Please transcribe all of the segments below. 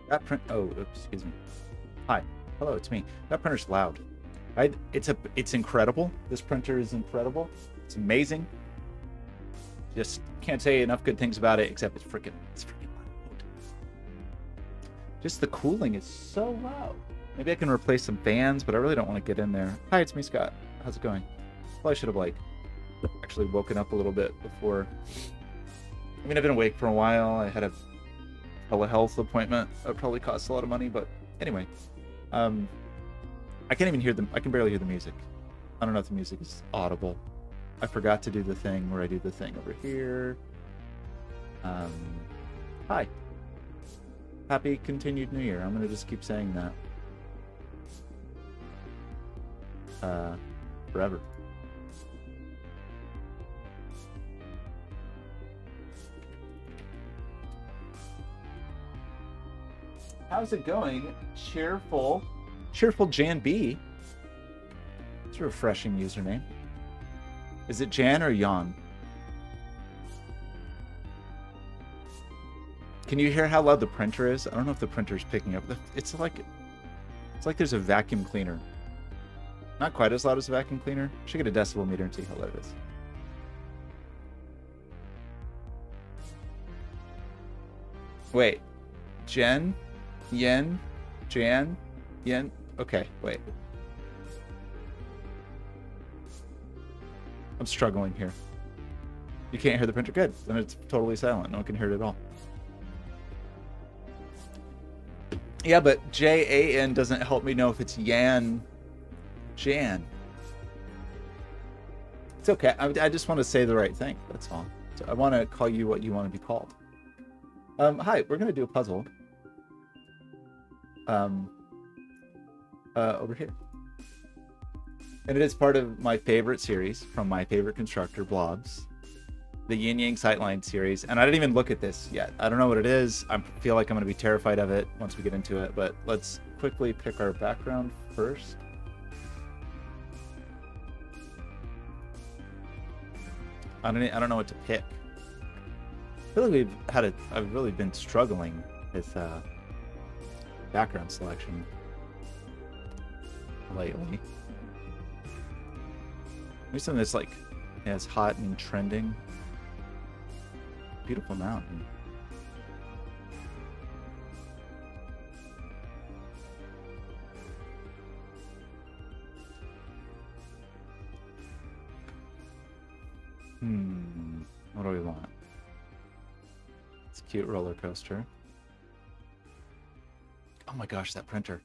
That print. Oh, oops, excuse me. Hi. Hello, it's me. That printer's loud. It's incredible. This printer is incredible. It's amazing. Just can't say enough good things about it, except it's freaking loud. Just the cooling is so loud. Maybe I can replace some fans, but I really don't want to get in there. Hi, it's me, Scott. How's it going? Probably should have actually woken up a little bit before. I mean, I've been awake for a while. I had a telehealth appointment. That probably costs a lot of money, but anyway. I can't even hear them. I can barely hear the music. I don't know if the music is audible. I forgot to do the thing where I do the thing over here. Hi. Happy continued New Year. I'm gonna just keep saying that. Forever. How's it going? Cheerful Jan B. It's a refreshing username. Is it Jan or Jan? Can you hear how loud the printer is? I don't know if the printer's picking up. It's like there's a vacuum cleaner. Not quite as loud as a vacuum cleaner. Should get a decibel meter and see how loud it is. Wait. Jen? Yen? Jan? Yen? Okay, wait. I'm struggling here. You can't hear the printer? Good. Then it's totally silent. No one can hear it at all. Yeah, but Jan doesn't help me know if it's Yan. Jan. It's okay. I just want to say the right thing. That's all. So I want to call you what you want to be called. Hi, we're going to do a puzzle. Over here. And it is part of my favorite series from my favorite constructor, Blobs, the Yin Yang Sightline series. And I didn't even look at this yet. I don't know what it is. I feel like I'm going to be terrified of it once we get into it. But let's quickly pick our background first. I don't know what to pick. I feel like I've really been struggling with background selection lately. Maybe something that's it's hot and trending. Beautiful mountain. What do we want? It's a cute roller coaster. Oh my gosh, that printer.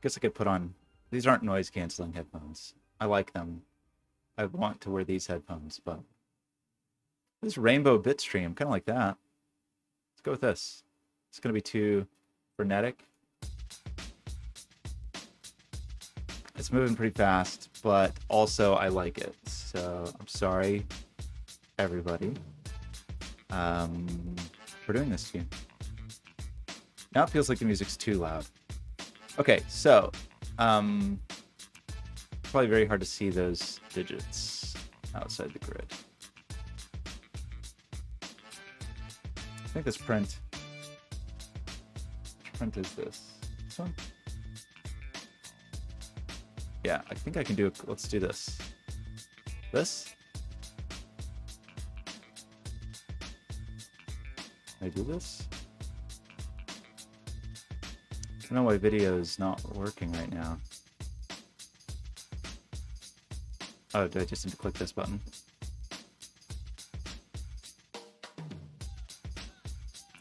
Guess I could put on... These aren't noise canceling headphones. I like them. I want to wear these headphones, but... This rainbow bitstream, kind of like that. Let's go with this. It's going to be too frenetic. It's moving pretty fast, but also I like it. So I'm sorry, everybody, for doing this to you. Now it feels like the music's too loud. Okay, so probably very hard to see those digits outside the grid. I think this print. Which print is this? This one? Yeah, I think I can do it. Let's do this. This? Can I do this? I don't know why video is not working right now. Oh, do I just need to click this button?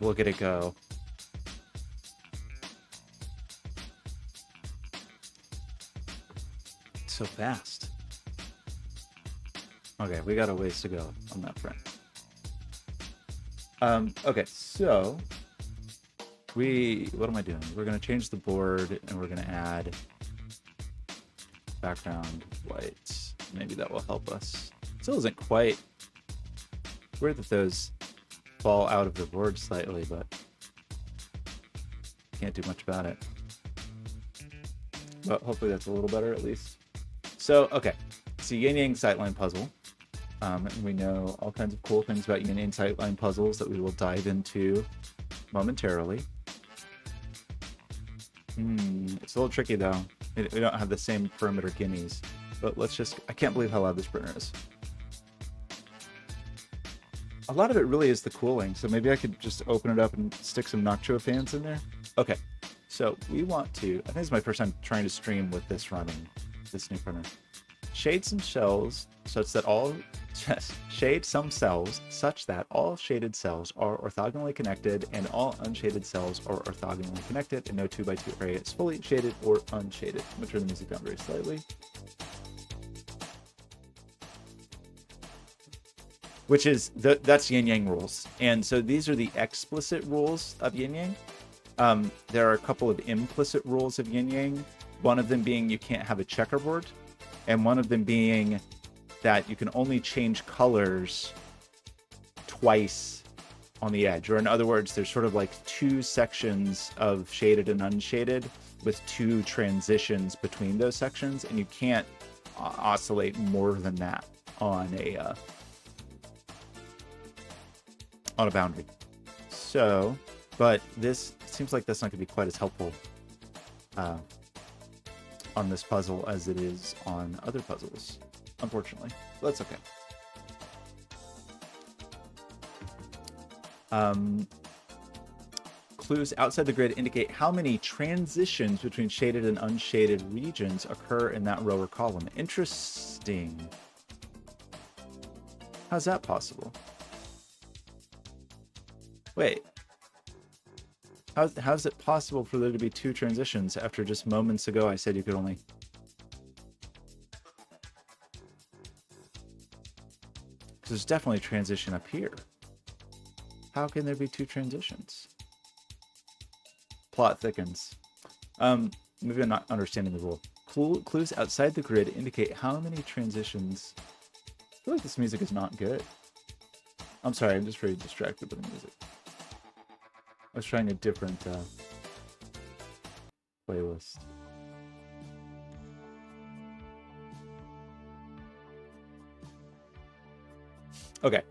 Look at it go. It's so fast. Okay, we got a ways to go on that front. Okay, so what am I doing? We're gonna change the board and we're gonna add background white. Maybe that will help us. Still isn't quite. Weird that those fall out of the board slightly, but can't do much about it. But hopefully that's a little better at least. So, okay. It's a Yin Yang Sightline puzzle. And we know all kinds of cool things about Yin Yang Sightline puzzles that we will dive into momentarily. It's a little tricky though. We don't have the same perimeter guineas, but let's just, I can't believe how loud this printer is. A lot of it really is the cooling, so maybe I could just open it up and stick some Noctua fans in there. Okay, so we want to, I think it's my first time trying to stream with this running, this new printer. Shade some cells such that all, shade some cells such that all shaded cells are orthogonally connected and all unshaded cells are orthogonally connected and no 2x2 array is fully shaded or unshaded. I'm gonna turn the music down very slightly. Which is, that's yin yang rules. And so these are the explicit rules of yin yang. There are a couple of implicit rules of yin yang. One of them being you can't have a checkerboard. And one of them being that you can only change colors twice on the edge. Or in other words, there's sort of like two sections of shaded and unshaded with two transitions between those sections. And you can't oscillate more than that on a boundary. So, but this seems like that's not going to be quite as helpful on this puzzle as it is on other puzzles, unfortunately. But that's okay. Clues outside the grid indicate how many transitions between shaded and unshaded regions occur in that row or column. Interesting. How's that possible? Wait, how's it possible for there to be two transitions after just moments ago I said you could only... Because there's definitely a transition up here. How can there be two transitions? Plot thickens. Maybe I'm not understanding the rule. Clues outside the grid indicate how many transitions... I feel like this music is not good. I'm sorry, I'm just very distracted by the music. I was trying a different playlist. Okay.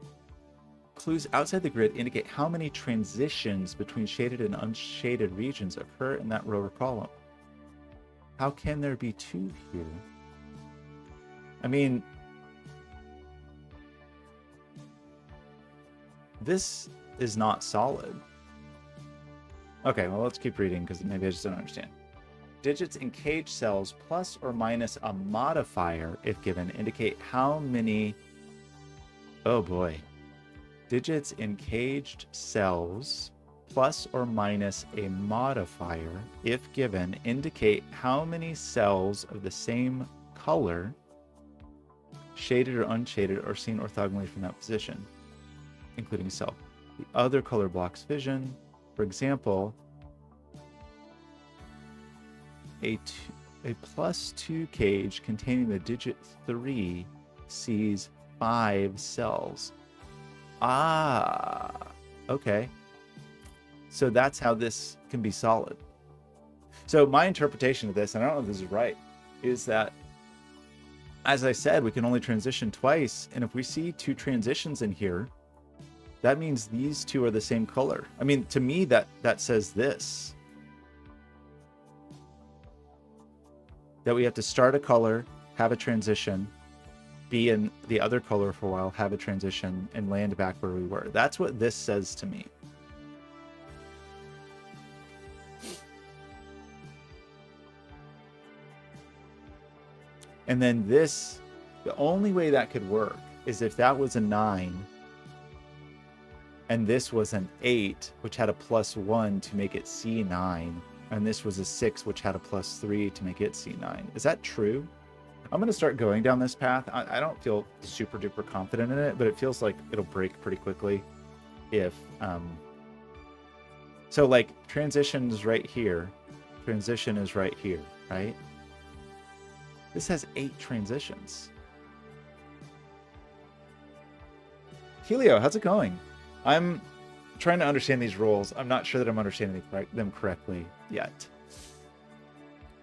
Clues outside the grid indicate how many transitions between shaded and unshaded regions occur in that row or column. How can there be two here? I mean, this is not solid. Okay, well, let's keep reading because maybe I just don't understand. Digits in cage cells plus or minus a modifier, if given, indicate how many... Oh boy. Digits in caged cells plus or minus a modifier, if given, indicate how many cells of the same color, shaded or unshaded, are seen orthogonally from that position, including self. The other color blocks vision. For example, a +2 cage containing the digit 3 sees 5 cells. Ah, okay. So that's how this can be solid. So my interpretation of this, and I don't know if this is right, is that, as I said, we can only transition twice. And if we see two transitions in here, that means these two are the same color. I mean, to me, that says this. That we have to start a color, have a transition, be in the other color for a while, have a transition, and land back where we were. That's what this says to me. And then this, the only way that could work is if that was a 9 and this was an 8, which had a +1 to make it C9, and this was a 6, which had a +3 to make it C9. Is that true? I'm going to start going down this path. I don't feel super duper confident in it, but it feels like it'll break pretty quickly if... So like transition is right here. Transition is right here, right? This has 8 transitions. Helio, how's it going? I'm trying to understand these rules. I'm not sure that I'm understanding them correctly yet.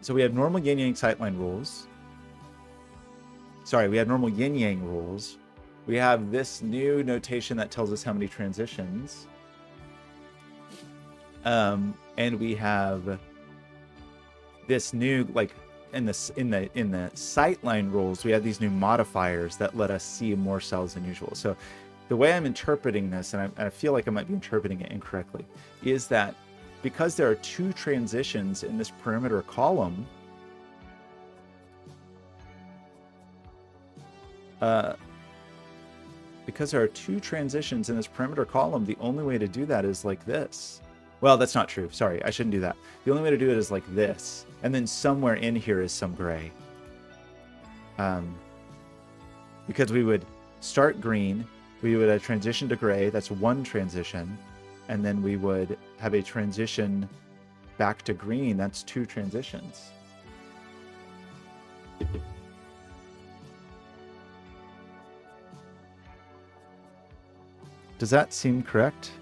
So we have normal yin-yang sightline rules. Sorry, we have normal yin-yang rules. We have this new notation that tells us how many transitions. And we have this new, like, in the sightline rules, we have these new modifiers that let us see more cells than usual. So the way I'm interpreting this, and I feel like I might be interpreting it incorrectly, is that because there are two transitions in this perimeter column, because there are two transitions in this perimeter column, the only way to do that is like this. Well, that's not true. Sorry, I shouldn't do that. The only way to do it is like this. And then somewhere in here is some gray. Because we would start green, we would transition to gray. That's one transition. And then we would have a transition back to green. That's two transitions. Does that seem correct?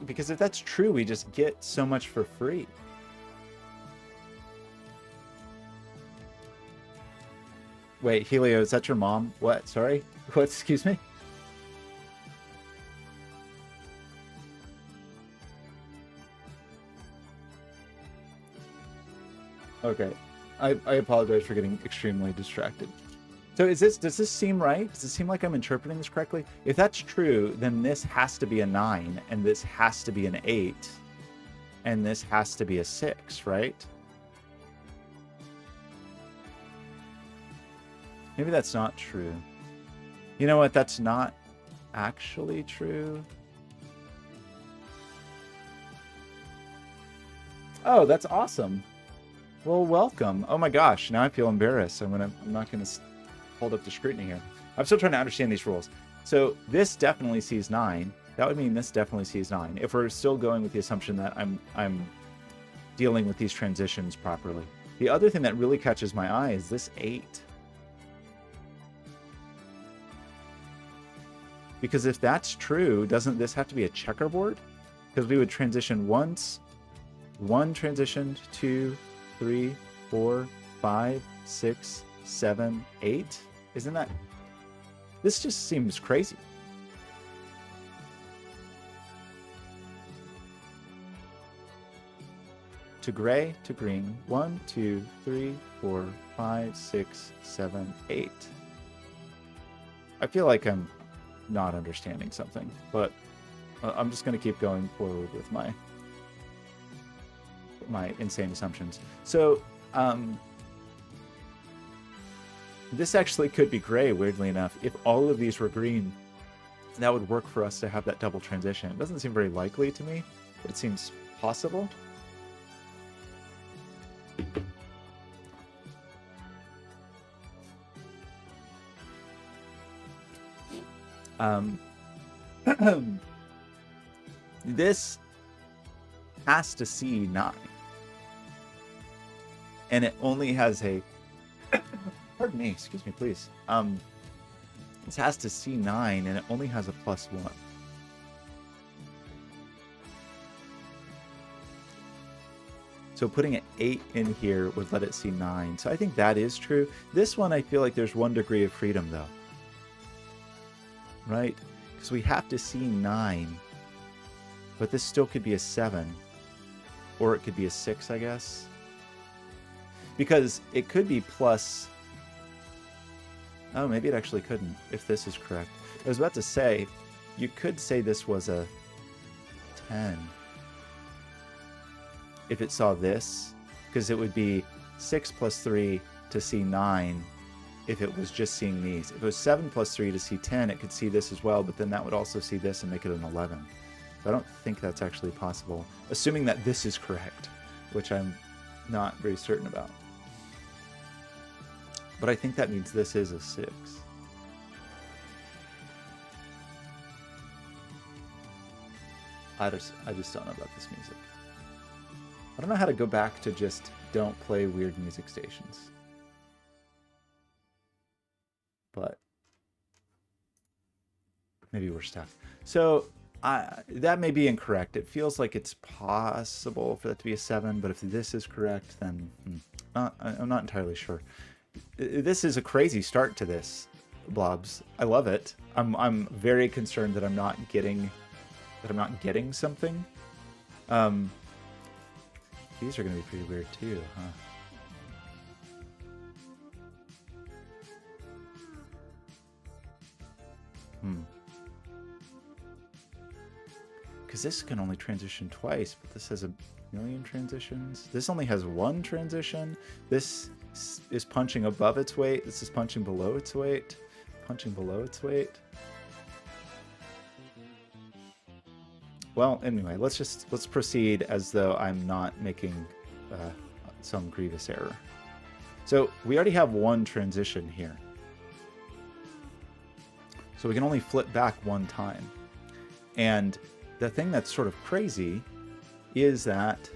Because if that's true, we just get so much for free. Wait, Helio, is that your mom? What? Sorry? What? Excuse me? Okay. I apologize for getting extremely distracted. So does this seem right? Does it seem like I'm interpreting this correctly? If that's true, then this has to be a 9, and this has to be an 8, and this has to be a 6, right? Maybe that's not true. You know what? That's not actually true. Oh, that's awesome. Well, welcome. Oh my gosh, now I feel embarrassed. I'm not gonna hold up to scrutiny here. I'm still trying to understand these rules. So this definitely sees 9. That would mean this definitely sees 9. If we're still going with the assumption that I'm dealing with these transitions properly. The other thing that really catches my eye is this 8. Because if that's true, doesn't this have to be a checkerboard? Because we would transition once, 1 transitioned, 2, 3, 4, 5, 6, 7, 8. Isn't that... This just seems crazy. To gray, to green. 1, 2, 3, 4, 5, 6, 7, 8. I feel like I'm not understanding something, but I'm just going to keep going forward with my insane assumptions. So, this actually could be gray, weirdly enough. If all of these were green, that would work for us to have that double transition. It doesn't seem very likely to me, but it seems possible. This has to see 9. And it only has a... Pardon me, excuse me, please. This has to see 9, and it only has a +1. So putting an 8 in here would let it see 9. So I think that is true. This one, I feel like there's 1 degree of freedom, though. Right? Because we have to see 9. But this still could be a 7. Or it could be a 6, I guess. Because it could be plus... Oh, maybe it actually couldn't, if this is correct. I was about to say, you could say this was a 10. If it saw this, because it would be 6 plus 3 to see 9 if it was just seeing these. If it was 7 plus 3 to see 10, it could see this as well, but then that would also see this and make it an 11. So I don't think that's actually possible, assuming that this is correct, which I'm not very certain about. But I think that means this is a 6. I just don't know about this music. I don't know how to go back to just don't play weird music stations. But maybe we're stuck. So that may be incorrect. It feels like it's possible for that to be a 7, but if this is correct, then I'm not entirely sure. This is a crazy start to this. blobs. I love it. I'm very concerned that I'm not getting something. These are gonna be pretty weird too, huh? Because this can only transition twice, but this has a million transitions. This only has one transition. This is punching above its weight. This is punching below its weight. Punching below its weight. Well, anyway, let's proceed as though I'm not making some grievous error. So we already have one transition here. So we can only flip back one time. And the thing that's sort of crazy is that...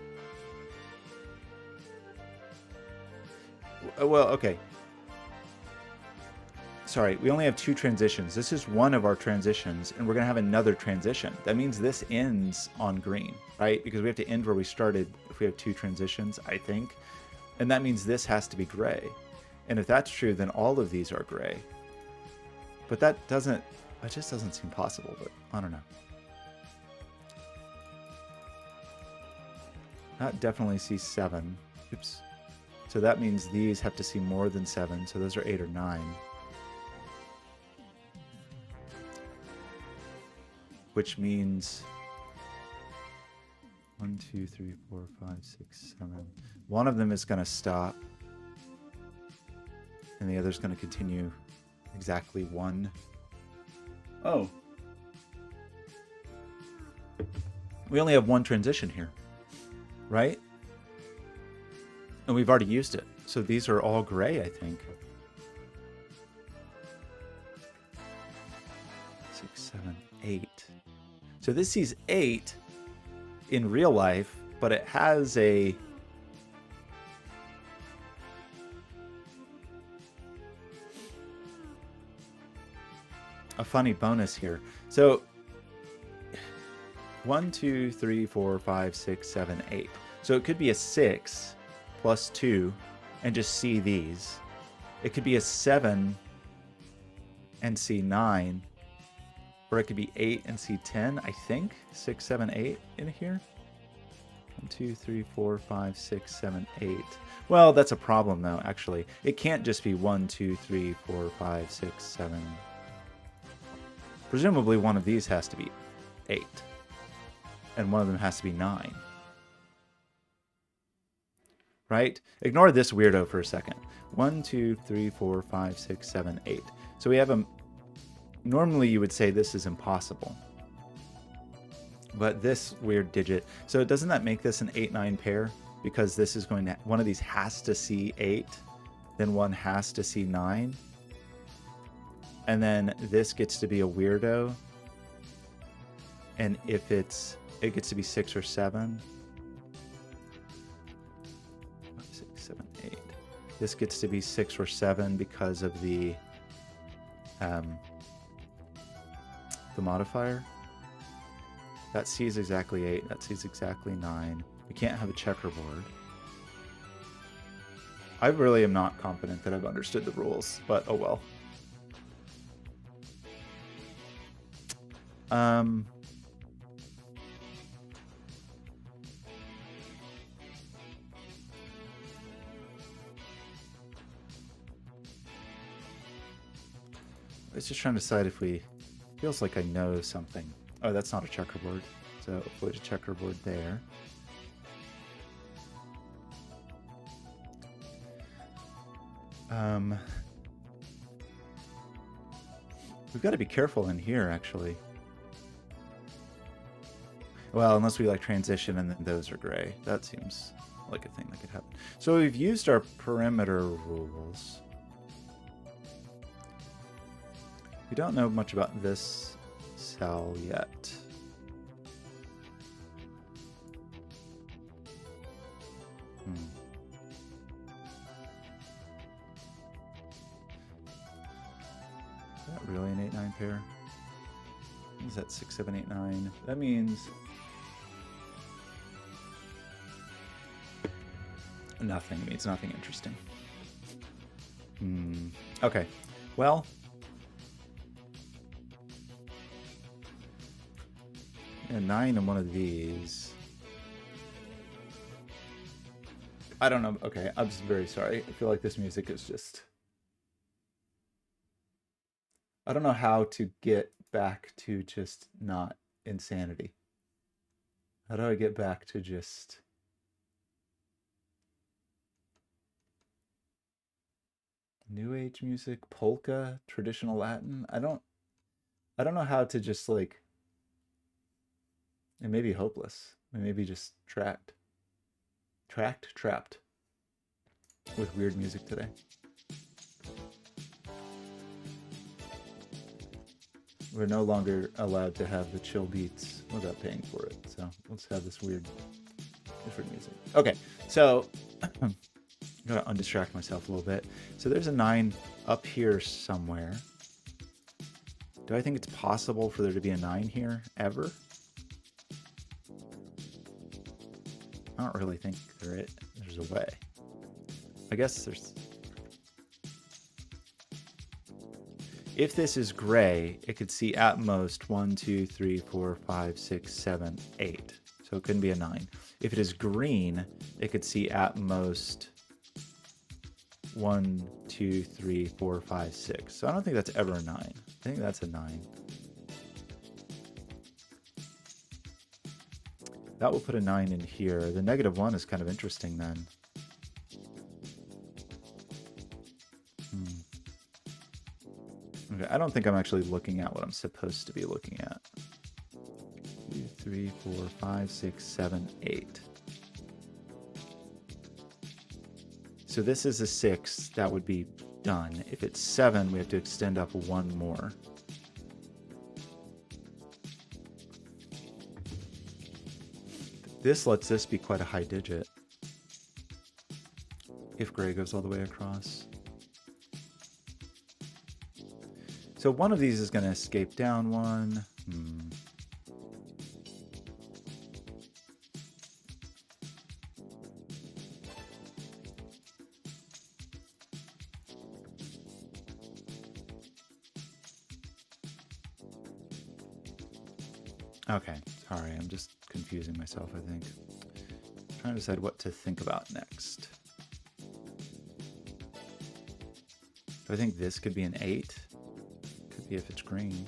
Well, okay. Sorry, we only have two transitions. This is one of our transitions, and we're going to have another transition. That means this ends on green, right? Because we have to end where we started if we have two transitions, I think. And that means this has to be gray. And if that's true, then all of these are gray. But that just doesn't seem possible, but I don't know. That definitely sees 7. Oops. So that means these have to see more than 7, so those are 8 or 9. Which means 1, 2, 3, 4, 5, 6, 7. One of them is going to stop, and the other's going to continue exactly 1. Oh. We only have one transition here, right? And we've already used it. So these are all gray, I think. 6, 7, 8. So this sees 8 in real life, but it has a funny bonus here. So 1, 2, 3, 4, 5, 6, 7, 8. So it could be a 6 plus 2 and just see these. It could be a 7 and see 9. Or it could be 8 and see 10, I think. 6, 7, 8 in here. 1, 2, 3, 4, 5, 6, 7, 8. Well, that's a problem though, actually. It can't just be 1, 2, 3, 4, 5, 6, 7. Presumably one of these has to be 8. And one of them has to be 9. Right? Ignore this weirdo for a second. 1, 2, 3, 4, 5, 6, 7, 8. So we have a... Normally you would say this is impossible. But this weird digit... So doesn't that make this an 8-9 pair? Because this is going to... One of these has to see 8. Then one has to see 9. And then this gets to be a weirdo. And if it's... It gets to be 6 or 7. 6, 7, 8. This gets to be 6 or 7 because of the modifier. That sees exactly 8. That sees exactly 9. We can't have a checkerboard. I really am not confident that I've understood the rules, but oh well. I was just trying to decide if we... Feels like I know something. Oh, that's not a checkerboard. So avoid a checkerboard there. We've got to be careful in here, actually. Well, unless we like transition and then those are gray. That seems like a thing that could happen. So we've used our perimeter rules. We don't know much about this cell yet. Is that really an 8-9 pair? Is that 6, 7, 8, 9? That means nothing. It means nothing interesting. Okay. Well, A 9 in one of these. I don't know. Okay, I'm just very sorry. I feel like this music is just... I don't know how to get back to just not insanity. How do I get back to just... New Age music, polka, traditional Latin? I don't know how to just like... It may be hopeless. It may be just trapped with weird music today. We're no longer allowed to have the chill beats without paying for it. So let's have this weird, different music. Okay, so I'm gonna undistract myself a little bit. So there's a 9 up here somewhere. Do I think it's possible for there to be a 9 here ever? I don't really think there's a way. I guess there's... If this is gray, it could see at most 1, 2, 3, 4, 5, 6, 7, 8. So it couldn't be a 9. If it is green, it could see at most 1, 2, 3, 4, 5, 6. So I don't think that's ever a 9. I think that's a 9. That will put a 9 in here. The -1 is kind of interesting then. Okay, I don't think I'm actually looking at what I'm supposed to be looking at. 2, 3, 4, 5, 6, 7, 8. So this is a 6. That would be done. If it's 7, we have to extend up 1 more. This lets this be quite a high digit. If gray goes all the way across. So one of these is going to escape down 1. Okay, sorry, I'm just confusing myself, I think. I'm trying to decide what to think about next. Do I think this could be an 8? Could be if it's green.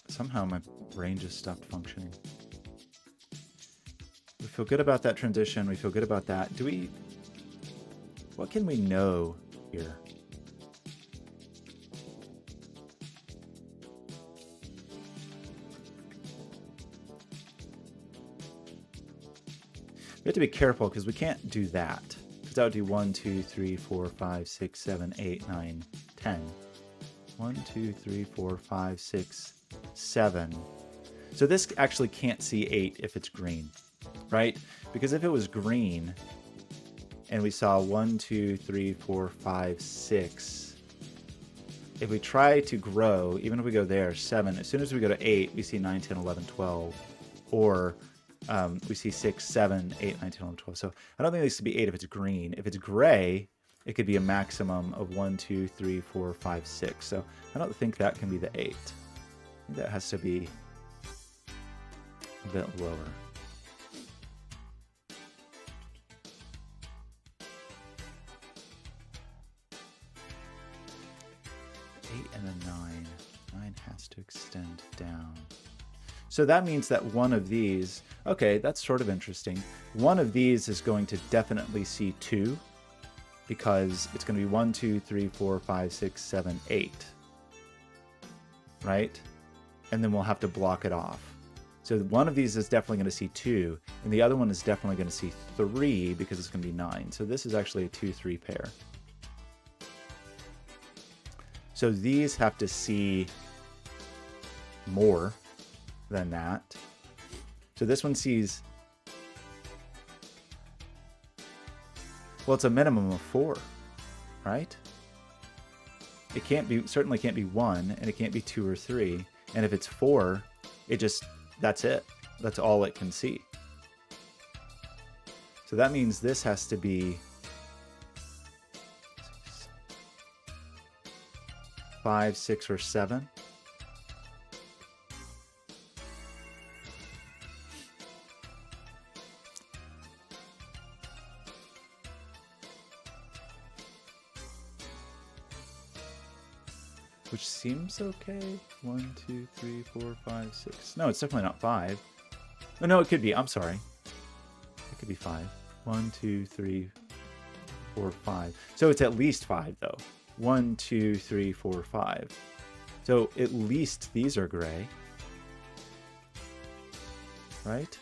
Somehow my brain just stopped functioning. We feel good about that transition. We feel good about that. What can we know here? We have to be careful because we can't do that. Because that would do 1, 2, 3, 4, 5, 6, 7, 8, 9, 10. 1, 2, 3, 4, 5, 6, 7. So this actually can't see 8 if it's green, right? Because if it was green and we saw 1, 2, 3, 4, 5, 6, if we try to grow, even if we go there, 7, as soon as we go to 8, we see 9, 10, 11, 12. Or we see 6, 7, 8, 9, 10, 11, 12. So I don't think this could be 8 if it's green. If it's gray, it could be a maximum of 1, 2, 3, 4, 5, 6. So I don't think that can be the 8. I think that has to be a bit lower. And a 9. 9 has to extend down. So that means that one of these, okay, that's sort of interesting. One of these is going to definitely see 2 because it's going to be 1, 2, 3, 4, 5, 6, 7, 8. Right? And then we'll have to block it off. So one of these is definitely going to see 2, and the other one is definitely going to see 3 because it's going to be 9. So this is actually a 2-3 pair. So these have to see more than that. So this one sees, well, it's a minimum of 4, right? It can't be, certainly can't be 1, and it can't be 2 or 3. And if it's 4, it just, that's it. That's all it can see. So that means this has to be 5, 6, or 7. Which seems okay. 1, 2, 3, 4, 5, 6. No, it's definitely not 5. Oh, no, it could be. I'm sorry. It could be 5. 1, 2, 3, 4, 5. So it's at least 5, though. 1, 2, 3, 4, 5. So at least these are gray. Right?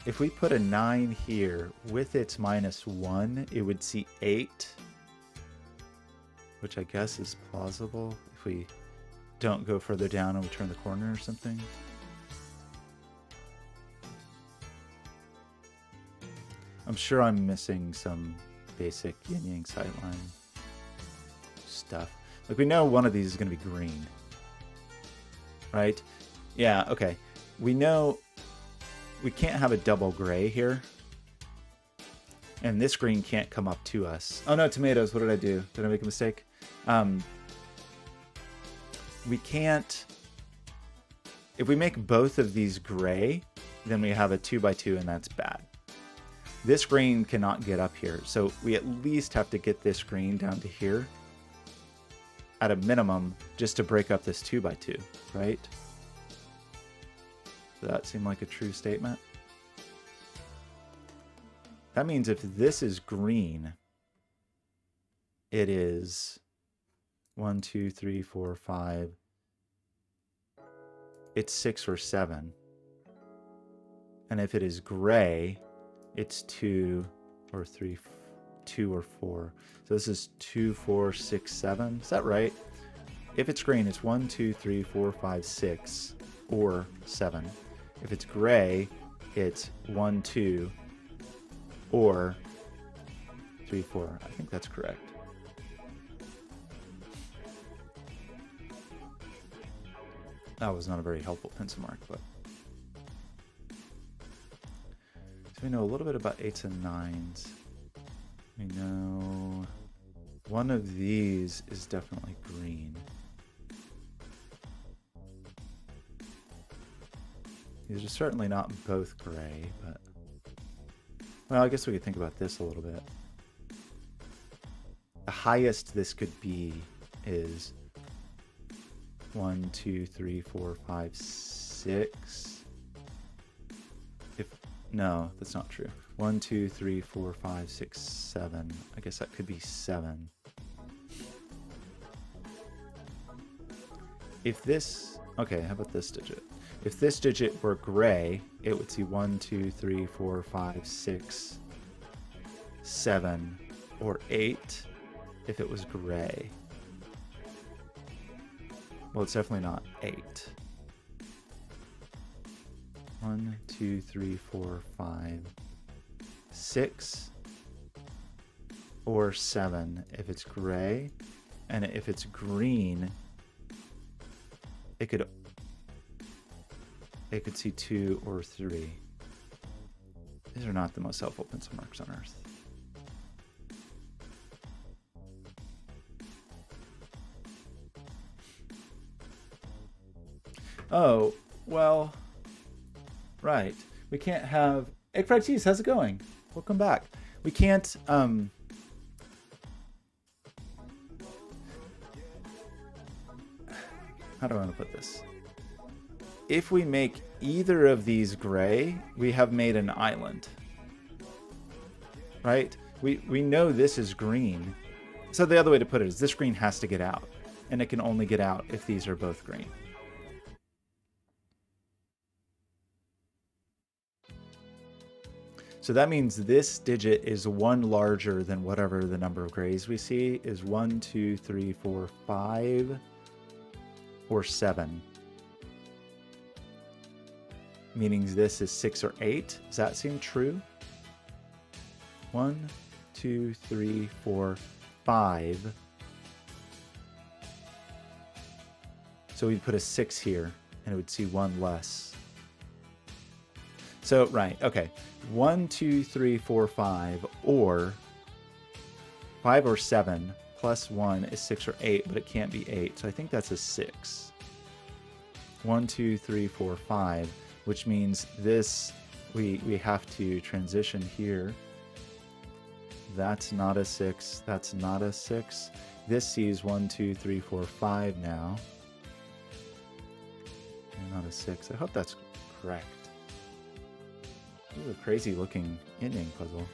If we put a 9 here with its -1, it would see 8, which I guess is plausible if we don't go further down and we turn the corner or something. I'm sure I'm missing some basic yin-yang sightline stuff. Like, we know one of these is going to be green. Right? Yeah, okay. We know we can't have a double gray here. And this green can't come up to us. Oh no, tomatoes, what did I do? Did I make a mistake? We can't... If we make both of these gray, then we have a 2x2 and that's bad. This green cannot get up here, so we at least have to get this green down to here at a minimum just to break up this 2x2, right? Does that seem like a true statement? That means if this is green, it is 1, 2, 3, 4, 5. It's 6 or 7. And if it is gray, it's 2 or 3, 2 or 4. So this is 2, 4, 6, 7. Is that right? If it's green, it's 1, 2, 3, 4, 5, 6, or 7. If it's gray, it's 1, 2, or 3, 4. I think that's correct. That was not a very helpful pencil mark, but... So we know a little bit about 8s and 9s. We know one of these is definitely green. These are certainly not both gray, but... Well, I guess we could think about this a little bit. The highest this could be is 1, 2, 3, 4, 5, 6. No, that's not true. 1, 2, 3, 4, 5, 6, 7. I guess that could be 7. If this... Okay, how about this digit? If this digit were gray, it would see 1, 2, 3, 4, 5, 6, 7, or 8 if it was gray. Well, it's definitely not 8. 1, 2, 3, 4, 5, 6, or 7 if it's gray. And if it's green, it could see 2 or 3. These are not the most helpful pencil marks on Earth. Oh, well, right. We can't have... Egg fried cheese, how's it going? Welcome back. We can't... How do I want to put this? If we make either of these gray, we have made an island. Right? We know this is green. So the other way to put it is this green has to get out. And it can only get out if these are both green. So that means this digit is 1 larger than whatever the number of grays we see is 1, 2, 3, 4, 5, or 7. Meaning this is 6 or 8. Does that seem true? 1, 2, 3, 4, 5. So we'd put a 6 here, and it would see 1 less. So, right, okay. 1, 2, 3, 4, 5, or 5 or 7 plus 1 is 6 or 8, but it can't be 8. So I think that's a 6. 1, 2, 3, 4, 5, which means this, we have to transition here. That's not a 6. That's not a 6. This sees 1, 2, 3, 4, 5 now. And not a 6. I hope that's correct. This is a crazy looking ending puzzle.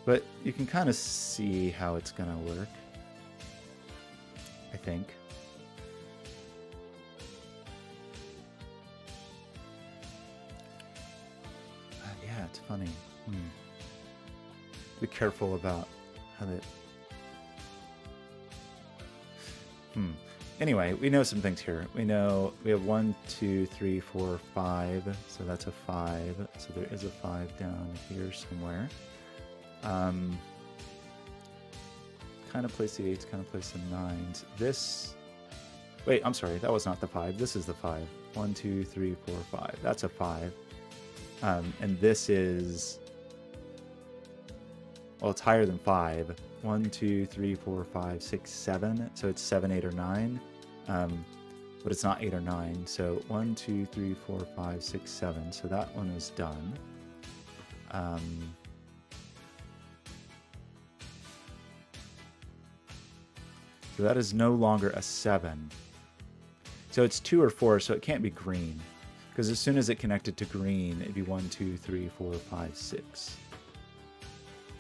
But you can kind of see how it's going to work, I think. Yeah, it's funny. Be careful about how that... Anyway, we know some things here. We know we have 1, 2, 3, 4, 5. So that's a 5. So there is a 5 down here somewhere. Kind of place the 8s, kind of place the 9s. This... Wait, I'm sorry. That was not the 5. This is the 5. 1, 2, 3, 4, 5. That's a 5. And this is... Well, it's higher than 5. 1, 2, 3, 4, 5, 6, 7. So it's 7, 8, or 9. But it's not 8 or 9. So 1, 2, 3, 4, 5, 6, 7. So that one is done. So that is no longer a 7. So it's 2 or 4, so it can't be green. Because as soon as it connected to green, it'd be 1, 2, 3, 4, 5, 6.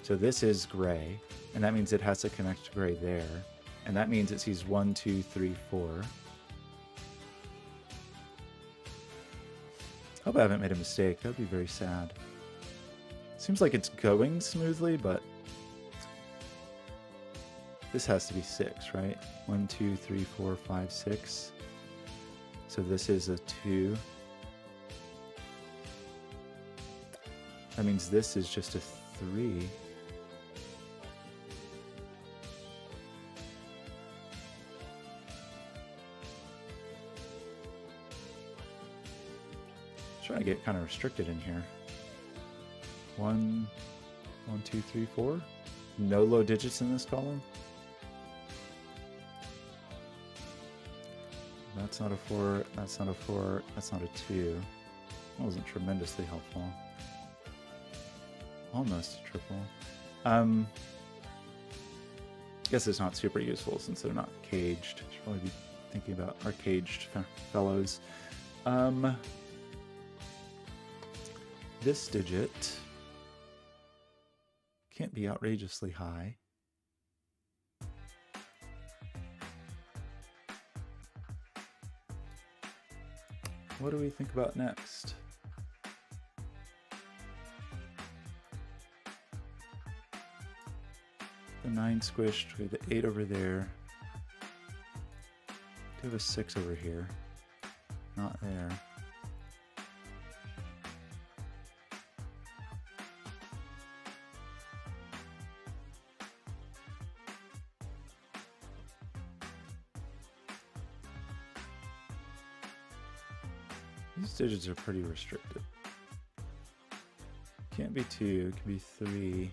So this is gray, and that means it has to connect to gray there. And that means it sees 1, 2, 3, 4. Hope I haven't made a mistake. That would be very sad. Seems like it's going smoothly, but this has to be 6, right? 1, 2, 3, 4, 5, 6. So this is a 2. That means this is just a 3. Trying to get kind of restricted in here. 1, 2, 3, 4. No low digits in this column. That's not a 4. That's not a 4. That's not a 2. That wasn't tremendously helpful. Almost a triple. I guess it's not super useful since they're not caged. Should probably be thinking about our caged fellows. This digit can't be outrageously high. What do we think about next? The 9 squished, we have the 8 over there. We have a 6 over here. Not there. These digits are pretty restricted. Can't be 2, it can be 3.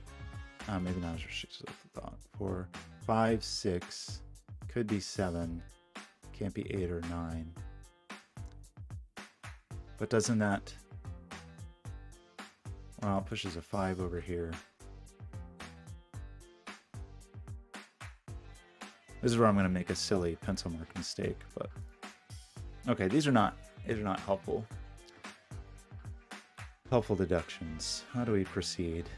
Maybe not as restricted as I thought. 4, 5, 6. Could be 7. Can't be 8 or 9. But doesn't that... Well, it pushes a 5 over here. This is where I'm going to make a silly pencil mark mistake, but... Okay, these are not helpful. Helpful deductions. How do we proceed?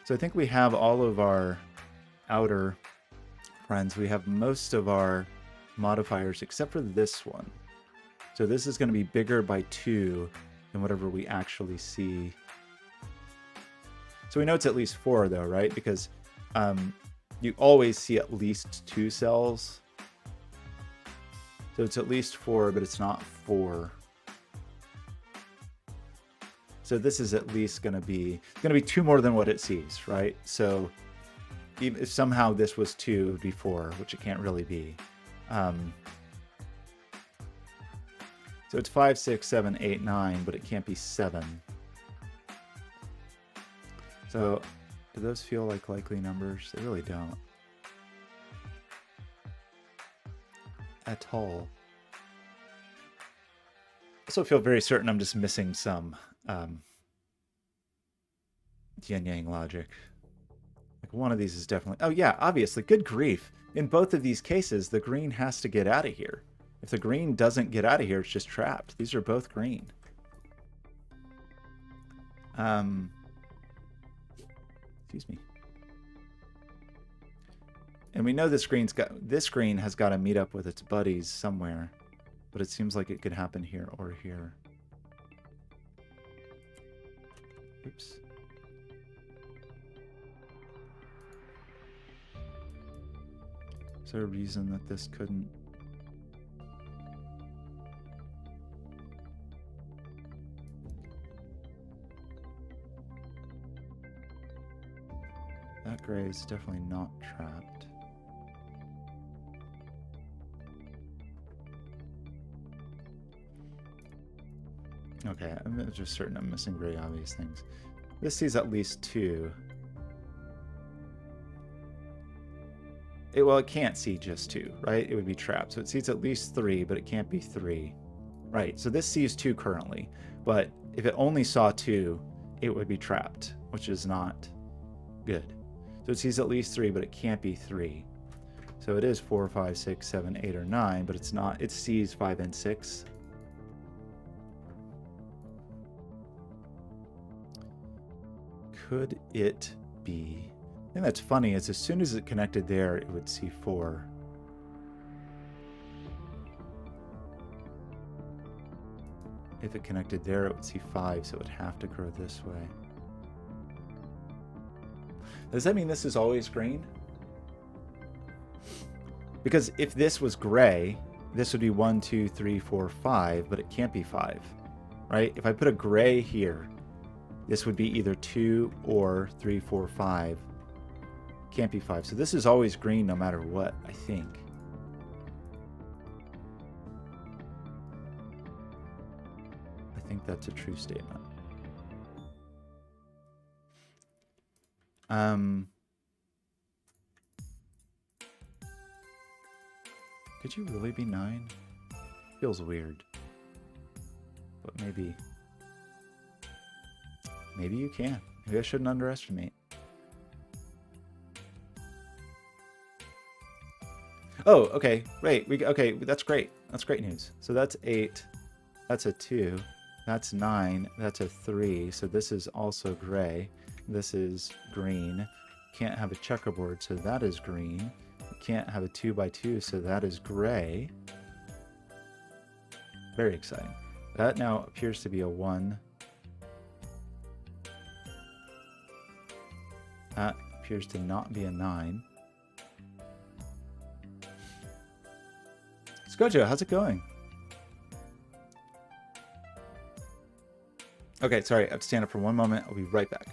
So I think we have all of our outer friends. We have most of our modifiers except for this one. So this is going to be bigger by 2 than whatever we actually see. So we know it's at least 4 though, right? Because you always see at least 2 cells. So it's at least 4, but it's not 4. So this is at least going to be 2 more than what it sees, right? So even if somehow this was 2, it would be 4, which it can't really be. So it's 5, 6, 7, 8, 9, but it can't be 7. So do those feel like likely numbers? They really don't. At all. I also feel very certain I'm just missing some yin-yang logic. Like one of these is definitely... Oh yeah, obviously. Good grief. In both of these cases, the green has to get out of here. If the green doesn't get out of here, it's just trapped. These are both green. Excuse me. And we know this green has got to meet up with its buddies somewhere, but it seems like it could happen here or here. Oops. Is there a reason that this couldn't? That gray is definitely not trapped. Okay, I'm just certain I'm missing very obvious things. This sees at least 2. Well, it can't see just 2, right? It would be trapped. So it sees at least 3, but it can't be 3. Right, so this sees 2 currently. But if it only saw 2, it would be trapped, which is not good. So it sees at least 3, but it can't be 3. So it is 4, 5, 6, 7, 8, or 9, but it's not. It sees 5 and 6. Could it be? The thing that's funny is as soon as it connected there, it would see 4. If it connected there, it would see 5, so it would have to grow this way. Does that mean this is always green? Because if this was gray, this would be 1, 2, 3, 4, 5, but it can't be 5, right? If I put a gray here, this would be either 2 or 3, 4, 5. Can't be 5. So this is always green no matter what, I think. I think that's a true statement. Could you really be 9? Feels weird. But maybe you can. Maybe I shouldn't underestimate. Oh, okay. Right. Okay, that's great. That's great news. So that's 8. That's a 2. That's 9. That's a 3. So this is also gray. This is green. Can't have a checkerboard, so that is green. You can't have a 2 by 2, so that is gray. Very exciting. That now appears to be a 1. That appears to not be a 9. Skojo, how's it going? Okay, sorry, I have to stand up for one moment. I'll be right back.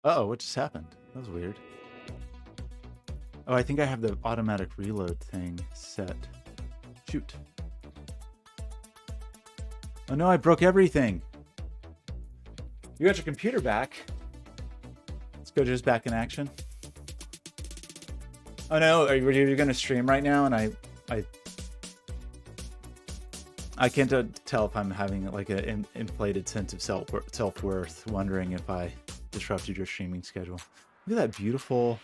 Uh-oh, what just happened? That was weird. Oh, I think I have the automatic reload thing set. Shoot. Oh no, I broke everything. You got your computer back. Let's go just back in action. Oh no, are you going to stream right now? And I can't tell if I'm having like an inflated sense of self-worth, wondering if I disrupted your streaming schedule. Look at that beautiful...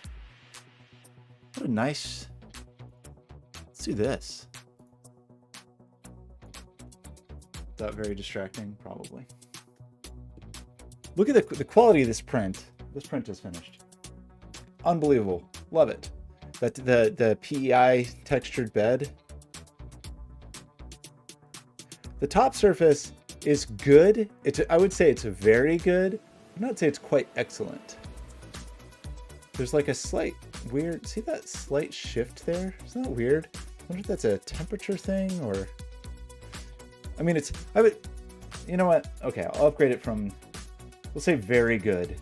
What a nice... Let's do this. Is that very distracting? Probably. Look at the quality of this print. This print is finished. Unbelievable. Love it. That the PEI textured bed. The top surface is good. I would say it's very good. I'd not say it's quite excellent. There's like a slight weird... See that slight shift there? Isn't that weird? I wonder if that's a temperature thing or... I mean, it's... I would... You know what? Okay, I'll upgrade it from... We'll say very good.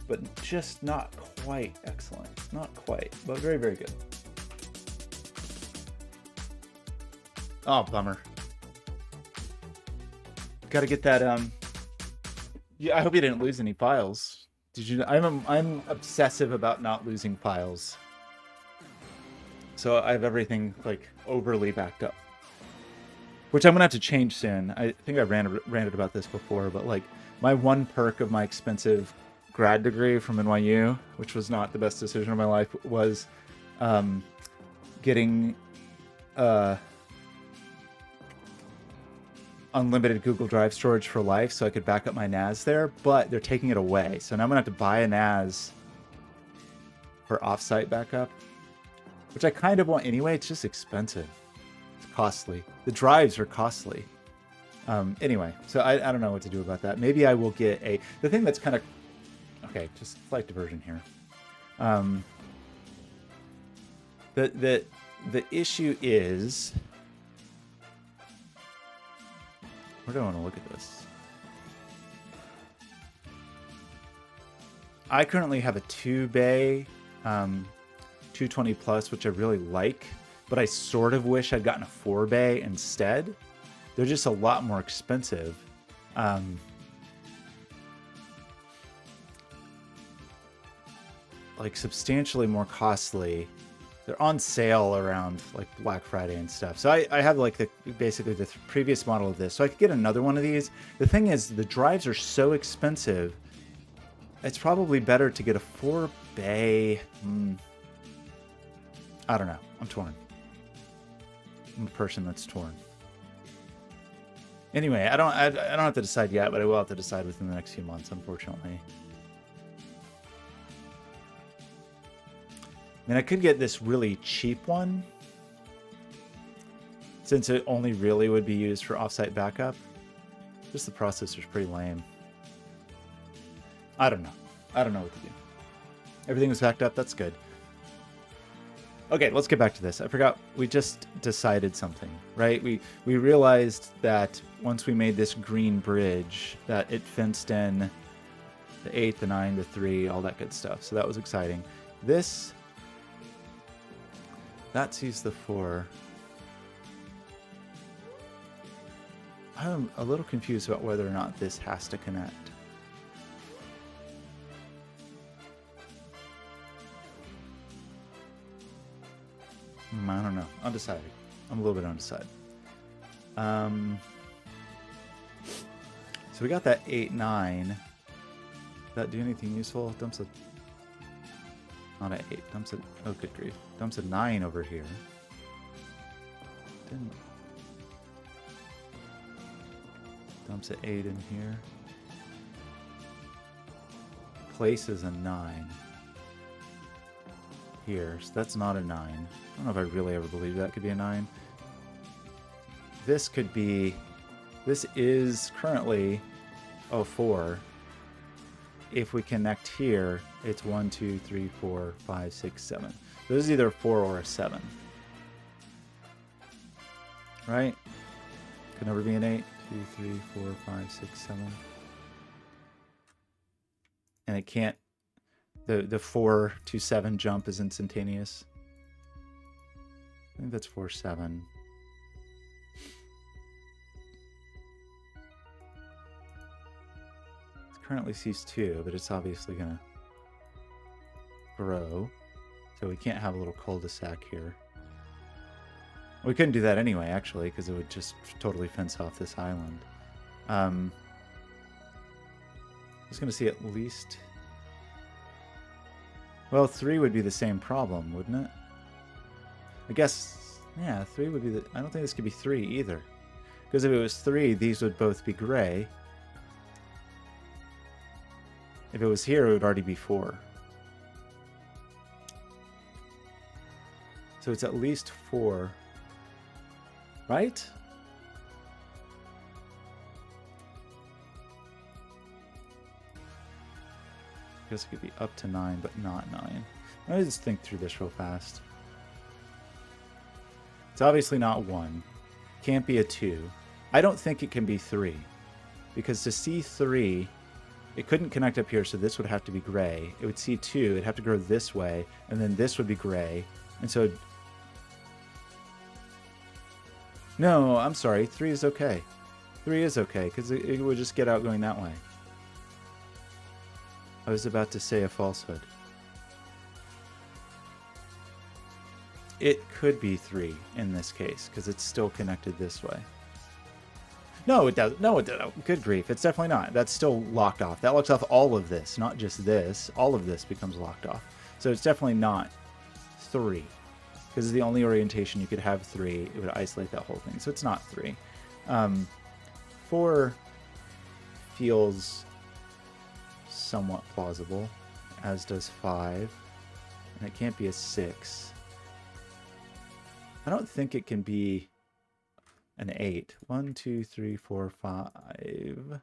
But just not quite excellent. Not quite, but very, very good. Oh, bummer. Got to get that. Yeah, I hope you didn't lose any files. Did you? I'm obsessive about not losing files. So I have everything like overly backed up, which I'm gonna have to change soon. I think I ranted about this before, but like my one perk of my expensive grad degree from NYU, which was not the best decision of my life, was getting unlimited Google Drive storage for life, so I could back up my NAS there, but they're taking it away. So now I'm gonna have to buy a NAS for offsite backup, which I kind of want anyway. It's just expensive. It's costly. The drives are costly. Anyway, so I don't know what to do about that. Maybe I will get the thing that's kind of... Okay, just slight diversion here. The issue is... Where do I want to look at this? I currently have a 2-bay 220 Plus, which I really like, but I sort of wish I'd gotten a 4-bay instead. They're just a lot more expensive. Like substantially more costly. They're on sale around like Black Friday and stuff. So I have like basically the previous model of this. So I could get another one of these. The thing is, the drives are so expensive. It's probably better to get a 4-bay. I don't know. I'm torn. I'm a person that's torn. Anyway, I don't have to decide yet, but I will have to decide within the next few months, unfortunately. I mean, I could get this really cheap one, since it only really would be used for offsite backup. Just the processor's pretty lame. I don't know. I don't know what to do. Everything was backed up. That's good. Okay, let's get back to this. I forgot. We just decided something, right? We realized that once we made this green bridge, that it fenced in the 8, the 9, the 3, all that good stuff. So that was exciting. This... That sees the 4. I'm a little confused about whether or not this has to connect. I don't know. Undecided. I'm a little bit undecided. So we got that 8, 9. Did that do anything useful? Dumps a... Not an 8. Dumps a... Oh, good grief. Dumps a 9 over here. Didn't... Dumps an 8 in here. Places a 9 here. So that's not a 9. I don't know if I really ever believed that could be a 9. This could be... This is currently 04. If we connect here, it's 1, 2, 3, 4, 5, 6, 7. So this is either a 4 or a 7. Right? Could never be an 8. 2, 3, 4, 5, 6, 7. and it can't. The 4 to 7 jump is instantaneous. I think that's 4-7. It currently sees 2, but it's obviously gonna grow. So we can't have a little cul-de-sac here. We couldn't do that anyway, actually, because it would just totally fence off this island. I was going to see at least... Well, 3 would be the same problem, wouldn't it? I guess, yeah, 3 would be the... I don't think this could be 3 either. Because if it was 3, these would both be gray. If it was here, it would already be 4. So it's at least 4. Right? I guess it could be up to 9, but not 9. Let me just think through this real fast. It's obviously not 1. Can't be a 2. I don't think it can be 3. Because to see 3, it couldn't connect up here, so this would have to be gray. It would see 2, it'd have to go this way, and then this would be gray. And so... No, I'm sorry. 3 is okay. 3 is okay, because it would just get out going that way. I was about to say a falsehood. It could be 3 in this case, because it's still connected this way. No, it doesn't. No, it doesn't. Good grief. It's definitely not. That's still locked off. That locks off all of this, not just this. All of this becomes locked off. So it's definitely not 3. Because the only orientation you could have 3, it would isolate that whole thing. So it's not 3. 4 feels somewhat plausible, as does 5. And it can't be a 6. I don't think it can be an 8. 1, 2, 3, 4, 5.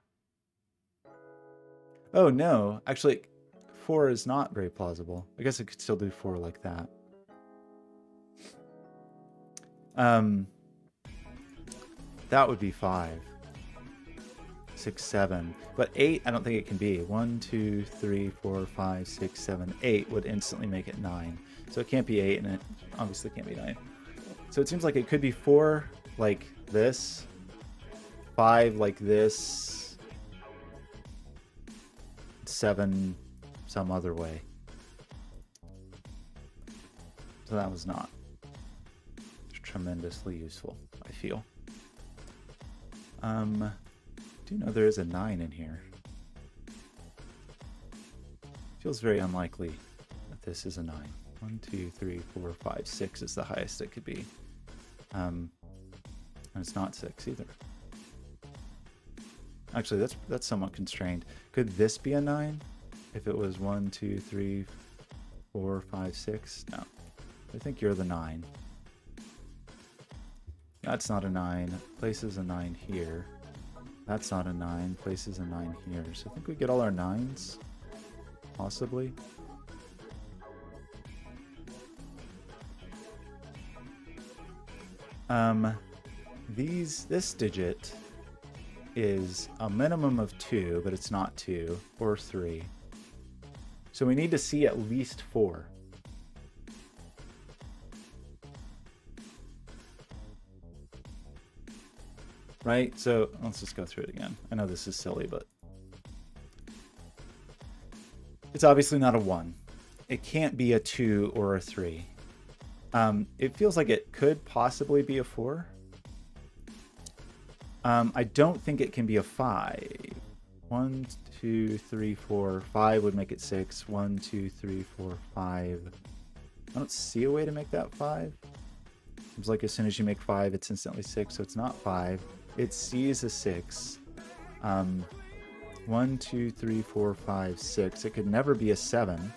Oh, no. Actually, 4 is not very plausible. I guess it could still do 4 like that. That would be 5. 6, 7. But 8, I don't think it can be. 1, 2, 3, 4, 5, 6, 7, 8 would instantly make it 9. So it can't be 8, and it obviously can't be 9. So it seems like it could be 4 like this, 5 like this, 7 some other way. So that was not tremendously useful, I feel. Do know there is a 9 in here. Feels very unlikely that this is a 9. 1, 2, 3, 4, 5, 6 is the highest it could be. And it's not 6 either. Actually, that's somewhat constrained. Could this be a 9? If it was 1, 2, 3, 4, 5, 6? No. I think you're the 9. That's not a 9. Places a 9 here. That's not a 9. Places a 9 here. So I think we get all our 9s. Possibly. This digit is a minimum of 2, but it's not 2, or 3. So we need to see at least 4. Right? So let's just go through it again. I know this is silly, but it's obviously not a 1. It can't be a 2 or a 3. It feels like it could possibly be a 4. I don't think it can be a 5. 1, 2, 3, 4, 5 would make it 6. 1, 2, 3, 4, 5. I don't see a way to make that 5. Seems like as soon as you make 5, it's instantly 6, so it's not 5. It sees a 6. 1, 2, 3, 4, 5, 6. It could never be a 7.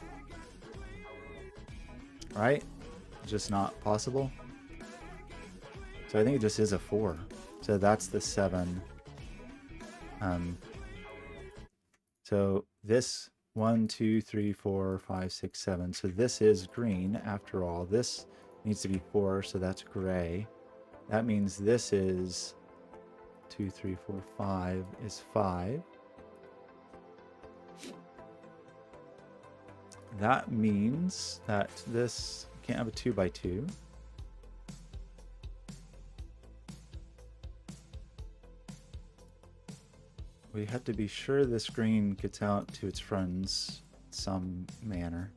Right? Just not possible. So I think it just is a 4. So that's the 7. So this 1, 2, 3, 4, 5, 6, 7. So this is green after all. This needs to be 4, so that's gray. That means this is 2, 3, 4, 5 is 5. that means that this can't have a 2 by 2. We have to be sure this green gets out to its friends in some manner.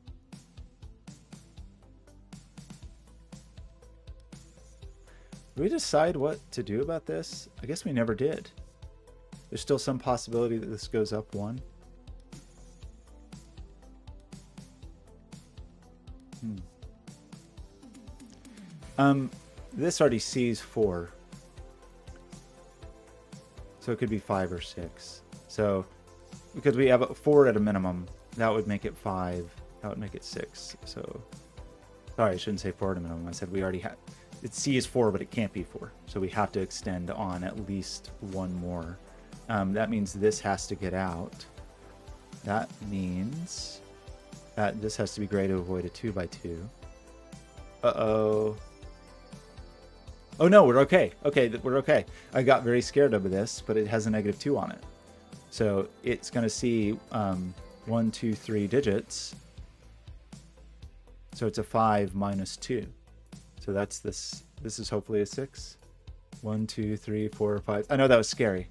Did we decide what to do about this? I guess we never did. There's still some possibility that this goes up 1. This already sees 4. So it could be 5 or 6. So because we have a 4 at a minimum, that would make it 5. That would make it 6. So sorry, I shouldn't say 4 at a minimum. I said we already have. It C is 4, but it can't be 4. So we have to extend on at least 1 more. That means this has to get out. That means that this has to be gray to avoid a 2 by 2. Uh-oh. Oh no, we're okay. Okay, we're okay. I got very scared of this, but it has a -2 on it. So it's going to see 1, 2, 3 digits. So it's a 5 minus 2. So that's this. This is hopefully a 6. 1, 2, 3, 4, 5. I know that was scary.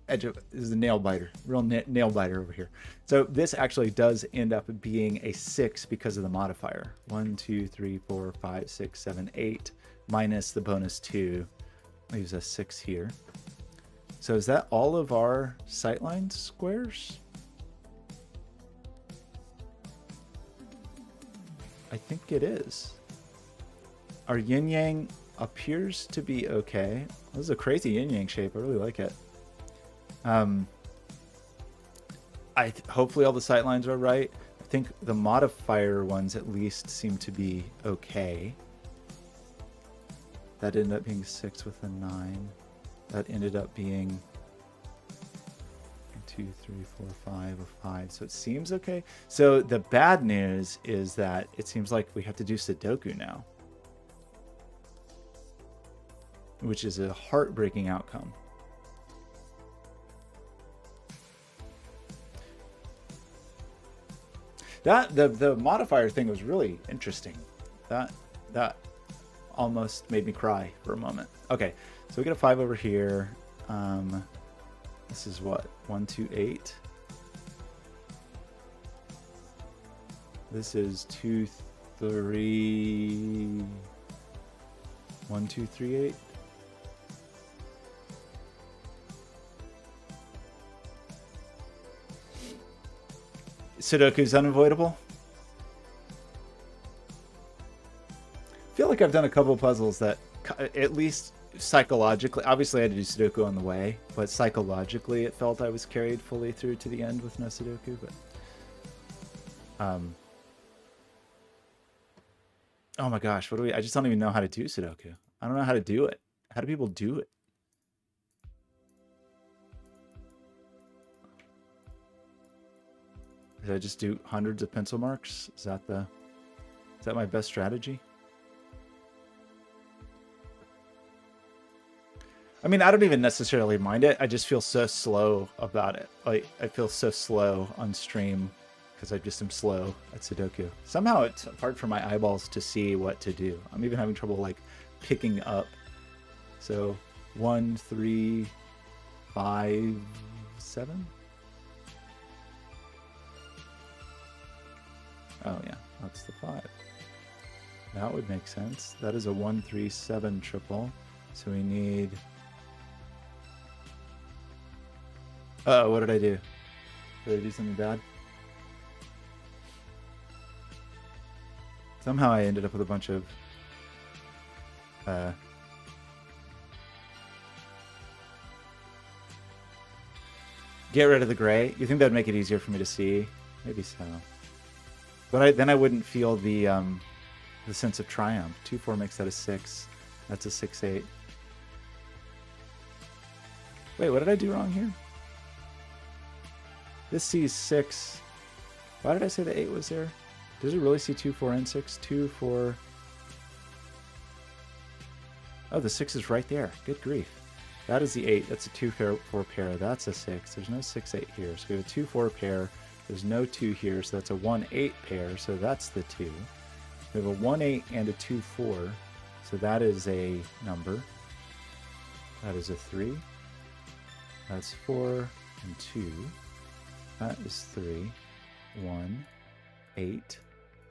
This is a nail biter. Real nail biter over here. So this actually does end up being a 6 because of the modifier. 1, 2, 3, 4, 5, 6, 7, 8. Minus the bonus 2 leaves us 6 here. So is that all of our sightline squares? I think it is. Our yin yang appears to be okay. This is a crazy yin yang shape. I really like it. Hopefully all the sightlines are right. I think the modifier ones at least seem to be okay. That ended up being 6 with a 9. That ended up being 2, 3, 4, 5, or 5. So it seems okay. So the bad news is that it seems like we have to do Sudoku now, which is a heartbreaking outcome. The modifier thing was really interesting. That almost made me cry for a moment. Okay, so we get a 5 over here. This is what? 1, 2, 8. This is 2, 3. 1, 2, 3, 8. Sudoku's unavoidable. I feel like I've done a couple puzzles that, at least psychologically, obviously I had to do Sudoku on the way, but psychologically it felt I was carried fully through to the end with no Sudoku. But oh my gosh, what do we? I just don't even know how to do Sudoku. I don't know how to do it. How do people do it? Did I just do hundreds of pencil marks? Is that my best strategy? I mean, I don't even necessarily mind it. I just feel so slow about it. Like, I feel so slow on stream because I just am slow at Sudoku. Somehow it's hard for my eyeballs to see what to do. I'm even having trouble, like, picking up. So, 1, 3, 5, 7? Oh, yeah, that's the 5. That would make sense. That is a 1, 3, 7 triple. So we need... Uh-oh, what did I do? Did I do something bad? Somehow I ended up with a bunch of... Get rid of the gray. You think that'd make it easier for me to see? Maybe so. But then I wouldn't feel the sense of triumph. 2, 4 makes that a 6. That's a 6, 8. Wait, what did I do wrong here? This sees 6. Why did I say the 8 was there? Does it really see 2, 4, and 6? 2, 4. Oh, the 6 is right there. Good grief. That is the 8. That's a 2, 4 pair. That's a 6. There's no 6, 8 here. So we have a 2, 4 pair. There's no 2 here, so that's a 1-8 pair, so that's the 2. We have a 1-8 and a 2-4, so that is a number. That is a 3. That's 4 and 2. That is 3. 1, 8,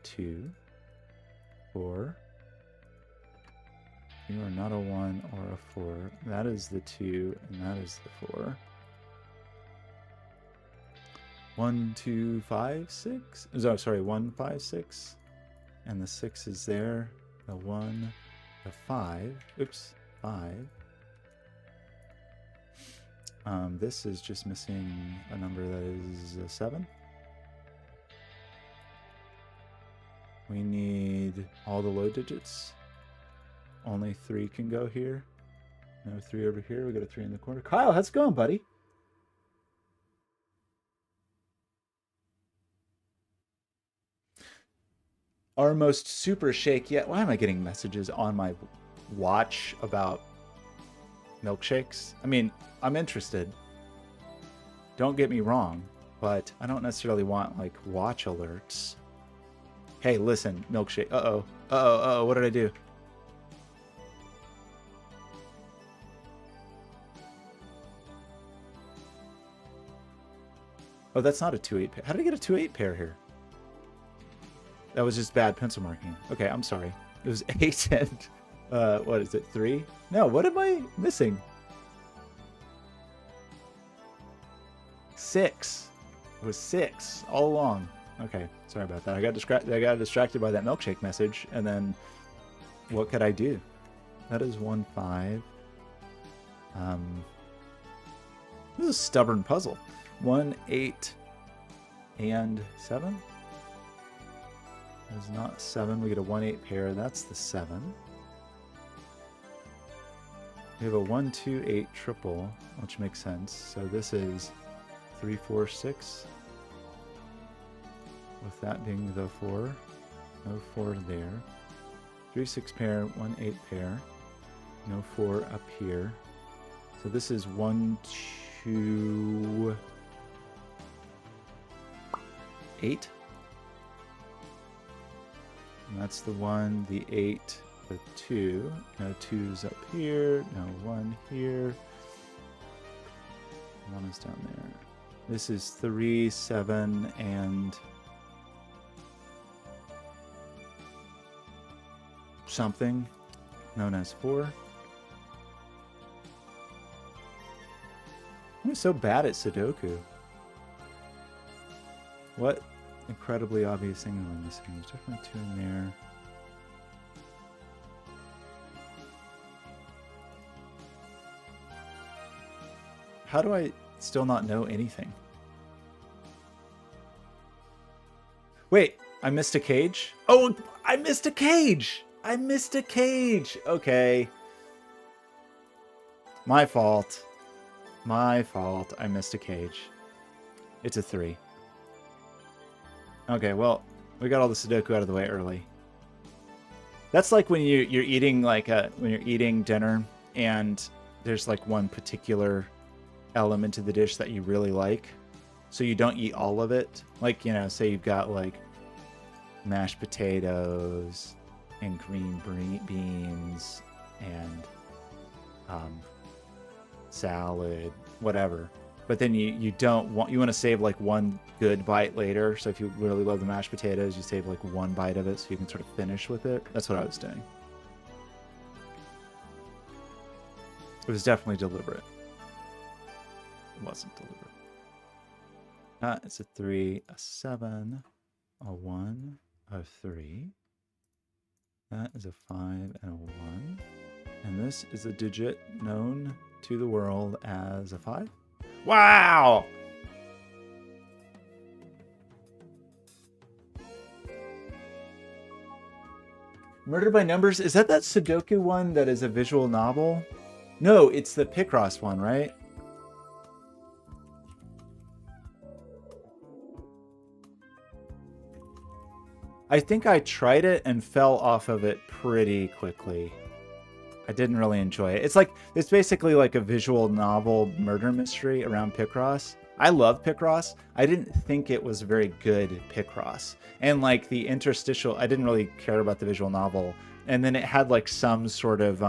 2, 4. You are not a 1 or a 4. That is the 2, and that is the 4. 1, 2, 5, 6. Oh, sorry, 1, 5, 6. And the 6 is there. The 1, the 5. Oops, 5. This is just missing a number that is a 7. We need all the low digits. Only 3 can go here. No 3 over here. We got a 3 in the corner. Kyle, how's it going, buddy? Our most super shake yet. Why am I getting messages on my watch about milkshakes? I mean, I'm interested. Don't get me wrong, but I don't necessarily want like watch alerts. Hey, listen, milkshake. Uh-oh. Uh-oh. Uh-oh. What did I do? Oh, that's not a 2-8 pair. How did I get a 2-8 pair here? That was just bad pencil marking. Okay, I'm sorry. It was 8 and, what is it, 3? No, what am I missing? 6. It was 6 all along. Okay, sorry about that. I got distracted by that milkshake message, and then what could I do? That is 1, 5. This is a stubborn puzzle. 1, 8, and 7. It's not 7. We get a 1-8 pair. That's the 7. We have a 1-2-8 triple, which makes sense. So this is 3, 4, 6. With that being the 4. No 4 there. 3, 6 pair, 1-8 pair. No 4 up here. So this is 1, 2, 8. And that's the 1, the 8, the 2. No 2's up here. No 1 here. 1 is down there. This is 3, 7, and something known as 4. I'm so bad at Sudoku. What incredibly obvious thing am I missing? There's definitely 2 in there. How do I still not know anything? Wait, I missed a cage? Oh, I missed a cage! I missed a cage! Okay. My fault. My fault. I missed a cage. It's a 3. Okay, well, we got all the Sudoku out of the way early. That's like when you're eating when you're eating dinner and there's like one particular element to the dish that you really like, so you don't eat all of it. Like, you know, say you've got like mashed potatoes and green beans and salad, whatever. But then you want to save like one good bite later. So if you really love the mashed potatoes, you save like one bite of it so you can sort of finish with it. That's what I was doing. It was definitely deliberate. It wasn't deliberate. It's a 3, a 7, a 1, a 3. That is a 5 and a 1. And this is a digit known to the world as a 5. Wow! Murder by Numbers? Is that Sudoku one that is a visual novel? No, it's the Picross one, right? I think I tried it and fell off of it pretty quickly. I didn't really enjoy it. It's basically like a visual novel murder mystery around Picross. I love Picross. I didn't think it was very good Picross. And like the interstitial, I didn't really care about the visual novel. And then it had like some sort of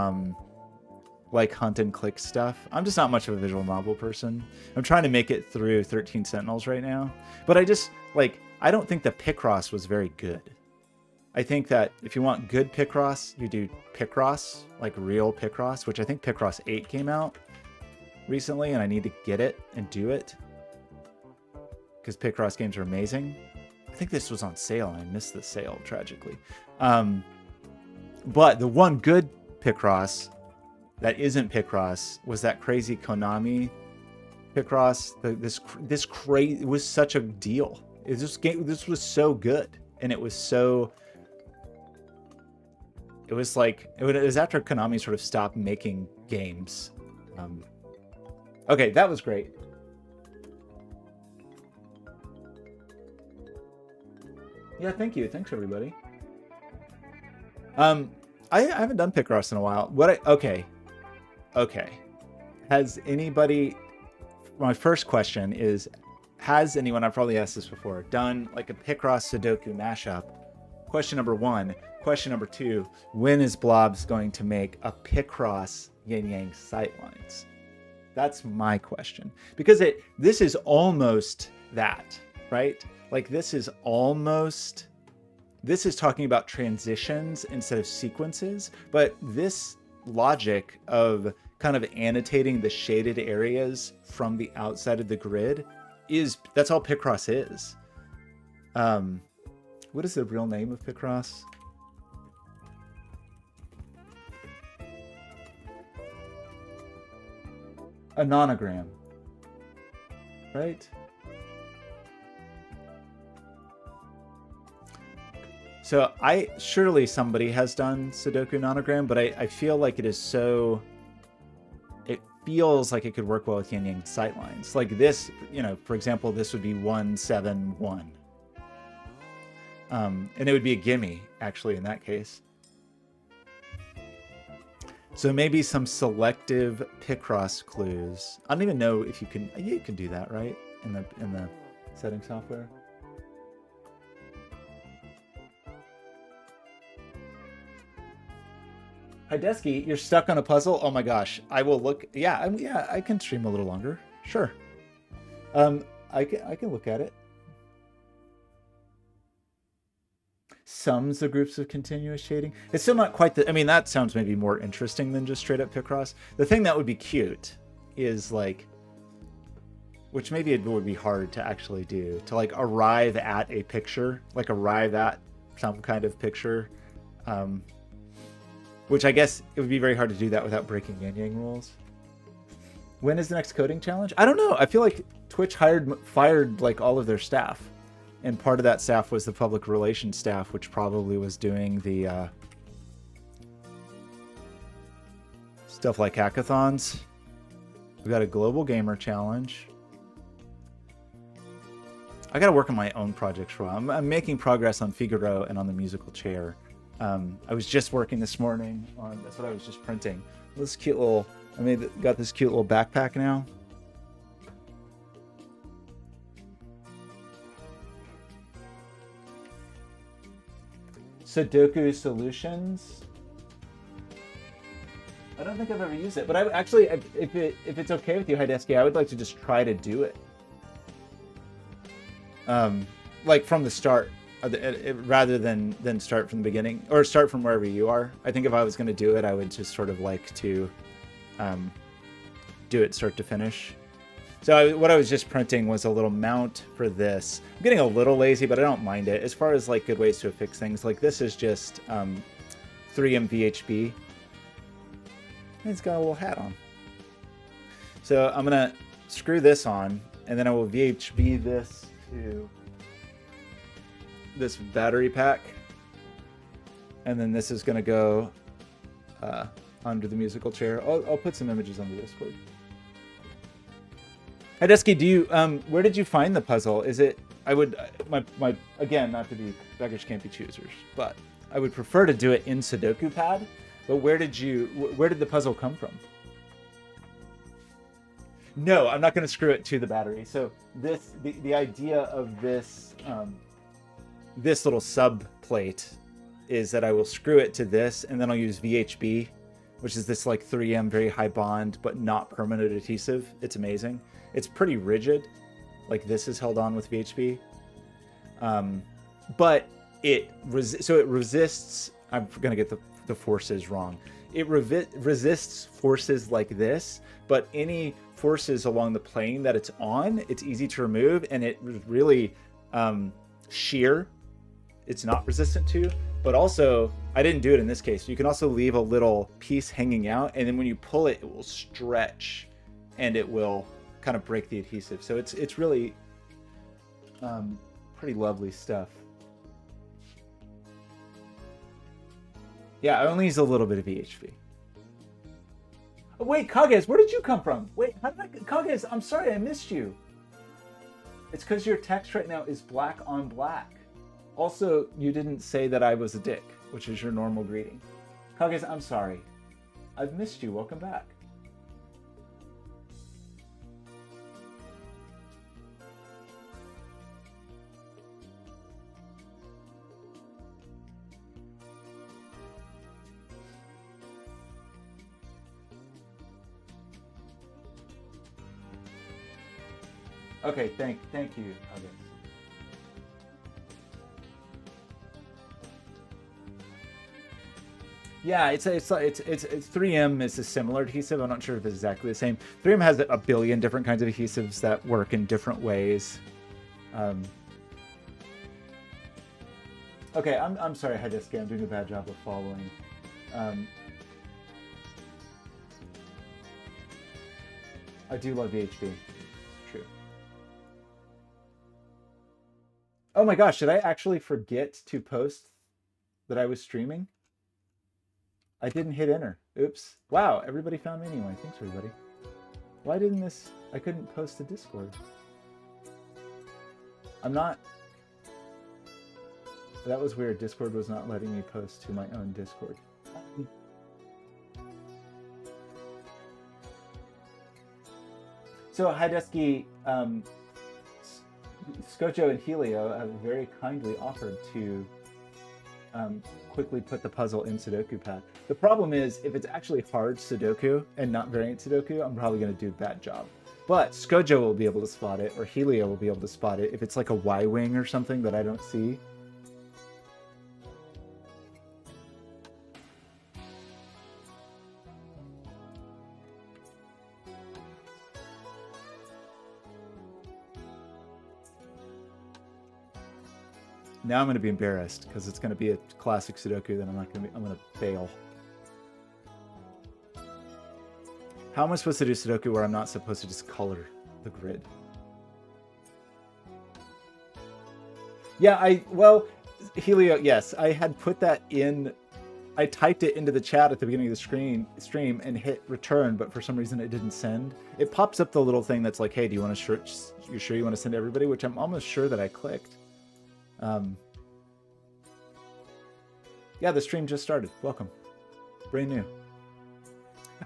like hunt and click stuff. I'm just not much of a visual novel person. I'm trying to make it through 13 Sentinels right now. But I just like, I don't think the Picross was very good. I think that if you want good Picross, you do Picross, like real Picross, which I think Picross 8 came out recently, and I need to get it and do it because Picross games are amazing. I think this was on sale and I missed the sale tragically. But the one good Picross that isn't Picross was that crazy Konami Picross. It was such a deal. This was so good, and it was so. It was like it was after Konami sort of stopped making games. Okay, that was great. Yeah, thank you. Thanks everybody. I haven't done Picross in a while. Okay. Has anybody? My first question is, has anyone? I've probably asked this before. Done like a Picross Sudoku mashup? Question number one. Question number two, when is Blobs going to make a Picross Yin Yang Sightlines? That's my question. Because this is almost that, right? Like this is talking about transitions instead of sequences, but this logic of kind of annotating the shaded areas from the outside of the grid that's all Picross is. What is the real name of Picross? A nonogram, right? So surely somebody has done Sudoku nonogram, but I feel like it feels like it could work well with Yin Yang sightlines. Like this, for example, this would be 171. And it would be a gimme, actually, in that case. So maybe some selective Picross clues. I don't even know if you can. You can do that, right? In the setting software. Hidesky, you're stuck on a puzzle. Oh my gosh, I will look. Yeah, I can stream a little longer. Sure. I can look at it. Sums of groups of continuous shading. It's still not quite I mean, that sounds maybe more interesting than just straight up Picross. The thing that would be cute is like, which maybe it would be hard to actually do, to like arrive at a picture, like arrive at some kind of picture. Which I guess it would be very hard to do that without breaking Yin Yang rules. When is the next coding challenge? I don't know. I feel like Twitch fired like all of their staff. And part of that staff was the public relations staff, which probably was doing the stuff like hackathons. We got a global gamer challenge. I got to work on my own projects for a while. I'm making progress on Figaro and on the musical chair. I was just working this morning on, that's what I was just printing. This cute little, got this cute little backpack now. Sudoku Solutions. I don't think I've ever used it, but I actually, if it's okay with you, Hidesky, I would like to just try to do it. Like from the start, rather than start from the beginning, or start from wherever you are. I think if I was going to do it, I would just sort of like to do it start to finish. So what I was just printing was a little mount for this. I'm getting a little lazy, but I don't mind it. As far as like good ways to affix things, like this is just 3M VHB. It's got a little hat on. So I'm gonna screw this on, and then I will VHB this to this battery pack, and then this is gonna go under the musical chair. I'll put some images on the Discord. Hidesky, do you where did you find the puzzle? Is it? I would my again, not to be beggars can't be choosers, but I would prefer to do it in Sudoku Pad. But where did the puzzle come from? No, I'm not going to screw it to the battery. So the idea of this this little sub plate is that I will screw it to this, and then I'll use VHB, which is this like 3M very high bond but not permanent adhesive. It's amazing. It's pretty rigid, like this is held on with VHB, but it resists. I'm gonna get the forces wrong. It resists forces like this, but any forces along the plane that it's on, it's easy to remove, and it really shear. It's not resistant to. But also, I didn't do it in this case. You can also leave a little piece hanging out, and then when you pull it, it will stretch, and it will kind of break the adhesive. So it's really pretty lovely stuff. Yeah, I only use a little bit of VHB. Oh, wait, Kages, where did you come from? Wait, how did Kages, I'm sorry, I missed you. It's because your text right now is black on black. Also, you didn't say that I was a dick, which is your normal greeting. Kages, I'm sorry. I've missed you. Welcome back. Okay, thank you, Kages. Yeah, it's 3M is a similar adhesive. I'm not sure if it's exactly the same. 3M has a billion different kinds of adhesives that work in different ways. Okay, I'm sorry, Hadiski. I'm doing a bad job of following. I do love VHB. It's true. Oh my gosh, did I actually forget to post that I was streaming? I didn't hit enter. Oops. Wow, everybody found me anyway. Thanks, everybody. Why didn't this... I couldn't post to Discord. I'm not... That was weird. Discord was not letting me post to my own Discord. So, Hidesky, Skojo and Helio have very kindly offered to quickly put the puzzle in Sudoku Pad. The problem is, if it's actually hard Sudoku and not variant Sudoku, I'm probably going to do a bad job. But Skojo will be able to spot it, or Helio will be able to spot it if it's like a Y-wing or something that I don't see. Now I'm going to be embarrassed because it's going to be a classic Sudoku that I'm going to fail. How am I supposed to do Sudoku where I'm not supposed to just color the grid? Yeah, well, Helio, yes, I had put that in, I typed it into the chat at the beginning of the stream and hit return, but for some reason it didn't send. It pops up the little thing that's like, hey, do you want to you sure you want to send to everybody? Which I'm almost sure that I clicked. Yeah, the stream just started. Welcome. Brand new.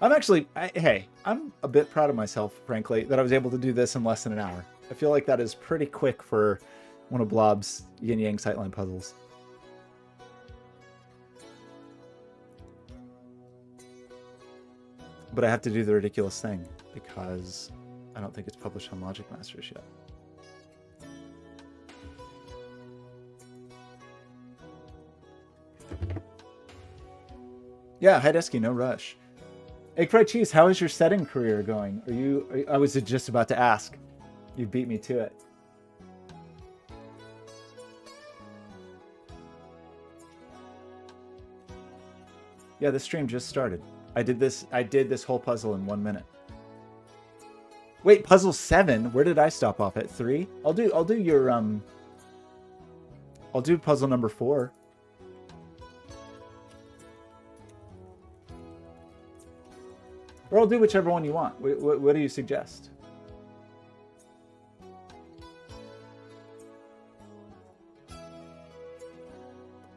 I'm actually, hey, I'm a bit proud of myself, frankly, that I was able to do this in less than an hour. I feel like that is pretty quick for one of Blob's Yin Yang Sightline puzzles. But I have to do the ridiculous thing because I don't think it's published on Logic Masters yet. Yeah, Hidesky, no rush. Egg fried cheese, how is your setting career going? I was just about to ask. You beat me to it. Yeah, the stream just started. I did this whole puzzle in 1 minute. Wait, puzzle 7? Where did I stop off at 3? I'll do puzzle number 4. Or I'll do whichever one you want. What do you suggest?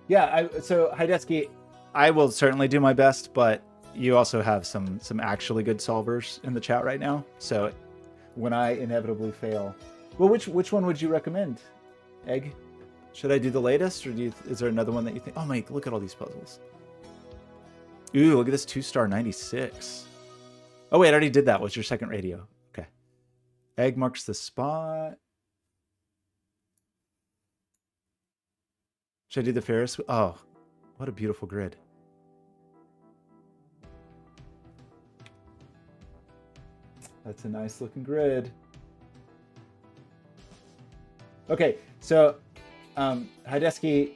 Yeah, so Hidesky, I will certainly do my best, but you also have some actually good solvers in the chat right now. So when I inevitably fail. Well, which one would you recommend, Egg? Should I do the latest, or is there another one that you think? Oh, Mike, look at all these puzzles. Ooh, look at this 2-star 96. Oh, wait, I already did that. What's your second radio? Okay. Egg marks the spot. Should I do the Ferris? Oh, what a beautiful grid. That's a nice looking grid. Okay, so Hidesky,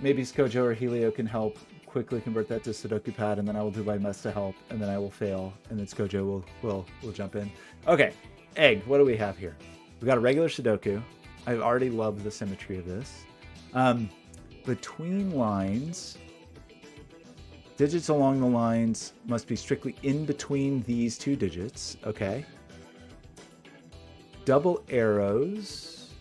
maybe Skojo or Helio can help quickly convert that to Sudoku pad, and then I will do my best to help, and then I will fail, and then Skojo will jump in. Okay, Egg, what do we have here? We got a regular Sudoku. I've already loved the symmetry of this. Between lines, digits along the lines must be strictly in between these two digits. Okay. Double arrows.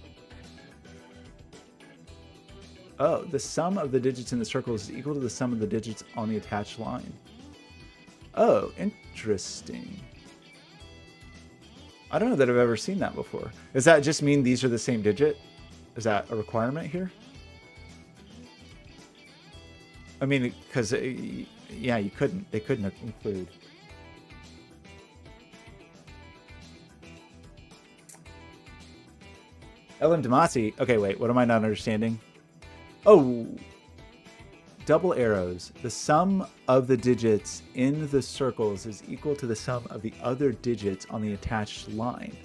Oh, the sum of the digits in the circles is equal to the sum of the digits on the attached line. Oh, interesting. I don't know that I've ever seen that before. Does that just mean these are the same digit? Is that a requirement here? I mean, because, yeah, they couldn't include. Ellen Damasi. Okay, wait, what am I not understanding? Oh, double arrows. The sum of the digits in the circles is equal to the sum of the other digits on the attached line.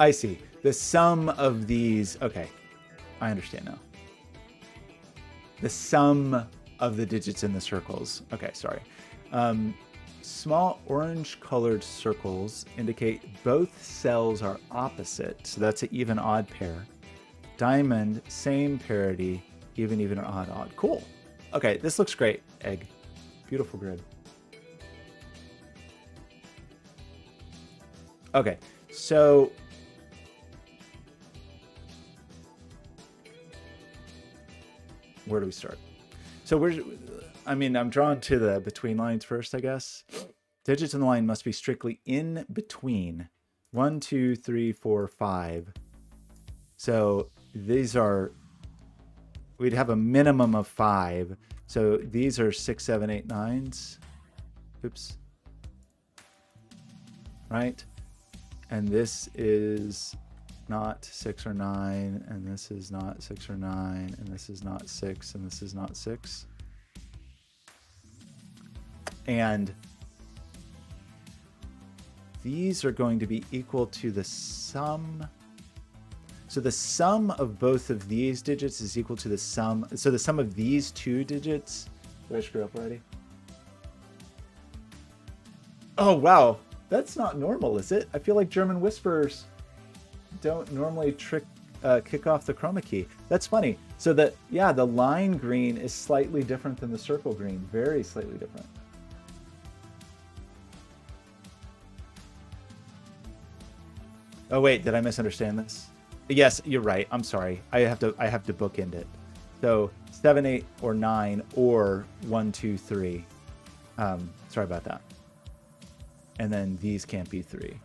I see. The sum of these. Okay, I understand now. The sum of the digits in the circles. Okay, sorry. Small orange colored circles indicate both cells are opposite. So that's an even odd pair. Diamond, same parity, even or odd odd. Cool. Okay, this looks great, Egg. Beautiful grid. Okay, so where do we start? So I'm drawn to the between lines first, I guess. Digits in the line must be strictly in between 1, 2, 3, 4, 5. So these are, we'd have a minimum of 5. So these are 6, 7, 8, 9s. Oops. Right? And this is not 6 or 9, and this is not 6 or 9, and this is not 6, and this is not 6. And these are going to be equal to the sum. So the sum of both of these digits is equal to the sum. So the sum of these two digits. Did I screw up already? Oh, wow. That's not normal, is it? I feel like German whisperers don't normally kick off the chroma key. That's funny. So that, yeah, the line green is slightly different than the circle green. Very slightly different. Oh wait, did I misunderstand this? Yes, you're right. I'm sorry. I have to bookend it. So 7, 8, or 9, or 1, 2, 3. Sorry about that. And then these can't be 3.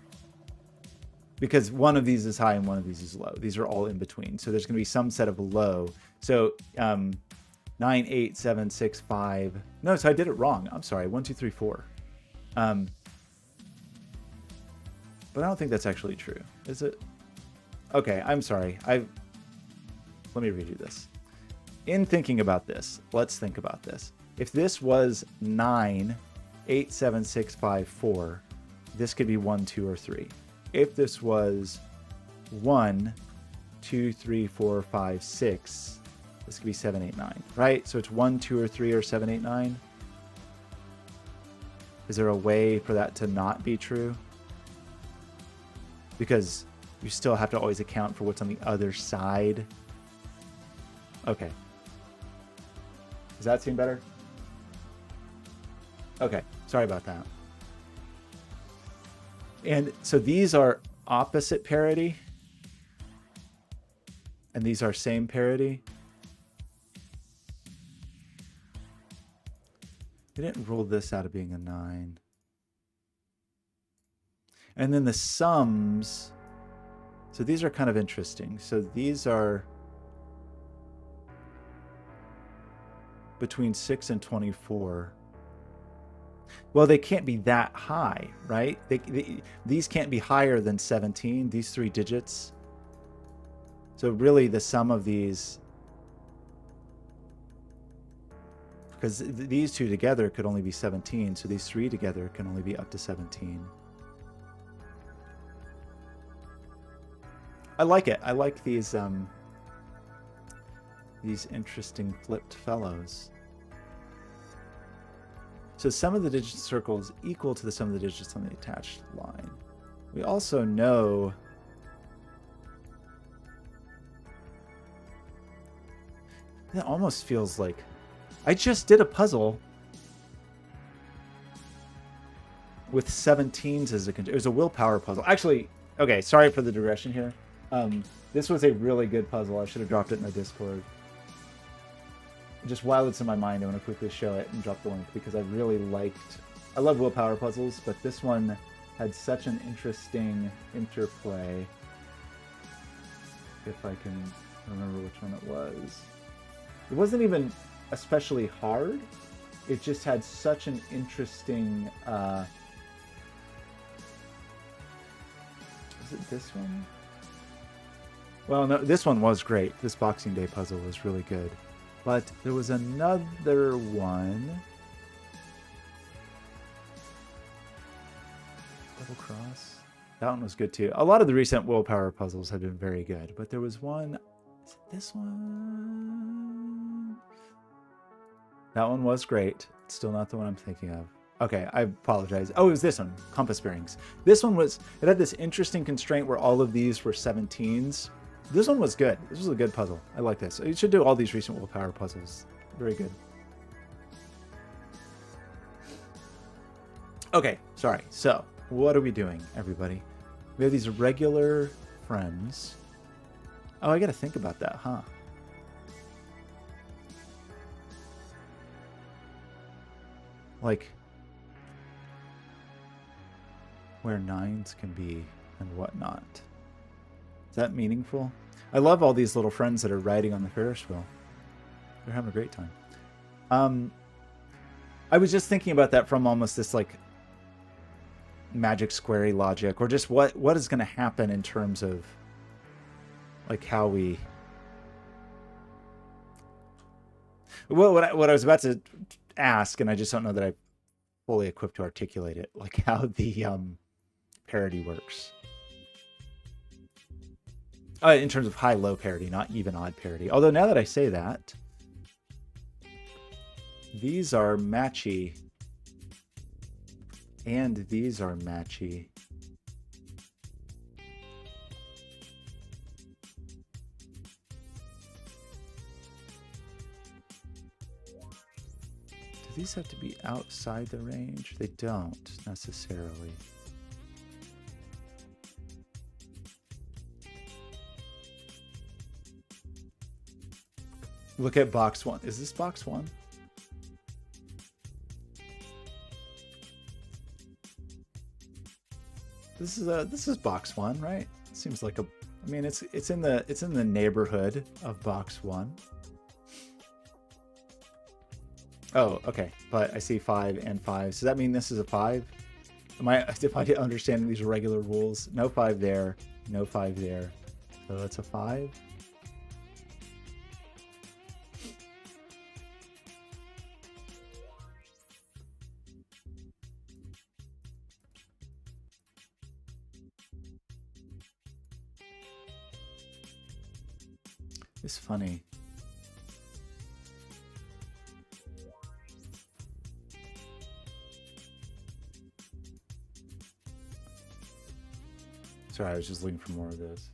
Because one of these is high and one of these is low. These are all in between. So there's going to be some set of low. So 9, 8, 7, 6, 5. No, so I did it wrong. I'm sorry. 1, 2, 3, 4. But I don't think that's actually true. Is it? Okay, I'm sorry. Let me redo this. In thinking about this, let's think about this. If this was 9, 8, 7, 6, 5, 4, this could be 1, 2, or 3. If this was 1, 2, 3, 4, 5, 6, this could be 7, 8, 9, right? So it's 1, 2, or 3, or 7, 8, 9. Is there a way for that to not be true? Because you still have to always account for what's on the other side. Okay. Does that seem better? Okay, sorry about that. And so these are opposite parity. And these are same parity. We didn't rule this out of being a 9. And then the sums. So these are kind of interesting. So these are between 6 and 24. Well, they can't be that high, right? These can't be higher than 17, these 3 digits. So really the sum of these, because these 2 together could only be 17, so these 3 together can only be up to 17. I like it. I like these interesting flipped fellows. So sum of the digits circle is equal to the sum of the digits on the attached line. We also know that almost feels like I just did a puzzle with 17s as it was a willpower puzzle. Actually, okay, sorry for the digression here. This was a really good puzzle. I should have dropped it in the Discord. Just while it's in my mind, I want to quickly show it and drop the link because I really liked... I love willpower puzzles, but this one had such an interesting interplay. If I can remember which one it was. It wasn't even especially hard. It just had such an interesting... Was it this one? Well, no, this one was great. This Boxing Day puzzle was really good. But there was another one. Double cross. That one was good too. A lot of the recent willpower puzzles have been very good. But there was one. Is it this one? That one was great. It's still not the one I'm thinking of. Okay, I apologize. Oh, it was this one. Compass bearings. This one was... It had this interesting constraint where all of these were 17s. This one was good. This was a good puzzle. I like this. You should do all these recent willpower puzzles. Very good. Okay, sorry. So, what are we doing, everybody? We have these regular friends. Oh, I gotta think about that, huh? Like, where 9s can be and whatnot. Is that meaningful? I love all these little friends that are riding on the Ferris wheel. They're having a great time. I was just thinking about that from almost this like magic squarey logic, or just what is going to happen in terms of like how we... Well, what I was about to ask, and I just don't know that I'm fully equipped to articulate it, like how the parity works. In terms of high-low parity, not even-odd parity. Although now that I say that, these are matchy, and these are matchy. Do these have to be outside the range? They don't necessarily. Look at box 1. Is this box 1? This is box 1, right? Seems like a... I mean, it's in the neighborhood of box 1. Oh, okay. But I see 5 and 5. Does that mean this is a 5? Am I understanding these regular rules? No 5 there. No 5 there. So that's a 5. It's funny. Sorry, I was just looking for more of this.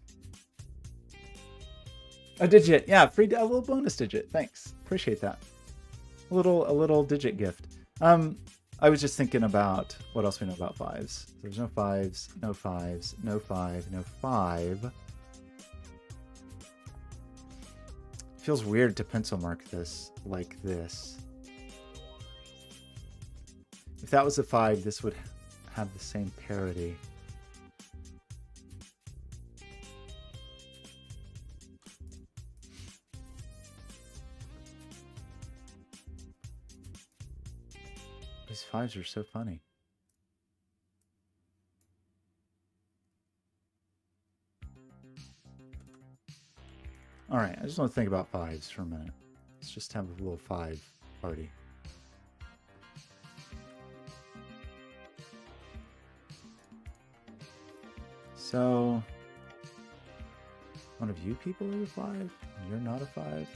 A digit, yeah, a little bonus digit. Thanks, appreciate that. A little digit gift. I was just thinking about what else we know about 5s. There's no 5s, no 5s, no 5, no 5. feels weird to pencil mark this like this. If that was a 5, this would have the same parity. These 5s are so funny. All right, I just want to think about 5s for a minute. Let's just have a little 5 party. So, one of you people is a 5? You're not a 5?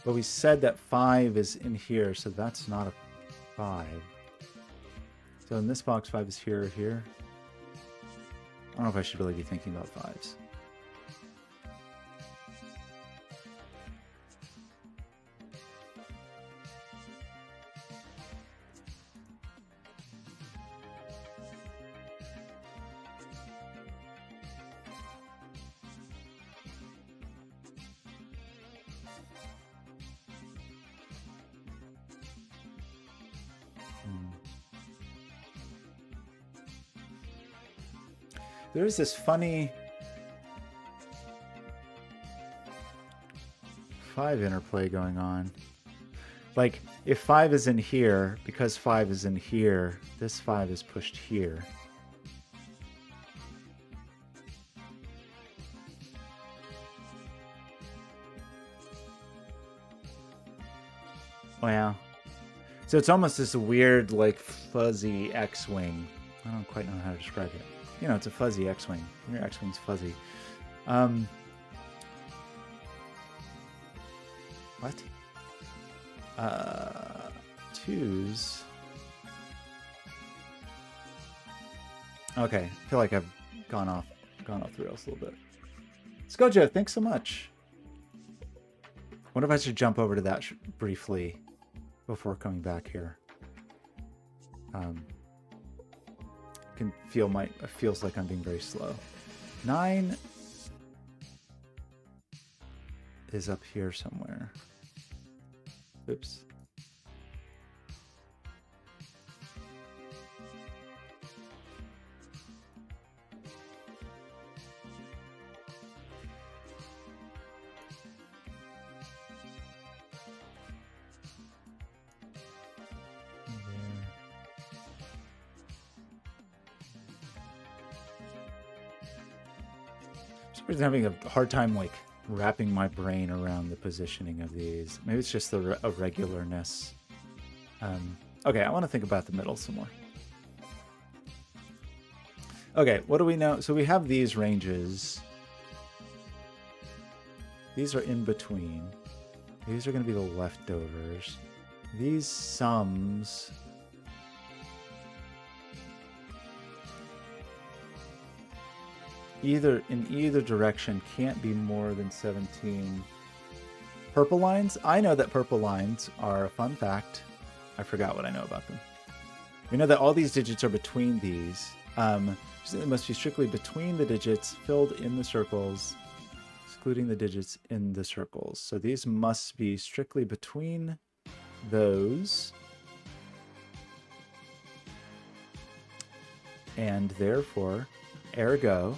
But we said that 5 is in here, so that's not a 5. So in this box, 5 is here or here. I don't know if I should really be thinking about 5s. There's this funny 5 interplay going on. Like, if 5 is in here, because 5 is in here, this 5 is pushed here. Wow. So it's almost this weird, like, fuzzy X-wing. I don't quite know how to describe it. You know, it's a fuzzy X-wing. Your X-wing's fuzzy. What? 2s. Okay, I feel like I've gone off the rails a little bit. Skojo, thanks so much. Wonder if I should jump over to that briefly before coming back here. Can feel it feels like I'm being very slow. 9 is up here somewhere. Oops. I'm having a hard time like wrapping my brain around the positioning of these. Maybe it's just the irregularness. Okay, I want to think about the middle some more. Okay, what do we know? So we have these ranges. These are in between. These are going to be the leftovers. These sums. In either direction can't be more than 17. Purple lines? I know that purple lines are a fun fact. I forgot what I know about them. We know that all these digits are between these. So it must be strictly between the digits filled in the circles, excluding the digits in the circles. So these must be strictly between those. And therefore, ergo,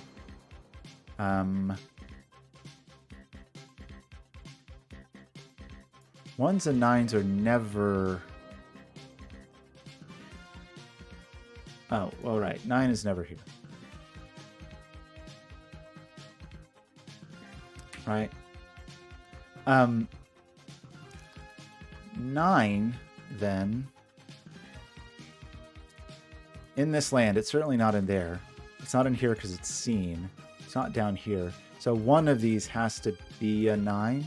ones and nines are never... Oh, all right. 9 is never here. Right? 9, then, in this land, it's certainly not in there. It's not in here because it's seen. It's not down here. So one of these has to be a 9.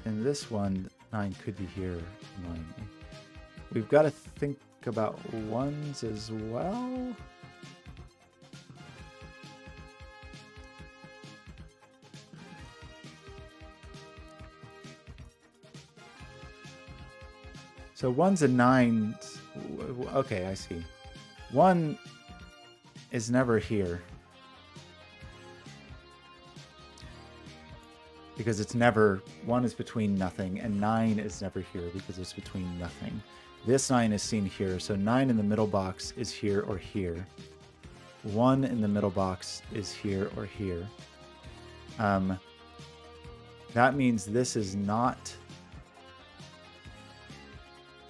And this one, 9 could be here. 9. We've got to think about ones as well. So ones and nines, Okay, I see. 1 is never here. Because it's never... 1 is between nothing, and 9 is never here because it's between nothing. This 9 is seen here, so 9 in the middle box is here or here. 1 in the middle box is here or here. That means this is not...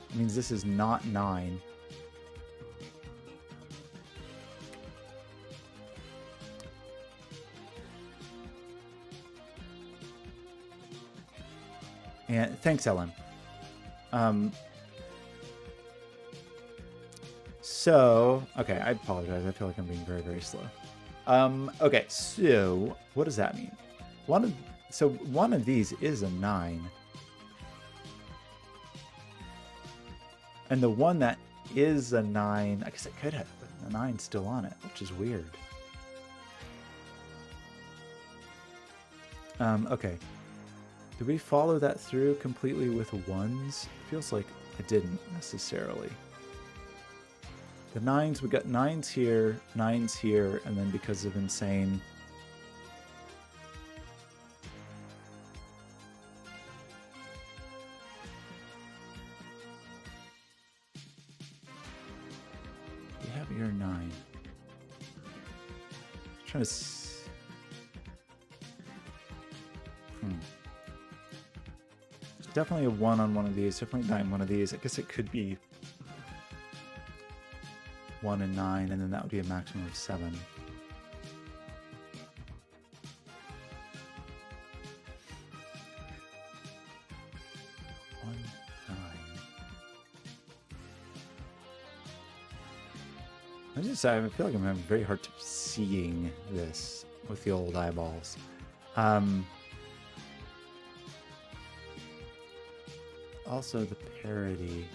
It means this is not 9. And thanks, Ellen. So, okay, I apologize. I feel like I'm being very, very slow. Okay, so what does that mean? One of these is a 9. And the one that is a 9, I guess it could have a 9 still on it, which is weird. Okay. Did we follow that through completely with 1s? Feels like it didn't necessarily. The 9s, we got 9s here, and then because of insane... You have your 9. Trying to... Definitely a 1 on one of these. Definitely 9 one of these. I guess it could be 1 and 9, and then that would be a maximum of 7. 1, 9. I feel like I'm having a very hard time seeing this with the old eyeballs. Also, the parody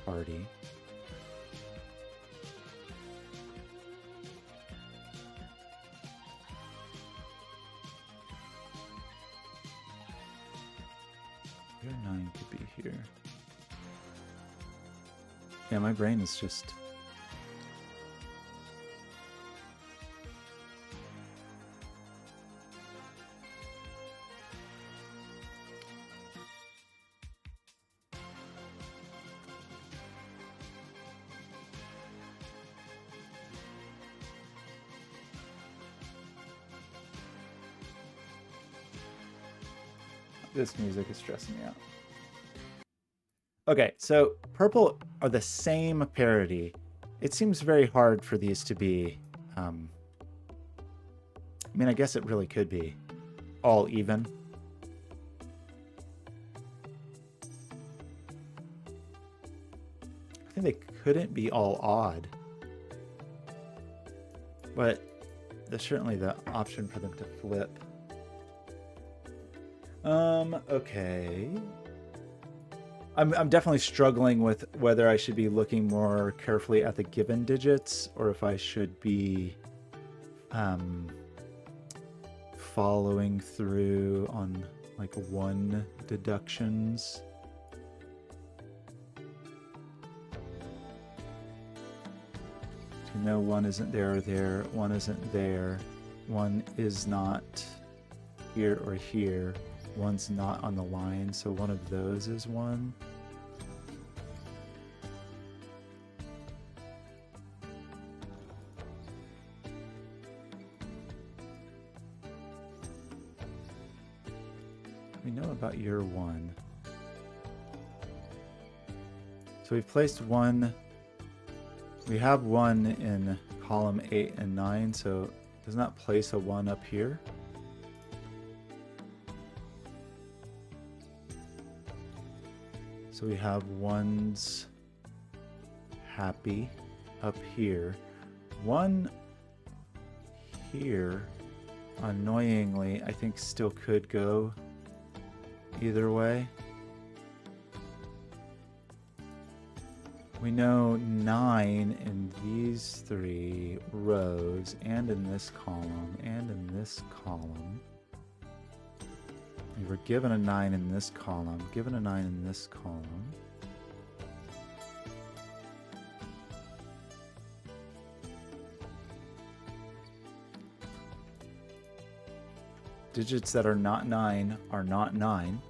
party. Your 9 could be here. Yeah, my brain is just... This music is stressing me out. Okay, so purple are the same parody. It seems very hard for these to be... I mean, I guess it really could be all even. I think they couldn't be all odd. But there's certainly the option for them to flip. Okay. I'm definitely struggling with whether I should be looking more carefully at the given digits or if I should be following through on like 1 deductions. So no, 1 isn't there or there, 1 isn't there, 1 is not here or here. 1's not on the line, so one of those is 1. We know about your 1. So we've placed 1. We have 1 in column 8 and 9, so does not place a 1 up here. So we have 1's happy up here. 1 here, annoyingly, I think still could go either way. We know 9 in these 3 rows and in this column and in this column. We were given a 9 in this column, given a 9 in this column. Digits that are not 9 are not 9.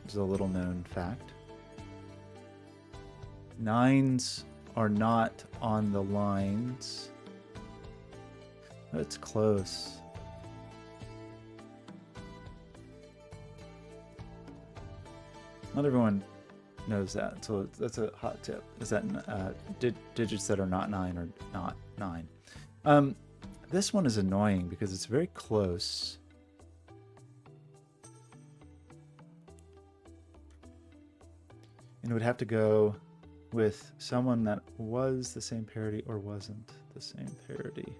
Which is a little known fact. 9s are not on the lines. That's close. Not everyone knows that, so that's a hot tip. Is that digits that are not 9 are not 9. This one is annoying because it's very close. And it would have to go with someone that was the same parity or wasn't the same parity.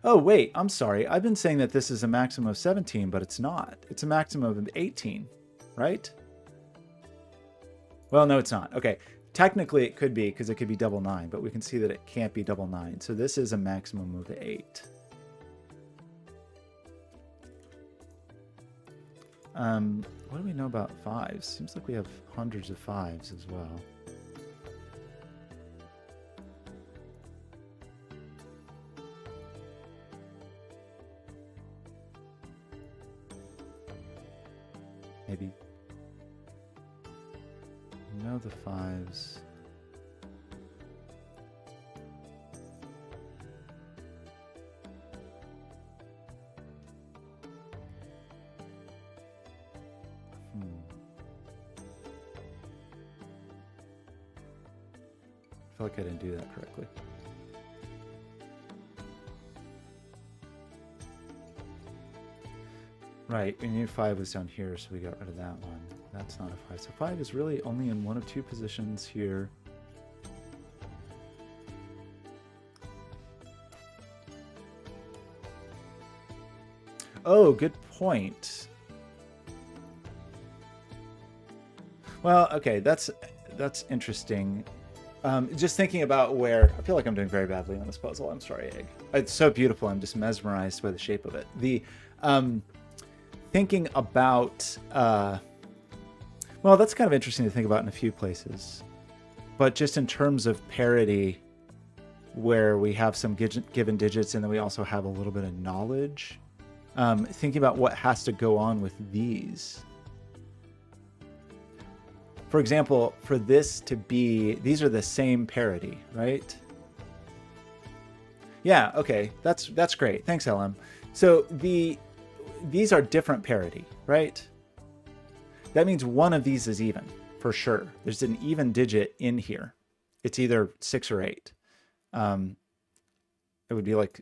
Oh, wait, I'm sorry. I've been saying that this is a maximum of 17, but it's not. It's a maximum of 18, right? Well, no, it's not. Okay, technically it could be, because it could be double 9, but we can see that it can't be double 9. So this is a maximum of 8. What do we know about 5s? Seems like we have hundreds of 5s as well. Maybe. No, the 5s. I feel like I didn't do that correctly. Right, we knew 5 was down here, so we got rid of that one. That's not a 5. So 5 is really only in one of two positions here. Oh, good point. Well, okay, that's interesting. Just thinking about where... I feel like I'm doing very badly on this puzzle. I'm sorry, Egg. It's so beautiful. I'm just mesmerized by the shape of it. Thinking about... well, that's kind of interesting to think about in a few places. But just in terms of parity, where we have some given digits and then we also have a little bit of knowledge, thinking about what has to go on with these. For example, for this to be, these are the same parity, right? Yeah, okay, that's great. Thanks, LM. So these are different parity, right? That means one of these is even, for sure. There's an even digit in here. It's either 6 or 8. It would be like,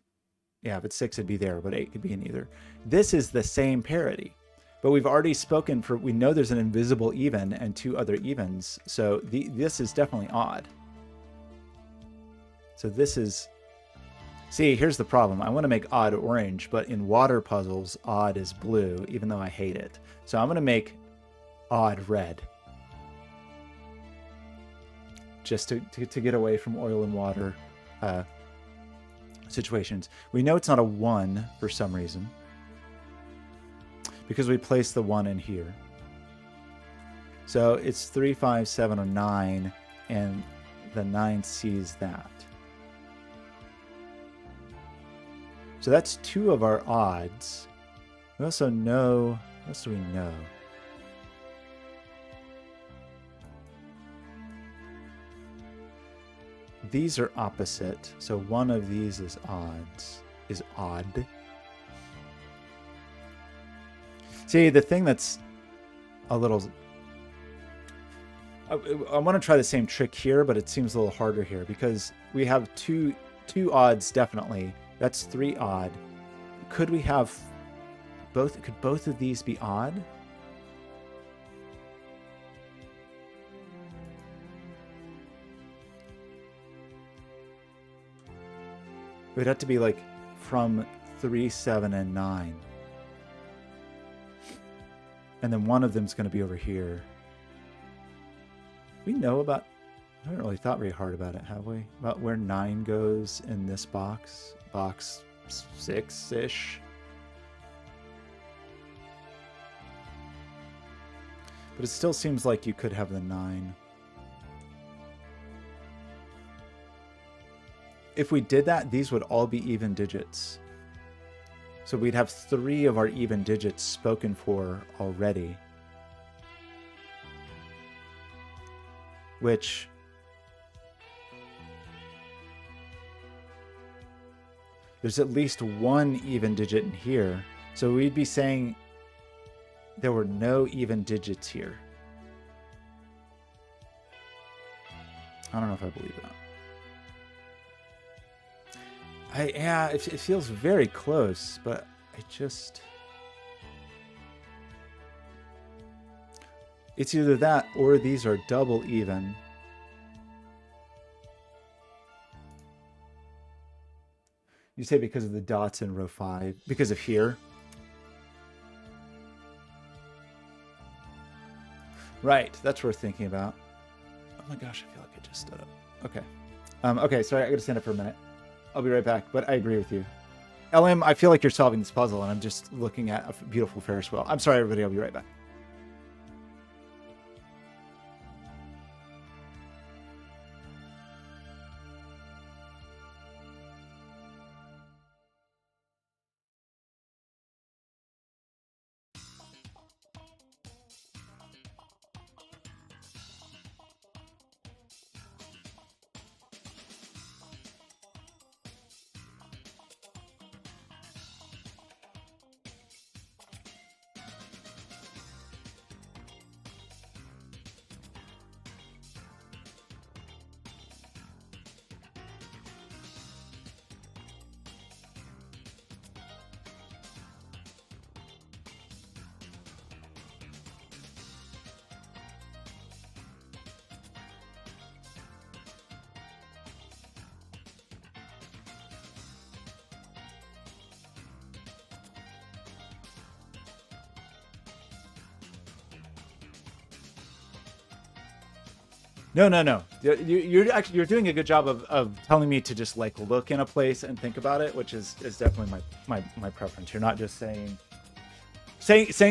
yeah, if it's 6, it'd be there, but 8 could be in either. This is the same parity. But we've already spoken for, we know there's an invisible even and 2 other evens. So this is definitely odd. So this is, see, here's the problem. I want to make odd orange, but in water puzzles, odd is blue, even though I hate it. So I'm going to make odd red. Just to get away from oil and water situations. We know it's not a 1 for some reason, because we placed the 1 in here. So it's 3, 5, 7, or 9, and the 9 sees that. So that's 2 of our odds. We also know, what else do we know? These are opposite, so one of these is odd. See, the thing that's a little... I want to try the same trick here, but it seems a little harder here because we have two odds, definitely. That's 3 odd. Could we have both? Could both of these be odd? It would have to be like from 3, 7, and 9. And then one of them's going to be over here. We know about... I haven't really thought very hard about it, have we? About where 9 goes in this box. Box 6-ish. But it still seems like you could have the 9. If we did that, these would all be even digits. So we'd have 3 of our even digits spoken for already. Which there's at least 1 even digit in here. So we'd be saying there were no even digits here. I don't know if I believe that. Yeah, it feels very close, but it's either that or these are double even. You say because of the dots in row 5, because of here. Right, that's worth thinking about. Oh my gosh, I feel like I just stood up. Okay. Okay, sorry, I gotta stand up for a minute. I'll be right back, but I agree with you. LM, I feel like you're solving this puzzle, and I'm just looking at a beautiful Ferris wheel. I'm sorry, everybody. I'll be right back. No. You're doing a good job of telling me to just like look in a place and think about it, which is definitely my preference. You're not just saying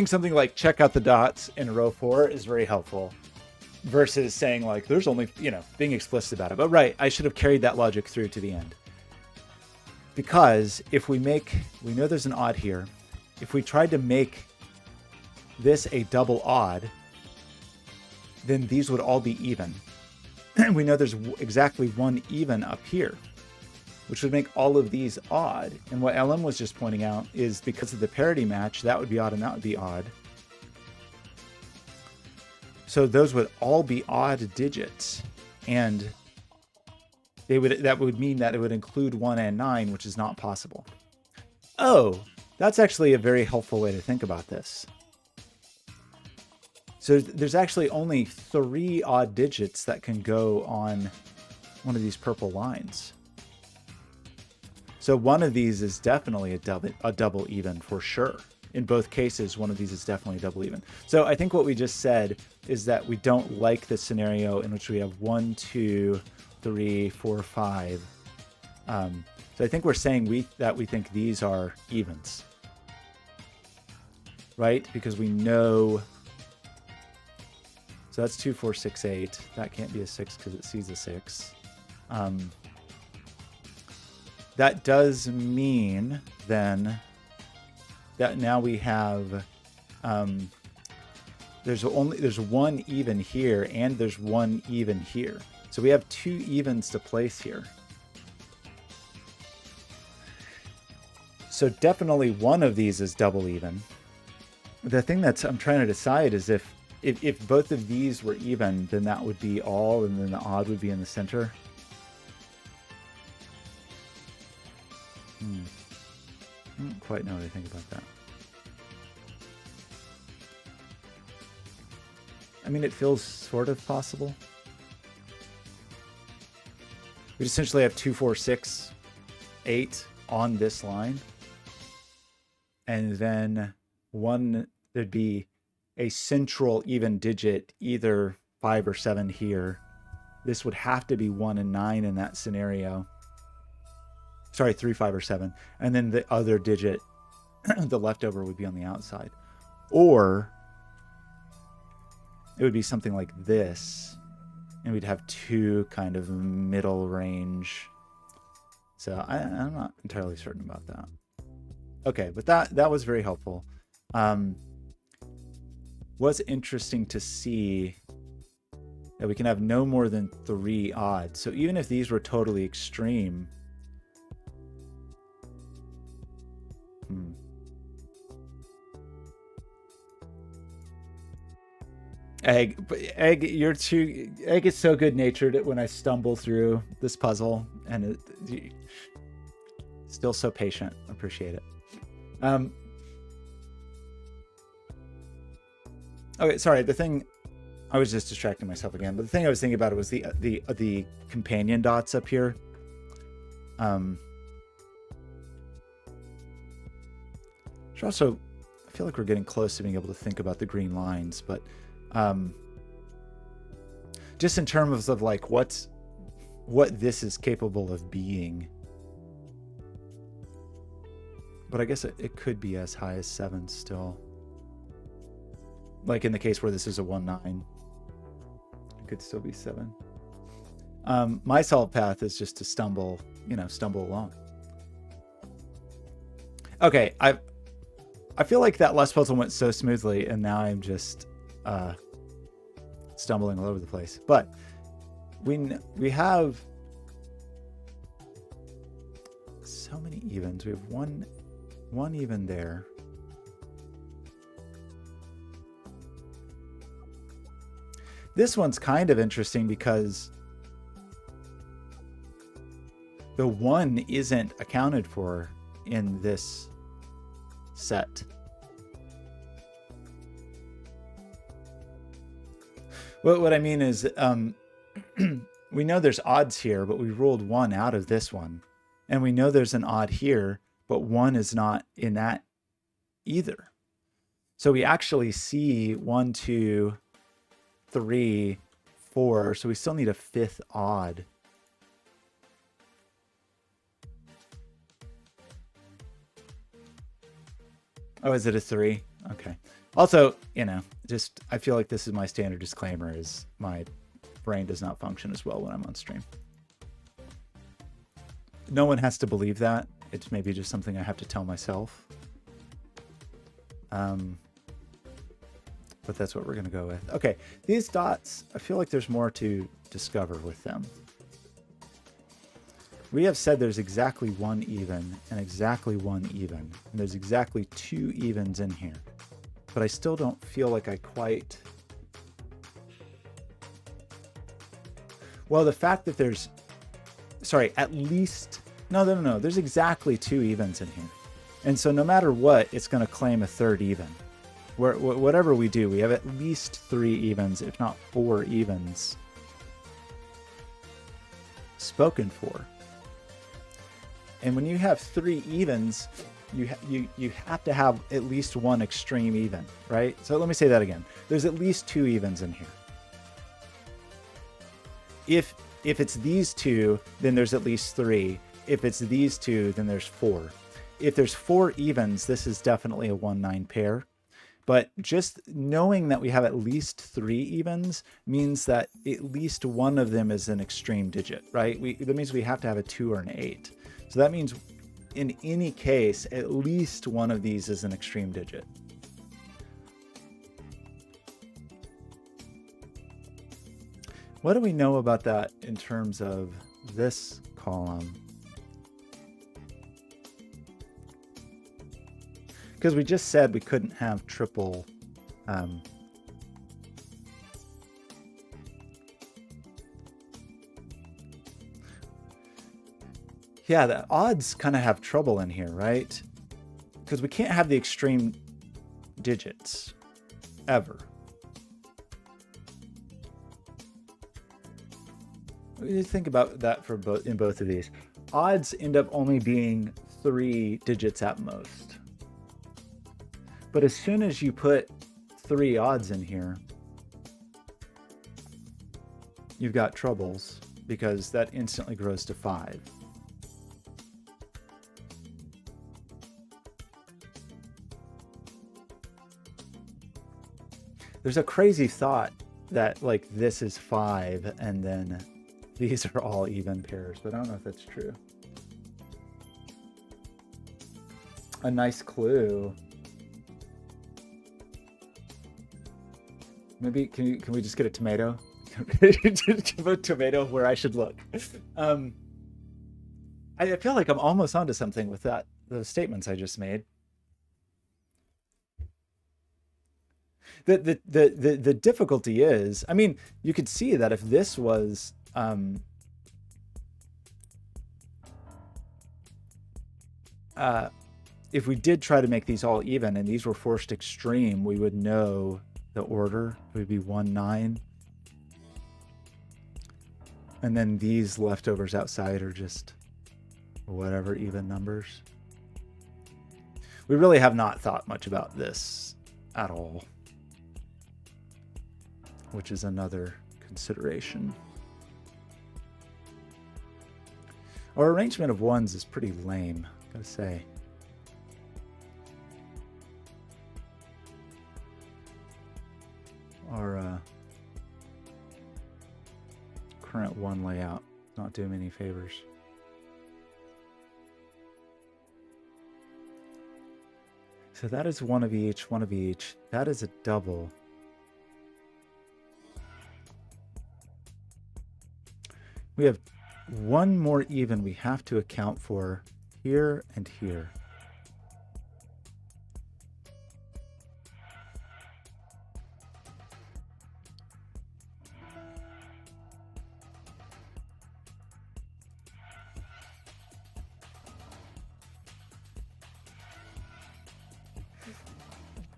something like check out the dots in row 4 is very helpful, versus saying like there's only, being explicit about it. But right, I should have carried that logic through to the end. Because if we know there's an odd here. If we tried to make this a double odd, then these would all be even. And we know there's exactly 1 even up here, which would make all of these odd. And what LM was just pointing out is because of the parity match, that would be odd and that would be odd. So those would all be odd digits. And that would mean that it would include 1 and 9, which is not possible. Oh, that's actually a very helpful way to think about this. So there's actually only 3 odd digits that can go on one of these purple lines. So one of these is definitely a double even for sure. In both cases, one of these is definitely a double even. So I think what we just said is that we don't like the scenario in which we have 1, 2, 3, 4, 5. So I think we're saying that we think these are evens, right? Because we know. So that's 2, 4, 6, 8. That can't be a 6 because it sees a 6. That does mean then that now we have there's 1 even here and there's 1 even here. So we have 2 evens to place here. So definitely one of these is double even. The thing I'm trying to decide is if both of these were even, then that would be all, and then the odd would be in the center. I don't quite know what I think about that. I mean, it feels sort of possible. We'd essentially have 2, 4, 6, 8 on this line. And then there'd be a central even digit, either 5 or 7 here. This would have to be 1 and 9 in that scenario. Sorry, 3, 5, or 7. And then the other digit, the leftover, would be on the outside. Or it would be something like this. And we'd have 2 kind of middle range. So I'm not entirely certain about that. Okay, but that was very helpful. Was interesting to see that we can have no more than 3 odds. So even if these were totally extreme, Egg, Egg is so good natured when I stumble through this puzzle, and still so patient. Appreciate it. Okay, sorry. The thing I was just distracting myself again, but the thing I was thinking about was the companion dots up here. Also, I feel like we're getting close to being able to think about the green lines, but just in terms of like what this is capable of being. But I guess it could be as high as 7 still. Like in the case where this is a 1-9, it could still be 7. My solve path is just to stumble along. Okay, I feel like that last puzzle went so smoothly, and now I'm just stumbling all over the place. But we have so many evens. We have one even there. This one's kind of interesting because the 1 isn't accounted for in this set. Well, what I mean is, we know there's odds here, but we ruled 1 out of this one. And we know there's an odd here, but 1 is not in that either. So we actually see 1, 2, 3, 4. So we still need a 5th odd. Oh, is it a 3? Okay. Also, just I feel like this is my standard disclaimer: is my brain does not function as well when I'm on stream. No one has to believe that. It's maybe just something I have to tell myself. But that's what we're going to go with. Okay, these dots, I feel like there's more to discover with them. We have said there's exactly 1 even and exactly 1 even. And there's exactly 2 evens in here. But I still don't feel like I quite... Well, the fact that there's... Sorry, at least... No. There's exactly 2 evens in here. And so no matter what, it's going to claim a 3rd even. Whatever we do, we have at least 3 evens, if not 4 evens, spoken for. And when you have 3 evens, you have to have at least 1 extreme even, right? So let me say that again. There's at least 2 evens in here. If it's these 2, then there's at least 3. If it's these 2, then there's 4. If there's 4 evens, this is definitely a 1-9 pair. But just knowing that we have at least 3 evens means that at least one of them is an extreme digit, right? That means we have to have a 2 or an 8. So that means in any case, at least one of these is an extreme digit. What do we know about that in terms of this column? Because we just said we couldn't have triple yeah, the odds kind of have trouble in here, right? Because we can't have the extreme digits ever. We need to think about that for in both of these. Odds end up only being 3 digits at most. But as soon as you put 3 odds in here, you've got troubles because that instantly grows to 5. There's a crazy thought that like this is 5 and then these are all even pairs, but I don't know if that's true. A nice clue. Maybe can we just get a tomato? Just give a tomato where I should look. I feel like I'm almost onto something with those statements I just made. The difficulty is, I mean, you could see that if this was if we did try to make these all even and these were forced extreme, we would know the order. It would be 1, 9. And then these leftovers outside are just whatever even numbers. We really have not thought much about this at all, which is another consideration. Our arrangement of ones is pretty lame, gotta say. Our current one layout not doing me any favors. So that is one of each, one of each. That is a double. We have one more even we have to account for here and here.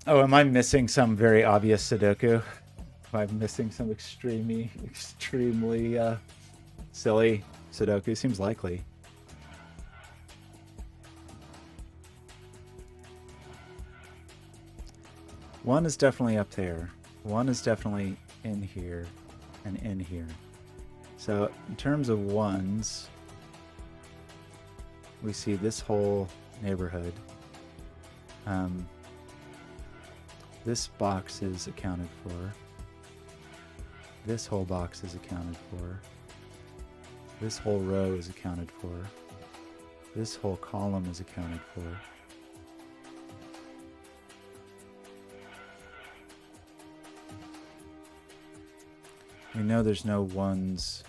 Oh, am I missing some very obvious Sudoku? Am I missing some extremely silly Sudoku? Seems likely. One is definitely up there. One is definitely in here and in here. So in terms of ones, we see this whole neighborhood. This box is accounted for. This whole box is accounted for. This whole row is accounted for. This whole column is accounted for. We know there's no ones.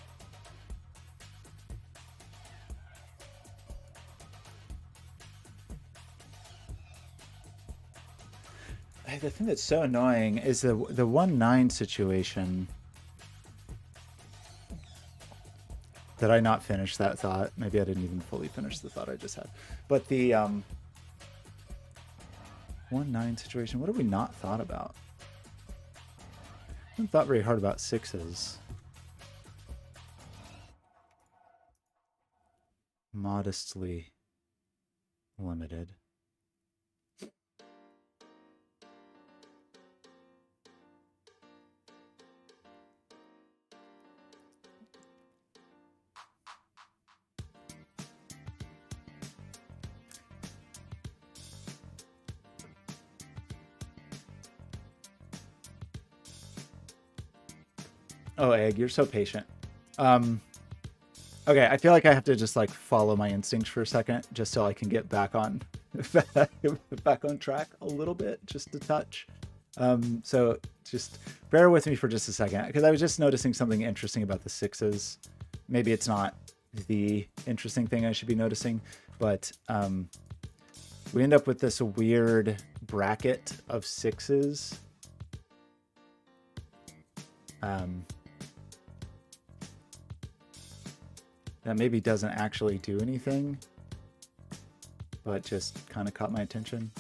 The thing that's so annoying is the 1-9 situation. Did I not finish that thought? Maybe I didn't even fully finish the thought I just had. But the 1-9 situation, what have we not thought about? I haven't thought very hard about 6s. Modestly limited. Oh, Egg, you're so patient. Okay, I feel like I have to just like follow my instincts for a second, just so I can get back on back on track a little bit, just a touch. So just bear with me for just a second, because I was just noticing something interesting about the 6s. Maybe it's not the interesting thing I should be noticing, but we end up with this weird bracket of 6s. That maybe doesn't actually do anything, but just kind of caught my attention.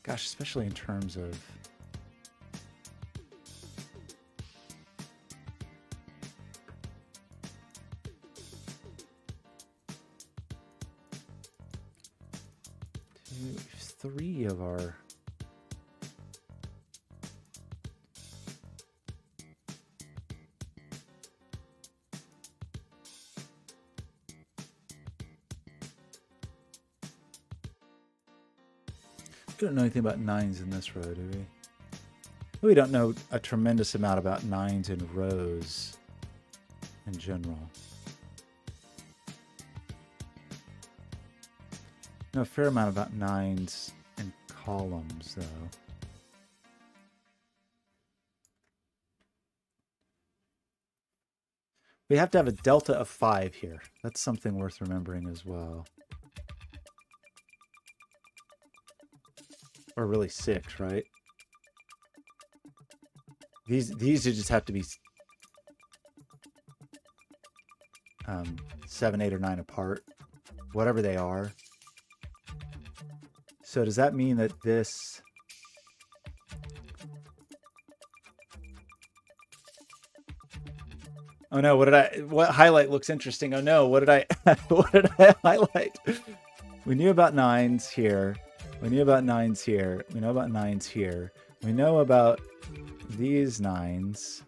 Gosh, especially in terms of three of our we don't know anything about 9s in this row, do we? We don't know a tremendous amount about nines and rows in general. Know a fair amount about nines and columns, though. We have to have a delta of 5 here. That's something worth remembering as well. Or really 6, right? These just have to be 7, 8, or 9 apart, whatever they are. So does that mean that this... Oh no, what highlight looks interesting? Oh no, what did I highlight? We knew about 9s here. We knew about 9s here. We know about 9s here. We know about these 9s.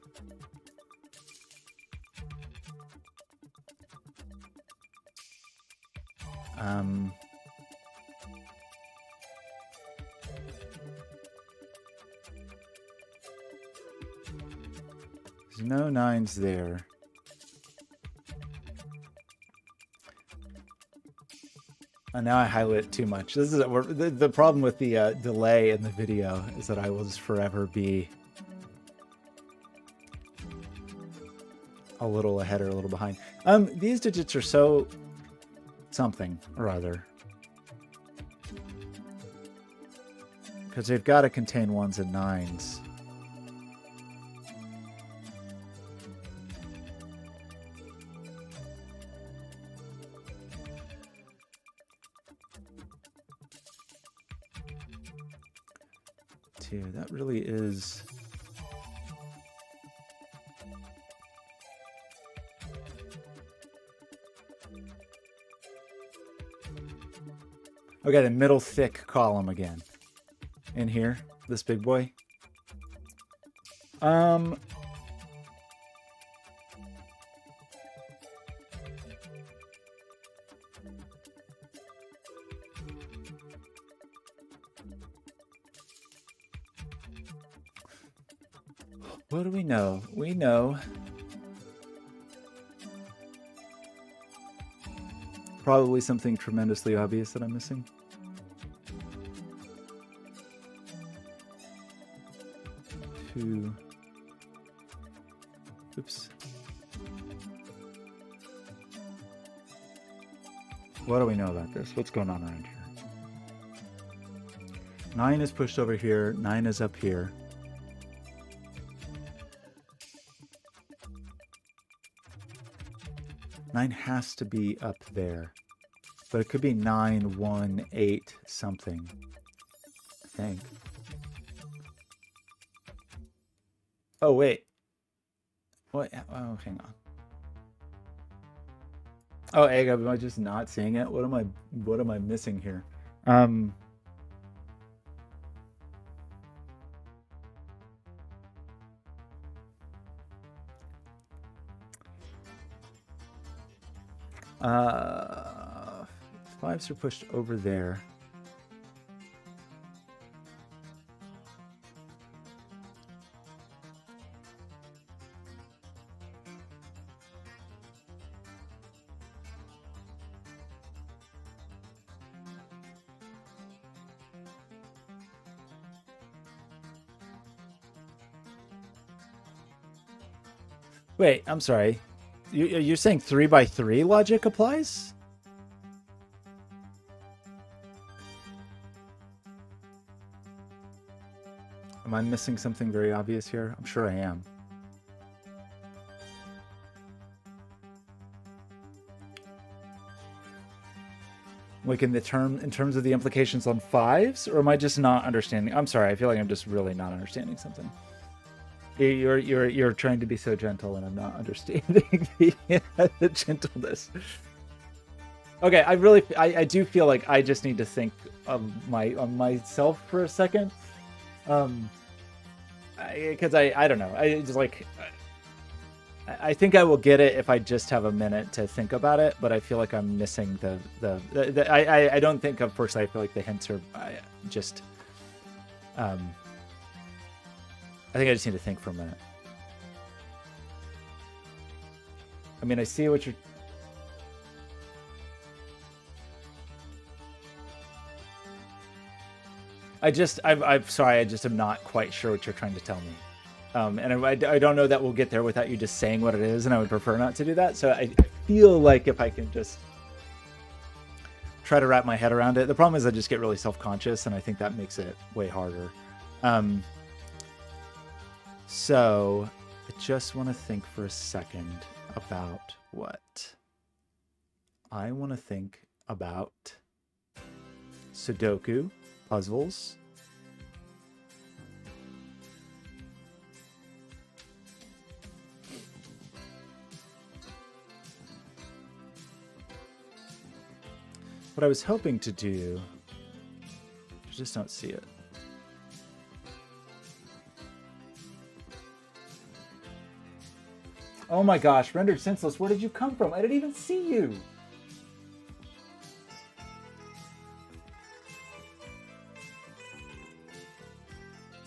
There's no 9s there. And now I highlight it too much. This is the problem with the delay in the video is that I will just forever be a little ahead or a little behind. These digits are so something or other because they've got to contain 1s and 9s. That really is... Okay, the middle thick column again. In here, this big boy. What do we know? We know probably something tremendously obvious that I'm missing. Oops. What do we know about this? What's going on around here? 9 is pushed over here. 9 is up here. Nine has to be up there, but it could be 9, 1, 8, something, I think. Oh, wait. What? Oh, hang on. Oh, egg, am I just not seeing it? What am I missing here? Fives are pushed over there. Wait, I'm sorry. You're saying 3 by 3 logic applies? Am I missing something very obvious here? I'm sure I am. Like in terms of the implications on 5s, or am I just not understanding? I'm sorry, I feel like I'm just really not understanding something. You're trying to be so gentle, and I'm not understanding the gentleness. Okay, I do feel like I just need to think of myself for a second, because I don't know. I just like I think I will get it if I just have a minute to think about it, but I feel like I'm missing I don't think, unfortunately, I feel like the hints are just I think I just need to think for a minute. I mean, I see what you're... I'm sorry, I just am not quite sure what you're trying to tell me. And I don't know that we'll get there without you just saying what it is, and I would prefer not to do that. So I feel like if I can just try to wrap my head around it. The problem is I just get really self-conscious, and I think that makes it way harder. So I just want to think for a second about what I want to think about. Sudoku, puzzles. What I was hoping to do, I just don't see it. Oh my gosh, rendered senseless, where did you come from? I didn't even see you.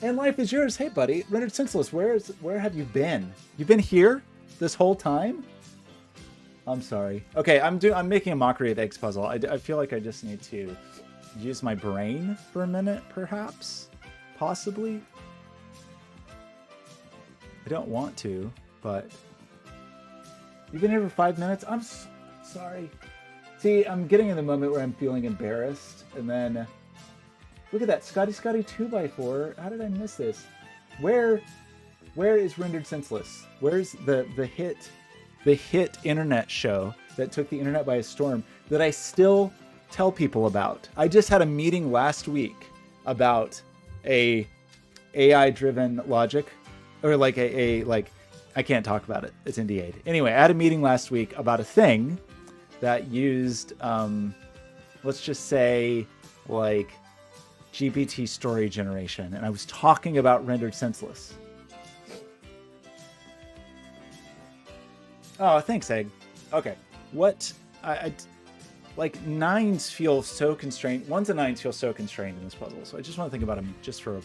And life is yours. Hey buddy, rendered senseless, where have you been? You've been here this whole time? I'm sorry. Okay, I'm making a mockery of Eggs Puzzle. I feel like I just need to use my brain for a minute, perhaps? Possibly? I don't want to, but... You've been here for 5 minutes? I'm sorry. See, I'm getting in the moment where I'm feeling embarrassed, and then... Look at that, Scotty 2x4. How did I miss this? Where is Rendered Senseless? Where's the hit internet show that took the internet by a storm that I still tell people about? I just had a meeting last week about a AI-driven logic, or like I can't talk about it. It's NDA'd. Anyway, I had a meeting last week about a thing that used, let's just say, like GPT story generation, and I was talking about Rendered Senseless. Oh, thanks, Egg. Okay, what I like 9s feel so constrained. 1s and 9s feel so constrained in this puzzle, so I just want to think about them just for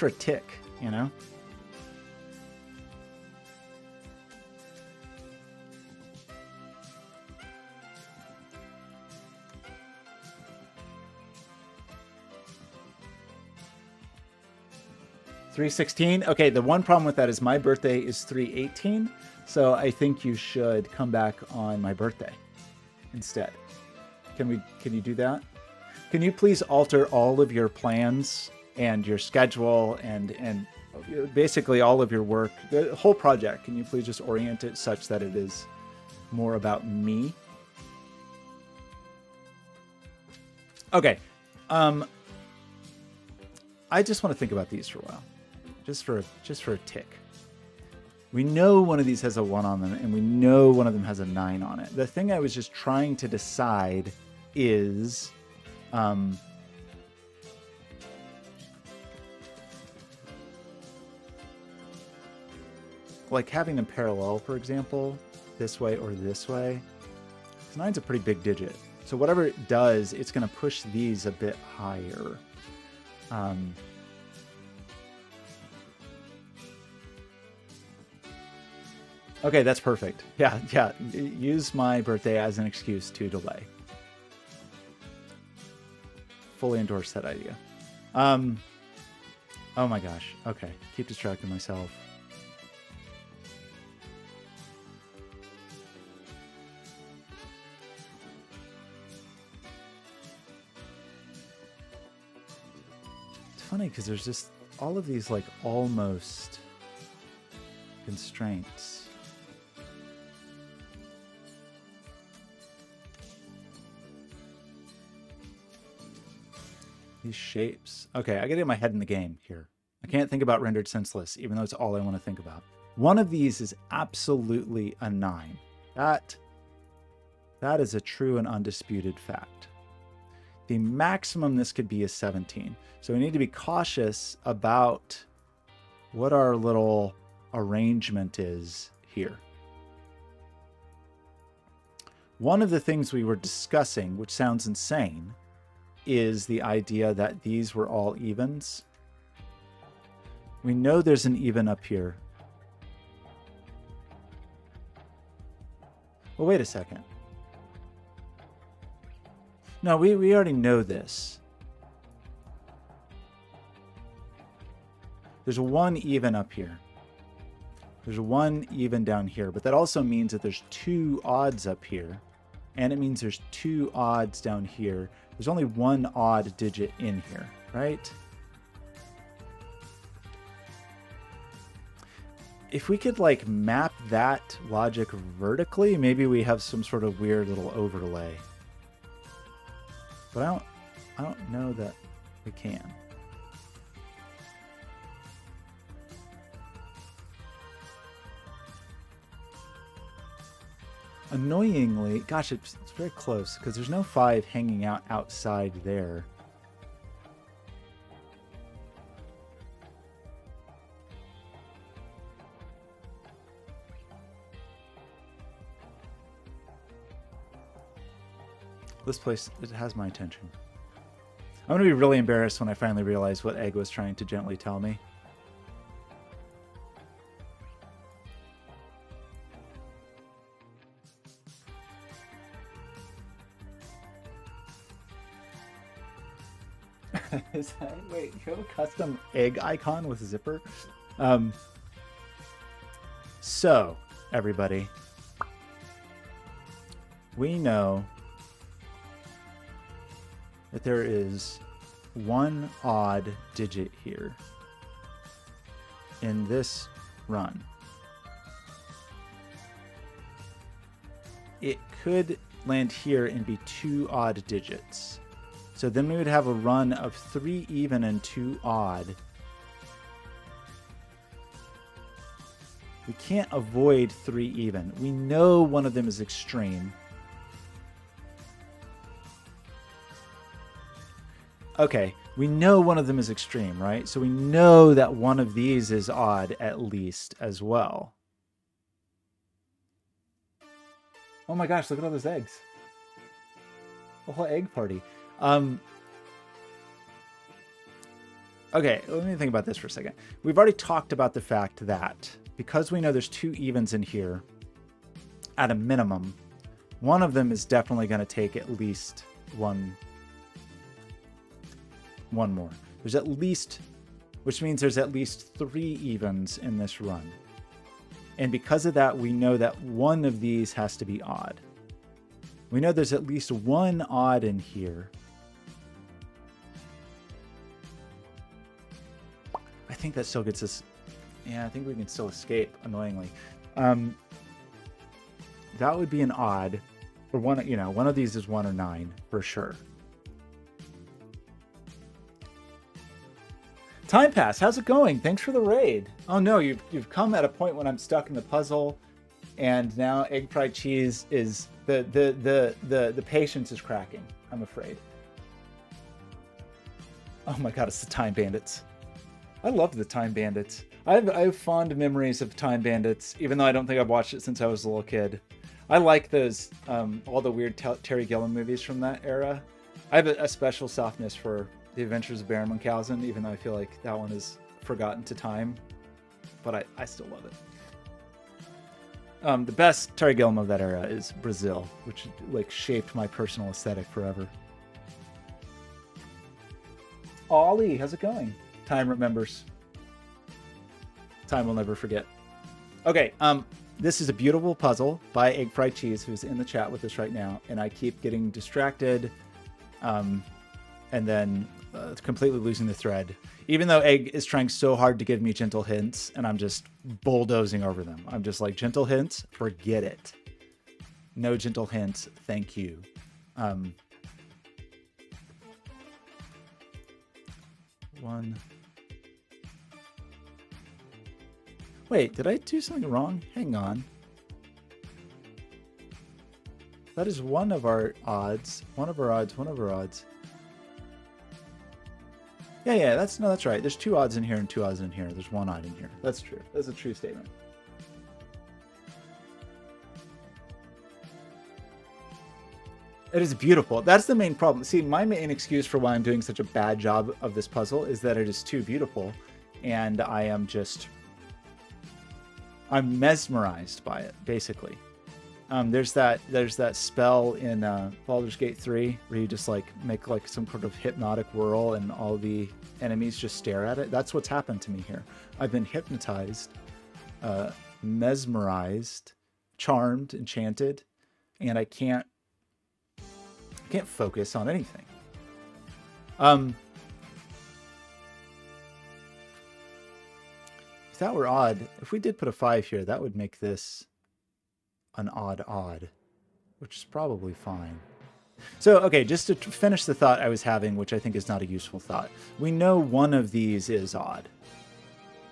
a tick, you know. $3.16. Okay, the one problem with that is my birthday is 3/18, so I think you should come back on my birthday instead. Can you do that? Can you please alter all of your plans and your schedule and basically all of your work, the whole project? Can you please just orient it such that it is more about me? Okay. I just want to think about these for a while. Just for a tick. We know one of these has a 1 on them, and we know one of them has a 9 on it. The thing I was just trying to decide is, like having them parallel, for example, this way or this way. 'Cause 9's a pretty big digit, so whatever it does, it's going to push these a bit higher. Okay, that's perfect. Yeah. Use my birthday as an excuse to delay. Fully endorse that idea. Oh my gosh. Okay, keep distracting myself. It's funny because there's just all of these like almost constraints. These shapes. Okay, I gotta get my head in the game here. I can't think about Rendered Senseless, even though it's all I want to think about. One of these is absolutely a 9. That is a true and undisputed fact. The maximum this could be is 17. So we need to be cautious about what our little arrangement is here. One of the things we were discussing, which sounds insane, is the idea that these were all evens. We know there's an even up here. Well, wait a second. No, we already know this. There's one even up here. There's one even down here, but that also means that there's two odds up here. And it means there's two odds down here. There's only one odd digit in here, right? If we could like map that logic vertically, maybe we have some sort of weird little overlay. But I don't know that we can. Annoyingly, gosh, it's very close because there's no 5 hanging out outside there. This place, it has my attention. I'm going to be really embarrassed when I finally realize what Egg was trying to gently tell me. Wait, you have a custom egg icon with a zipper? So, everybody, we know that there is one odd digit here in this run. It could land here and be 2 odd digits. So then we would have a run of 3 even and 2 odd. We can't avoid 3 even. We know one of them is extreme. Okay, we know one of them is extreme, right? So we know that one of these is odd at least as well. Oh my gosh, look at all those eggs. A whole egg party. Okay, let me think about this for a second. We've already talked about the fact that because we know there's 2 evens in here, at a minimum, one of them is definitely going to take at least one more. There's at least, which means there's at least 3 evens in this run. And because of that, we know that one of these has to be odd. We know there's at least one odd in here. I think that still gets us... Yeah, I think we can still escape, annoyingly. That would be an odd. Or one, you know, one of these is 1 or 9, for sure. Time Pass, how's it going? Thanks for the raid. Oh no, you've come at a point when I'm stuck in the puzzle, and now Egg Fried Cheese is the patience is cracking, I'm afraid. Oh my god, it's the Time Bandits. I loved the Time Bandits. I have fond memories of Time Bandits, even though I don't think I've watched it since I was a little kid. I like those all the weird Terry Gilliam movies from that era. I have a special softness for The Adventures of Baron Munchausen, even though I feel like that one is forgotten to time. But I still love it. The best Terry Gilliam of that era is Brazil, which like shaped my personal aesthetic forever. Ollie, how's it going? Time remembers. Time will never forget. Okay, this is a beautiful puzzle by Egg Fried Cheese, who's in the chat with us right now, and I keep getting distracted, and then completely losing the thread. Even though Egg is trying so hard to give me gentle hints, and I'm just bulldozing over them. I'm just like, gentle hints? Forget it. No gentle hints, thank you. One. Wait, did I do something wrong? Hang on. That is one of our odds. One of our odds. Yeah, that's right. There's 2 odds in here and 2 odds in here. There's 1 odd in here. That's true. That's a true statement. It is beautiful. That's the main problem. See, my main excuse for why I'm doing such a bad job of this puzzle is that it is too beautiful. and I'm mesmerized by it, basically. There's that spell in Baldur's Gate 3 where you just like make like some sort of hypnotic whirl and all the enemies just stare at it. That's what's happened to me here. I've been hypnotized, mesmerized, charmed, enchanted, and I can't focus on anything. If that were odd, if we did put a 5 here, that would make this an odd, which is probably fine. So, okay, just to finish the thought I was having, which I think is not a useful thought. We know one of these is odd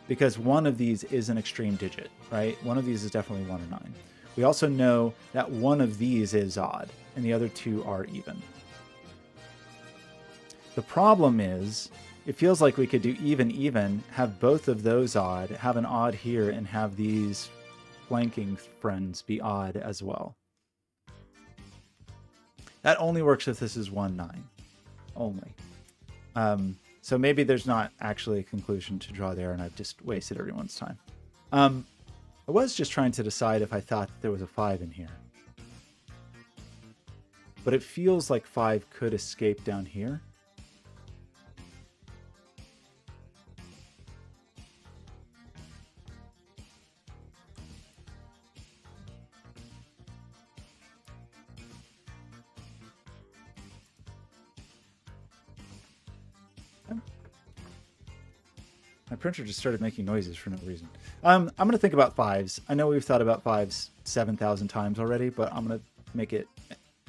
because one of these is an extreme digit, right? One of these is definitely 1 or 9. We also know that one of these is odd and the other two are even. The problem is, it feels like we could do even, have both of those odd, have an odd here, and have these flanking friends be odd as well. That only works if this is 1-9. Only. So maybe there's not actually a conclusion to draw there, and I've just wasted everyone's time. I was just trying to decide if I thought that there was a 5 in here. But it feels like 5 could escape down here. My printer just started making noises for no reason. I'm going to think about 5s. I know we've thought about 5s 7,000 times already, but I'm going to make it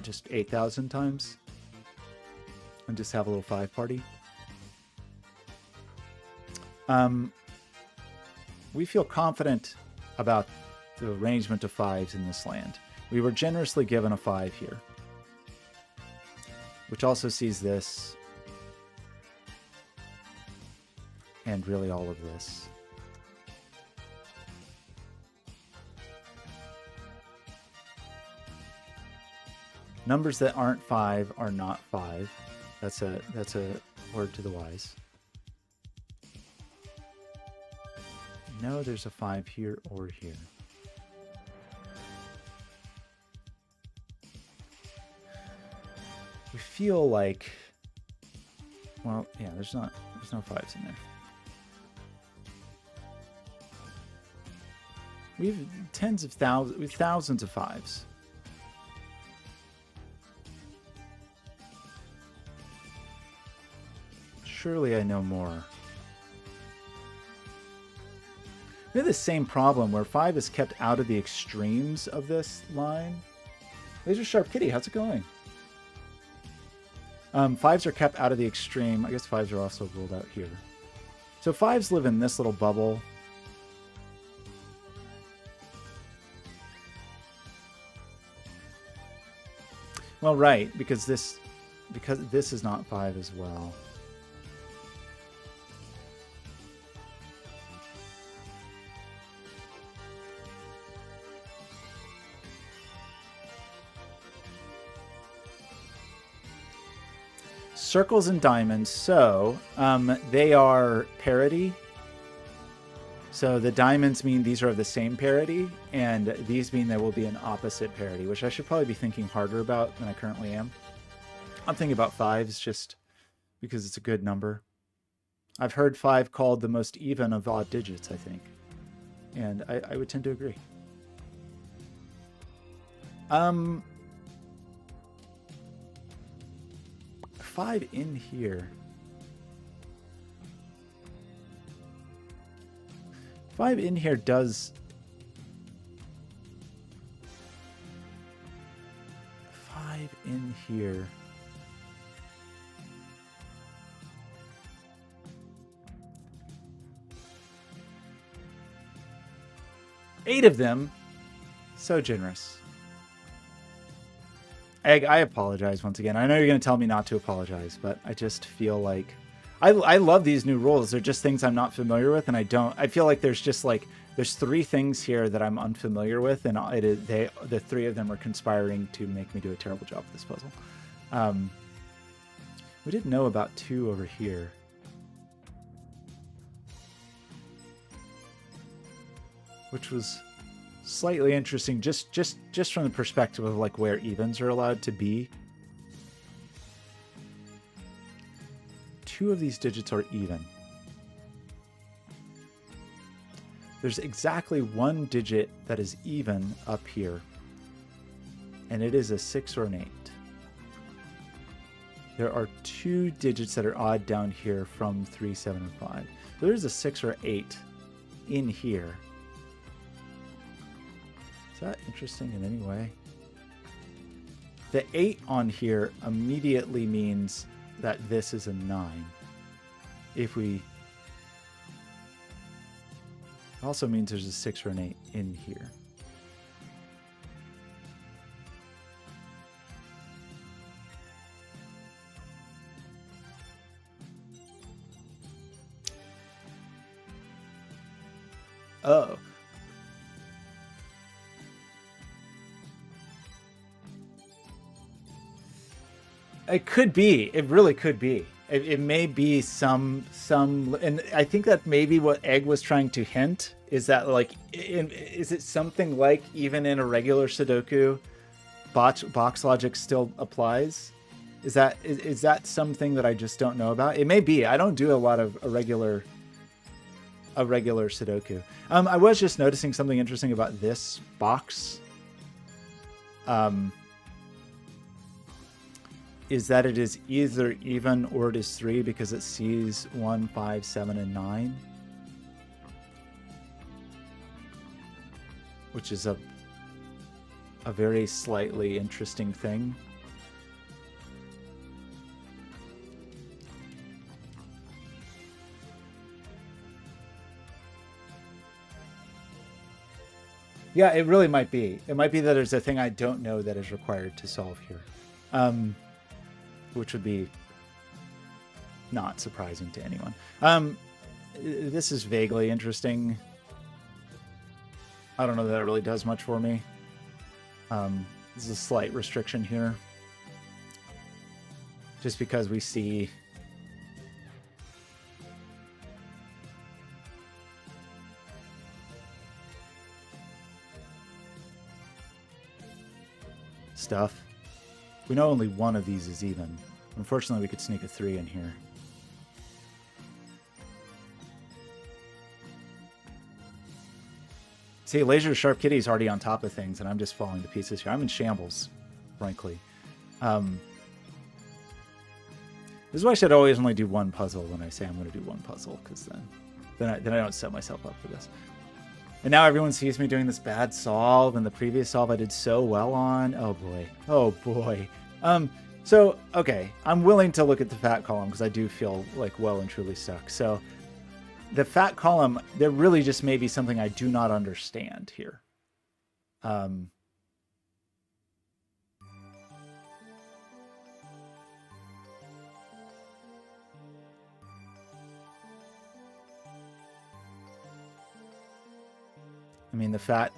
just 8,000 times and just have a little 5 party. We feel confident about the arrangement of 5s in this land. We were generously given a 5 here, which also sees this and really all of this. Numbers that aren't 5 are not 5. That's a word to the wise. No, there's a 5 here or here. We feel like, well, yeah, there's no 5s in there. We have thousands of 5s. Surely I know more. We have the same problem where 5 is kept out of the extremes of this line. Laser Sharp Kitty, how's it going? 5s are kept out of the extreme. I guess 5s are also ruled out here. So 5s live in this little bubble. Well, right, because this is not 5 as well. Circles and diamonds, so they are parity. So the diamonds mean these are of the same parity, and these mean there will be an opposite parity, which I should probably be thinking harder about than I currently am. I'm thinking about 5s just because it's a good number. I've heard 5 called the most even of odd digits, I think. And I would tend to agree. 5 in here. 5 in here does... 5 in here. Eight of them. So generous. Egg, I apologize once again. I know you're going to tell me not to apologize, but I just feel like... I love these new rules. They're just things I'm not familiar with, and I feel like there's just like... There's 3 things here that I'm unfamiliar with, and the 3 of them are conspiring to make me do a terrible job with this puzzle. We didn't know about 2 over here. which was slightly interesting, just from the perspective of like where evens are allowed to be. 2 of these digits are even. There's exactly 1 digit that is even up here, and it is a 6 or an 8. There are 2 digits that are odd down here from 3, 7, and 5. There's a 6 or 8 in here. Is that interesting in any way? The 8 on here immediately means that this is a 9. If we... It also means there's a 6 or an 8 in here. Oh. It could be. It really could be. It may be some, and I think that maybe what Egg was trying to hint is that, like, is it something like even in a regular Sudoku, box logic still applies? Is that something that I just don't know about? It may be. I don't do a lot of a regular Sudoku. I was just noticing something interesting about this box. Is that it is either even or it is 3 because it sees 1, 5, 7, and 9. Which is a very slightly interesting thing. Yeah, it really might be. It might be that there's a thing I don't know that is required to solve here. Which would be not surprising to anyone. This is vaguely interesting. I don't know that it really does much for me. There's a slight restriction here. Just because we see... stuff. We know only 1 of these is even. Unfortunately, we could sneak a 3 in here. See, Laser Sharp Kitty's already on top of things, and I'm just falling to pieces here. I'm in shambles, frankly. This is why I should always only do 1 puzzle when I say I'm going to do 1 puzzle, because then I don't set myself up for this. And now everyone sees me doing this bad solve, and the previous solve I did so well on. Oh boy. Oh boy. So, okay. I'm willing to look at the fat column because I do feel like well and truly stuck. So, the fat column, there really just may be something I do not understand here. I mean, the fat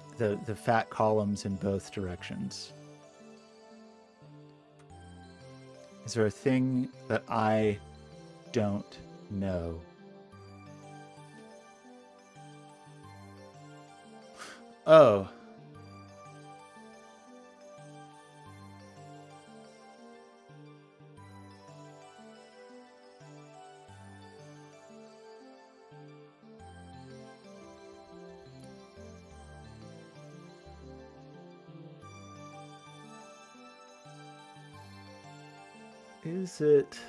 columns in both directions. Is there a thing that I don't know? Oh. Is it...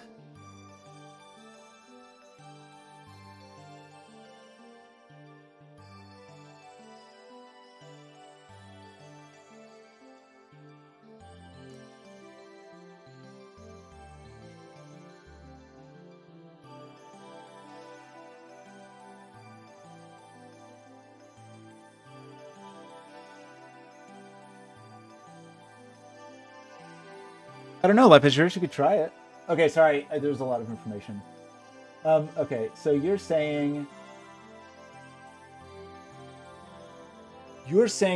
I don't know, Lepidgear, you could try it. Okay, sorry, there's a lot of information. Okay, so you're saying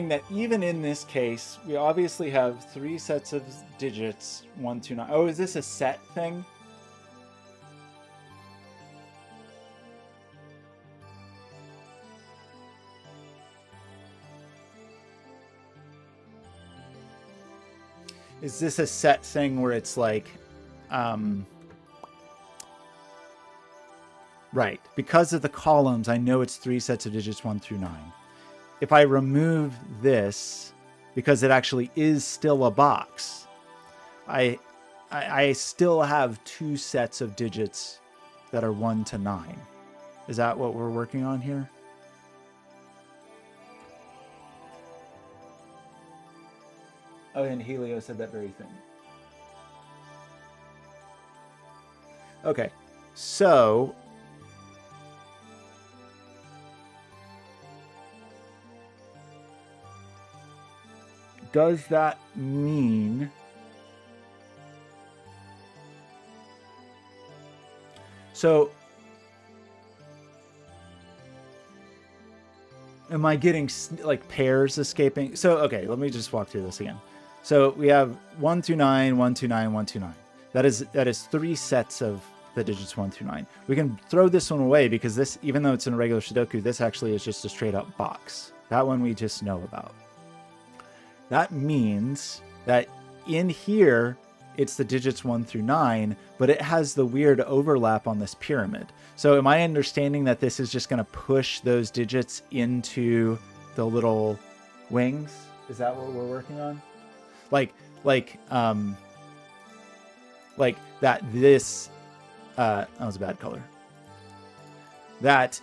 that even in this case, we obviously have 3 sets of digits, 1, 2, 9. Oh, is this a set thing? Is this a set thing where it's like, right, because of the columns, I know it's 3 sets of digits 1 through 9. If I remove this, because it actually is still a box, I still have 2 sets of digits that are 1 to 9. Is that what we're working on here? Oh, and Helio said that very thing. Okay, so does that mean so am I getting like pairs escaping? So okay, let me just walk through this again. So we have 1 through 9, 1 through 9, 1 through 9. That is 3 sets of the digits 1 through 9. We can throw this one away because this, even though it's in a regular Sudoku, this actually is just a straight up box. That one we just know about. That means that in here, it's the digits 1 through 9, but it has the weird overlap on this pyramid. So am I understanding that this is just going to push those digits into the little wings? Is that what we're working on? Like that this, that was a bad color. That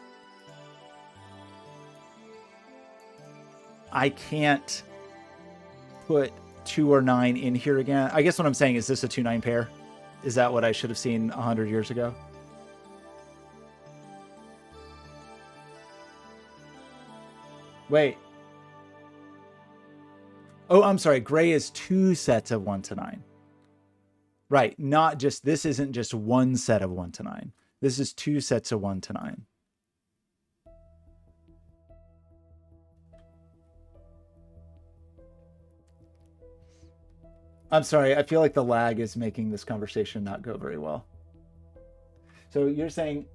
I can't put 2 or 9 in here again. I guess what I'm saying is this a 2-9 pair? Is that what I should have seen 100 years ago? Wait. Oh, I'm sorry. Gray is 2 sets of 1 to 9. Right. Not just, this isn't just 1 set of 1 to 9. This is 2 sets of 1 to 9. I'm sorry. I feel like the lag is making this conversation not go very well. So you're saying,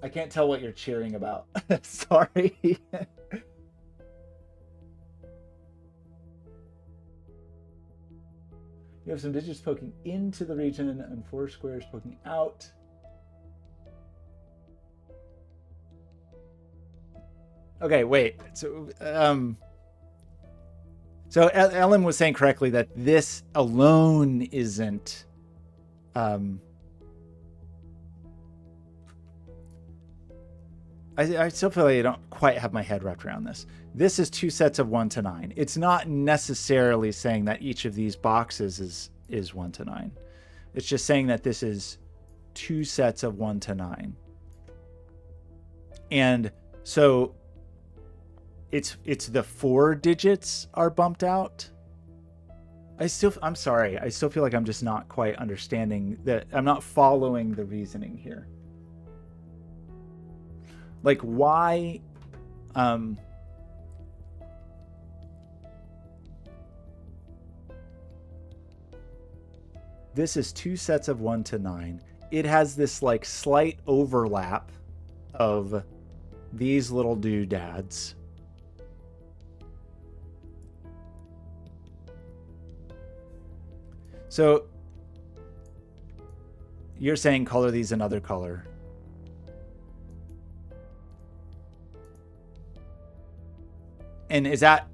I can't tell what you're cheering about. Sorry. You have some digits poking into the region and 4 squares poking out. Okay, wait. So Ellen was saying correctly that this alone isn't I still feel like I don't quite have my head wrapped around this. This is 2 sets of 1 to 9. It's not necessarily saying that each of these boxes is 1 to 9. It's just saying that this is 2 sets of 1 to 9. And so it's the 4 digits are bumped out. I'm sorry. I still feel like I'm just not quite understanding that. I'm not following the reasoning here. Like why this is 2 sets of 1 to 9. It has this like slight overlap of these little doodads. So you're saying color these another color. And is that,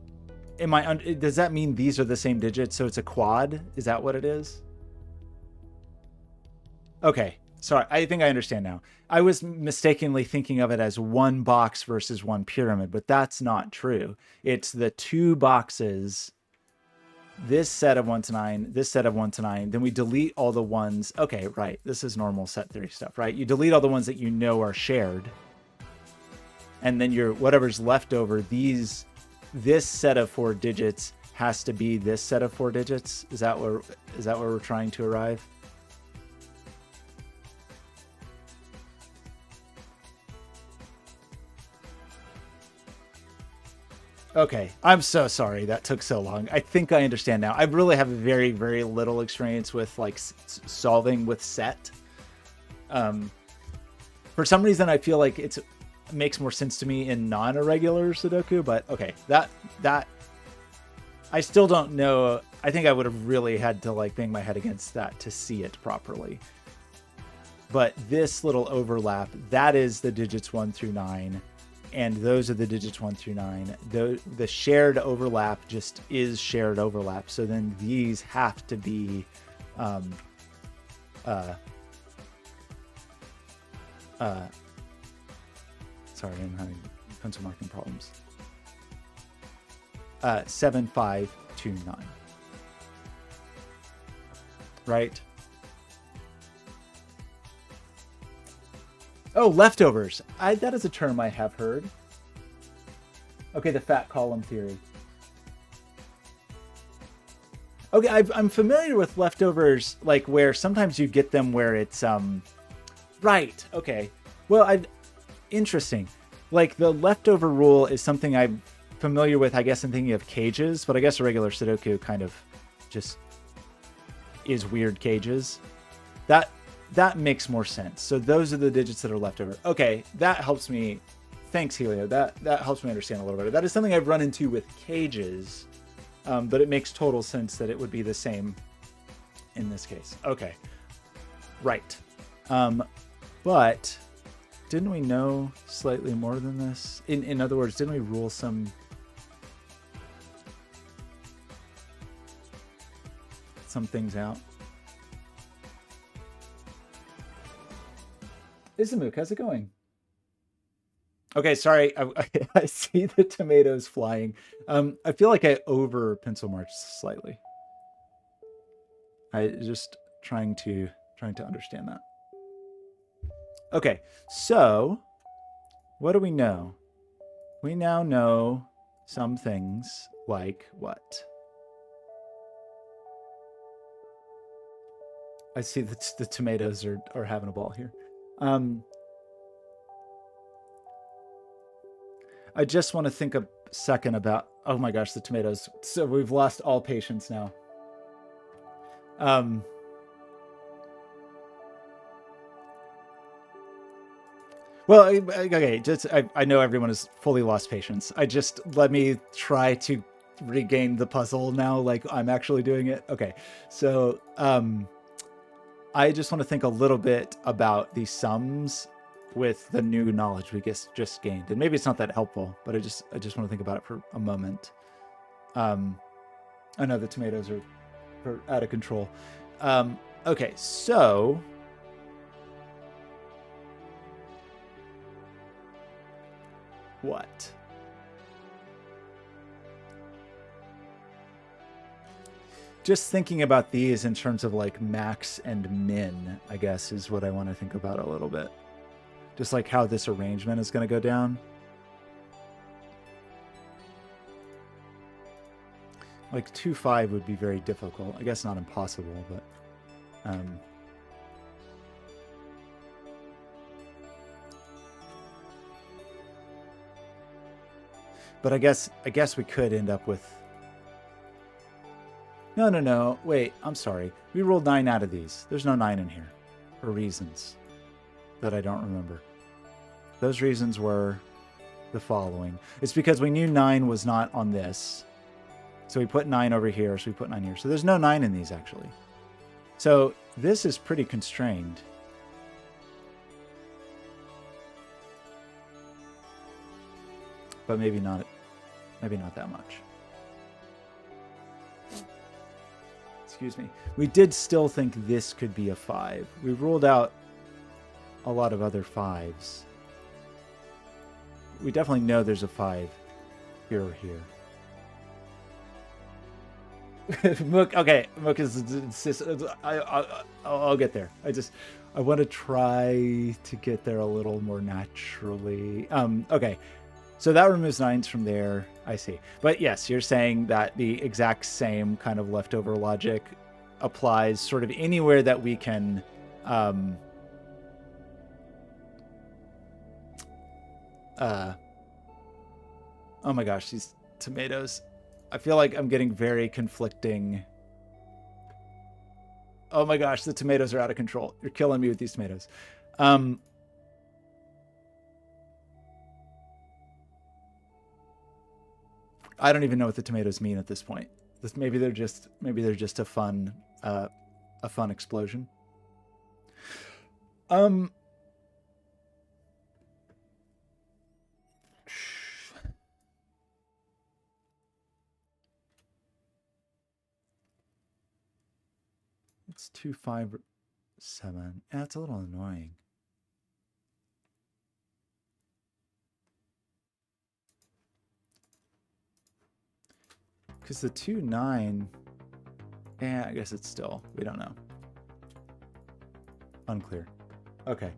does that mean these are the same digits? So it's a quad? Is that what it is? Okay. Sorry. I think I understand now. I was mistakenly thinking of it as 1 box versus 1 pyramid, but that's not true. It's the 2 boxes, this set of 1 to 9, this set of 1 to 9. Then we delete all the ones. Okay. Right. This is normal set theory stuff, right? You delete all the ones that you know are shared. And then whatever's left over, this set of 4 digits has to be this set of 4 digits. Is that where we're trying to arrive? Okay, I'm so sorry that took so long. I think I understand now. I really have very, very little experience with like solving with set. For some reason, I feel like it makes more sense to me in non-irregular Sudoku, but okay, that I still don't know. I think I would have really had to like bang my head against that to see it properly. But this little overlap, that is the digits 1 through 9. And those are the digits 1 through 9. The shared overlap just is shared overlap. So then these have to be sorry, I'm having pencil marking problems. 7, 5, 2, 9. Right? Oh, leftovers. That is a term I have heard. Okay, the fat column theory. Okay, I'm familiar with leftovers, like where sometimes you get them where it's right. Okay. Well, interesting. Like the leftover rule is something I'm familiar with, I guess, in thinking of cages, but I guess a regular Sudoku kind of just is weird cages. That makes more sense. So those are the digits that are left over. Okay, that helps me. Thanks, Helio. That helps me understand a little better. That is something I've run into with cages, but it makes total sense that it would be the same in this case. Okay, right. But didn't we know slightly more than this? In other words, didn't we rule some things out? Ismuk, how's it going? Okay, sorry. I see the tomatoes flying. I feel like I over pencil marched slightly. I just trying to understand that. Okay, so what do we know? We now know some things like what? I see that the tomatoes are having a ball here. I just want to think a second about, oh my gosh, the tomatoes. So we've lost all patience now. Well, okay, just I know everyone has fully lost patience. Let me try to regain the puzzle now, like I'm actually doing it. Okay, so I just want to think a little bit about these sums with the new knowledge we just gained, and maybe it's not that helpful, but I just want to think about it for a moment. I know the tomatoes are out of control. Okay, so what? Just thinking about these in terms of like max and min, I guess, is what I want to think about a little bit. Just like how this arrangement is going to go down. Like 2, 5 would be very difficult. I guess not impossible, but but I guess we could end up with. No. Wait, I'm sorry. We rolled 9 out of these. There's no 9 in here for reasons that I don't remember. Those reasons were the following. It's because we knew 9 was not on this. So we put 9 over here, so we put 9 here. So there's no 9 in these, actually. So this is pretty constrained. But maybe not that much. Excuse me. We did still think this could be a 5. We ruled out a lot of other 5s. We definitely know there's a 5 here or here. Mook, okay, Mook is I'll get there. I want to try to get there a little more naturally. Okay. So that removes 9s from there. I see. But yes, you're saying that the exact same kind of leftover logic applies sort of anywhere that we can oh my gosh, these tomatoes. I feel like I'm getting very conflicting. Oh my gosh, the tomatoes are out of control. You're killing me with these tomatoes. I don't even know what the tomatoes mean at this point. Maybe they're just a fun explosion. It's 257. That's a little annoying. Because the 2-9, yeah, I guess it's still, we don't know. Unclear. Okay.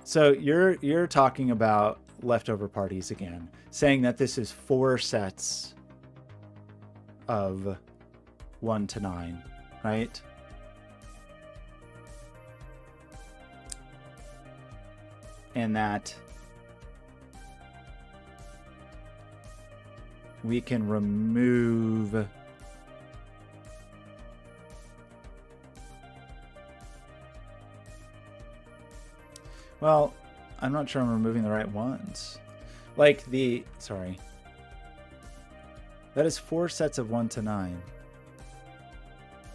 So you're talking about leftover parties again, saying that this is 4 sets of 1 to 9, right? And that we can remove well, I'm not sure I'm removing the right ones. Like sorry. That is 4 sets of 1 to 9.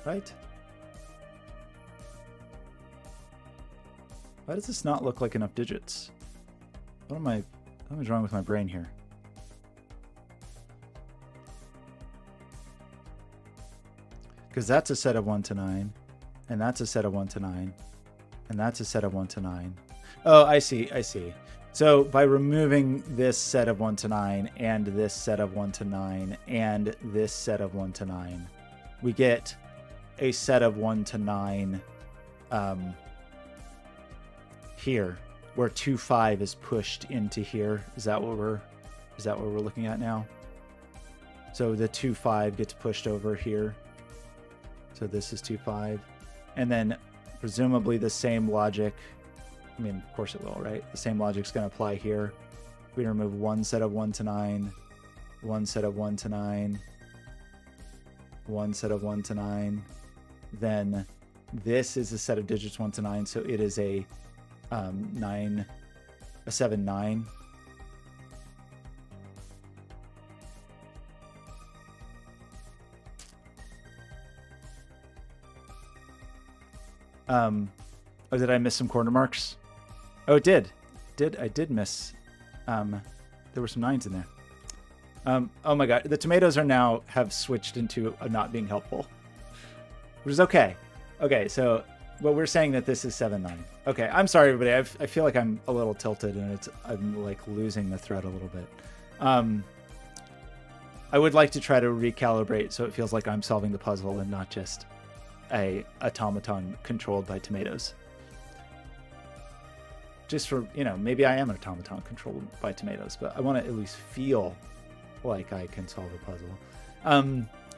Right? Why does this not look like enough digits? What is wrong with my brain here? Because that's a set of 1 to 9, and that's a set of 1 to 9, and that's a set of 1 to 9. Oh, I see. So by removing this set of 1 to 9 and this set of 1 to 9 and this set of 1 to 9, we get a set of 1 to 9 here, where 2-5 is pushed into here. Is that what we're looking at now? So the 2-5 gets pushed over here. So this is 2-5. And then presumably the same logic, I mean, of course it will, right? The same logic's going to apply here. We remove 1 set of 1 to 9, 1 set of 1 to 9, 1 set of 1 to 9. Then this is a set of digits 1 to 9, so it is a 7-9. Oh, did I miss some corner marks? Oh, it did. I did miss. There were some 9s in there. Oh my god, the tomatoes have switched into not being helpful, which is okay. Okay, so but we're saying that this is 7-9. Okay, I'm sorry everybody. I feel like I'm a little tilted and I'm like losing the thread a little bit. I would like to try to recalibrate so it feels like I'm solving the puzzle and not just a automaton controlled by tomatoes. Just for, maybe I am an automaton controlled by tomatoes, but I want to at least feel like I can solve a puzzle.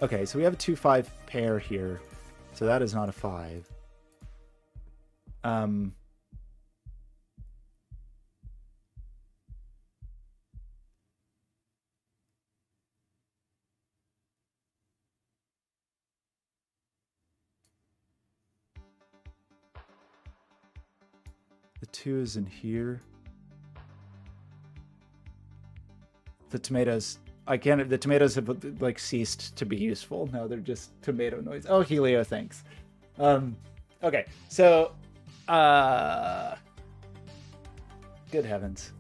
Okay, so we have a 2-5 pair here. So that is not a 5. The 2 is in here. The tomatoes, the tomatoes have like ceased to be useful. Now they're just tomato noise. Oh, Helio, thanks. Okay, so, good heavens.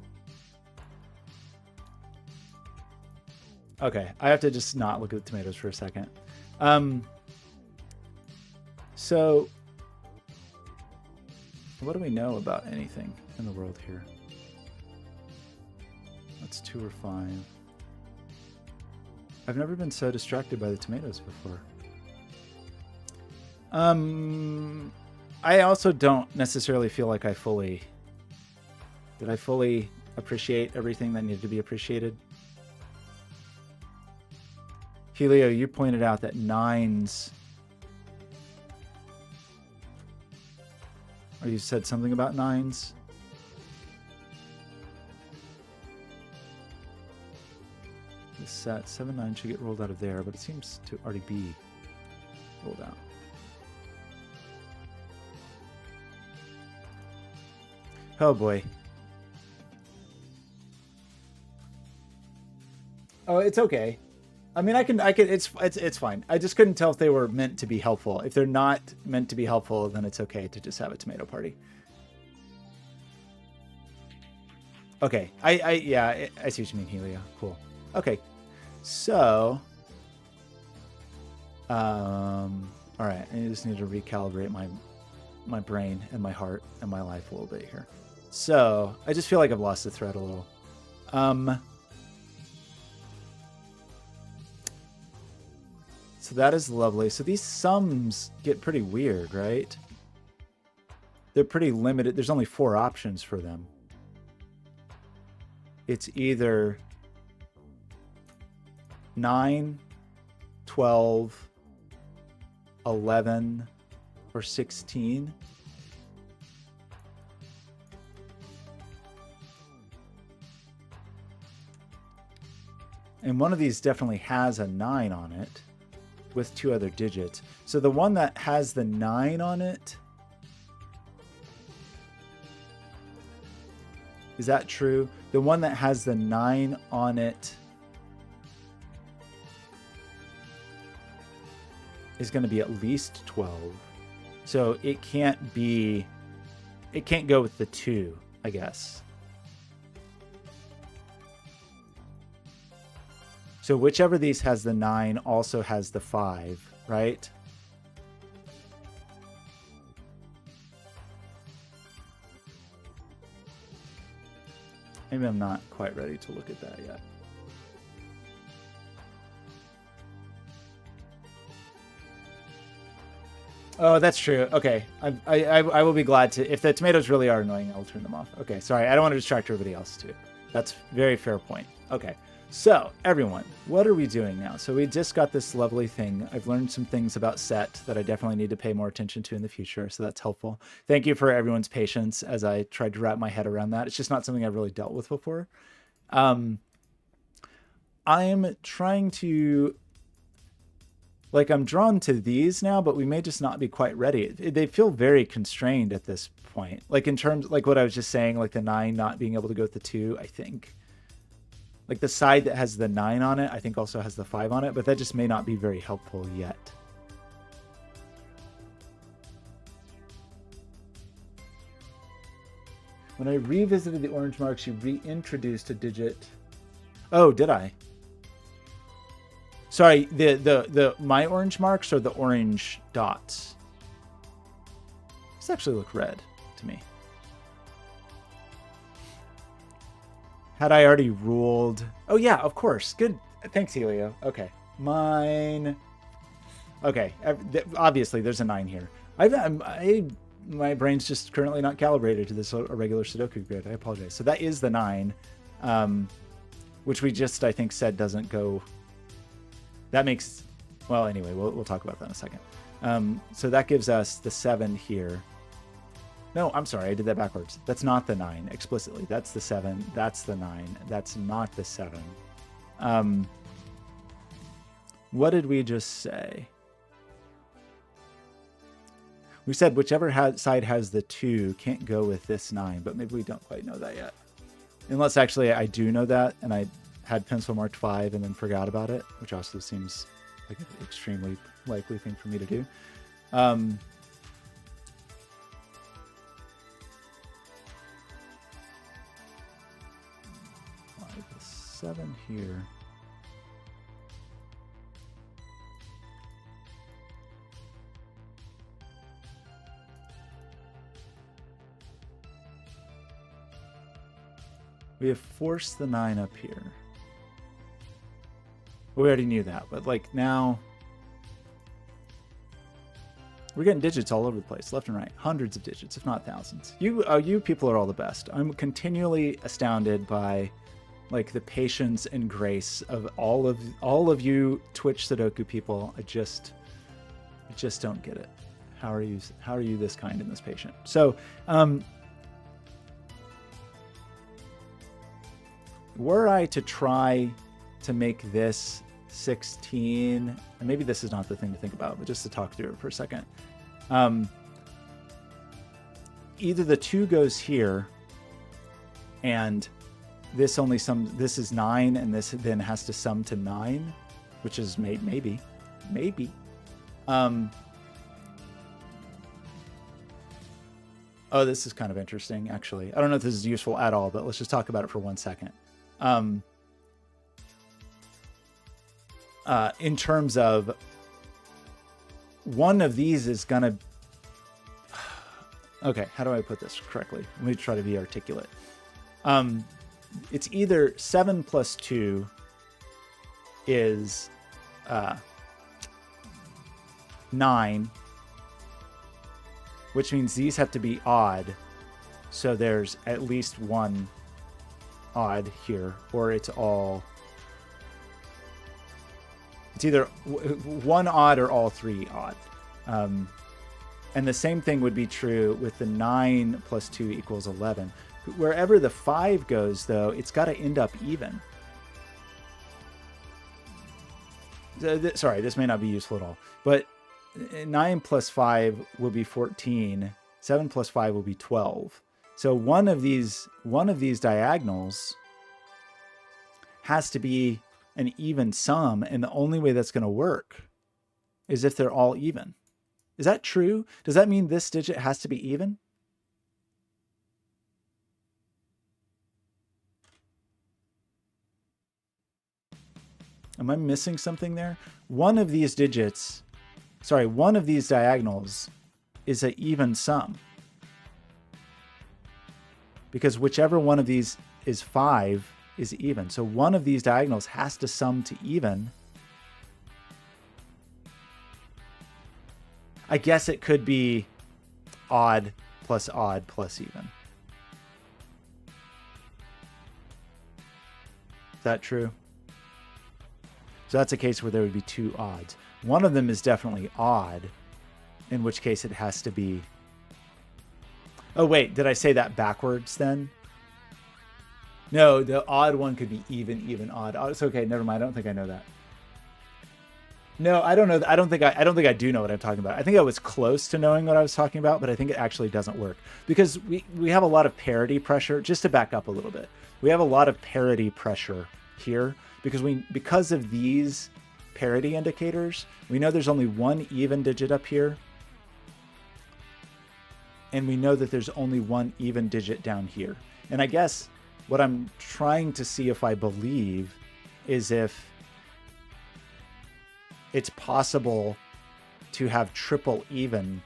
Okay, I have to just not look at the tomatoes for a second. So, what do we know about anything in the world here? That's 2 or 5. I've never been so distracted by the tomatoes before. I also don't necessarily feel like did I fully appreciate everything that needed to be appreciated? Helio, you pointed out that 9s, or you said something about 9s? This set 7-9 should get rolled out of there, but it seems to already be rolled out. Oh boy. Oh, it's okay. I mean, I can. It's fine. I just couldn't tell if they were meant to be helpful. If they're not meant to be helpful, then it's okay to just have a tomato party. Okay. Yeah, I see what you mean, Helio. Cool. Okay. So, all right. I just need to recalibrate my brain and my heart and my life a little bit here. So I just feel like I've lost the thread a little. So that is lovely. So these sums get pretty weird, right? They're pretty limited. There's only 4 options for them. It's either 9, 12, 11, or 16. And one of these definitely has a 9 on it with 2 other digits. So the one that has the 9 on it, is that true? The one that has the 9 on it is going to be at least 12. So it can't go with the 2, I guess. So whichever of these has the 9 also has the 5, right? Maybe I'm not quite ready to look at that yet. Oh, that's true. Okay. I will be glad to. If the tomatoes really are annoying, I'll turn them off. Okay, sorry. I don't want to distract everybody else, too. That's a very fair point. Okay. So, everyone, what are we doing now? So we just got this lovely thing. I've learned some things about set that I definitely need to pay more attention to in the future, so that's helpful. Thank you for everyone's patience as I tried to wrap my head around that. It's just not something I've really dealt with before. I'm trying to... Like, I'm drawn to these now, but we may just not be quite ready. They feel very constrained at this point. Like, in terms... Like, what I was just saying, like the 9 not being able to go with the 2, I think... Like the side that has the 9 on it, I think also has the 5 on it, but that just may not be very helpful yet. When I revisited the orange marks, you reintroduced a digit. Oh, did I? Sorry, the my orange marks or the orange dots? These actually look red to me. Had I already ruled? Oh yeah, of course. Good. Thanks, Helio. Okay. Mine. Okay. Obviously, there's a 9 here. My brain's just currently not calibrated to this irregular Sudoku grid. I apologize. So that is the 9, which we just, I think, said doesn't go. That makes. Well, anyway, we'll talk about that in a second. So that gives us the 7 here. No, I'm sorry, I did that backwards. That's not the 9 explicitly. That's the 7. That's the 9. That's not the 7. What did we just say? We said whichever side has the 2 can't go with this 9, but maybe we don't quite know that yet. Unless actually I do know that, and I had pencil marked 5 and then forgot about it, which also seems like an extremely likely thing for me to do. 7 here. We have forced the 9 up here. We already knew that, but like now we're getting digits all over the place, left and right. Hundreds of digits, if not thousands. You people are all the best. I'm continually astounded by like the patience and grace of all of you Twitch Sudoku people. I just don't get it. How are you this kind and this patient? So, were I to try to make this 16, and maybe this is not the thing to think about, but just to talk through it for a second. Either the 2 goes here, and this only sums, this is 9, and this then has to sum to 9, which is maybe. Oh, this is kind of interesting, actually. I don't know if this is useful at all, but let's just talk about it for 1 second. In terms of one of these is gonna, okay, how do I put this correctly? Let me try to be articulate. It's either 7 plus 2 is 9, which means these have to be odd. So there's at least one odd here, or it's all, it's either one odd or all 3 odd. And the same thing would be true with the 9 plus 2 equals 11. Wherever the 5 goes, though, it's got to end up even. Sorry, this may not be useful at all, but 9 plus 5 will be 14. 7 plus 5 will be 12. So one of these diagonals has to be an even sum, and the only way that's going to work is if they're all even. Is that true? Does that mean this digit has to be even? Am I missing something there? One of these digits, sorry, one of these diagonals is an even sum. Because whichever one of these is 5 is even. So one of these diagonals has to sum to even. I guess it could be odd plus even. Is that true? So that's a case where there would be 2 odds. One of them is definitely odd, in which case it has to be... Oh, wait, did I say that backwards then? No, the odd one could be even, odd. Oh, it's okay, never mind. I don't think I know that. No, I don't know. I don't think I do know what I'm talking about. I think I was close to knowing what I was talking about, but I think it actually doesn't work because we have a lot of parity pressure. Just to back up a little bit, we have a lot of parity pressure here because of these parity indicators. We know there's only one even digit up here, and we know that there's only one even digit down here. And I guess what I'm trying to see if I believe is if it's possible to have triple even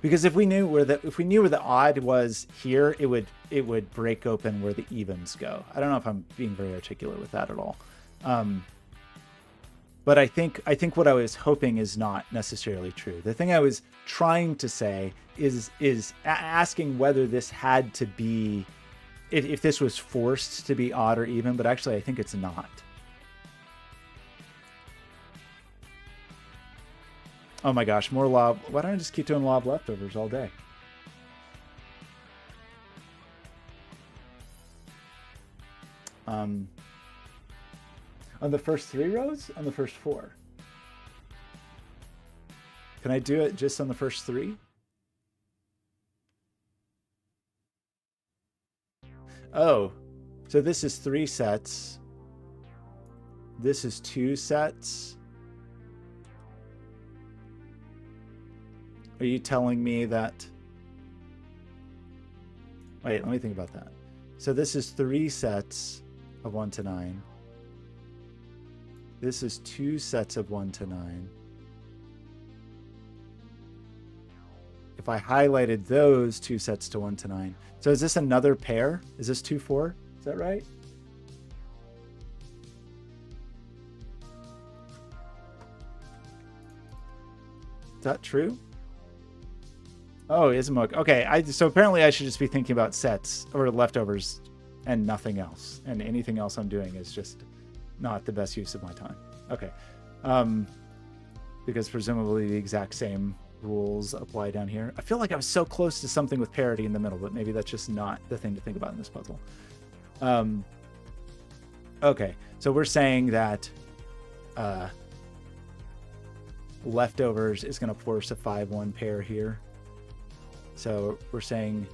because if we knew where the odd was here, it would break open where the evens go. I don't know if I'm being very articulate with that at all. But I think what I was hoping is not necessarily true. The thing I was trying to say is asking whether this had to be, if this was forced to be odd or even, but actually I think it's not. Oh my gosh, more law. Why don't I just keep doing law of leftovers all day? On the first 3 rows? On the first 4? Can I do it just on the first 3? Oh, so this is 3 sets. This is 2 sets. Are you telling me that... Wait, let me think about that. So this is 3 sets of 1 to 9. This is 2 sets of 1 to 9. If I highlighted those 2 sets to 1 to 9. So is this another pair? Is this 2, 4? Is that right? Is that true? Oh, Ismuk. Okay, so apparently I should just be thinking about sets or leftovers and nothing else. And anything else I'm doing is just not the best use of my time. Okay. Because presumably the exact same rules apply down here. I feel like I was so close to something with parity in the middle, but maybe that's just not the thing to think about in this puzzle. Okay, so we're saying that leftovers is going to force a 5-1 pair here. So we're saying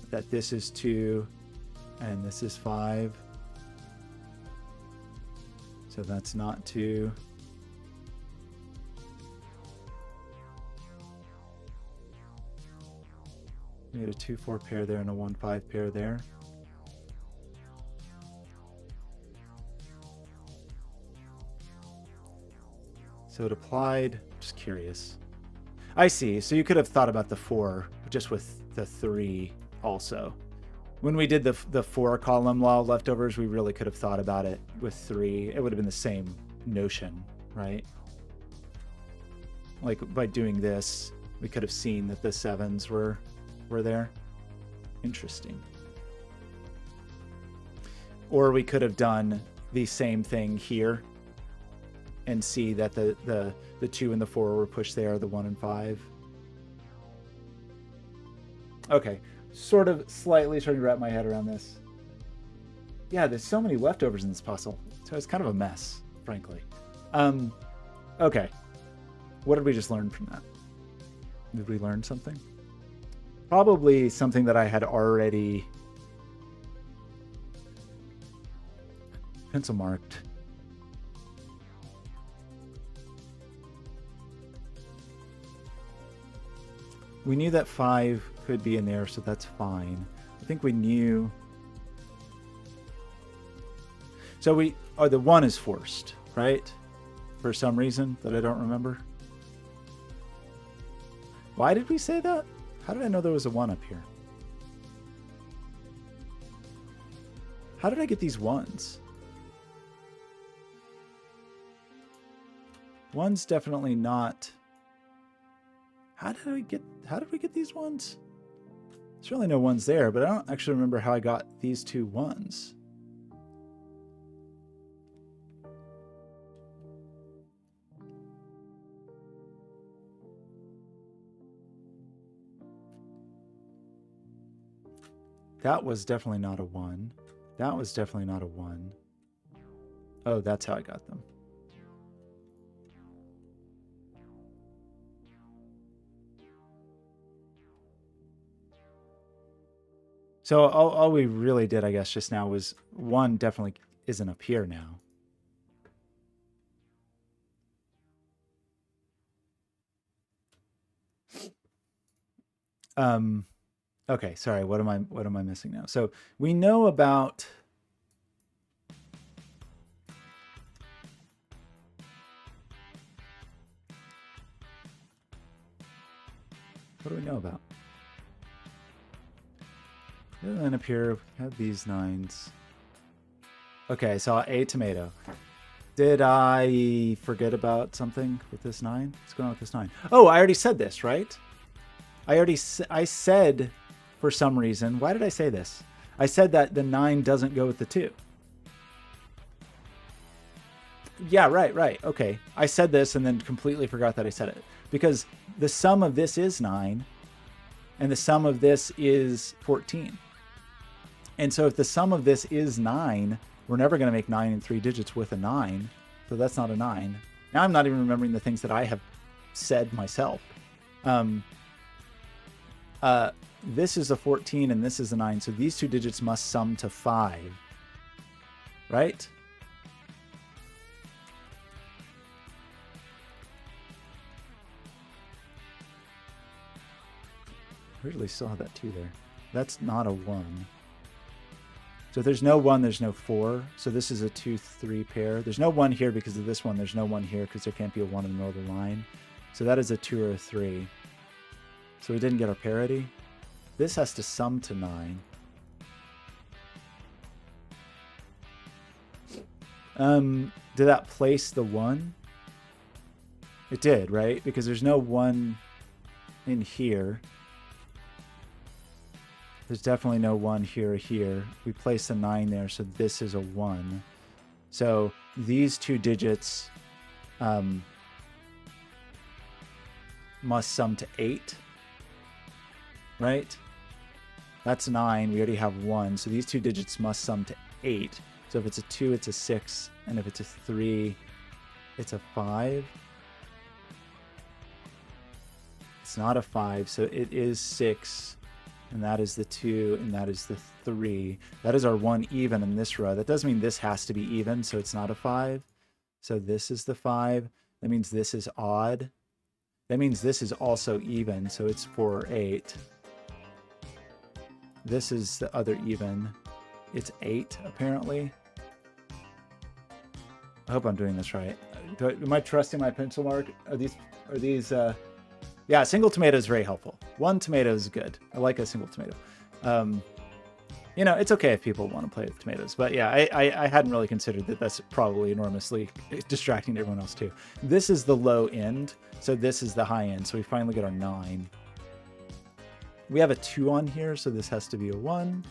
that this is 2 and this is 5. So that's not 2. We had a 2-4 pair there and a 1-5 pair there. So it applied, just curious. I see, so you could have thought about the 4 just with the 3 also. When we did the 4 column law leftovers, we really could have thought about it with 3. It would have been the same notion, right? Like by doing this, we could have seen that the 7s were there. Interesting. Or we could have done the same thing here and see that the 2 and the 4 were pushed there, the 1 and 5. Okay, sort of slightly trying to wrap my head around this. Yeah, there's so many leftovers in this puzzle, so it's kind of a mess, frankly. Okay, what did we just learn from that? Did we learn something? Probably something that I had already pencil marked. We knew that 5 could be in there, so that's fine. I think we knew. So the 1 is forced, right? For some reason that I don't remember. Why did we say that? How did I know there was a 1 up here? How did I get these 1s? 1's definitely not. How did we get these 1s? There's really no 1s there, but I don't actually remember how I got these 2 1s. That was definitely not a 1. That was definitely not a 1. Oh, that's how I got them. So all we really did, I guess, just now was 1 definitely isn't up here now. Okay, sorry, what am I missing now? So we know about what do we know about? And then up here, we have these 9s. Okay, I saw a tomato. Did I forget about something with this 9? What's going on with this 9? Oh, I already said this, right? I said, for some reason, why did I say this? I said that the 9 doesn't go with the 2. Yeah, right. Okay. I said this and then completely forgot that I said it. Because the sum of this is 9, and the sum of this is 14. And so if the sum of this is 9, we're never going to make 9 in 3 digits with a 9. So that's not a 9. Now I'm not even remembering the things that I have said myself. This is a 14 and this is a 9. So these 2 digits must sum to 5. Right? I really still have that 2 there. That's not a 1. So if there's no 1, there's no 4. So this is a 2-3 pair. There's no 1 here because of this one. There's no 1 here because there can't be a 1 in the middle of the line. So that is a 2 or a 3. So we didn't get our parity. This has to sum to 9. Did that place the 1? It did, right? Because there's no 1 in here. There's definitely no 1 here or here. We place a 9 there, so this is a 1. So these 2 digits must sum to 8, right? That's 9. We already have 1. So these 2 digits must sum to 8. So if it's a 2, it's a 6. And if it's a 3, it's a 5. It's not a 5, so it is 6. And that is the 2, and that is the 3. That is our 1 even in this row. That does mean this has to be even, so it's not a 5. So this is the 5. That means this is odd. That means this is also even, so it's 4 or 8. This is the other even. It's 8, apparently. I hope I'm doing this right. Am I trusting my pencil mark? Are these yeah, single tomato is very helpful. 1 tomato is good. I like a single tomato. You know, it's okay if people want to play with tomatoes, but yeah, I hadn't really considered that that's probably enormously distracting to everyone else too. This is the low end, so this is the high end, so we finally get our 9. We have a 2 on here, so this has to be a 1.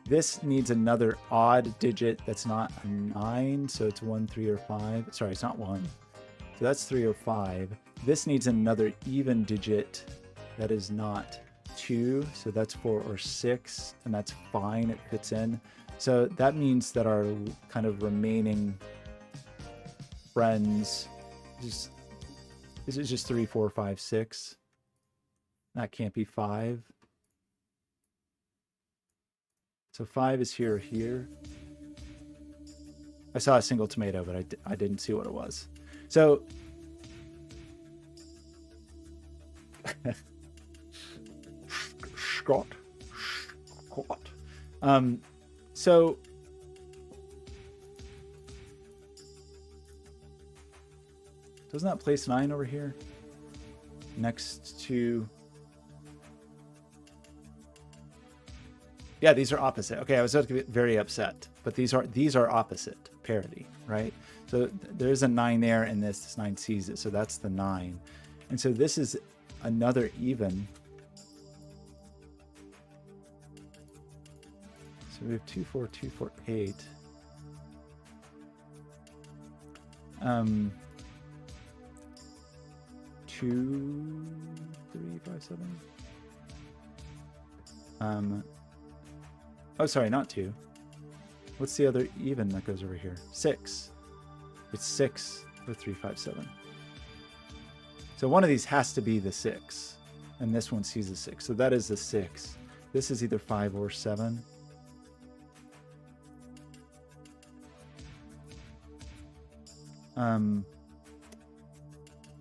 This needs another odd digit that's not a 9, so it's 1, 3, or 5. Sorry, it's not 1. So that's 3 or 5. This needs another even digit that is not 2, so that's 4 or 6, and that's fine, it fits in. So that means that our kind of remaining friends, this is just 3, 4, 5, 6. That can't be 5. So 5 is here or here. I saw a single tomato, but I didn't see what it was. So Scott. So doesn't that place 9 over here next to? Yeah, these are opposite. Okay, I was about to get very upset, but these are opposite parity, right? So there's a 9 there, and this 9 sees it, so that's the 9. And so this is another even. So we have 2, 4, 2, 4, 8. 2, 3, 5, 7. Oh, sorry, not 2. What's the other even that goes over here? 6. It's 6 with 3, 5, 7. So one of these has to be the 6, and this one sees the 6. So that is the 6. This is either 5 or 7.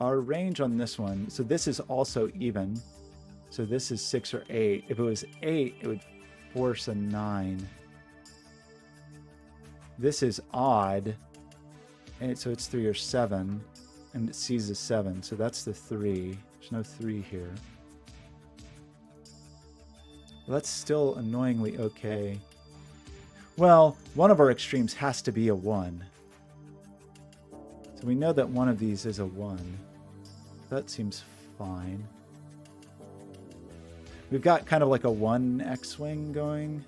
Our range on this one, so this is also even. So this is 6 or 8. If it was 8, it would force a 9. This is odd, and so it's 3 or 7, and it sees a 7. So that's the 3. There's no 3 here. Well, that's still annoyingly okay. Well, one of our extremes has to be a 1. So we know that one of these is a 1. That seems fine. We've got kind of like a 1 X-wing going.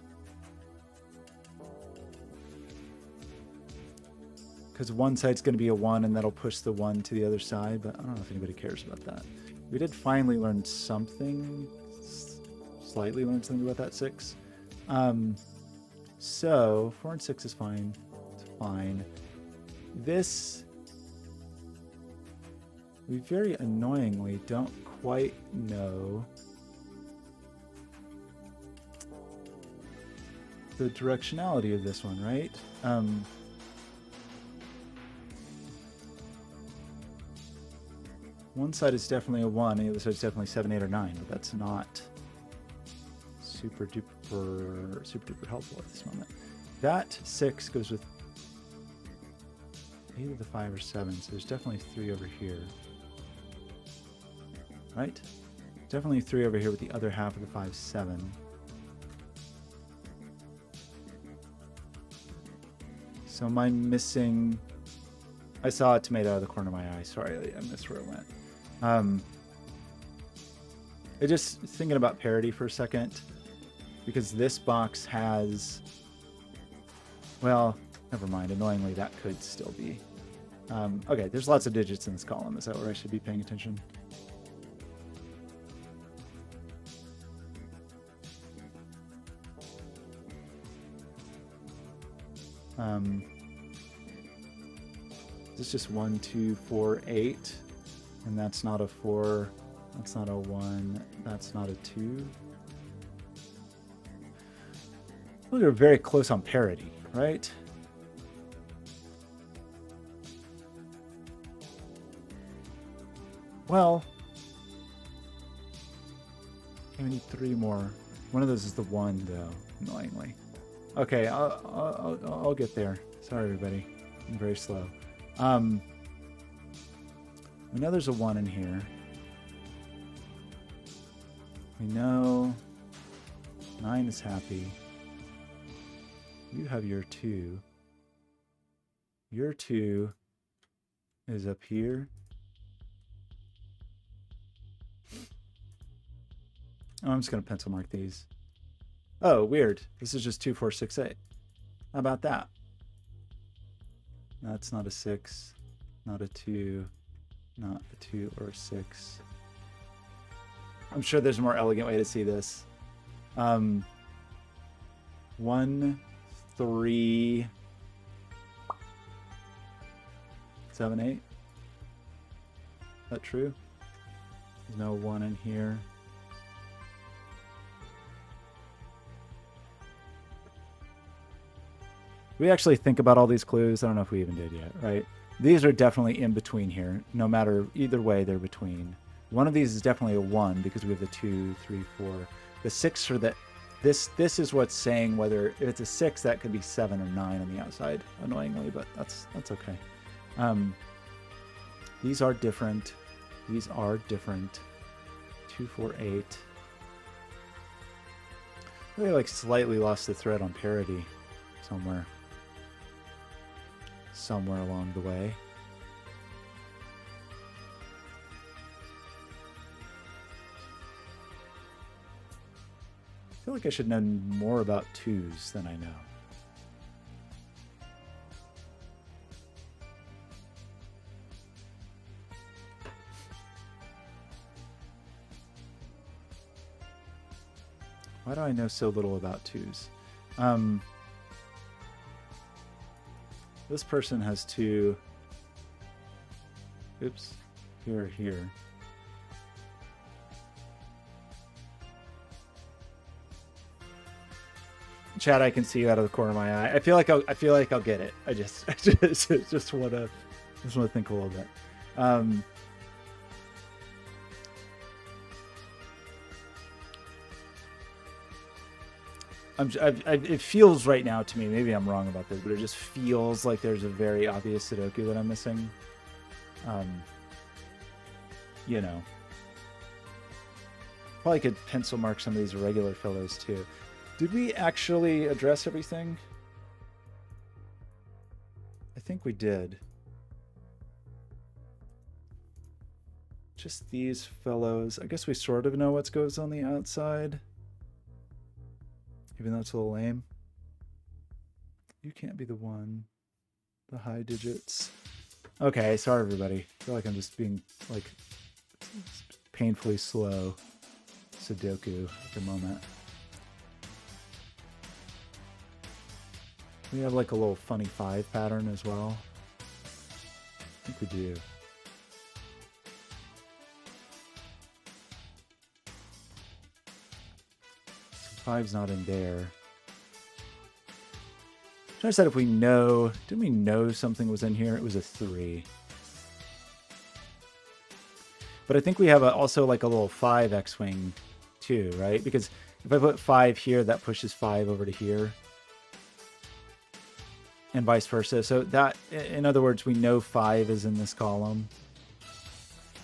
Because one side's going to be a 1, and that'll push the 1 to the other side, but I don't know if anybody cares about that. We did finally learn something. Slightly learn something about that 6. So 4 and 6 is fine. It's fine. This, we very annoyingly don't quite know the directionality of this one, right? One side is definitely a 1, and the other side is definitely 7, 8, or 9, but that's not super duper helpful at this moment. That 6 goes with either the 5 or 7, so there's definitely 3 over here. Right? Definitely 3 over here with the other half of the 5, 7. So am I missing? I saw a tomato out of the corner of my eye. Sorry, I missed where it went. I just thinking about parity for a second, because this box has, well, never mind. Annoyingly, that could still be. Okay, there's lots of digits in this column. Is that where I should be paying attention? This is just 1, 2, 4, 8. And that's not a 4. That's not a 1. That's not a 2. Well, you're very close on parity, right? Well, I need 3 more. One of those is the 1, though, annoyingly. Okay, I'll get there. Sorry, everybody. I'm very slow. We know there's a 1 in here. We know 9 is happy. You have your 2. Your 2 is up here. Oh, I'm just going to pencil mark these. Oh, weird. This is just 2, 4, 6, 8. How about that? That's not a 6, not a 2, not a 2 or a 6. I'm sure there's a more elegant way to see this. 1, 3, 7, 8. Is that true? There's no 1 in here. We actually think about all these clues. I don't know if we even did yet, right? These are definitely in between here. No matter either way, they're between. One of these is definitely a 1 because we have the 2, 3, 4. The 6 for that. This is what's saying whether if it's a 6, that could be 7 or 9 on the outside, annoyingly, but that's okay. These are different. These are different. 2, 4, 8. I really slightly lost the thread on parity somewhere along the way. I feel like I should know more about 2s than I know. Why do I know so little about 2s? This person has 2. Oops. Here. Chad, I can see you out of the corner of my eye. I feel like I'll get it. I just want to think a little bit. It feels right now to me, maybe I'm wrong about this, but it just feels like there's a very obvious Sudoku that I'm missing. You know. Probably could pencil mark some of these irregular fillers too. Did we actually address everything? I think we did. Just these fellows. I guess we sort of know what goes on the outside. Even though it's a little lame. You can't be the 1. The high digits. Okay, sorry everybody. I feel like I'm just being like painfully slow Sudoku at the moment. We have like a little funny 5 pattern as well. I think we do. So 5's not in there. I said if we know, didn't we know something was in here? It was a 3. But I think we have also like a little 5 X-Wing too, right? Because if I put 5 here, that pushes 5 over to here. And vice versa. So that, in other words, we know 5 is in this column,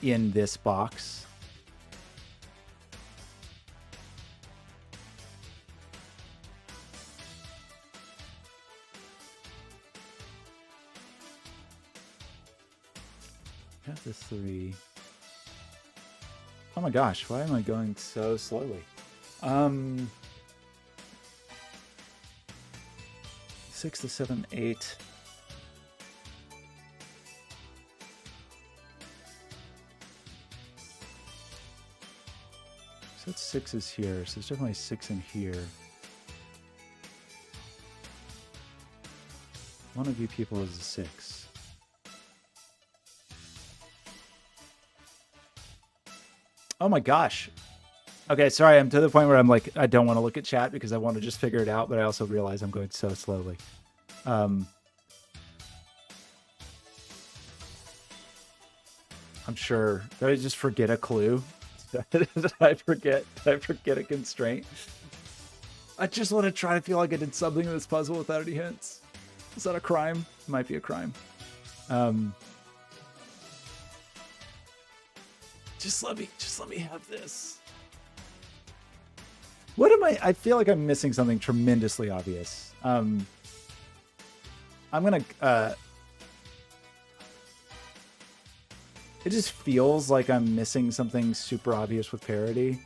in this box. Got the 3. Oh my gosh, why am I going so slowly? 6 to 7, 8. So that's 6 is here, so there's definitely 6 in here. One of you people is a 6. Oh my gosh. Okay, sorry, I'm to the point where I'm like, I don't want to look at chat because I want to just figure it out, but I also realize I'm going so slowly. I'm sure. Did I just forget a clue? Did I forget a constraint? I just want to try to feel like I did something in this puzzle without any hints. Is that a crime? It might be a crime. Just let me have this. What am I feel like I'm missing something tremendously obvious. I'm gonna it just feels like I'm missing something super obvious with parody.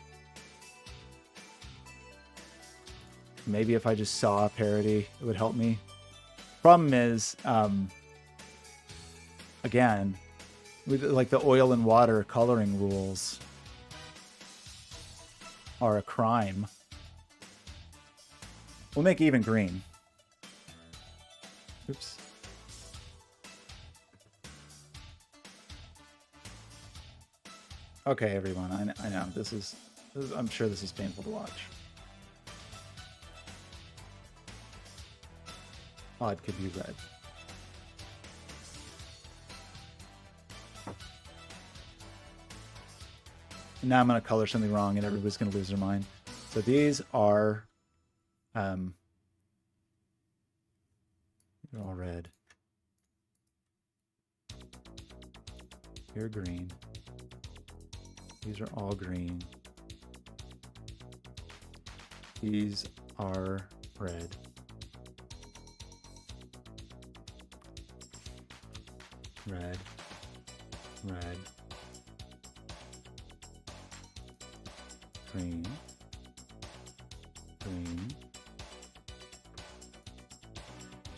Maybe if I just saw a parody, it would help me. Problem is, again, with like the oil and water coloring rules are a crime. We'll make even green. Oops. Okay, everyone, I know this is I'm sure this is painful to watch. Odd could be red. Now I'm going to color something wrong and everybody's going to lose their mind. So these are they're all red. You're green. These are all green. These are red. Red. Red. Green. Green.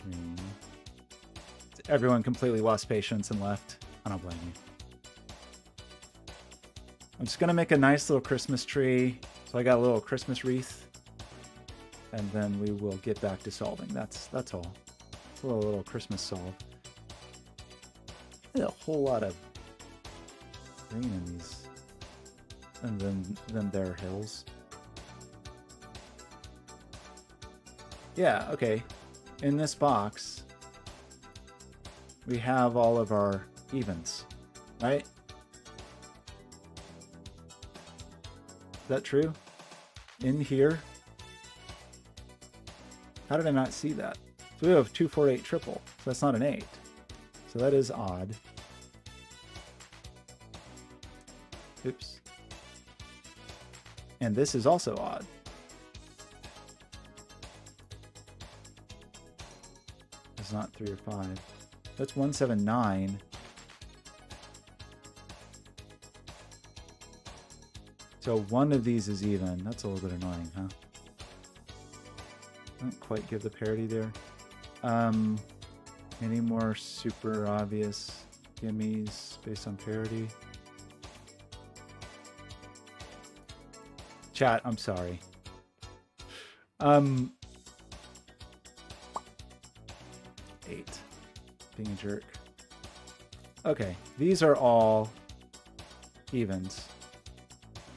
Green. Everyone completely lost patience and left. I don't blame you. I'm just gonna make a nice little Christmas tree. So I got a little Christmas wreath. And then we will get back to solving. That's all. It's a little Christmas solve. There's a whole lot of green in these. And then there are hills. Yeah, okay. In this box, we have all of our evens, right? Is that true? In here? How did I not see that? So we have 2, 4, 8 triple. So that's not an 8. So that is odd. Oops. And this is also odd. It's not 3 or 5. That's 179. So one of these is even. That's a little bit annoying, huh? I don't quite give the parity there. Any more super obvious gimmies based on parity? Chat, I'm sorry. 8. Being a jerk. Okay, these are all evens,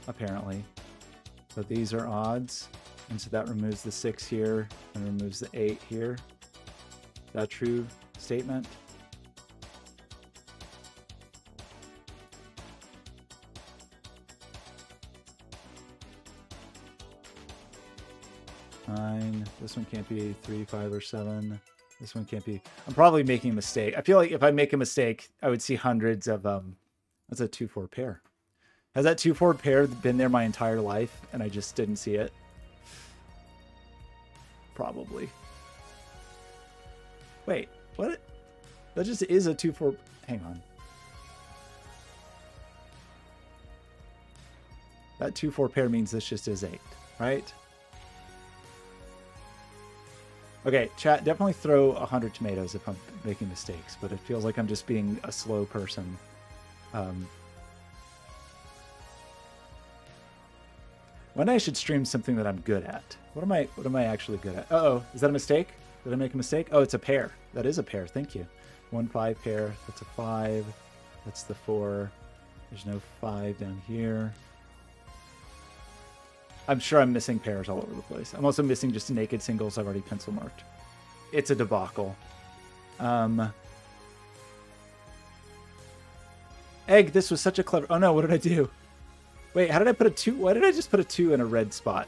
apparently. But these are odds, and so that removes the 6 here and removes the 8 here. Is that a true statement? This one can't be 3, 5, or 7. This one can't be. I'm probably making a mistake. I feel like if I make a mistake, I would see hundreds of that's a 2-4 pair. Has that 2-4 pair been there my entire life and I just didn't see it? Probably. Wait, what? That just is a 2-4. Hang on. That 2-4 pair means this just is 8, right? Okay, chat, definitely throw 100 tomatoes if I'm making mistakes, but it feels like I'm just being a slow person. When I should stream something that I'm good at. What am I actually good at? Uh-oh, is that a mistake? Did I make a mistake? Oh, it's a pair. That is a pair. Thank you. 1 5 pair. That's a 5. That's the 4. There's no 5 down here. I'm sure I'm missing pairs all over the place. I'm also missing just naked singles I've already pencil marked. It's a debacle. Egg, this was such a clever... Oh no, what did I do? Wait, how did I put a 2? Why did I just put a 2 in a red spot?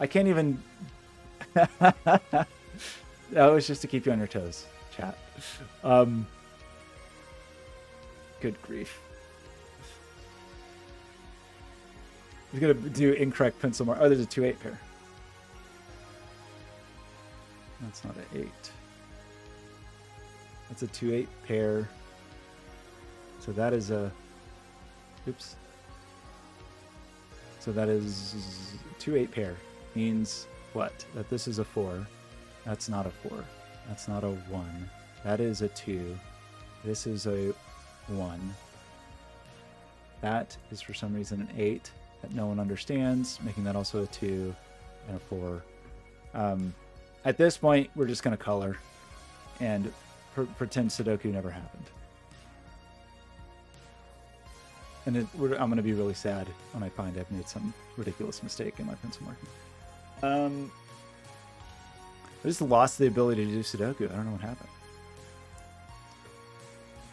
I can't even... That was just to keep you on your toes, chat. Good grief. He's gonna do incorrect pencil mark. Oh, there's a 2-8 pair. That's not an 8. That's a 2-8 pair. So that is a... Oops. So that is 2-8 pair. Means what? That this is a 4. That's not a 4. That's not a 1. That is a 2. This is a 1. That is for some reason an 8 that no one understands, making that also a 2 and a 4. At this point, we're just going to color and pretend Sudoku never happened. And I'm going to be really sad when I find I've made some ridiculous mistake in my pencil marking. I just lost the ability to do Sudoku. I don't know what happened.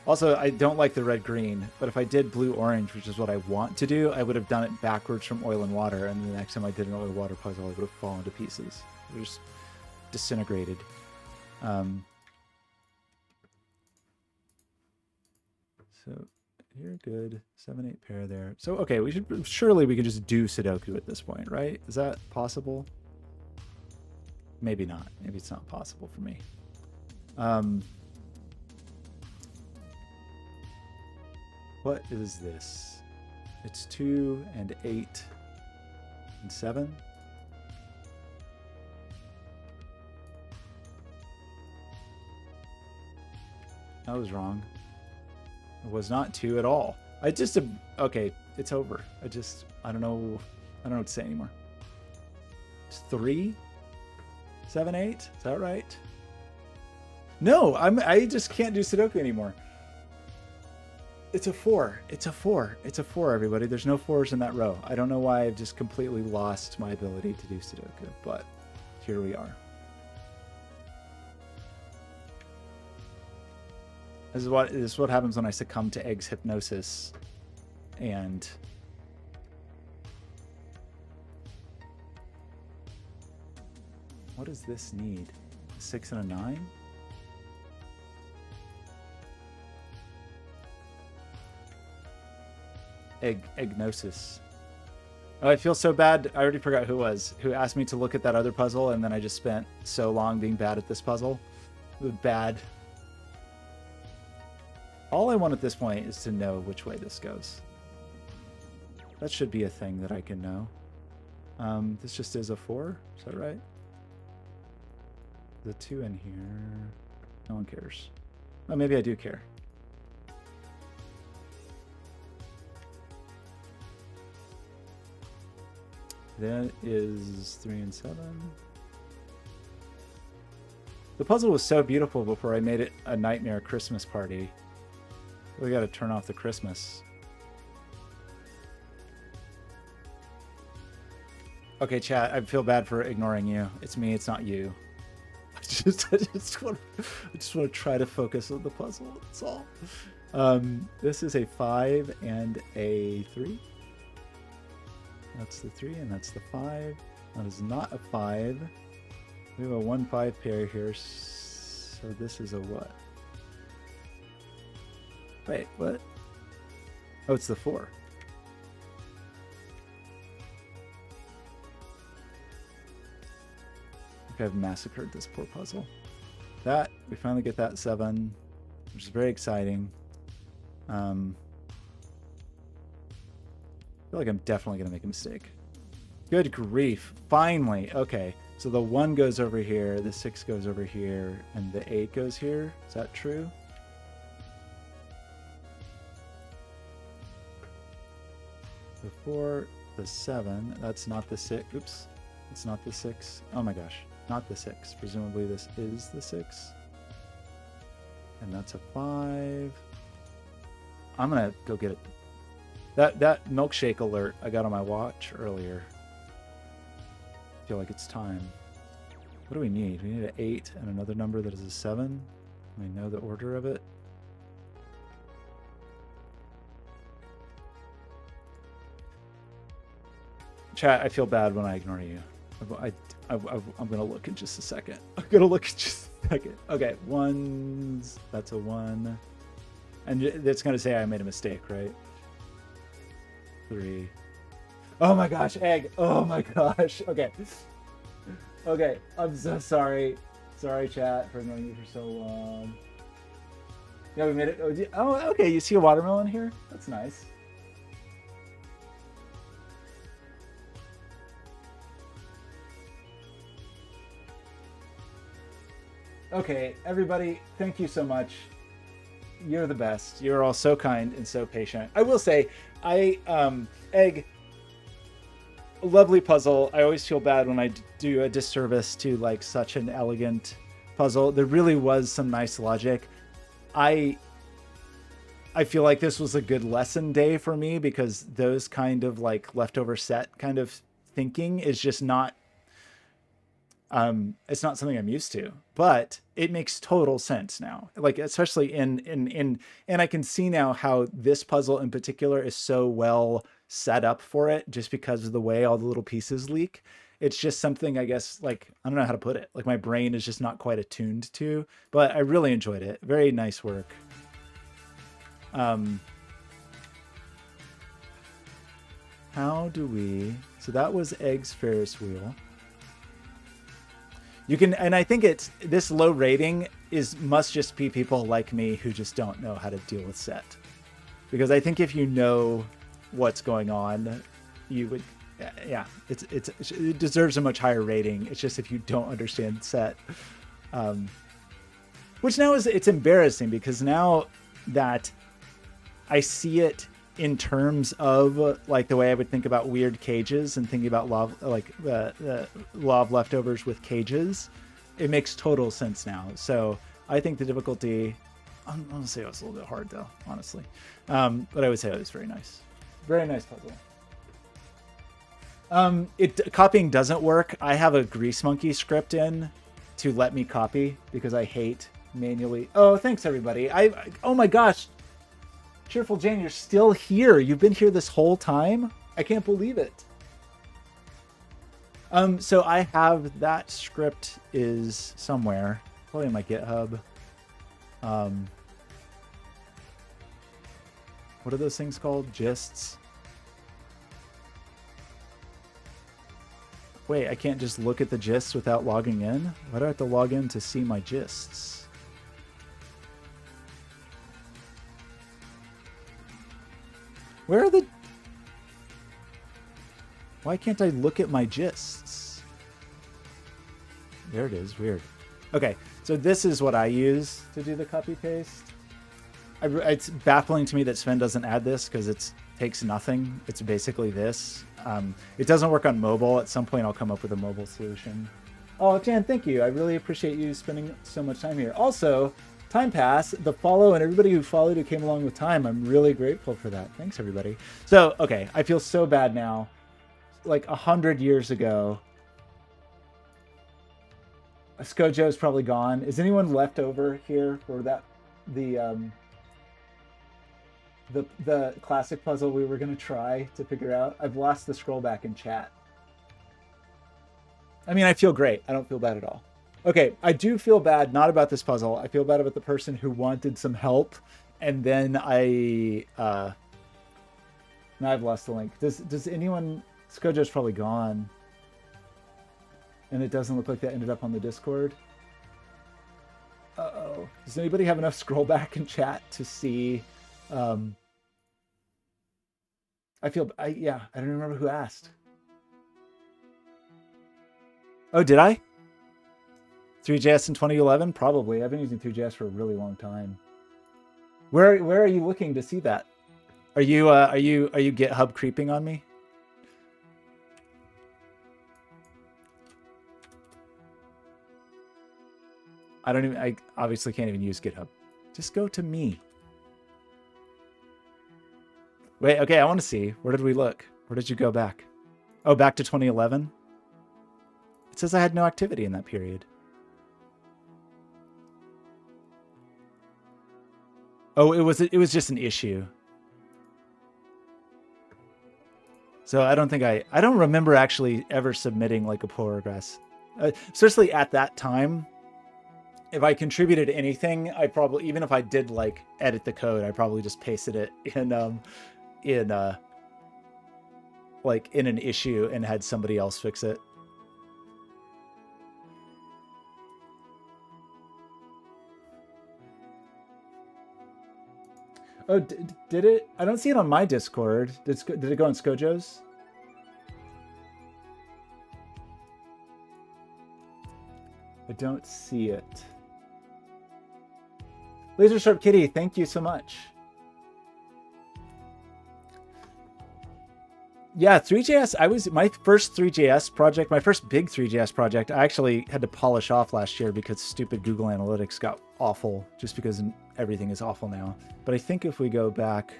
Also, I don't like the red-green, but if I did blue-orange, which is what I want to do, I would have done it backwards from oil and water, and the next time I did an oil and water puzzle, I would have fallen to pieces. It was just disintegrated. So you're good. 7-8 pair there. So, okay, surely we can just do Sudoku at this point, right? Is that possible? Maybe not. Maybe it's not possible for me. What is this? It's 2 and 8 and 7. I was wrong. It was not 2 at all. I just... Okay, it's over. I don't know. I don't know what to say anymore. It's 3? 7, 8? Is that right? No, I just can't do Sudoku anymore. It's a 4. It's a 4. It's a 4, everybody. There's no 4s in that row. I don't know why I've just completely lost my ability to do Sudoku, but here we are. This is what happens when I succumb to Egg's hypnosis. And what does this need? A 6 and a 9? Eggnosis. Oh, I feel so bad. I already forgot who it was. Who asked me to look at that other puzzle, and then I just spent so long being bad at this puzzle. Bad. All I want at this point is to know which way this goes. That should be a thing that I can know. This just is a 4. Is that right? The 2 in here. No one cares. Oh, maybe I do care. That is 3 and 7. The puzzle was so beautiful before I made it a nightmare Christmas party. We gotta turn off the Christmas. Okay, chat, I feel bad for ignoring you. It's me, it's not you. I just want to try to focus on the puzzle, that's all. This is a 5 and a 3. That's the 3 and that's the 5. That is not a 5. We have a 1-5 pair here. So this is a what? Wait, what? Oh, it's the 4. I think I've massacred this poor puzzle. That, we finally get that 7, which is very exciting. I feel like I'm definitely going to make a mistake. Good grief. Finally. Okay. So the 1 goes over here, the 6 goes over here, and the 8 goes here. Is that true? The 4, the 7. That's not the 6. Oops. It's not the 6. Oh my gosh. not the 6. Presumably this is the 6. And that's a 5. I'm gonna go get it. That milkshake alert I got on my watch earlier. I feel like it's time. What do we need? We need an 8 and another number that is a 7. We know the order of it. Chat, I feel bad when I ignore you. I'm gonna look in just a second. Okay, ones. That's a 1. And it's gonna say I made a mistake, right? 3. Oh my gosh, egg. Oh my gosh. Okay. Okay, I'm so sorry. Sorry, chat, for ignoring you for so long. Yeah, we made it. Oh, okay. You see a watermelon here? That's nice. Okay, everybody, thank you so much. You're the best. You're all so kind and so patient. I will say, Egg, lovely puzzle. I always feel bad when I do a disservice to like such an elegant puzzle. There really was some nice logic. I feel like this was a good lesson day for me because those kind of like leftover set kind of thinking is just not it's not something I'm used to, but it makes total sense now. Like, especially in and I can see now how this puzzle in particular is so well set up for it just because of the way all the little pieces leak. It's just something, I guess, like, I don't know how to put it. Like, my brain is just not quite attuned to, but I really enjoyed it. Very nice work. How do we, so that was Egg's Ferris wheel. You can, and I think it's, this low rating must just be people like me who just don't know how to deal with set. Because I think if you know what's going on, you would, yeah, it deserves a much higher rating. It's just if you don't understand set. Which now it's embarrassing because now that I see it in terms of like the way I would think about weird cages and thinking about law of leftovers with cages, it makes total sense now. So I think the difficulty, I'm gonna say it was a little bit hard though, honestly. But I would say it was very nice. Very nice puzzle. Copying doesn't work. I have a Grease Monkey script in to let me copy because I hate manually. Oh, thanks everybody. Oh my gosh. Cheerful Jane, you're still here. You've been here this whole time? I can't believe it. So I have that script is somewhere. Probably in my GitHub. What are those things called? Gists? Wait, I can't just look at the gists without logging in? Why do I have to log in to see my gists? Where are the... Why can't I look at my gists? There it is. Weird. Okay, so this is what I use to do the copy paste. It's baffling to me that Sven doesn't add this because it takes nothing. It's basically this. It doesn't work on mobile. At some point, I'll come up with a mobile solution. Oh, Jan, thank you. I really appreciate you spending so much time here. Also, Time Pass, the follow, and everybody who followed who came along with time. I'm really grateful for that. Thanks, everybody. So, okay, I feel so bad now. Like 100 years ago, Skojo is probably gone. Is anyone left over here for that? The classic puzzle we were gonna try to figure out. I've lost the scroll back in chat. I mean, I feel great. I don't feel bad at all. Okay, I do feel bad, not about this puzzle. I feel bad about the person who wanted some help, and then now I've lost the link. Does anyone... Skojo's probably gone. And it doesn't look like that ended up on the Discord. Uh-oh. Does anybody have enough scroll back in chat to see... yeah, I don't remember who asked. Oh, did I? 3JS in 2011? Probably. I've been using 3JS for a really long time. Where are you looking to see that? Are you GitHub creeping on me? I obviously can't even use GitHub. Just go to me. Wait, okay, I want to see. Where did we look? Where did you go back? Oh, back to 2011? It says I had no activity in that period. Oh, it was just an issue. So I don't think I don't remember actually ever submitting like a pull request. Especially at that time, if I contributed anything, I probably, even if I did like edit the code, I probably just pasted it in like in an issue and had somebody else fix it. Oh, did it? I don't see it on my Discord. Did it go on Skojo's? I don't see it. Laser Sharp Kitty, thank you so much. Yeah, Three.js, my first Three.js project, my first big Three.js project, I actually had to polish off last year because stupid Google Analytics got awful, just because everything is awful now. But I think if we go back,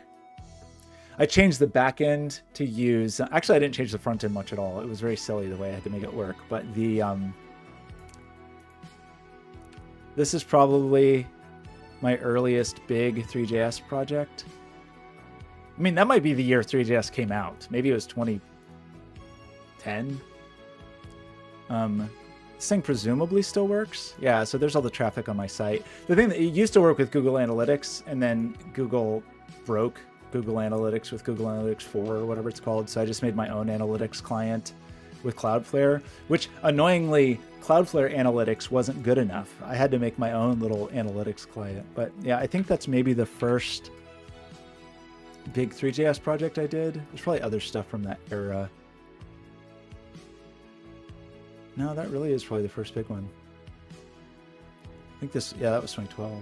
I changed the back end to use, actually I didn't change the front end much at all. It was very silly the way I had to make it work. But this is probably my earliest big Three.js project. I mean, that might be the year Three.js came out. Maybe it was 2010. This thing presumably still works. Yeah, so there's all the traffic on my site. The thing that it used to work with Google Analytics, and then Google broke Google Analytics with Google Analytics 4 or whatever it's called. So I just made my own analytics client with Cloudflare, which annoyingly, Cloudflare Analytics wasn't good enough. I had to make my own little analytics client. But yeah, I think that's maybe the first big Three.js project I did. There's probably other stuff from that era. No, that really is probably the first big one. I think this, yeah, that was 2012.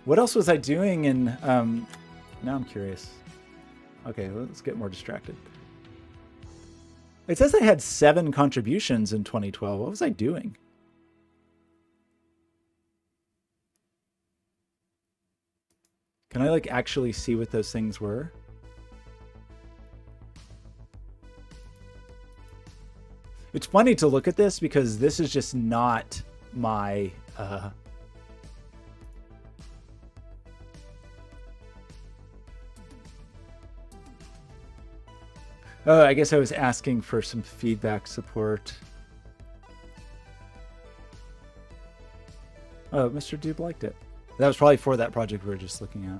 What else was I doing in, now I'm curious. Okay, let's get more distracted. It says I had 7 contributions in 2012. What was I doing? Can I like actually see what those things were? It's funny to look at this because this is just not my oh, I guess I was asking for some feedback support. Oh, Mr. Dube liked it. That was probably for that project we were just looking at.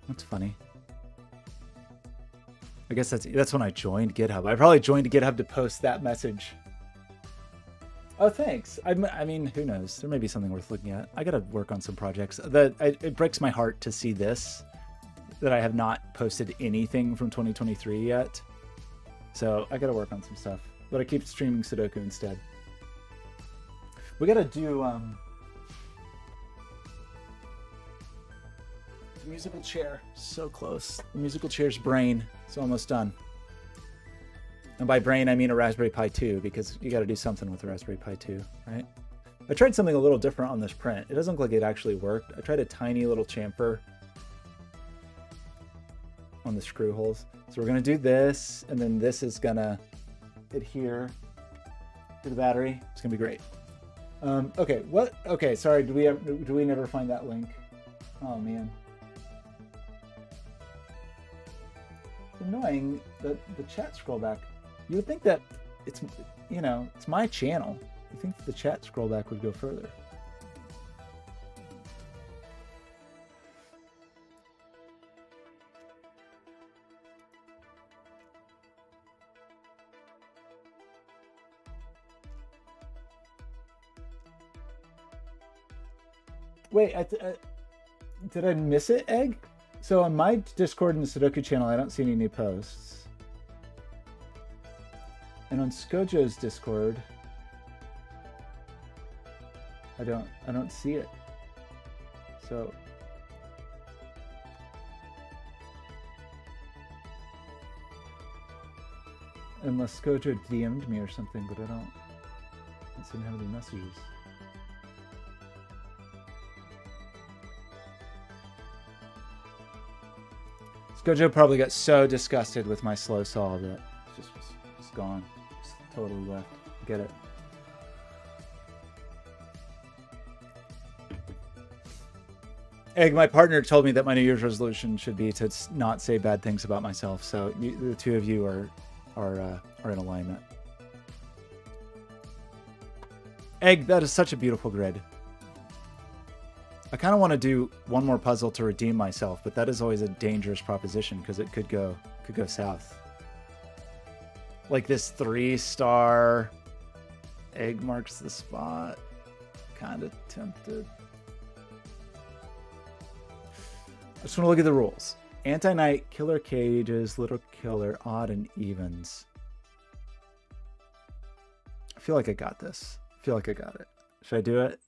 That's funny. I guess that's when I joined GitHub. I probably joined GitHub to post that message. Oh, thanks. I mean, who knows? There may be something worth looking at. I got to work on some projects. It breaks my heart to see this, that I have not posted anything from 2023 yet. So I got to work on some stuff. But I keep streaming Sudoku instead. We got to do the musical chair. So close. The musical chair's brain. It's almost done. And by brain, I mean a Raspberry Pi 2, because you got to do something with the Raspberry Pi 2, right? I tried something a little different on this print. It doesn't look like it actually worked. I tried a tiny little chamfer on the screw holes. So we're going to do this, and then this is going to adhere to the battery. It's going to be great. Okay, what? Okay, sorry. Do we never find that link? Oh, man. It's annoying that the chat scroll back. You would think that it's, you know, it's my channel. You think that the chat scroll back would go further. Wait, did I miss it, Egg? So on my Discord and the Sudoku channel, I don't see any new posts. And on Skojo's Discord, I don't see it. So Unless Gojo DM'd me or something, but I don't have any messages. Gojo probably got so disgusted with my slow saw that it's just gone. Just totally left. Get it. Egg, my partner told me that my New Year's resolution should be to not say bad things about myself. So the two of you are in alignment. Egg, that is such a beautiful grid. I kind of want to do one more puzzle to redeem myself, but that is always a dangerous proposition because it could go south. Like this 3-star egg marks the spot. Kind of tempted. I just want to look at the rules. Anti-Knight, killer cages, little killer, odd and evens. I feel like I got this. I feel like I got it. Should I do it?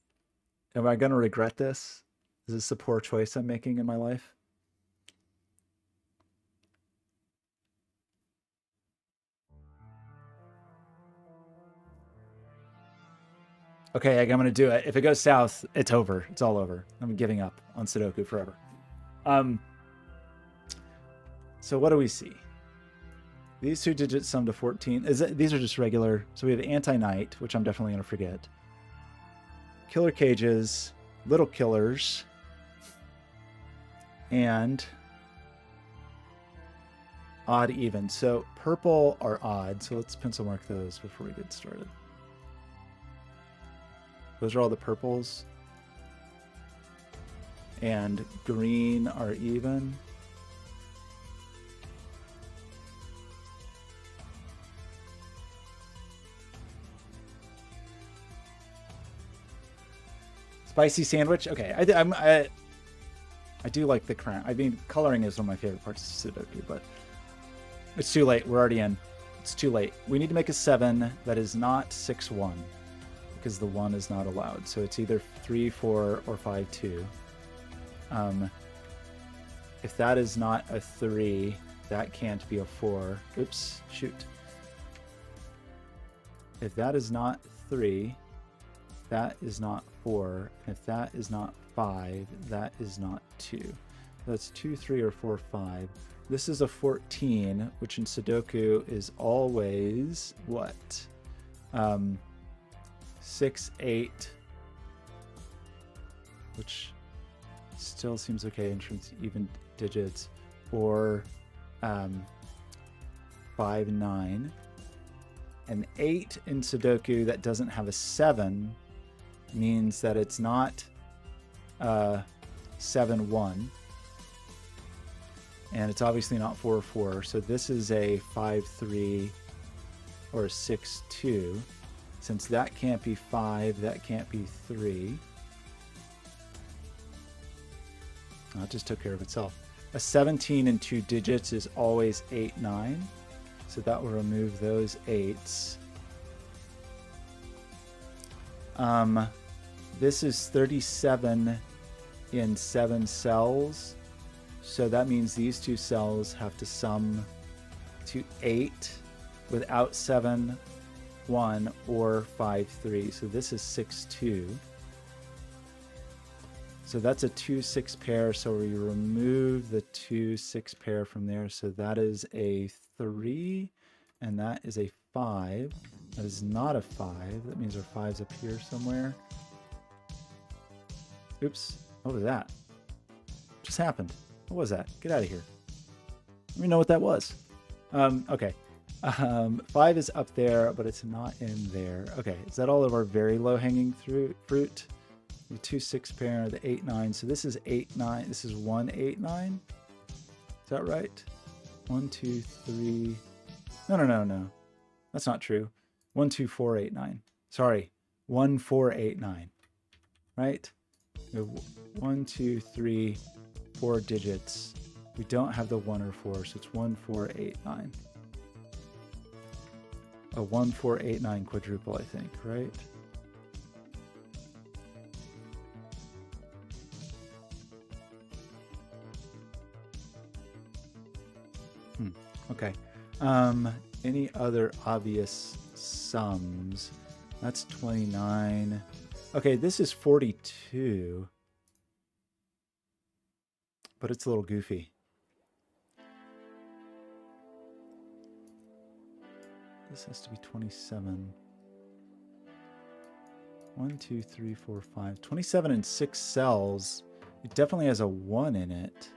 Am I going to regret this? Is this a poor choice I'm making in my life? Okay, I'm going to do it. If it goes south, it's over. It's all over. I'm giving up on Sudoku forever. So what do we see? These two digits sum to 14. These are just regular. So we have Anti-Knight, which I'm definitely going to forget. Killer cages, little killers, and odd even. So purple are odd. So let's pencil mark those before we get started. Those are all the purples. And green are even. Spicy sandwich. Okay, I do like the crown. I mean, coloring is one of my favorite parts of Sudoku, but it's too late. We're already in. It's too late. We need to make a 7 that is not 6-1 because the 1 is not allowed. So it's either 3-4 or 5-2. If that is not a 3, that can't be a 4. Oops, shoot. If that is not 3, that is not 4. If that is not 5, that is not 2. That's 2, 3, or 4, 5. This is a 14, which in Sudoku is always what? 6, 8, which still seems okay in terms of even digits, or 5, 9. An 8 in Sudoku that doesn't have a 7 means that it's not 7-1, and it's obviously not 4-4. So this is a 5-3 or a 6-2. Since that can't be 5, that can't be 3. Oh, it just took care of itself. A 17 in 2 digits is always 8, 9. So that will remove those 8s. This is 37 in 7 cells. So that means these 2 cells have to sum to 8 without 7, 1 or 5, 3. So this is 6, 2. So that's a 2, 6 pair. So we remove the 2, 6 pair from there. So that is a 3 and that is a 5. That is not a 5. That means our 5's up here somewhere. Oops. What was that? What just happened? What was that? Get out of here. Let me know what that was. Okay. 5 is up there, but it's not in there. Okay. Is that all of our very low hanging fruit? The 2, 6 pair, the 8, 9. So this is 8, 9. This is 1, 8, 9. Is that right? 1, 2, 3. No. That's not true. 1, 2, 4, 8, 9. Sorry. 1, 4, 8, 9. Right? 1, 2, 3, 4 digits. We don't have the 1 or 4, so it's 1, 4, 8, 9. A 1, 4, 8, 9 quadruple, I think, right? Okay. Any other obvious sums? That's 29. Okay, this is 42. But it's a little goofy. This has to be 27. 1, 2, 3, 4, 5. 27 in 6 cells. It definitely has a 1 in it.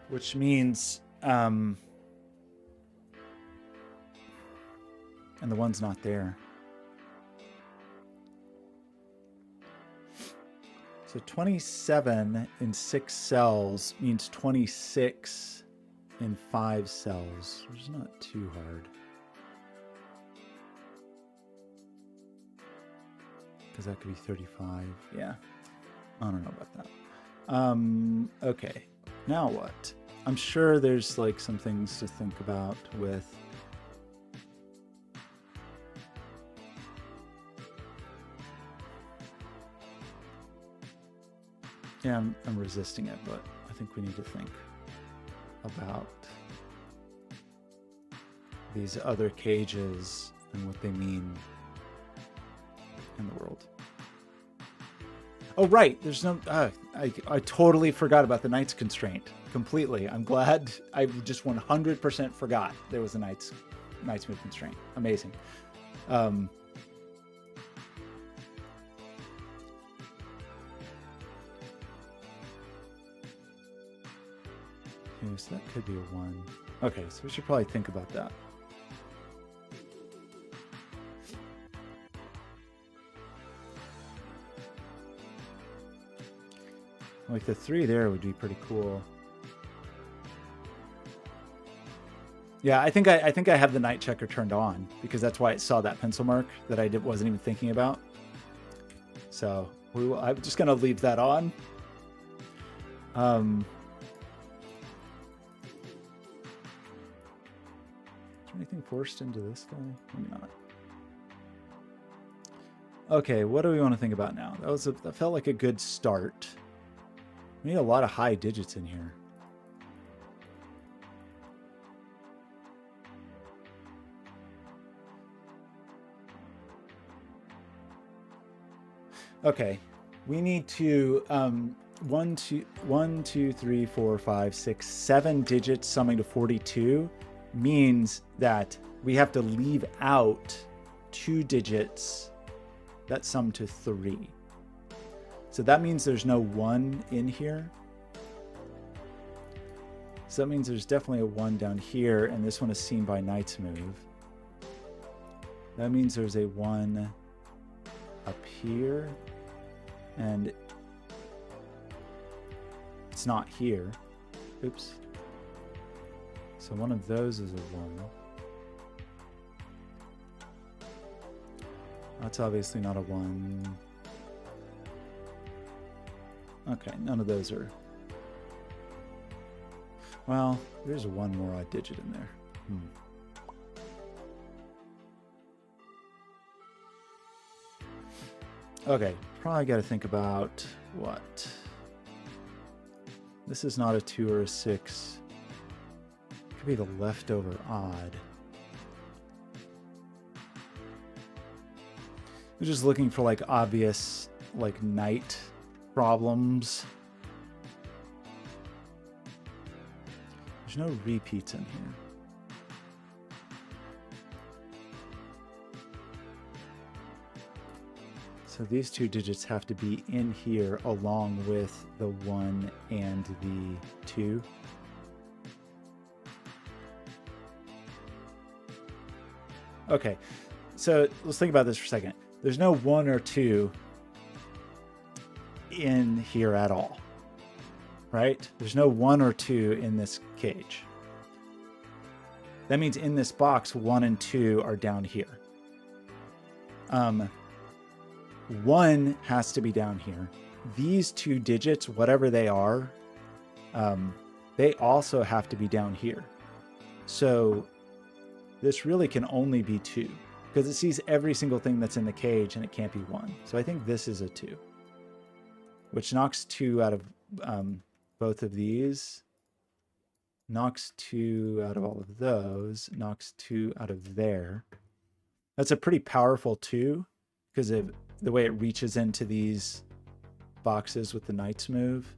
Which means, and the 1's not there. So 27 in 6 cells means 26 in 5 cells, which is not too hard. Because that could be 35. Yeah. I don't know about that. Okay. Now what? I'm sure there's like some things to think about with yeah, I'm resisting it, but I think we need to think about these other cages and what they mean in the world. Oh, right. There's no... I totally forgot about the Knights constraint. Completely. I'm glad. I just 100% forgot there was a Knights move constraint. Amazing. So that could be a 1. Okay, so we should probably think about that. Like the 3 there would be pretty cool. Yeah, I think I have the night checker turned on because that's why it saw that pencil mark that I wasn't even thinking about. So I'm just gonna leave that on. Is there anything forced into this guy? Maybe not. Okay, what do we want to think about now? That felt like a good start. We need a lot of high digits in here. Okay, we need to 1, 2, 3, 4, 5, 6, 7 digits summing to 42 means that we have to leave out 2 digits that sum to 3. So that means there's no 1 in here. So that means there's definitely a 1 down here, and this one is seen by Knight's move. That means there's a 1 up here, and it's not here. Oops. So one of those is a 1. That's obviously not a 1. Okay, none of those are... Well, there's a 1 more odd digit in there. Okay, probably got to think about what? This is not a 2 or a 6. Could be the leftover odd. I'm just looking for like obvious like knight problems. There's no repeats in here. So these 2 digits have to be in here along with the 1 and the 2. Okay, so let's think about this for a second. There's no 1 or 2 in here at all, right? There's no 1 or 2 in this cage. That means in this box, 1 and 2 are down here. 1 has to be down here. These 2 digits, whatever they are, they also have to be down here. So this really can only be 2 because it sees every single thing that's in the cage and it can't be 1. So I think this is a 2. which knocks 2 out of both of these, knocks 2 out of all of those, knocks 2 out of there. That's a pretty powerful 2 because of the way it reaches into these boxes with the knight's move.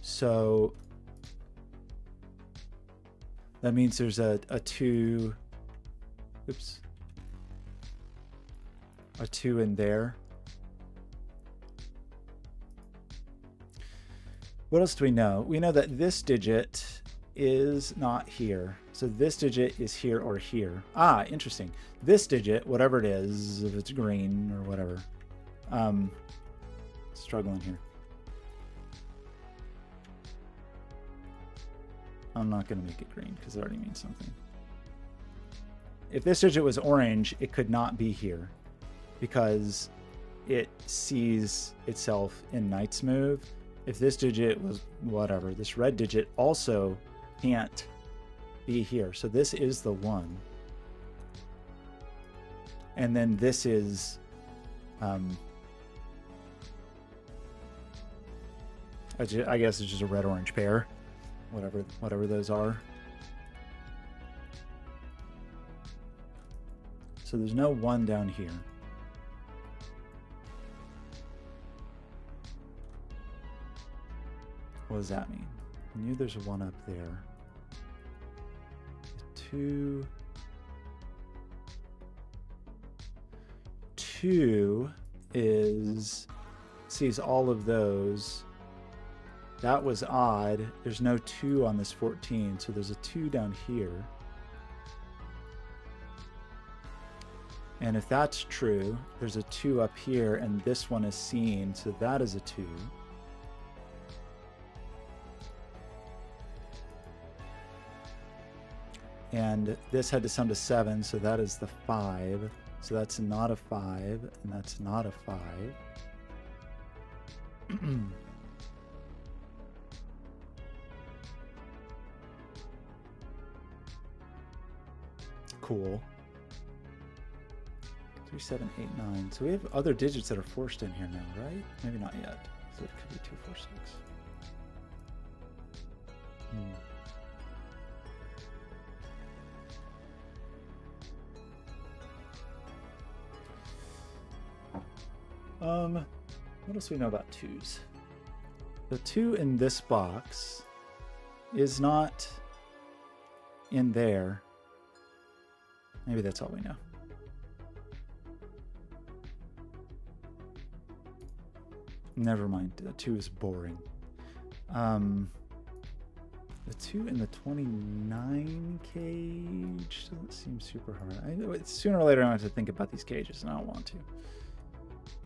So that means there's a 2, oops, a 2 in there. What else do we know? We know that this digit is not here. So this digit is here or here. Ah, interesting. This digit, whatever it is, if it's green or whatever, struggling here. I'm not going to make it green because it already means something. If this digit was orange, it could not be here because it sees itself in knight's move. If this digit was whatever, this red digit also can't be here. So this is the 1. And then this is I guess it's just a red-orange pair, whatever those are. So there's no 1 down here. What does that mean? I knew there's a 1 up there. 2 sees all of those. That was odd. There's no 2 on this 14, so there's a 2 down here. And if that's true, there's a 2 up here, and this one is seen, so that is a 2. And this had to sum to 7, so that is the 5. So that's not a 5, and that's not a 5. Cool. 3, 7, 8, 9. So we have other digits that are forced in here now, right? Maybe not yet. So it could be 2, 4, 6. What else do we know about 2s? The 2 in this box is not in there. Maybe that's all we know. Never mind. The 2 is boring. The 2 in the 29 cage doesn't seem super hard. Sooner or later, I have to think about these cages, and I don't want to.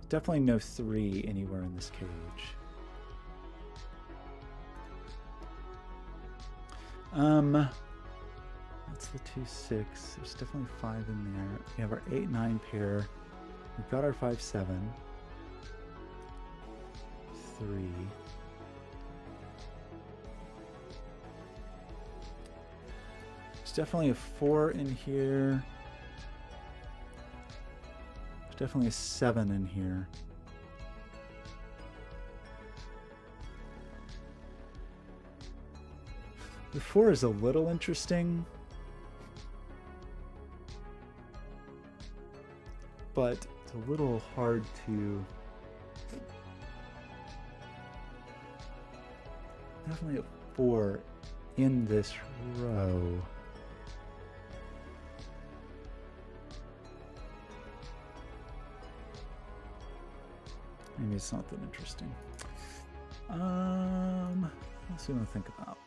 Definitely no 3 anywhere in this cage. That's the 2, 6. There's definitely 5 in there. We have our 8, 9 pair. We've got our 5, 7. 3. There's definitely a 4 in here. Definitely a 7 in here. The 4 is a little interesting, but it's a little hard to... Definitely a 4 in this row. Maybe it's not that interesting. Let's see what I think about.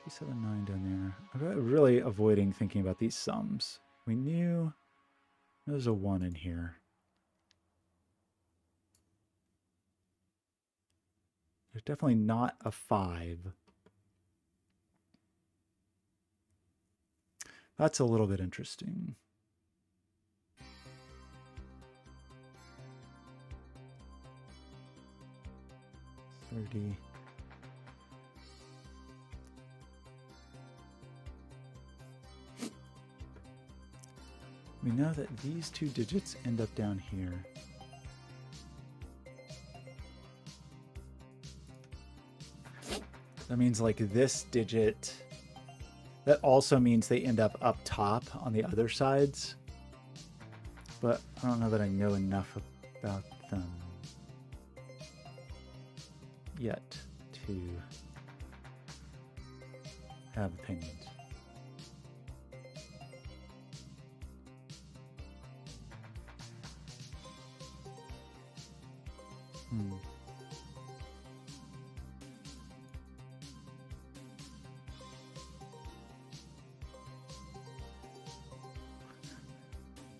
3, 7, 9 down there. I'm really avoiding thinking about these sums. We knew there's a 1 in here. There's definitely not a 5. That's a little bit interesting. 30. We know that these two digits end up down here. That means like this digit, that also means they end up top on the other sides. But I don't know that I know enough about them yet to have opinions.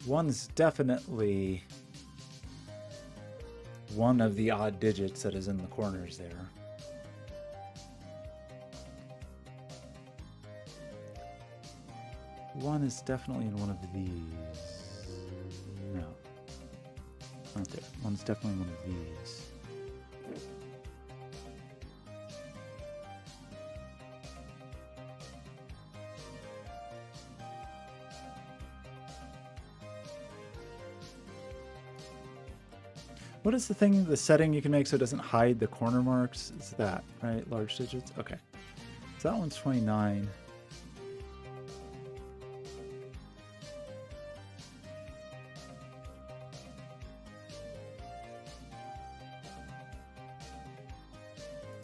One's definitely one of the odd digits that is in the corners there. One is definitely in one of these. No. Not there. One's definitely one of these. What is the thing, the setting you can make so it doesn't hide the corner marks? It's that, right? Large digits? Okay. So that one's 29.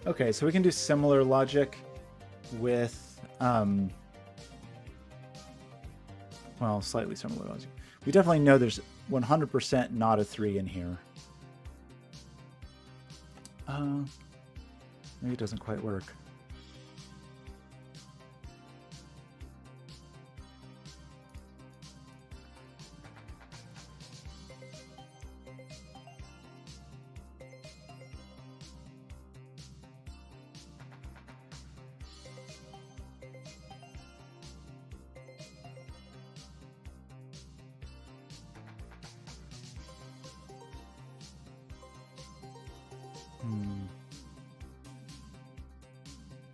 Okay, so we can do similar logic with, well, slightly similar logic. We definitely know there's 100% not a 3 in here. Maybe it doesn't quite work.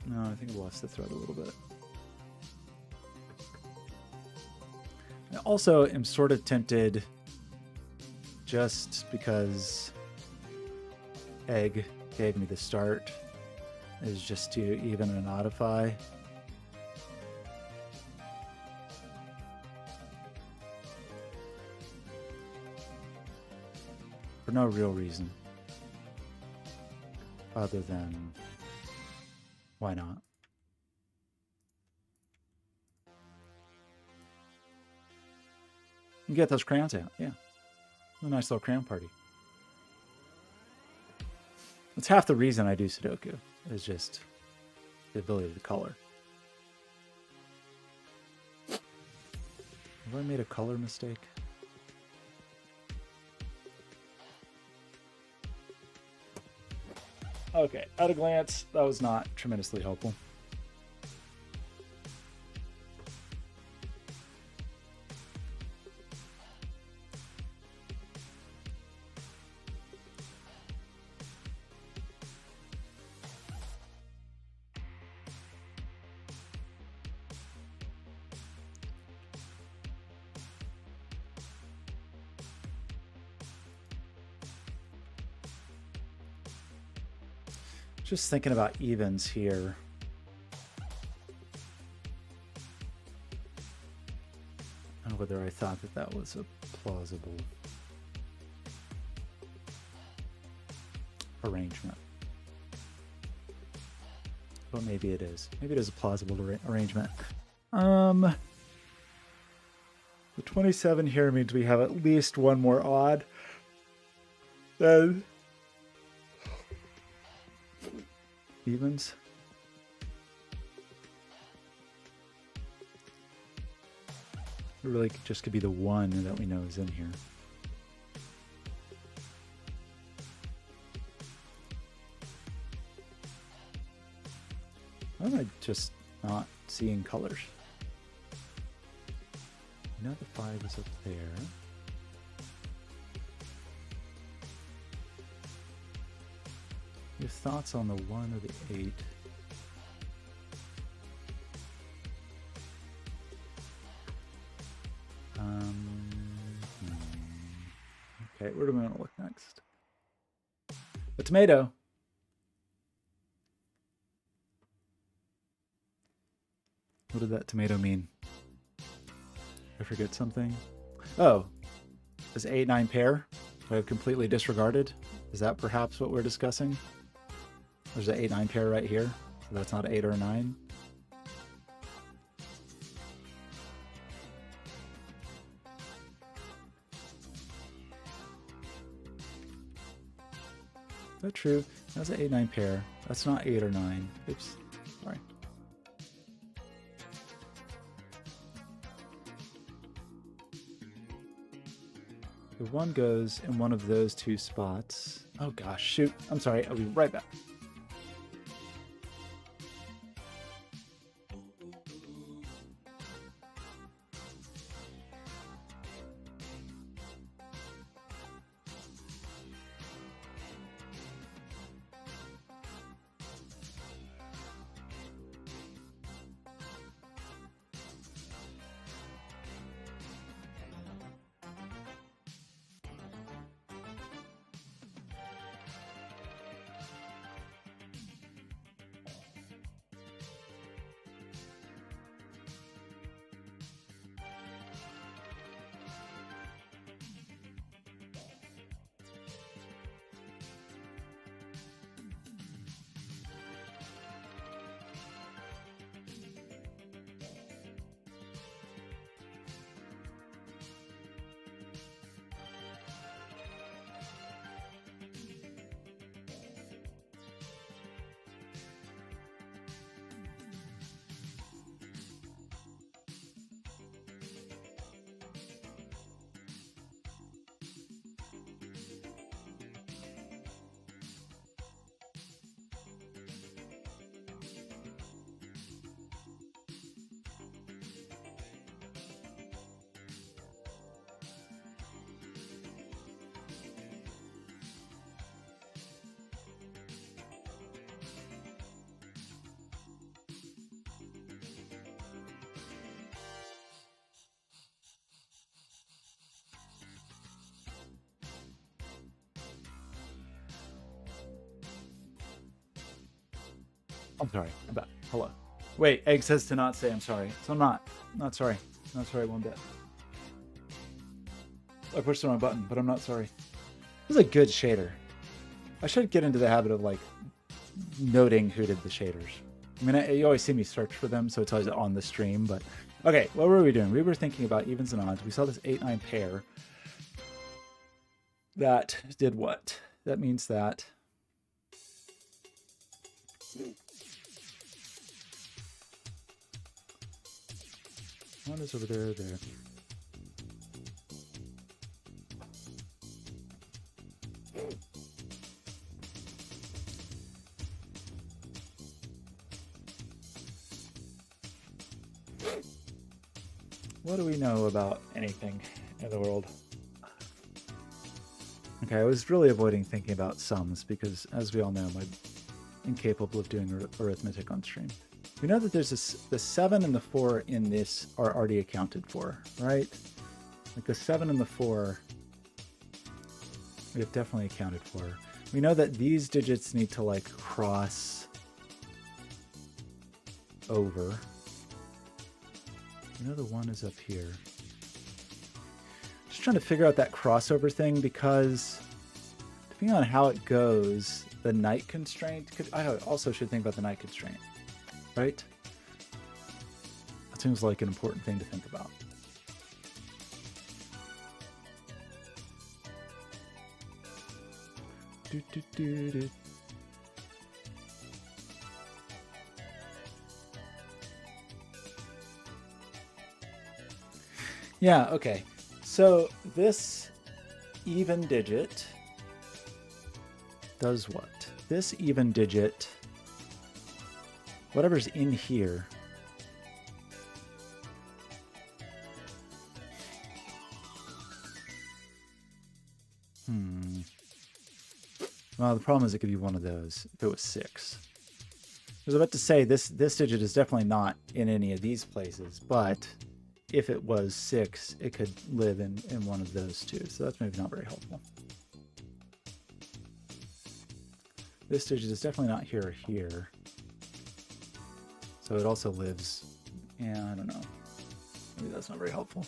No, I think I lost the thread a little bit. I also am sort of tempted, just because egg gave me the start, is just to even and oddify. For no real reason. Other than, why not? You get those crayons out, yeah. A nice little crayon party. That's half the reason I do Sudoku, is just the ability to color. Have I made a color mistake? Okay, at a glance, that was not tremendously helpful. Just thinking about evens here. And whether I thought that that was a plausible arrangement. But maybe it is. Maybe it is a plausible arrangement. The 27 here means we have at least one more odd. Then evens. It really just could be the one that we know is in here. Why am I just not seeing colors? You know the 5 is up there. Your thoughts on the 1 or the 8? Okay, where do we want to look next? A tomato. What did that tomato mean? I forget something. Oh, is 8, 9 pair? I have completely disregarded. Is that perhaps what we're discussing? There's an 8, 9 pair right here. So that's not 8 or 9. Is that true? That's an 8, 9 pair. That's not 8 or 9. Oops. Sorry. The one goes in one of those two spots. Oh gosh, shoot. I'm sorry. I'll be right back. I'm sorry. I'm back. Hello. Wait, Egg says to not say I'm sorry. So I'm not. Not sorry. Not sorry one bit. I pushed the wrong button, but I'm not sorry. This is a good shader. I should get into the habit of like noting who did the shaders. I mean, you always see me search for them, so it's always on the stream, but okay, what were we doing? We were thinking about evens and odds. We saw this 8-9 pair. That did what? That means that one is over there, there. What do we know about anything in the world? Okay, I was really avoiding thinking about sums because, as we all know, I'm incapable of doing arithmetic on stream. We know that there's the 7 and the 4 in this are already accounted for, right? Like the 7 and the 4, we have definitely accounted for. We know that these digits need to like cross over. We know the 1 is up here. Just trying to figure out that crossover thing because depending on how it goes, the night constraint I also should think about the night constraint. Right? That seems like an important thing to think about. Yeah, okay. So this even digit does what? This even digit, whatever's in here, well, the problem is it could be one of those if it was 6. I was about to say this digit is definitely not in any of these places, but if it was 6, it could live in one of those two. So that's maybe not very helpful. This digit is definitely not here or here. So it also lives. Yeah, I don't know. Maybe that's not very helpful.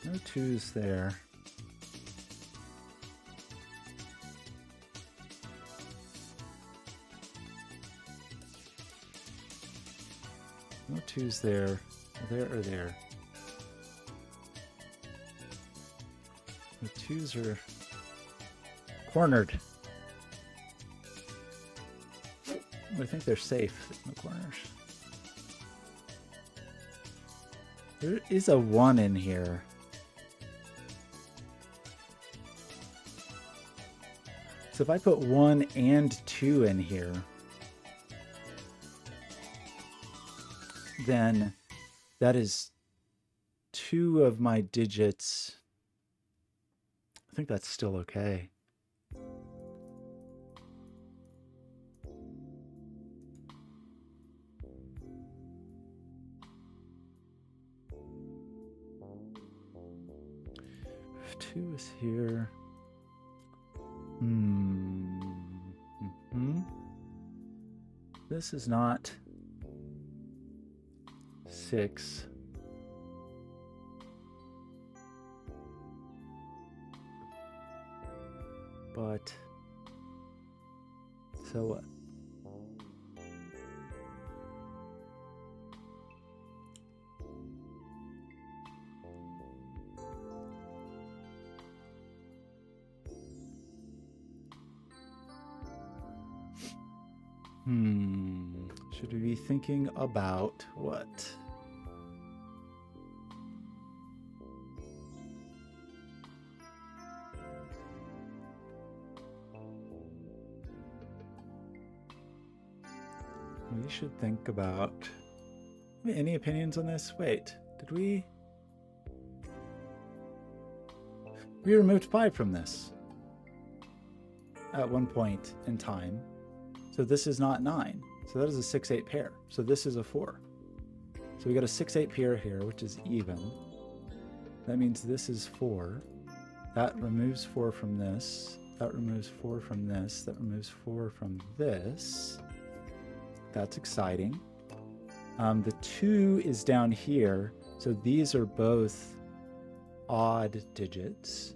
No twos there. No twos there. There or there. The twos are cornered. I think they're safe in the corners. There is a 1 in here. So if I put 1 and 2 in here, then that is 2 of my digits. I think that's still okay. If 2 is here. This is not 6. But so what? Should we be thinking about what? We should think about... Any opinions on this? Wait, did we... We removed pi from this at one point in time. So this is not 9. So that is a 6-8 pair. So this is a 4. So we got a 6-8 pair here, which is even. That means this is 4. That removes 4 from this. That removes 4 from this. That removes 4 from this. That's exciting. The 2 is down here. So these are both odd digits.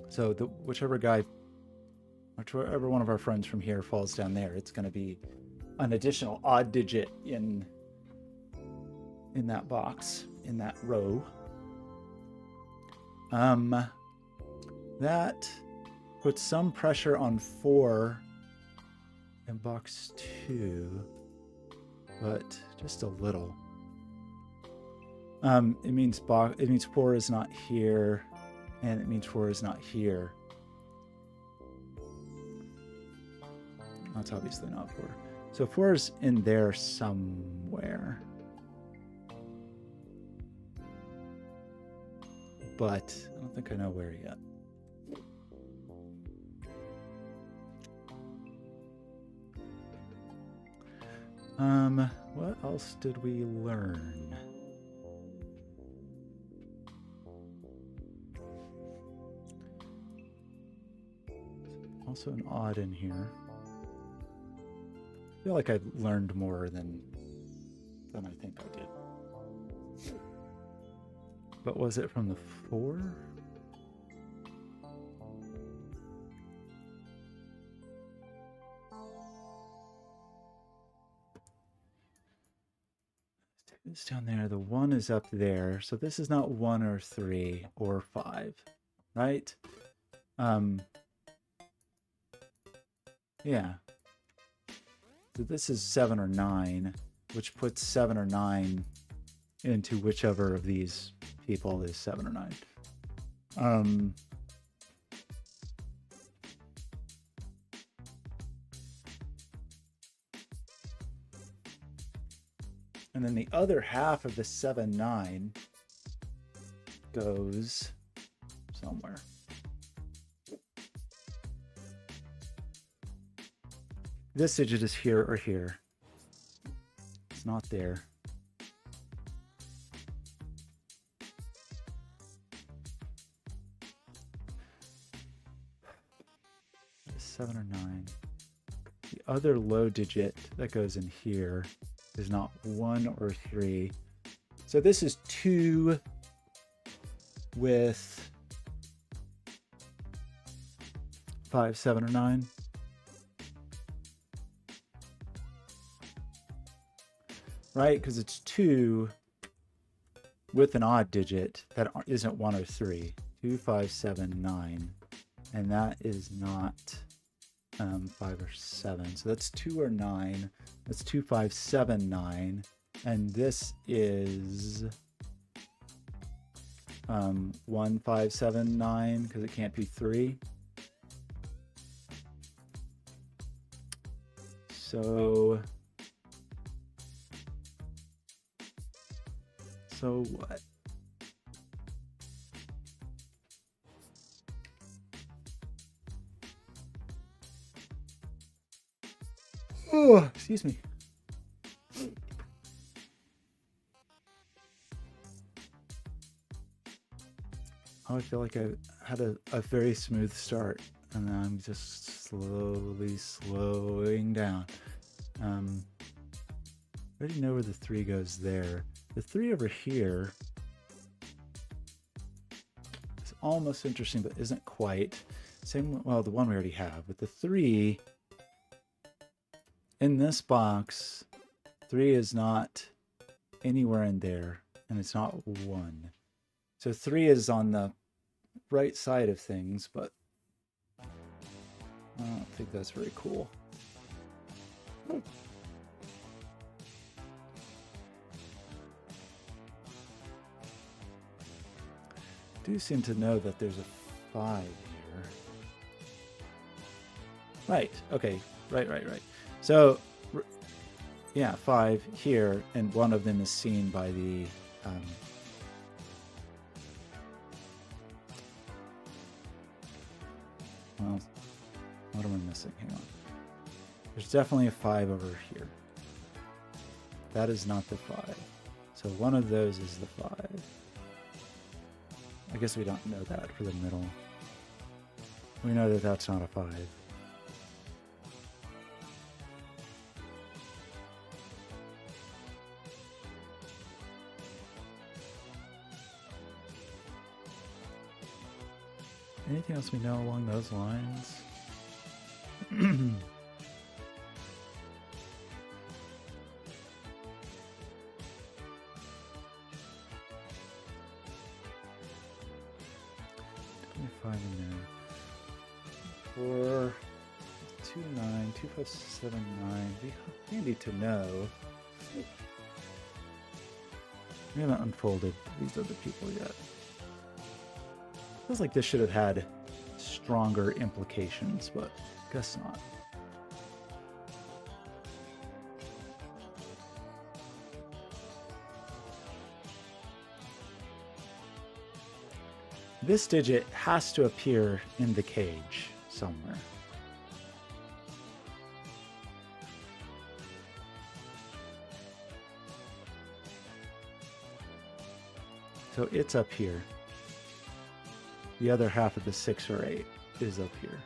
So whichever one of our friends from here falls down there, it's going to be an additional odd digit in that box, in that row. That puts some pressure on 4 in box 2, but just a little. It means 4 is not here, and it means 4 is not here. That's obviously not 4. So 4 is in there somewhere. But I don't think I know where yet. What else did we learn? Also an odd in here. I feel like I learned more than I think I did. But was it from the 4? It's down there. The 1 is up there. So this is not 1 or 3 or 5, right? Yeah. So this is 7 or 9, which puts 7 or 9 into whichever of these people is 7 or 9. And then the other half of the 7-9 goes somewhere. This digit is here or here. It's not there. It's 7 or 9. The other low digit that goes in here is not 1 or 3. So this is 2 with 5, 7, or 9. Right? Because it's 2 with an odd digit that isn't 1 or 3. 2, 5, 7, 9. And that is not 5 or 7. So that's 2 or 9. That's 2, 5, 7, 9. And this is 1, 5, 7, 9 because it can't be 3. So what? Oh, excuse me. Oh, I feel like I had a very smooth start, and then I'm just slowly slowing down. I already know where the 3 goes there. The 3 over here is almost interesting, but isn't quite. Same, well, the one we already have, but the 3 in this box, 3 is not anywhere in there, and it's not 1. So 3 is on the right side of things, but I don't think that's very cool. I do seem to know that there's a 5 here. Right, okay, right. So, yeah, 5 here, and one of them is seen by the well, what am I missing? Hang on. There's definitely a 5 over here. That is not the 5. So one of those is the 5. I guess we don't know that for the middle. We know that that's not a 5. Anything else we know along those lines? In there. 4, 2, 9, 2, 5, 7, 9. Be handy to know. We haven't unfolded these other people yet. Feels like this should have had stronger implications, but guess not. This digit has to appear in the cage somewhere. So it's up here. The other half of the 6 or 8 is up here.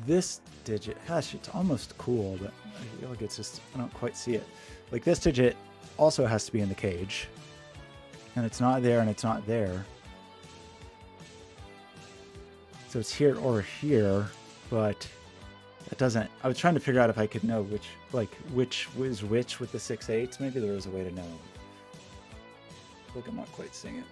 This digit, gosh, it's almost cool, but I feel like it's just, I don't quite see it. Like this digit also has to be in the cage, and it's not there and it's not there. So it's here or here, but that doesn't, I was trying to figure out if I could know which was which with the 6 8s. Maybe there was a way to know. I feel like I'm not quite seeing it.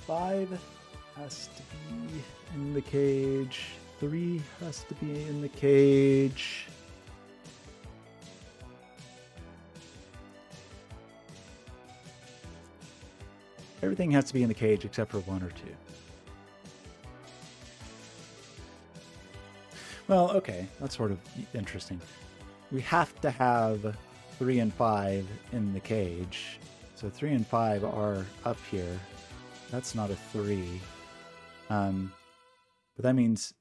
5 has to be in the cage. 3 has to be in the cage. Everything has to be in the cage except for 1 or 2. Well, okay, that's sort of interesting. We have to have 3 and 5 in the cage. So 3 and 5 are up here. That's not a 3. But that means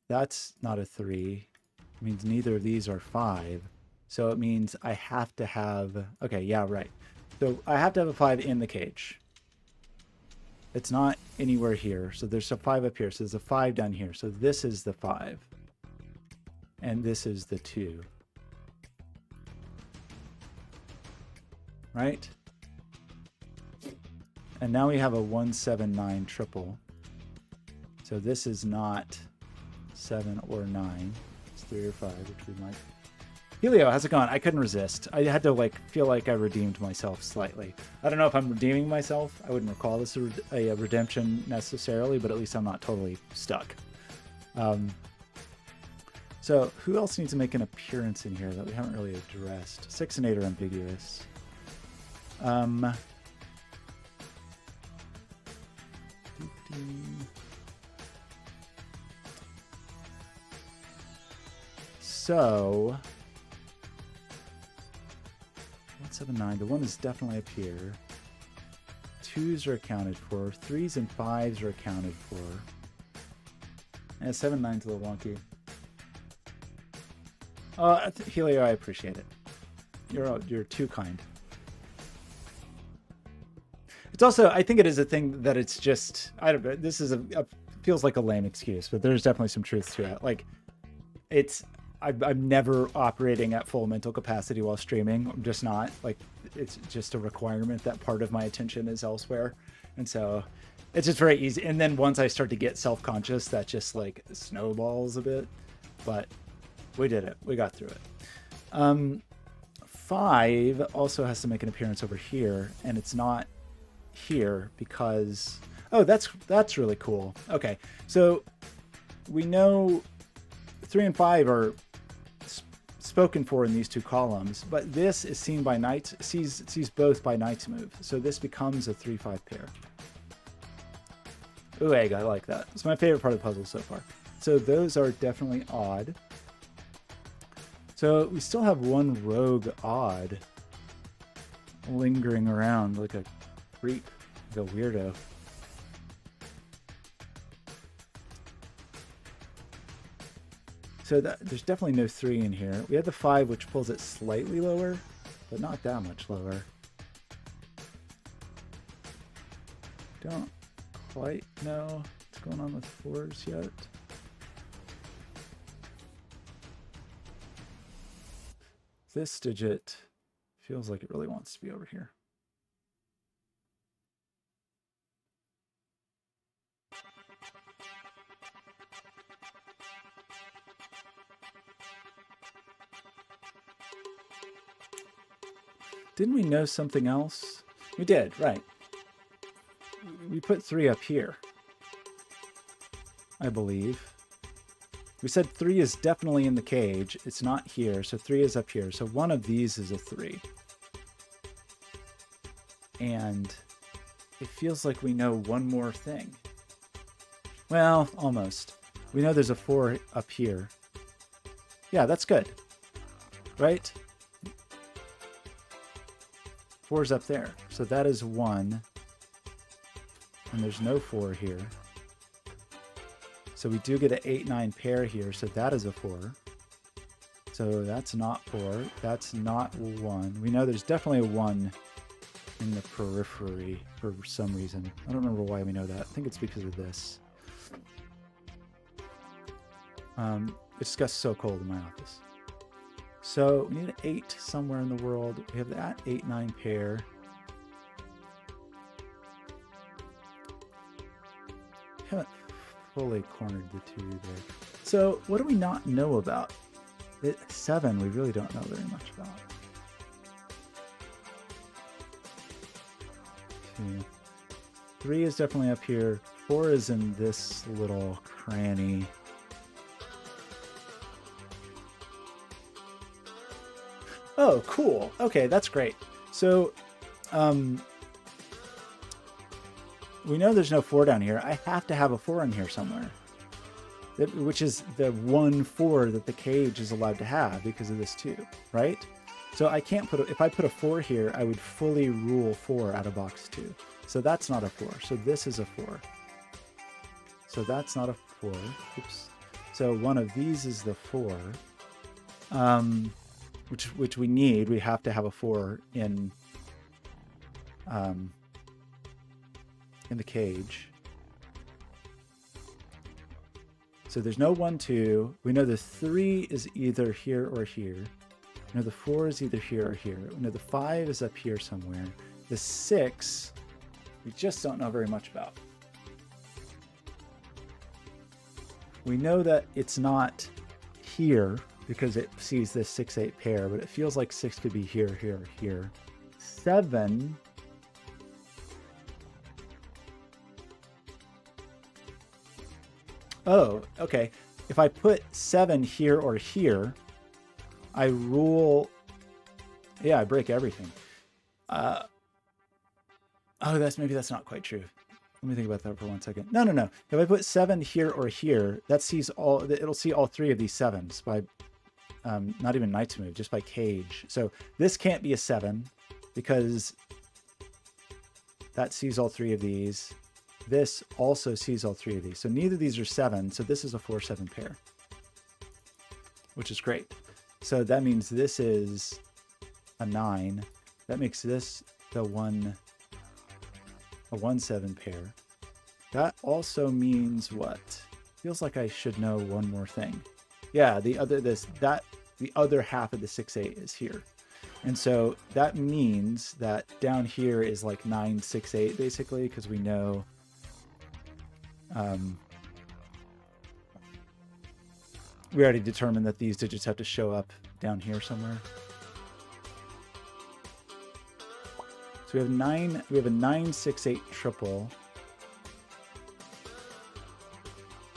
that's not a 3. It means neither of these are 5. So it means I have to have... Okay, yeah, right. So I have to have a 5 in the cage. It's not anywhere here. So there's a 5 up here. So there's a 5 down here. So this is the 5. And this is the 2. Right? And now we have a 179 triple. So this is not 7 or 9. It's 3 or 5, which we might... Helio, how's it going? I couldn't resist. I had to feel like I redeemed myself slightly. I don't know if I'm redeeming myself. I wouldn't recall this a redemption necessarily, but at least I'm not totally stuck. So who else needs to make an appearance in here that we haven't really addressed? 6 and 8 are ambiguous. So 179, the 1 is definitely up here. 2s are accounted for. 3s and 5s are accounted for. And 7-9's a little wonky. Helio, I appreciate it. You're too kind. It's also, I think it is a thing that it's just, I don't know, this is feels like a lame excuse, but there's definitely some truth to it. Like, I'm never operating at full mental capacity while streaming. I'm just not. Like, it's just a requirement that part of my attention is elsewhere. And so it's just very easy. And then once I start to get self-conscious, that just like snowballs a bit. But we did it. We got through it. 5 also has to make an appearance over here, and it's not here because... Oh, that's really cool. Okay, so we know 3 and 5 are spoken for in these 2 columns, but this is seen by knights, sees both by knight's move. So this becomes a 3-5 pair. Ooh, egg, I like that. It's my favorite part of the puzzle so far. So those are definitely odd. So we still have 1 rogue odd lingering around like a creep, like a weirdo. So there's definitely no 3 in here. We have the 5, which pulls it slightly lower, but not that much lower. Don't quite know what's going on with 4s yet. This digit feels like it really wants to be over here. Didn't we know something else? We did, right. We put 3 up here, I believe. We said 3 is definitely in the cage. It's not here, so 3 is up here. So one of these is a 3. And it feels like we know one more thing. Well, almost. We know there's a 4 up here. Yeah, that's good. Right? 4's up there. So that is 1. And there's no 4 here. So we do get an 8-9 pair here. So that is a 4. So that's not 4. That's not 1. We know there's definitely a 1 in the periphery for some reason. I don't remember why we know that. I think it's because of this. It just got so cold in my office. So we need an 8 somewhere in the world. We have that 8-9 pair. Haven't fully cornered the 2 there. So what do we not know about? 7 we really don't know very much about. 2. 3 is definitely up here. 4 is in this little cranny. Oh, cool. Okay, that's great. So, we know there's no 4 down here. I have to have a 4 in here somewhere, which is the 1 4 that the cage is allowed to have because of this 2, right? So I can't put, if I put a 4 here, I would fully rule 4 out of box 2. So that's not a 4. So this is a 4. So that's not a 4. Oops. So one of these is the 4, which we need. We have to have a 4 in the cage. So there's no 1, 2. We know the 3 is either here or here. We know the 4 is either here or here. We know the 5 is up here somewhere. The 6, we just don't know very much about. We know that it's not here because it sees this 6, 8 pair, but it feels like 6 could be here, here, here. 7. Oh, okay. If I put 7 here or here, I rule. Yeah, I break everything. Oh, maybe that's not quite true. Let me think about that for 1 second. No. If I put 7 here or here, that sees all. It'll see all 3 of these 7s by, not even Knight's Move, just by cage. So this can't be a 7 because that sees all 3 of these. This also sees all 3 of these. So neither of these are 7. So this is a 4, 7 pair, which is great. So that means this is a 9. That makes this the a 1, 7 pair. That also means what? Feels like I should know one more thing. Yeah, the other half of the 6, 8 is here. And so that means that down here is like 9, 6, 8 basically, because we know we already determined that these digits have to show up down here somewhere. So we have 9. We have a 9, 6, 8 triple.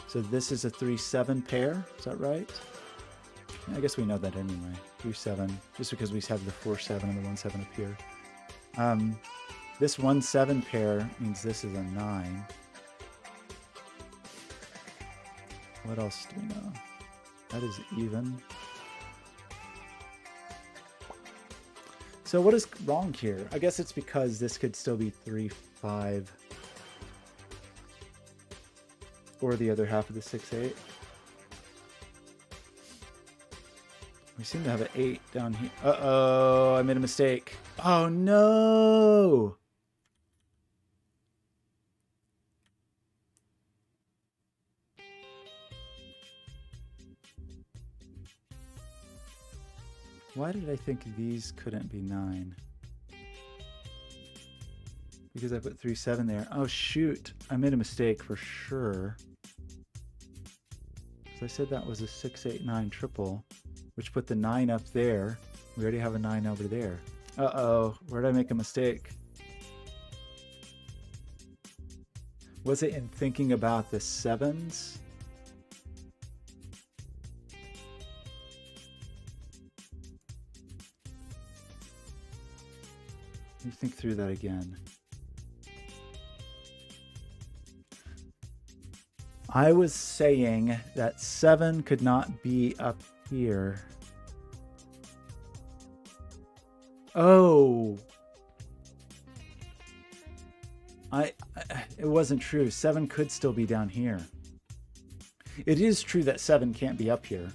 So this is a 3, 7 pair. Is that right? I guess we know that anyway. 3, 7, just because we have the 4, 7 and the 1, 7 up here. This 1, 7 pair means this is a 9. What else do we know? That is even. So what is wrong here? I guess it's because this could still be 3, 5, or the other half of the 6, 8. We seem to have an 8 down here. Uh-oh, I made a mistake. Oh, no! Why did I think these couldn't be 9? Because I put 3, 7 there. Oh, shoot. I made a mistake for sure. So I said that was a 6, 8, 9 triple, which put the 9 up there. We already have a 9 over there. Uh-oh. Where did I make a mistake? Was it in thinking about the 7s? Let me think through that again. I was saying that 7 could not be up here. Oh. It wasn't true. 7 could still be down here. It is true that 7 can't be up here.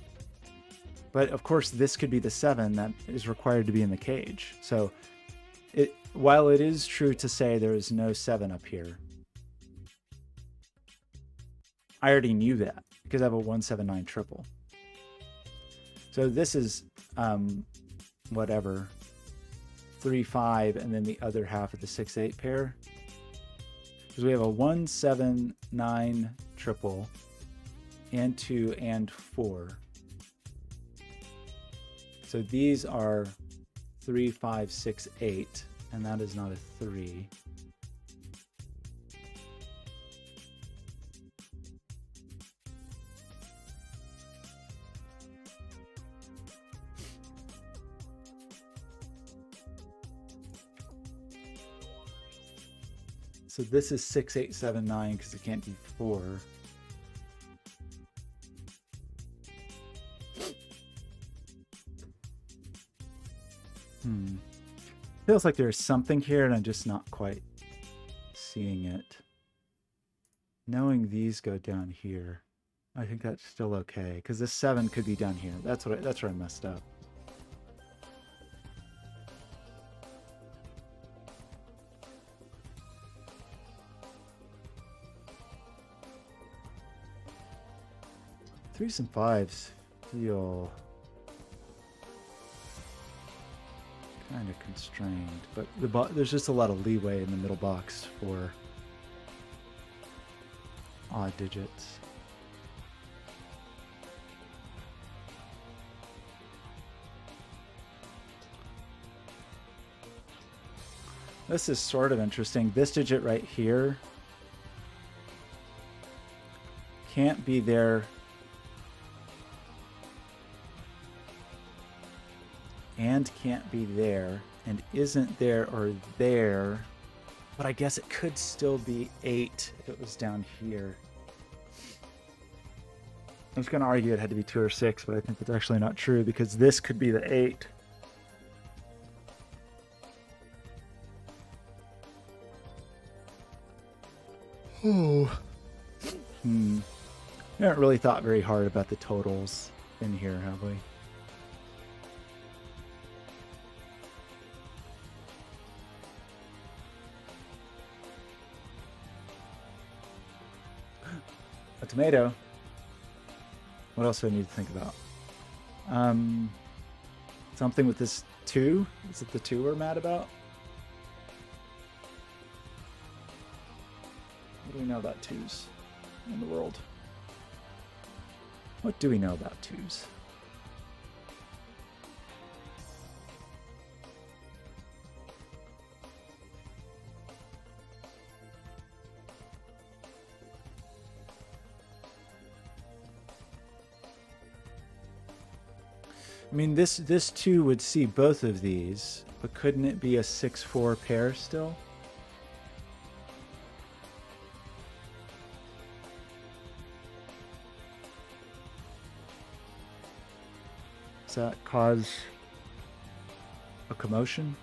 But of course, this could be the 7 that is required to be in the cage. So while it is true to say there is no 7 up here, I already knew that because I have a 1, 7, 9 triple. So this is whatever, 3, 5, and then the other half of the 6, 8 pair. Because we have a 1, 7, 9 triple and 2 and 4. So these are 3, 5, 6, 8, and that is not a 3. So this is 6, 8, 7, 9 because it can't be 4. Feels like there's something here and I'm just not quite seeing it. Knowing these go down here, I think that's still okay because this 7 could be down here. That's where I messed up. Threes and fives feel kind of constrained, but there's just a lot of leeway in the middle box for odd digits. This is sort of interesting. This digit right here can't be there and can't be there and isn't there or there, but I guess it could still be 8 if it was down here. I was going to argue it had to be 2 or 6, but I think that's actually not true because this could be the 8. Oh. We haven't really thought very hard about the totals in here, have we? A tomato. What else do I need to think about? Something with this 2? Is it the 2 we're mad about? What do we know about 2s in the world? What do we know about 2s? I mean, this 2 would see both of these, but couldn't it be a 6-4 pair still? Does that cause a commotion?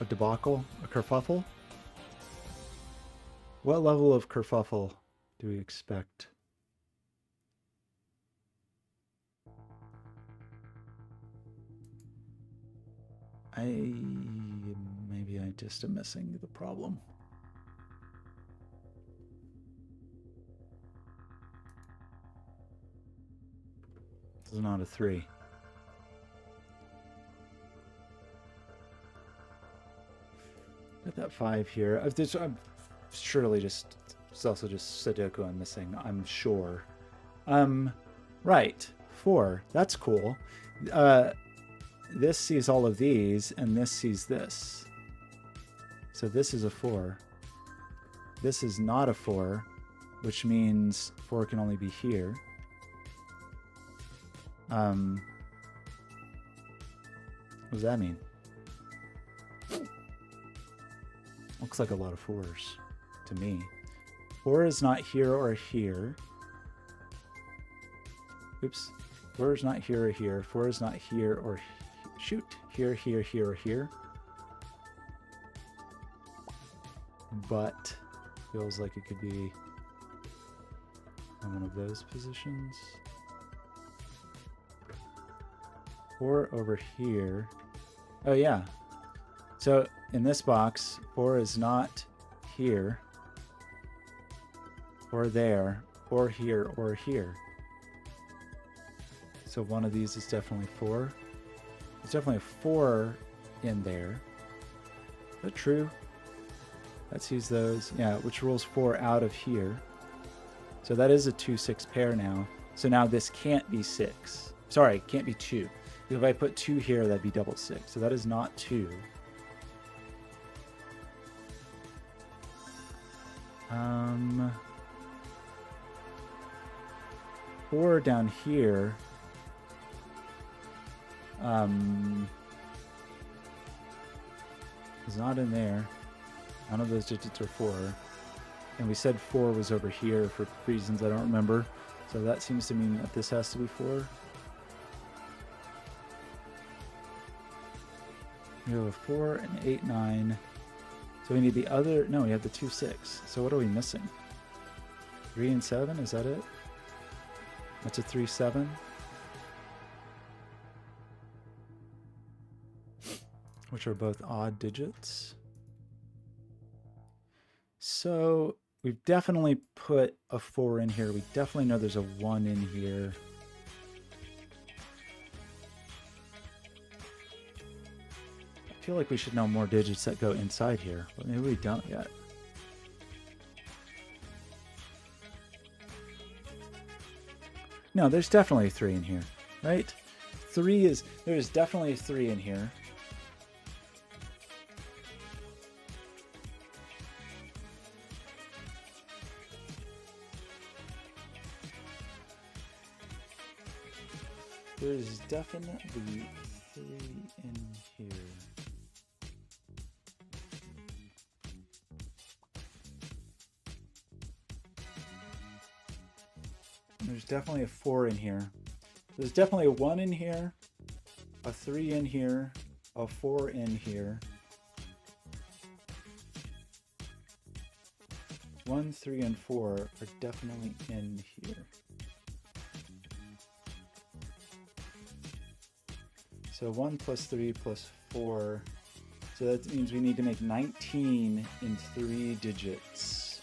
A debacle? A kerfuffle? What level of kerfuffle do we expect? Maybe I just am missing the problem. This is not a 3. Got that 5 here. I'm surely just, it's also just Sudoku I'm missing, I'm sure. Right, 4. That's cool. This sees all of these, and this sees this. So this is a 4. This is not a 4, which means 4 can only be here. What does that mean? Looks like a lot of 4s to me. 4 is not here or here. Oops. 4 is not here or here. 4 is not here or here. Shoot, here, here, here, or here. But feels like it could be in one of those positions. 4 over here. Oh yeah. So in this box, 4 is not here, or there, or here, or here. So one of these is definitely 4. There's definitely a 4 in there. Is that true? Let's use those. Yeah, which rules 4 out of here. So that is a 2-6 pair now. So now this can't be 6. Sorry, can't be 2. If I put 2 here, that'd be double 6. So that is not 2. 4 down here. Is not in there. None of those digits are 4. And we said 4 was over here for reasons I don't remember. So that seems to mean that this has to be 4. We have a 4 and 8, 9. So we need the other, no, we have the 2, 6. So what are we missing? 3 and 7, is that it? That's a 3, 7. Which are both odd digits. So we've definitely put a 4 in here. We definitely know there's a 1 in here. I feel like we should know more digits that go inside here, but maybe we don't yet. No, there's definitely a 3 in here, right? There's definitely a 3 in here. There's definitely 3 in here. There's definitely a 4 in here. There's definitely a 1 in here, a 3 in here, a 4 in here. 1, 3, and 4 are definitely in here. So 1 plus 3 plus 4. So that means we need to make 19 in 3 digits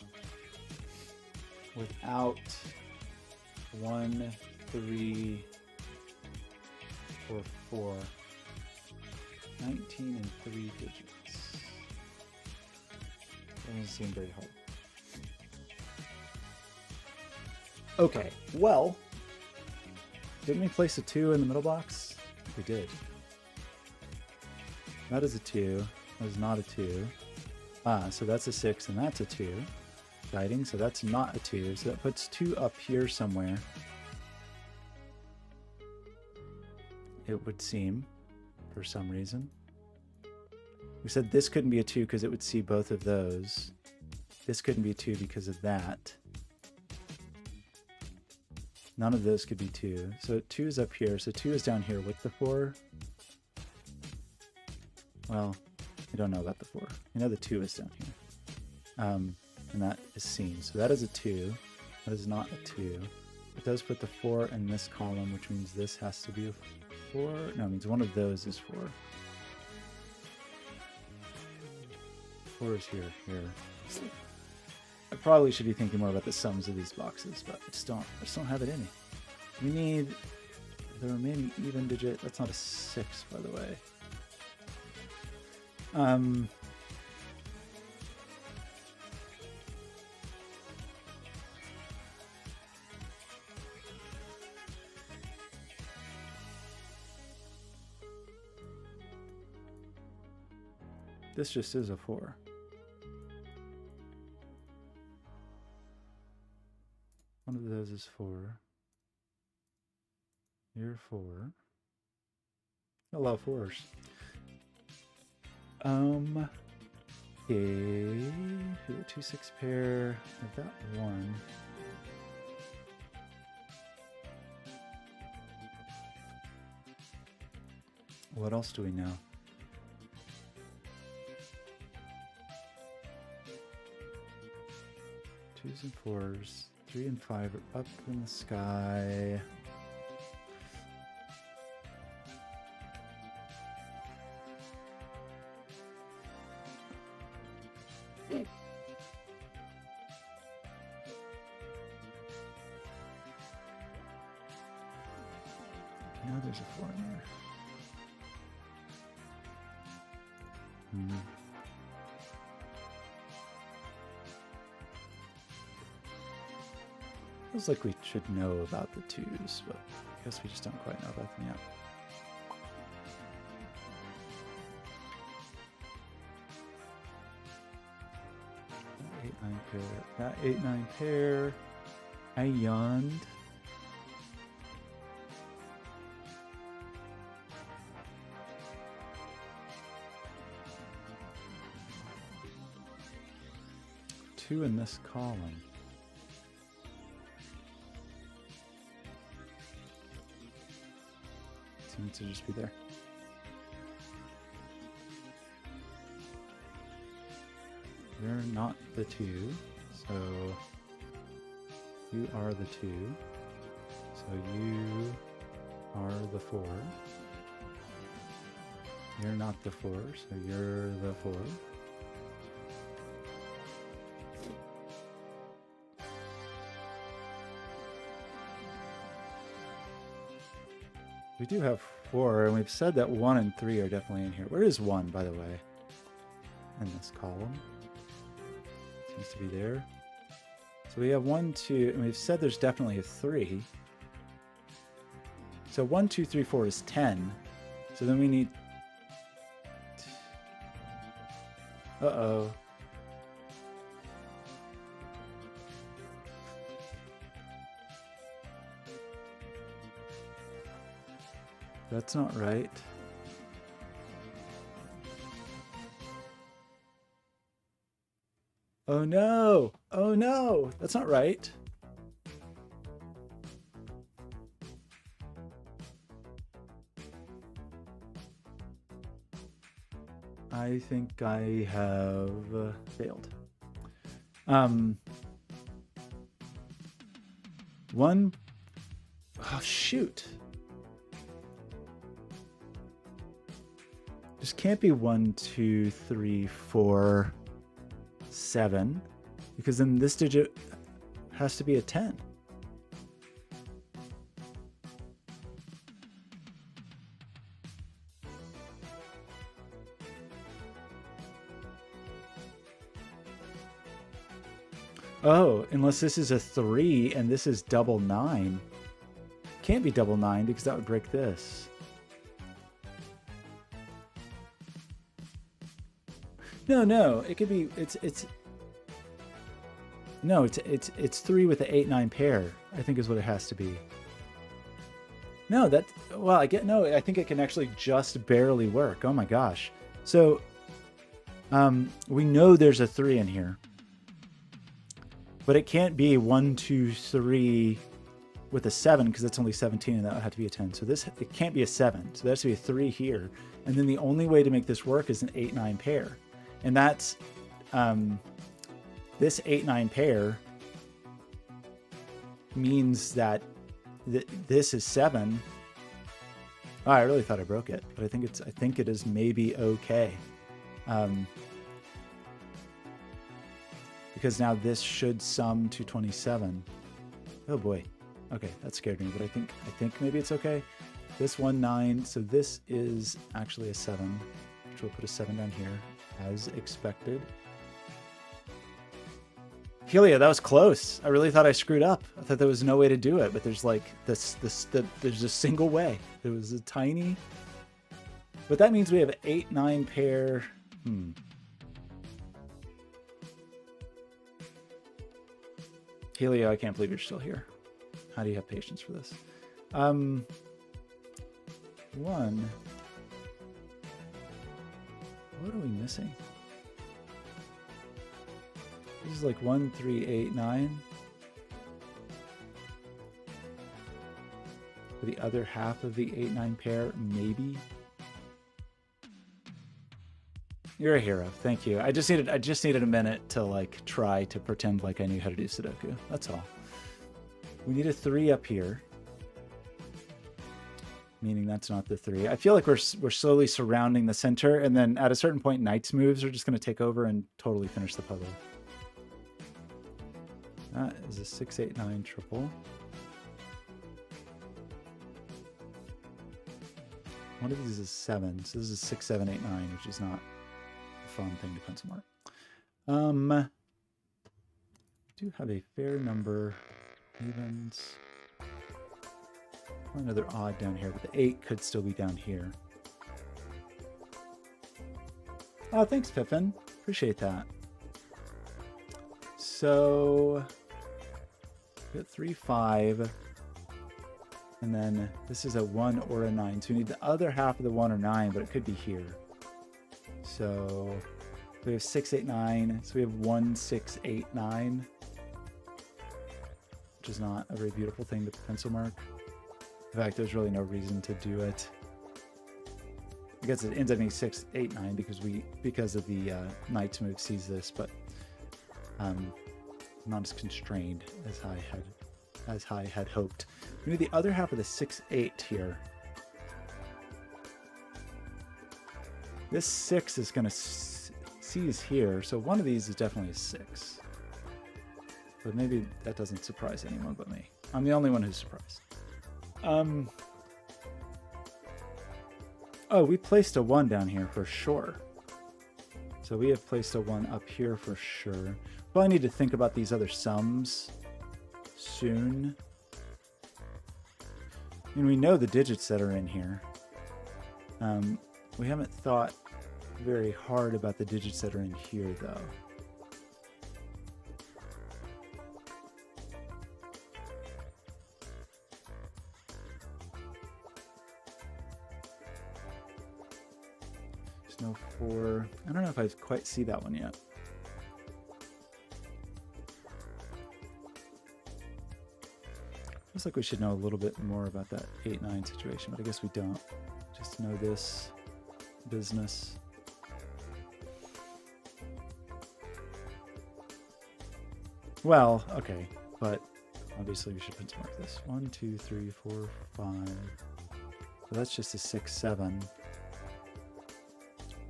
without 1, 3, or 4. 19 in 3 digits. Doesn't seem very hard. Okay, well, didn't we place a 2 in the middle box? We did. That is a 2. That is not a 2. So that's a 6 and that's a 2. Guiding, so that's not a 2. So that puts 2 up here somewhere. It would seem, for some reason. We said this couldn't be a 2 because it would see both of those. This couldn't be a 2 because of that. None of those could be 2. So 2 is up here. So 2 is down here with the 4. Well, we don't know about the 4. We know the 2 is down here. And that is seen. So that is a 2. That is not a 2. It does put the 4 in this column, which means this has to be a 4. No, it means one of those is 4. 4 is here, here. I probably should be thinking more about the sums of these boxes, but I just don't have it in me. We need the remaining even digit. That's not a 6, by the way. This just is a 4. One of those is 4. You're 4. I love 4s. Okay. 2, 6 pair. I've got 1. What else do we know? Twos and 4s. 3 and 5 are up in the sky. Now there's a 4 in there. Feels like we should know about the 2s, but I guess we just don't quite know about them yet. That 8-9 pair. I yawned. 2 in this column. Seems to just be there. You're not the 2, so you are the 2. So you are the 4. You're not the 4, so you're the 4. We do have 4, and we've said that 1 and 3 are definitely in here. Where is 1, by the way? In this column. Seems to be there. So we have 1, 2, and we've said there's definitely a 3. So 1, 2, 3, 4 is 10. So then we need... Uh-oh. That's not right. Oh no! Oh no! That's not right. I think I have failed. 1. Oh shoot! This can't be 1, 2, 3, 4, 7, because then this digit has to be a 10. Oh, unless this is a 3 and this is double 9. Can't be double 9 because that would break this. No, it could be, it's 3 with the 8, 9 pair, I think is what it has to be. No, I think it can actually just barely work. Oh my gosh. So, we know there's a 3 in here, but it can't be 1, 2, 3 with a 7 because that's only 17 and that would have to be a 10. So it can't be a 7. So there has to be a 3 here. And then the only way to make this work is an 8, 9 pair. And that's this 8, 9 pair means that this is 7. Oh, I really thought I broke it, but I think it is maybe okay. Because now this should sum to 27. Oh boy. Okay, that scared me, but I think maybe it's okay. This 1, 9, so this is actually a 7, which we'll put a 7 down here, as expected. Helia, that was close. I really thought I screwed up. I thought there was no way to do it, but there's like there's a single way. It was a tiny, but that means we have an 8, 9 pair. Helia, I can't believe you're still here. How do you have patience for this? 1. What are we missing? This is like 1, 3, 8, 9. For the other half of the 8, 9 pair, maybe. You're a hero. Thank you. I just needed a minute to like try to pretend like I knew how to do Sudoku. That's all. We need a 3 up here. Meaning that's not the 3. I feel like we're slowly surrounding the center, and then at a certain point, Knight's moves are just going to take over and totally finish the puzzle. That is a 6, 8, 9 triple. One of these is 7, so this is 6, 7, 8, 9, which is not a fun thing to pencil mark. Do have a fair number evens. Another odd down here, but the 8 could still be down here. Oh, thanks, Pippin. Appreciate that. So, we got 3, 5. And then this is a 1 or a 9. So we need the other half of the 1 or 9, but it could be here. So, We have 6, 8, 9. So we have 1, 6, 8, 9. Which is not a very beautiful thing to pencil mark. In fact, there's really no reason to do it. I guess it ends up being 6, 8, 9 because of the knight's move sees this, but not as constrained as I had hoped. We need the other half of the 6, 8 here. This 6 is going to seize here, so one of these is definitely a 6. But maybe that doesn't surprise anyone but me. I'm the only one who's surprised. Oh, we placed a 1 down here for sure. So we have placed a 1 up here for sure. Probably need to think about these other sums soon. I mean, we know the digits that are in here. We haven't thought very hard about the digits that are in here, though. There's no 4. I don't know if I quite see that one yet. Feels like we should know a little bit more about that 8-9 situation, but I guess we don't. Just know this business. Well, okay, but obviously we should pencil mark this. 1, 2, 3, 4, 5. So that's just a 6, 7.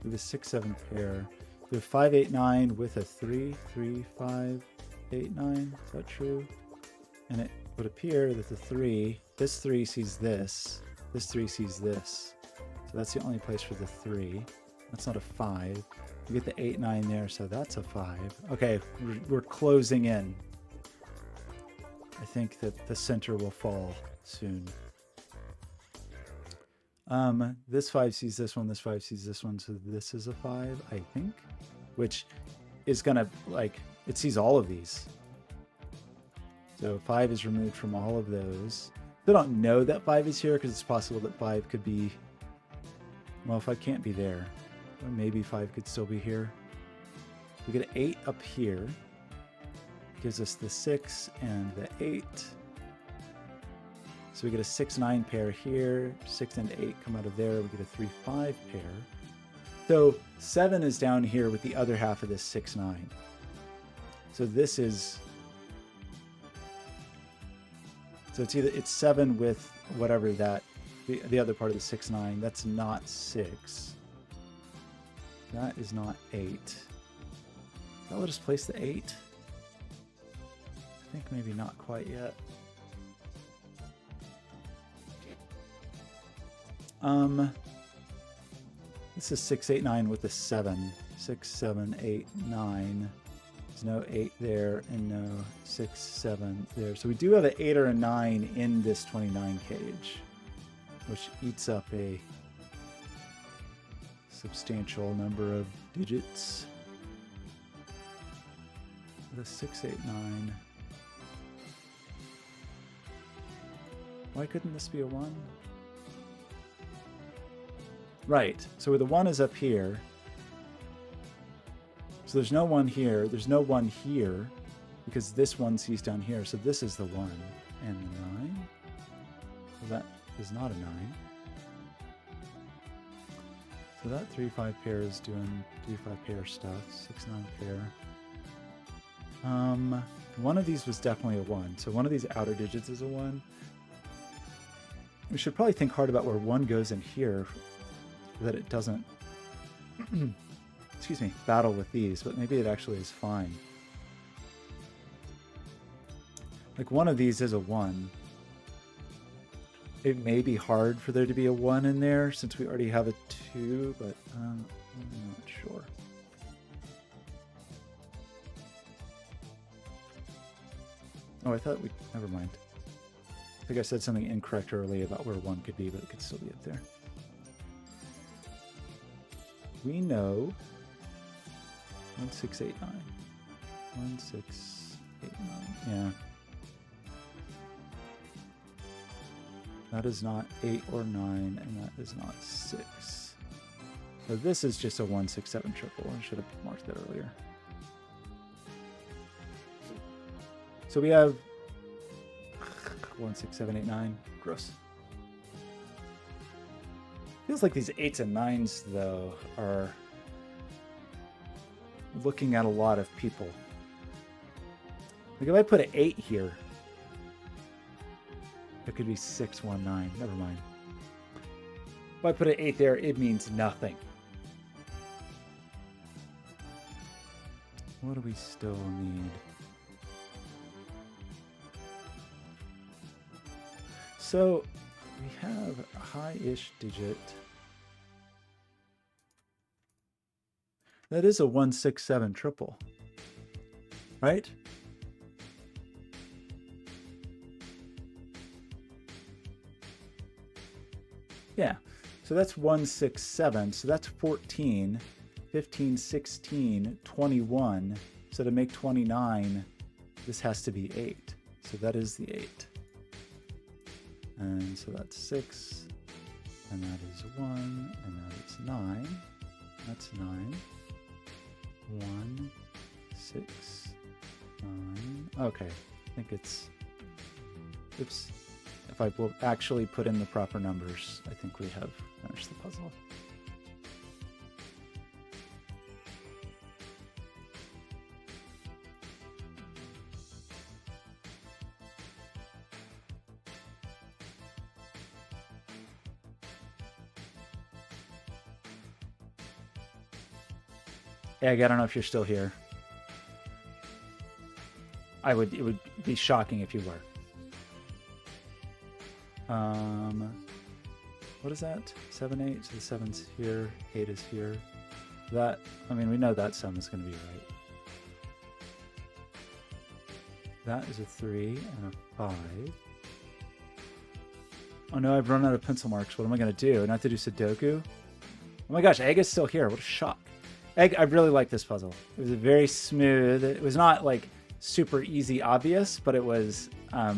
We have a 6, 7 pair. We have 5, 8, 9 with a 3, 3, 5, 8, 9. Is that true? And it would appear that the 3, this 3 sees this. This 3 sees this. So that's the only place for the 3. That's not a 5. You get the 8, 9 there, so that's a 5. Okay, we're closing in. I think that the center will fall soon. This 5 sees this one, this 5 sees this one, so this is a 5, I think. Which is gonna, like, it sees all of these. So 5 is removed from all of those. They don't know that 5 is here because it's possible that 5 could be... Well, 5 can't be there. Or maybe 5 could still be here. We get an 8 up here. Gives us the 6 and the 8. So we get a 6-9 pair here. 6 and 8 come out of there. We get a 3-5 pair. So 7 is down here with the other half of this 6-9. So this is... So it's 7 with whatever that, the other part of the 6-9. That's not 6. That is not 8. I'll let us place the 8. I think maybe not quite yet. This is 6, 8, 9 with a 7. 6, 7, 8, 9. There's no 8 there and no 6, 7 there. So we do have an 8 or a 9 in this 29 cage, which eats up a substantial number of digits. The 6, 8, 9. Why couldn't this be a 1? Right, so where the 1 is up here. So there's no 1 here, there's no 1 here, because this 1 sees down here, so this is the 1. And the 9? So that is not a 9. So that 3-5 pair is doing 3-5 pair stuff, 6-9 pair. One of these was definitely a 1, so one of these outer digits is a 1. We should probably think hard about where 1 goes in here, so that it doesn't... excuse me, battle with these, but maybe it actually is fine. Like one of these is a 1. It may be hard for there to be a 1 in there since we already have a 2, but I'm not sure. Oh, I thought we... Never mind. I think I said something incorrect earlier about where 1 could be, but it could still be up there. We know 1, 6, 8, 9. 1, 6, 8, 9. Yeah. That is not 8 or 9, and that is not 6. So this is just a 167 triple. I should have marked that earlier. So we have 16789. Gross. Feels like these 8s and 9s though are looking at a lot of people. Like if I put an 8 here, it could be 619. Never mind. If I put an 8 there, it means nothing. What do we still need? So we have a high-ish digit. That is a 167 triple, right? Yeah, so that's 167. So that's 14, 15, 16, 21. So to make 29, this has to be 8. So that is the 8. And so that's 6, and that is 1, and that is 9. That's 9. 1, 6, 9. Okay, I think it's, oops. If I will actually put in the proper numbers, I think we have finished the puzzle. Egg, I don't know if you're still here. It would be shocking if you were. What is that? 7, 8. So the 7's here, 8 is here. That, I mean, we know that sum is going to be right. That is a 3 and a 5. Oh no, I've run out of pencil marks. What am I going to do? Not to do Sudoku? Oh my gosh, Egg is still here. What a shock. Egg, I really like this puzzle. It was very smooth. It was not like super easy, obvious, but it was a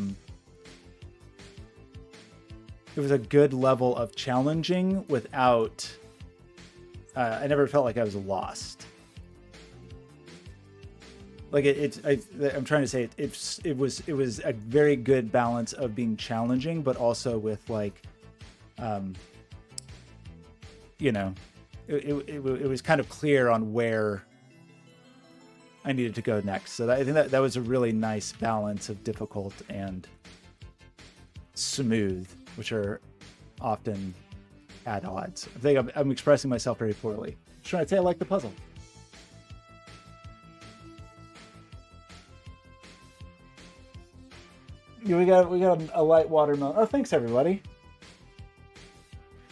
good level of challenging without, I never felt like I was lost. Like I'm trying to say it was a very good balance of being challenging, but also with like, you know, it was kind of clear on where I needed to go next. So I think that was a really nice balance of difficult and smooth, which are often at odds. I think I'm expressing myself very poorly. I'm trying to say I like the puzzle. Yeah, we got a light watermelon. Oh, thanks everybody.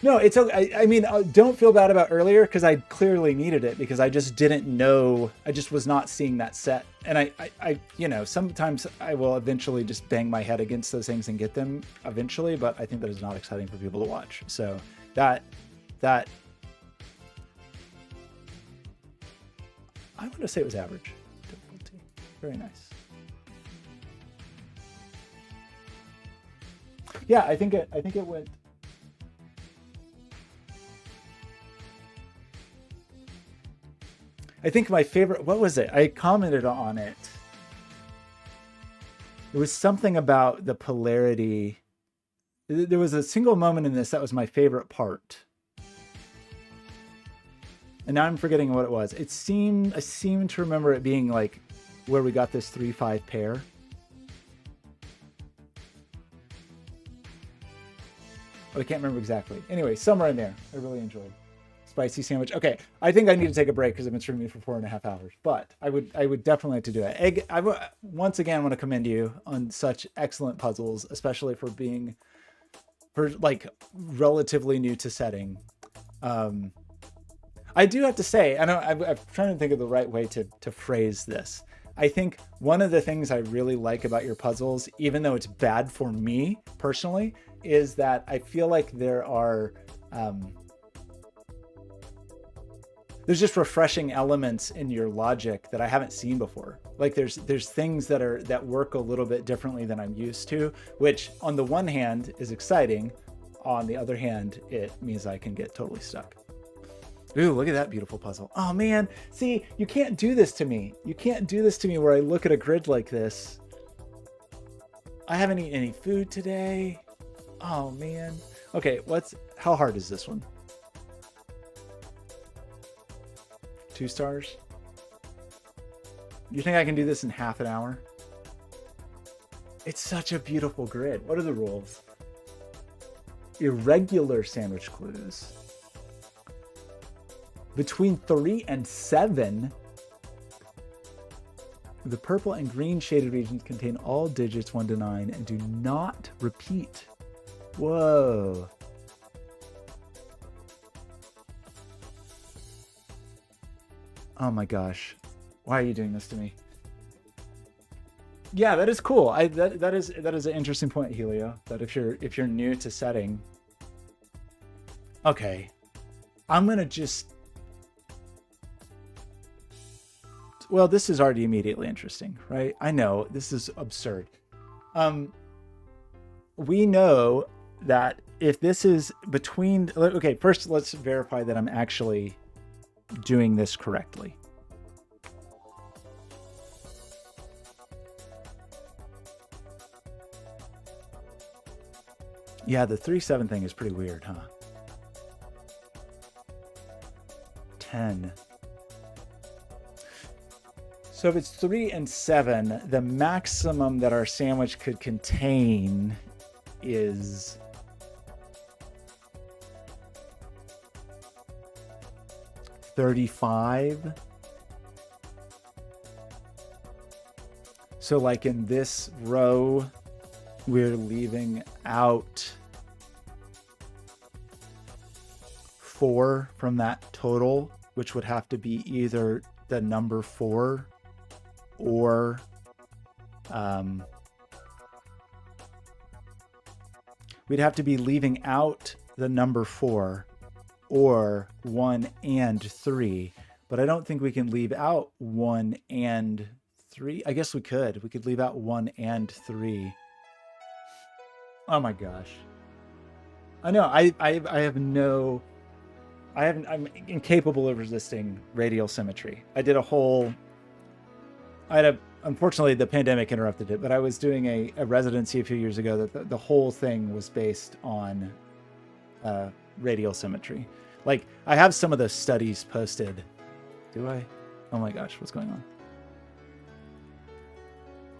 No, it's okay. I mean, don't feel bad about earlier because I clearly needed it because I just didn't know. I just was not seeing that set. And I, you know, sometimes I will eventually just bang my head against those things and get them eventually, but I think that is not exciting for people to watch. So that I want to say it was average difficulty. Very nice. Yeah, I think it went. I think my favorite, what was it? I commented on it. It was something about the polarity. There was a single moment in this that was my favorite part. And now I'm forgetting what it was. I seem to remember it being like where we got this 3-5 pair. Oh, I can't remember exactly. Anyway, somewhere in there. I really enjoyed spicy sandwich. Okay, I think I need to take a break because I've been streaming for 4.5 hours. But I would definitely like to do it. Egg, once again want to commend you on such excellent puzzles, especially for like relatively new to setting. I do have to say, I'm trying to think of the right way to phrase this. I think one of the things I really like about your puzzles, even though it's bad for me personally, is that I feel like there are there's just refreshing elements in your logic that I haven't seen before. Like there's things that work a little bit differently than I'm used to, which on the one hand is exciting. On the other hand, it means I can get totally stuck. Ooh, look at that beautiful puzzle. Oh man, see, you can't do this to me. You can't do this to me where I look at a grid like this. I haven't eaten any food today. Oh man. Okay, how hard is this one? 2 stars? You think I can do this in half an hour? It's such a beautiful grid. What are the rules? Irregular sandwich clues. Between 3 and 7, the purple and green shaded regions contain all digits 1 to 9 and do not repeat. Whoa. Oh my gosh. Why are you doing this to me? Yeah, that is cool. That is an interesting point, Helio. That if you're new to setting. Okay. I'm gonna just. Well, this is already immediately interesting, right? I know this is absurd. We know that if this is between, okay, first let's verify that I'm actually doing this correctly. Yeah, the 3-7 thing is pretty weird, huh? 10. So if it's 3 and 7, the maximum that our sandwich could contain is 35. So like in this row, we're leaving out 4 from that total, which would have to be either the number 4 or we'd have to be leaving out the number 4 or 1 and 3, but I don't think we can leave out 1 and 3. I guess we could leave out 1 and 3. Oh my gosh. I know. I'm incapable of resisting radial symmetry. Unfortunately, the pandemic interrupted it, but I was doing a residency a few years ago that the whole thing was based on radial symmetry. Like, I have some of the studies posted. Do I? Oh my gosh, what's going on?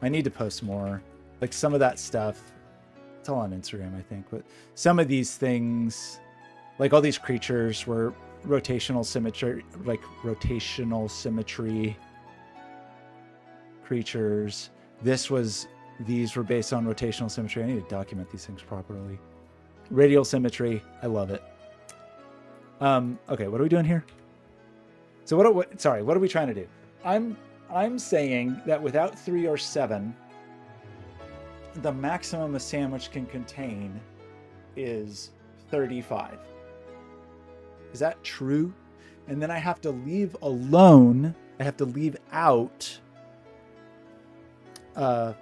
I need to post more. Like, some of that stuff, it's all on Instagram, I think, but some of these things, like all these creatures were rotational symmetry creatures. These were based on rotational symmetry. I need to document these things properly. Radial symmetry, I love it. Okay, what are we doing here? So what are we trying to do? I'm saying that without 3 or 7, the maximum a sandwich can contain is 35. Is that true? And then I have to leave out I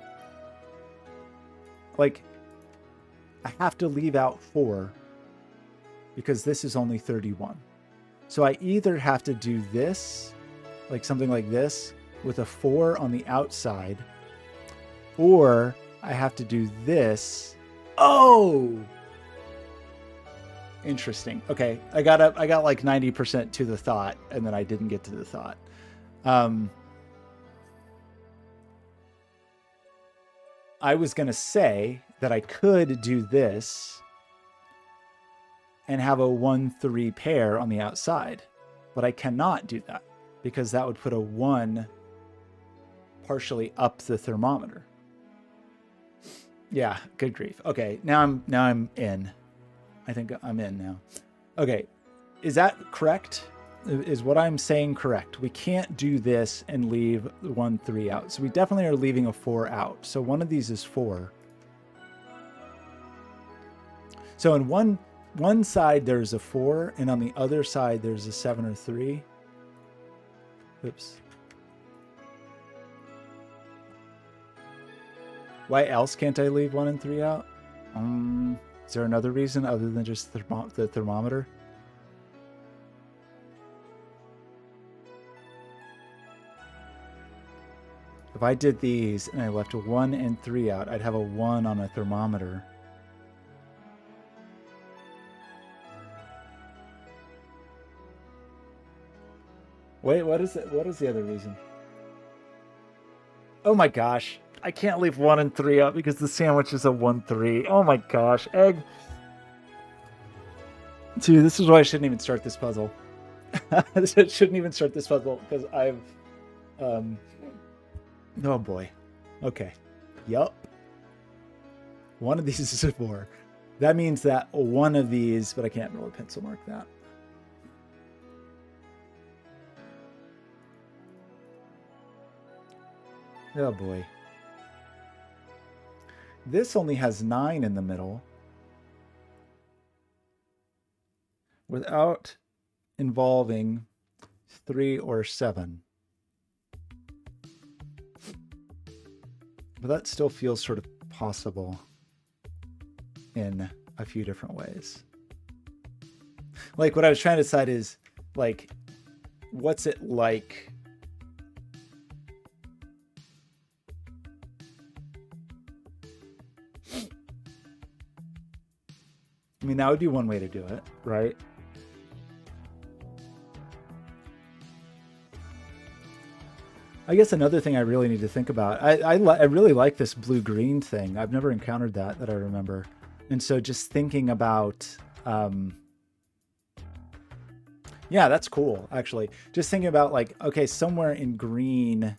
have to leave out 4 because this is only 31. So I either have to do this, like something like this, with a 4 on the outside, or I have to do this. Oh, interesting. Okay, I got like 90% to the thought, and then I didn't get to the thought. I was going to say that I could do this and have a 1-3 pair on the outside, but I cannot do that because that would put a 1 partially up the thermometer. Yeah, good grief. Okay, now I'm in. I think I'm in now. Okay, is that correct? Is what I'm saying correct? We can't do this and leave 1-3 out. So we definitely are leaving a 4 out. So one of these is 4. So in one side there's a 4, and on the other side there's a 7 or 3. Oops. Why else can't I leave 1 and 3 out? Is there another reason other than just the thermometer? I did these and I left a 1 and 3 out, I'd have a 1 on a thermometer. Wait, what is it? What is the other reason? Oh my gosh. I can't leave 1 and 3 out because the sandwich is a 1-3. Oh my gosh. Egg. Dude, this is why I shouldn't even start this puzzle. I shouldn't even start this puzzle because I've... Oh boy. Okay. Yup. One of these is a 4. That means that one of these, but I can't really pencil mark that. Oh boy. This only has 9 in the middle. Without involving 3 or 7. But that still feels sort of possible in a few different ways. Like what I was trying to decide is like, what's it like? I mean, that would be one way to do it, right? I guess another thing I really need to think about, I really like this blue-green thing. I've never encountered that I remember. And so just thinking about, yeah, that's cool, actually. Just thinking about like, okay, somewhere in green,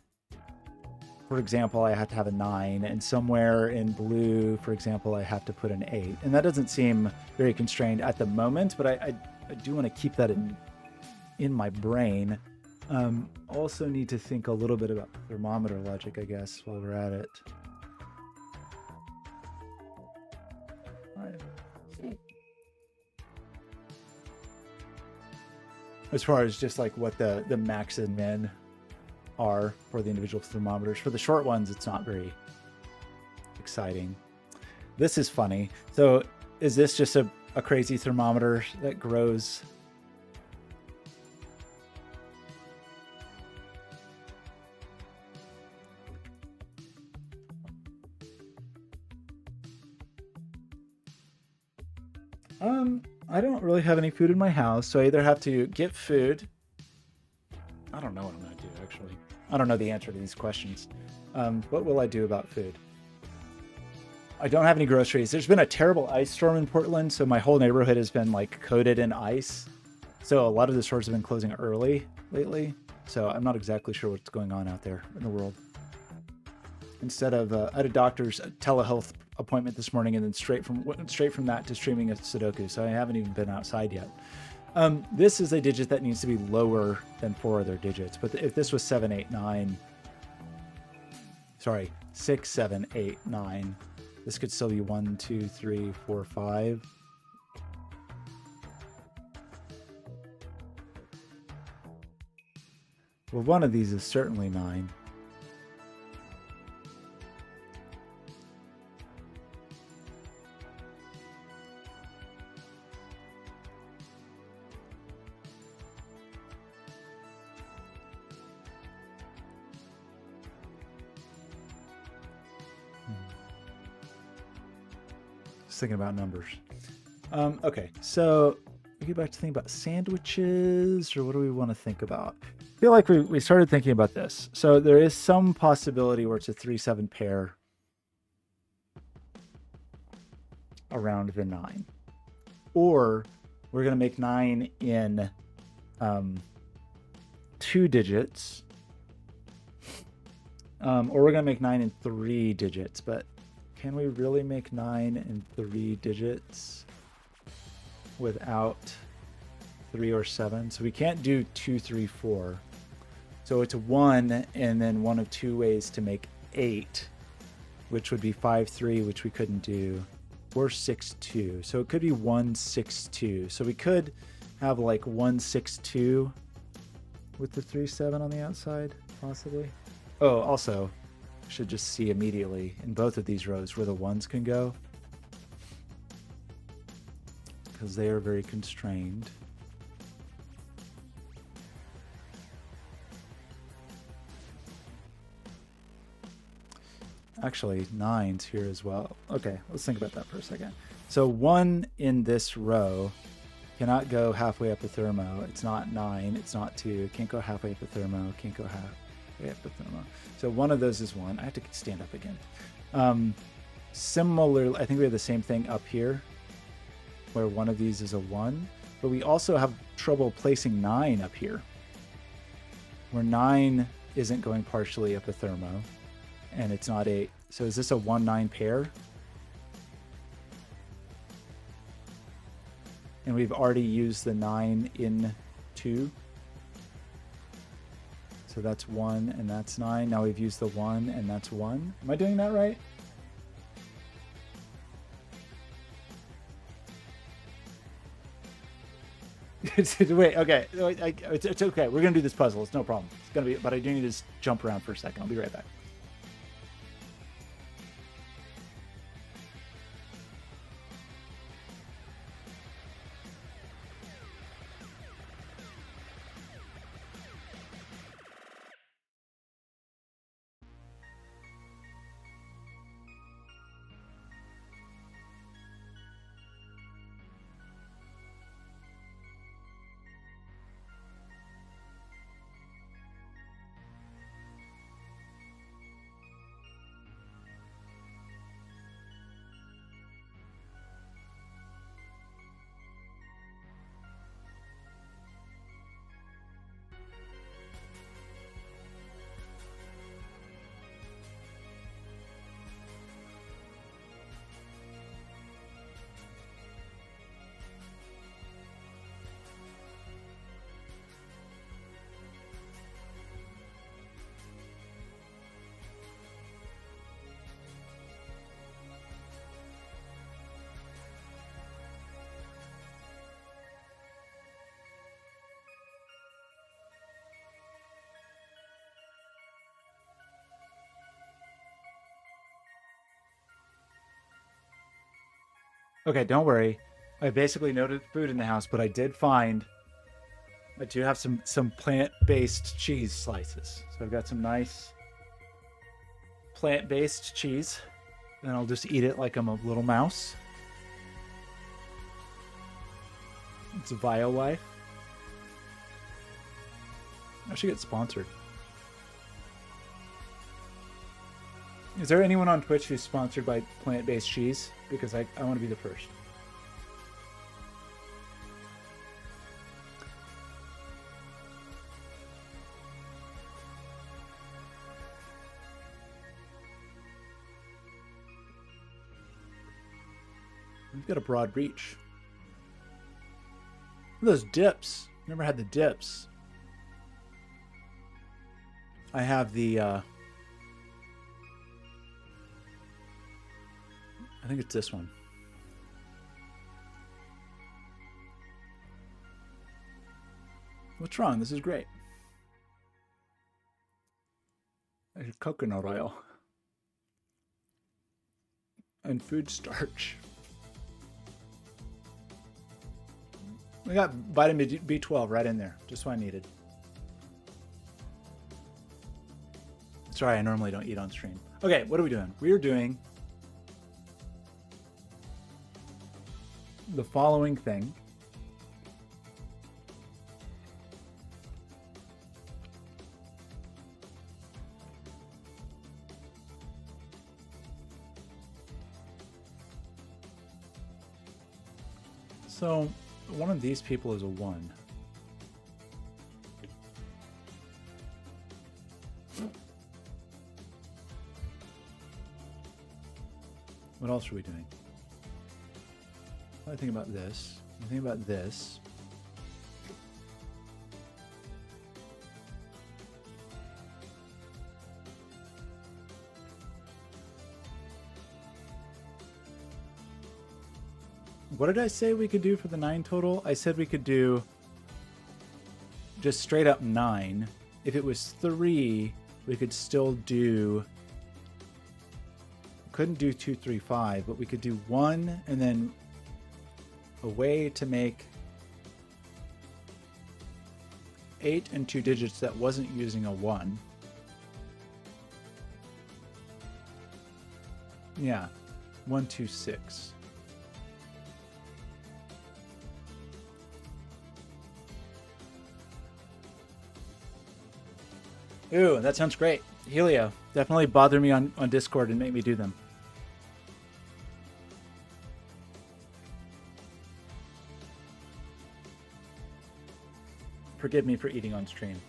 for example, I have to have a 9, and somewhere in blue, for example, I have to put an 8. And that doesn't seem very constrained at the moment, but I do want to keep that in my brain. Also need to think a little bit about thermometer logic, I guess, while we're at it. As far as just like what the max and min are for the individual thermometers. For the short ones, it's not very exciting. This is funny. So is this just a crazy thermometer that grows? I don't really have any food in my house, so I either have to get food. I don't know what I'm going to do, actually. I don't know the answer to these questions. What will I do about food? I don't have any groceries. There's been a terrible ice storm in Portland, so my whole neighborhood has been like coated in ice. So a lot of the stores have been closing early lately. So I'm not exactly sure what's going on out there in the world. Instead of, I had a doctor's telehealth appointment this morning, and then straight from that to streaming a Sudoku. So I haven't even been outside yet. This is a digit that needs to be lower than 4 other digits. But if this was 7, 8, 9, sorry, 6, 7, 8, 9, this could still be 1, 2, 3, 4, 5. Well, one of these is certainly 9. Thinking about numbers. Okay, so we get back to thinking about sandwiches, or what do we want to think about? I feel like we started thinking about this. So there is some possibility where it's a 3-7 pair around the 9. Or we're going to make 9 in 2 digits. Or we're going to make 9 in 3 digits, but can we really make 9 in 3 digits without 3 or 7? So we can't do 2, 3, 4. So it's 1 and then one of 2 ways to make 8, which would be 5, 3, which we couldn't do, or 6, 2. So it could be 1, 6, 2. So we could have like 1, 6, 2 with the 3, 7 on the outside, possibly. Oh, also, should just see immediately in both of these rows where the 1s can go, because they are very constrained. Actually, 9's here as well. Okay, let's think about that for a second. So 1 in this row cannot go halfway up the thermo. It's not 9. It's not 2. Can't go halfway up the thermo. Can't go halfway up the thermo. So one of those is 1. I have to stand up again. Similarly, I think we have the same thing up here, where one of these is a 1. But we also have trouble placing 9 up here, where 9 isn't going partially up a thermo, and it's not 8. So is this a 1-9 pair? And we've already used the 9 in 2. So that's 1 and that's 9. Now we've used the 1 and that's 1. Am I doing that right? Wait, okay. It's okay. We're going to do this puzzle. It's no problem. It's going to be, but I do need to jump around for a second. I'll be right back. Okay, don't worry. I basically noted food in the house, but I do have some plant-based cheese slices. So I've got some nice plant-based cheese, and I'll just eat it like I'm a little mouse. It's Violife. I should get sponsored. Is there anyone on Twitch who's sponsored by plant-based cheese? Because I want to be the first. We've got a broad reach. Those dips. Never had the dips. I have the I think it's this one. What's wrong? This is great. There's coconut oil. And food starch. We got vitamin B12 right in there. Just what I needed. Sorry, I normally don't eat on stream. Okay, what are we doing? We are doing the following thing. So one of these people is a 1. What else are we doing? I think about this. I think about this. What did I say we could do for the 9 total? I said we could do just straight up 9. If it was 3, we could still do... Couldn't do 2, 3, 5, but we could do 1 and then a way to make 8 and 2 digits that wasn't using a 1. Yeah, 126. Ooh, that sounds great. Helio, definitely bother me on Discord and make me do them. Forgive me for eating on stream.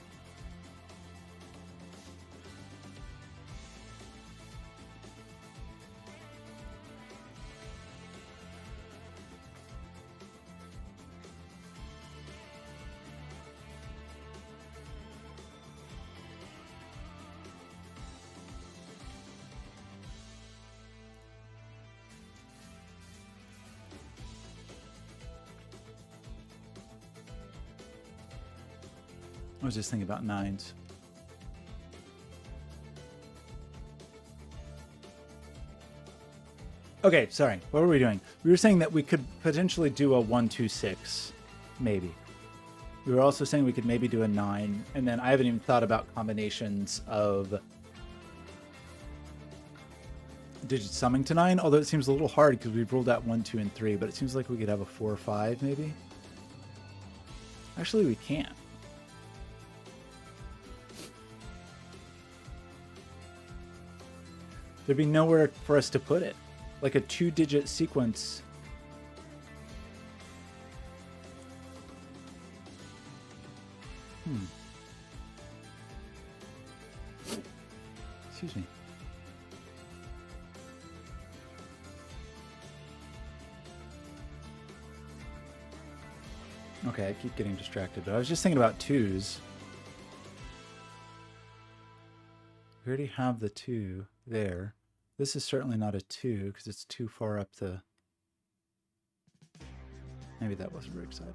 I was just thinking about nines. Okay, sorry. What were we doing? We were saying that we could potentially do a 126, maybe. We were also saying we could maybe do a 9, and then I haven't even thought about combinations of digits summing to 9, although it seems a little hard because we've ruled out 1, 2, and 3, but it seems like we could have a 4 or 5, maybe. Actually, we can't. There'd be nowhere for us to put it. Like a 2-digit sequence. Excuse me. Okay, I keep getting distracted, but I was just thinking about 2s. We already have the 2 there. This is certainly not a 2 because it's too far up the... Maybe that wasn't very exciting.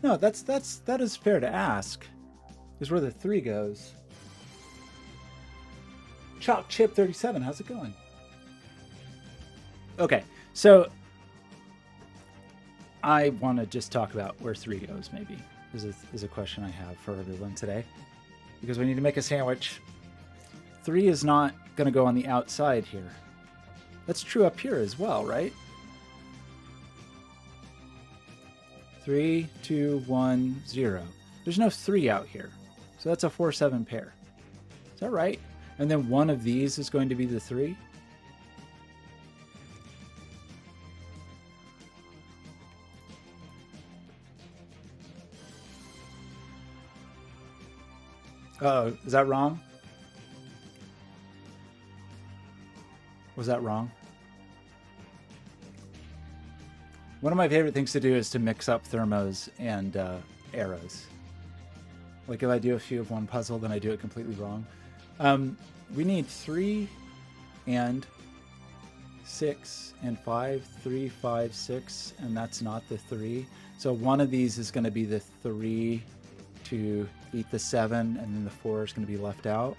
No, that is fair to ask. Is where the 3 goes. Chalk Chip 37, how's it going? Okay, so I want to just talk about where 3 goes, maybe, is a question I have for everyone today. Because we need to make a sandwich. 3 is not going to go on the outside here. That's true up here as well, right? 3, 2, 1, 0. There's no 3 out here. So that's a 4-7 pair. Is that right? And then one of these is going to be the 3? Oh, is that wrong? Was that wrong? One of my favorite things to do is to mix up thermos and arrows. Like if I do a few of one puzzle, then I do it completely wrong. We need 3 and 6 and 5, 3, 5, 6, and that's not the 3. So one of these is going to be the 3 to beat the 7, and then the 4 is going to be left out.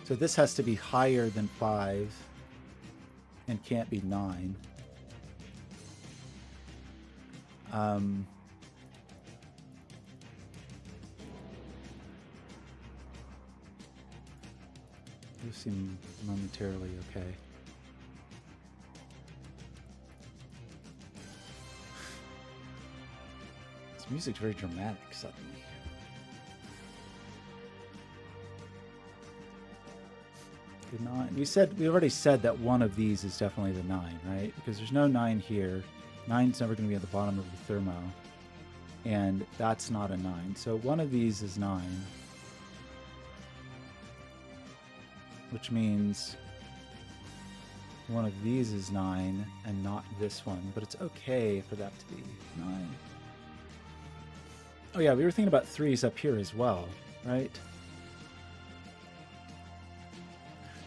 So this has to be higher than 5 and can't be 9. You seem momentarily okay. This music's very dramatic suddenly. The 9. We already said that one of these is definitely the 9, right? Because there's no 9 here. 9's never going to be at the bottom of the thermo. And that's not a 9. So one of these is 9. Which means one of these is 9 and not this one. But it's okay for that to be 9. Oh yeah, we were thinking about 3s up here as well, right?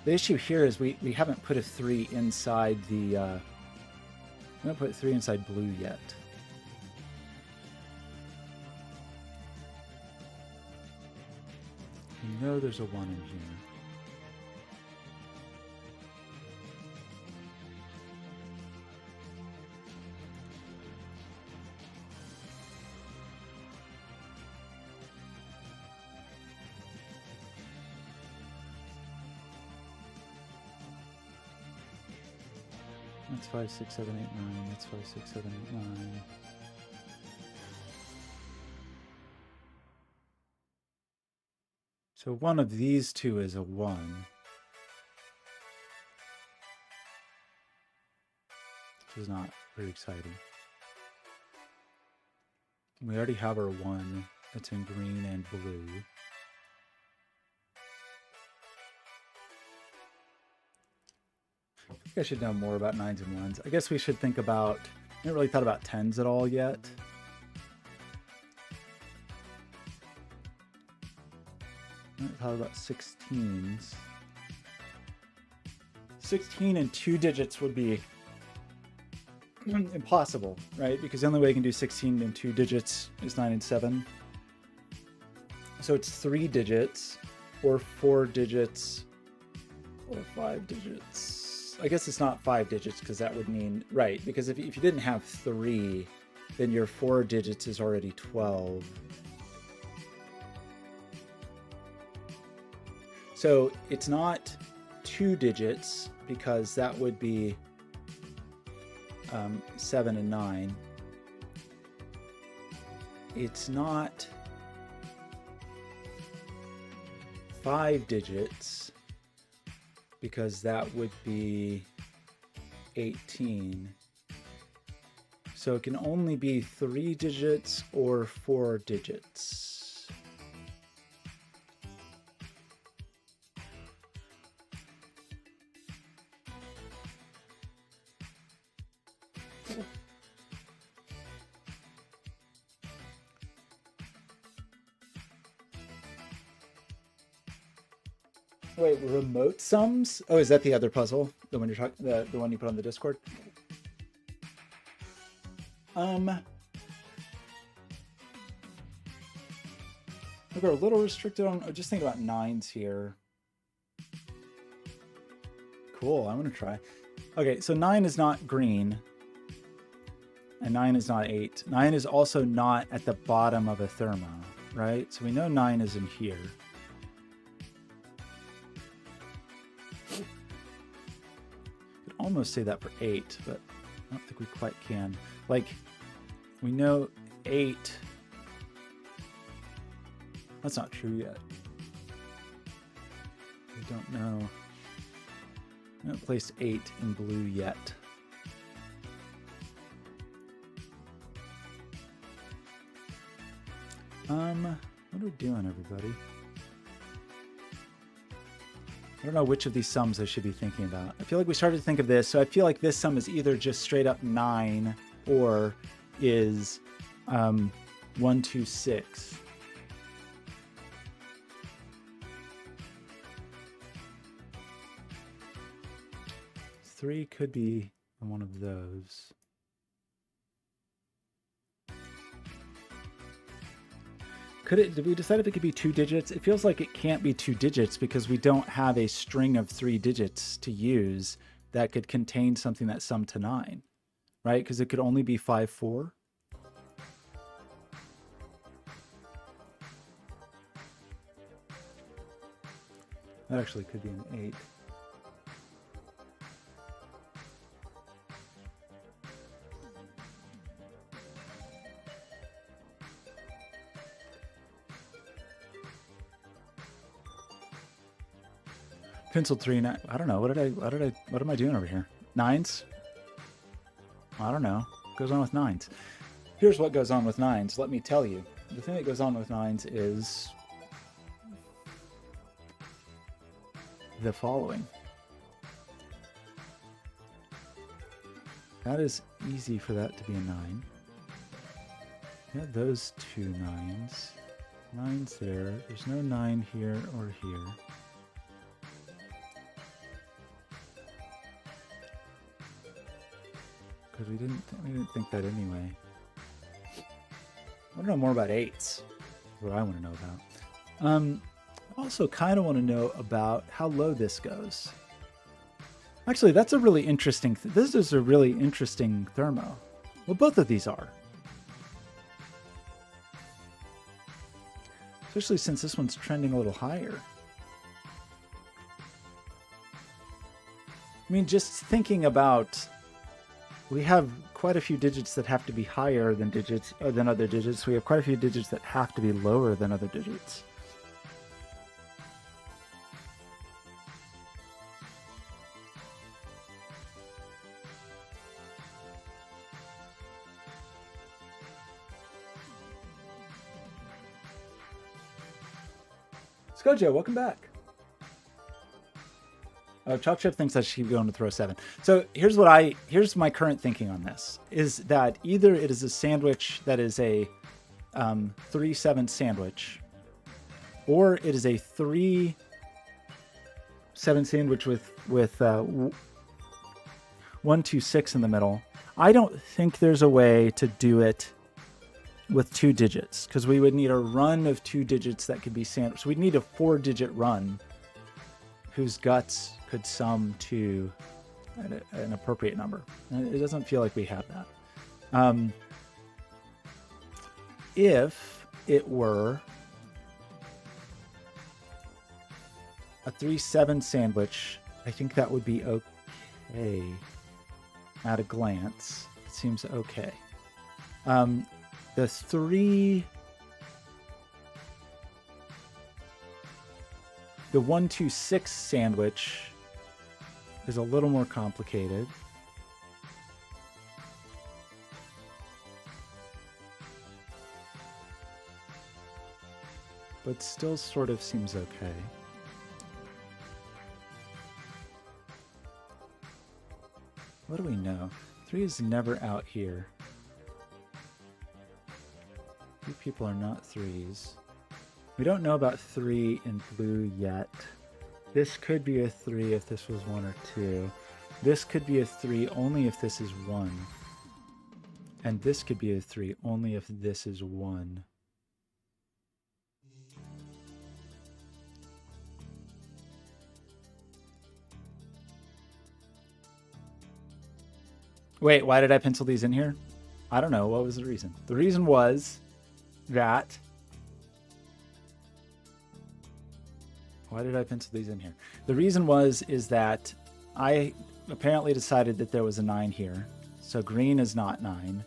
The issue here is we haven't put a 3 inside the... we haven't put 3 inside blue yet. We know there's a 1 in here. That's 5, 6, 7, 8, 9. That's 5, 6, 7, 8, 9. So one of these two is a 1. Which is not very exciting. We already have our 1 that's in green and blue. I think I should know more about 9s and 1s. I guess we should think about... I haven't really thought about 10s at all yet. I haven't thought about 16s. 16 and 2 digits would be impossible, right? Because the only way you can do 16 and 2 digits is 9 and 7. So it's 3 digits, or 4 digits, or 5 digits. I guess it's not 5 digits because that would mean, right, because if you didn't have 3, then your 4 digits is already 12. So it's not 2 digits because that would be 7 and 9. It's not 5 digits because that would be 18. So it can only be 3 digits or 4 digits. Wait, remote sums? Oh, is that the other puzzle? The one you're talking, the one you put on the Discord? We're a little restricted on. Just think about 9s here. Cool. I'm gonna try. Okay, so 9 is not green, and 9 is not 8. 9 is also not at the bottom of a thermo, right? So we know 9 is in here. Almost say that for 8, but I don't think we quite can. Like, we know 8. That's not true yet. We don't know. We haven't placed 8 in blue yet. What are we doing, everybody? I don't know which of these sums I should be thinking about. I feel like we started to think of this, so I feel like this sum is either just straight up 9 or is 1, 2, 6. Three could be one of those. Did we decide if it could be 2 digits? It feels like it can't be 2 digits because we don't have a string of 3 digits to use that could contain something that summed to 9, right? Because it could only be 5, 4. That actually could be an 8. Penciled 3, 9. I don't know. What am I doing over here? 9s? I don't know. What goes on with 9s? Here's what goes on with 9s. Let me tell you. The thing that goes on with 9s is the following. That is easy for that to be a 9. Yeah, those 2 9s. 9's there. There's no 9 here or here. Because we didn't think that anyway. I want to know more about 8s. That's what I want to know about. also kind of want to know about how low this goes. Actually, that's a really interesting. This is a really interesting thermo. Well, both of these are. Especially since this one's trending a little higher. I mean, just thinking about, we have quite a few digits that have to be higher than other digits. We have quite a few digits that have to be lower than other digits. Skojo, welcome back. Chalk Chip thinks I should keep going to throw 7. So here's my current thinking on this, is that either it is a sandwich that is a 3-7 sandwich, or it is a 3-7 sandwich with 1-2-6 in the middle. I don't think there's a way to do it with 2 digits, because we would need a run of 2 digits that could be sandwiched. So we'd need a 4-digit run whose guts could sum to an appropriate number. And it doesn't feel like we have that. If it were a 3-7 sandwich, I think that would be okay at a glance. It seems okay. The 1-2-6 sandwich is a little more complicated. But still sort of seems okay. What do we know? 3 is never out here. Few people are not 3s. We don't know about 3 in blue yet. This could be a 3 if this was 1 or 2. This could be a 3 only if this is 1. And this could be a 3 only if this is 1. Wait, why did I pencil these in here? I don't know. What was the reason? The reason was that... Why did I pencil these in here? The reason is that I apparently decided that there was a 9 here. So green is not 9.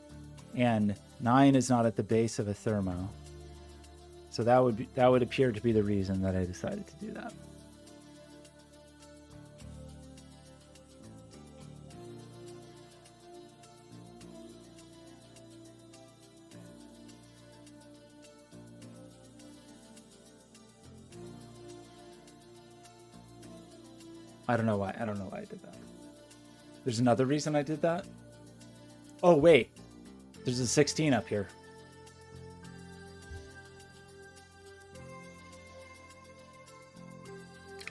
And 9 is not at the base of a thermo. So that would appear to be the reason that I decided to do that. I don't know why I did that. There's another reason I did that. Oh, wait. There's a 16 up here.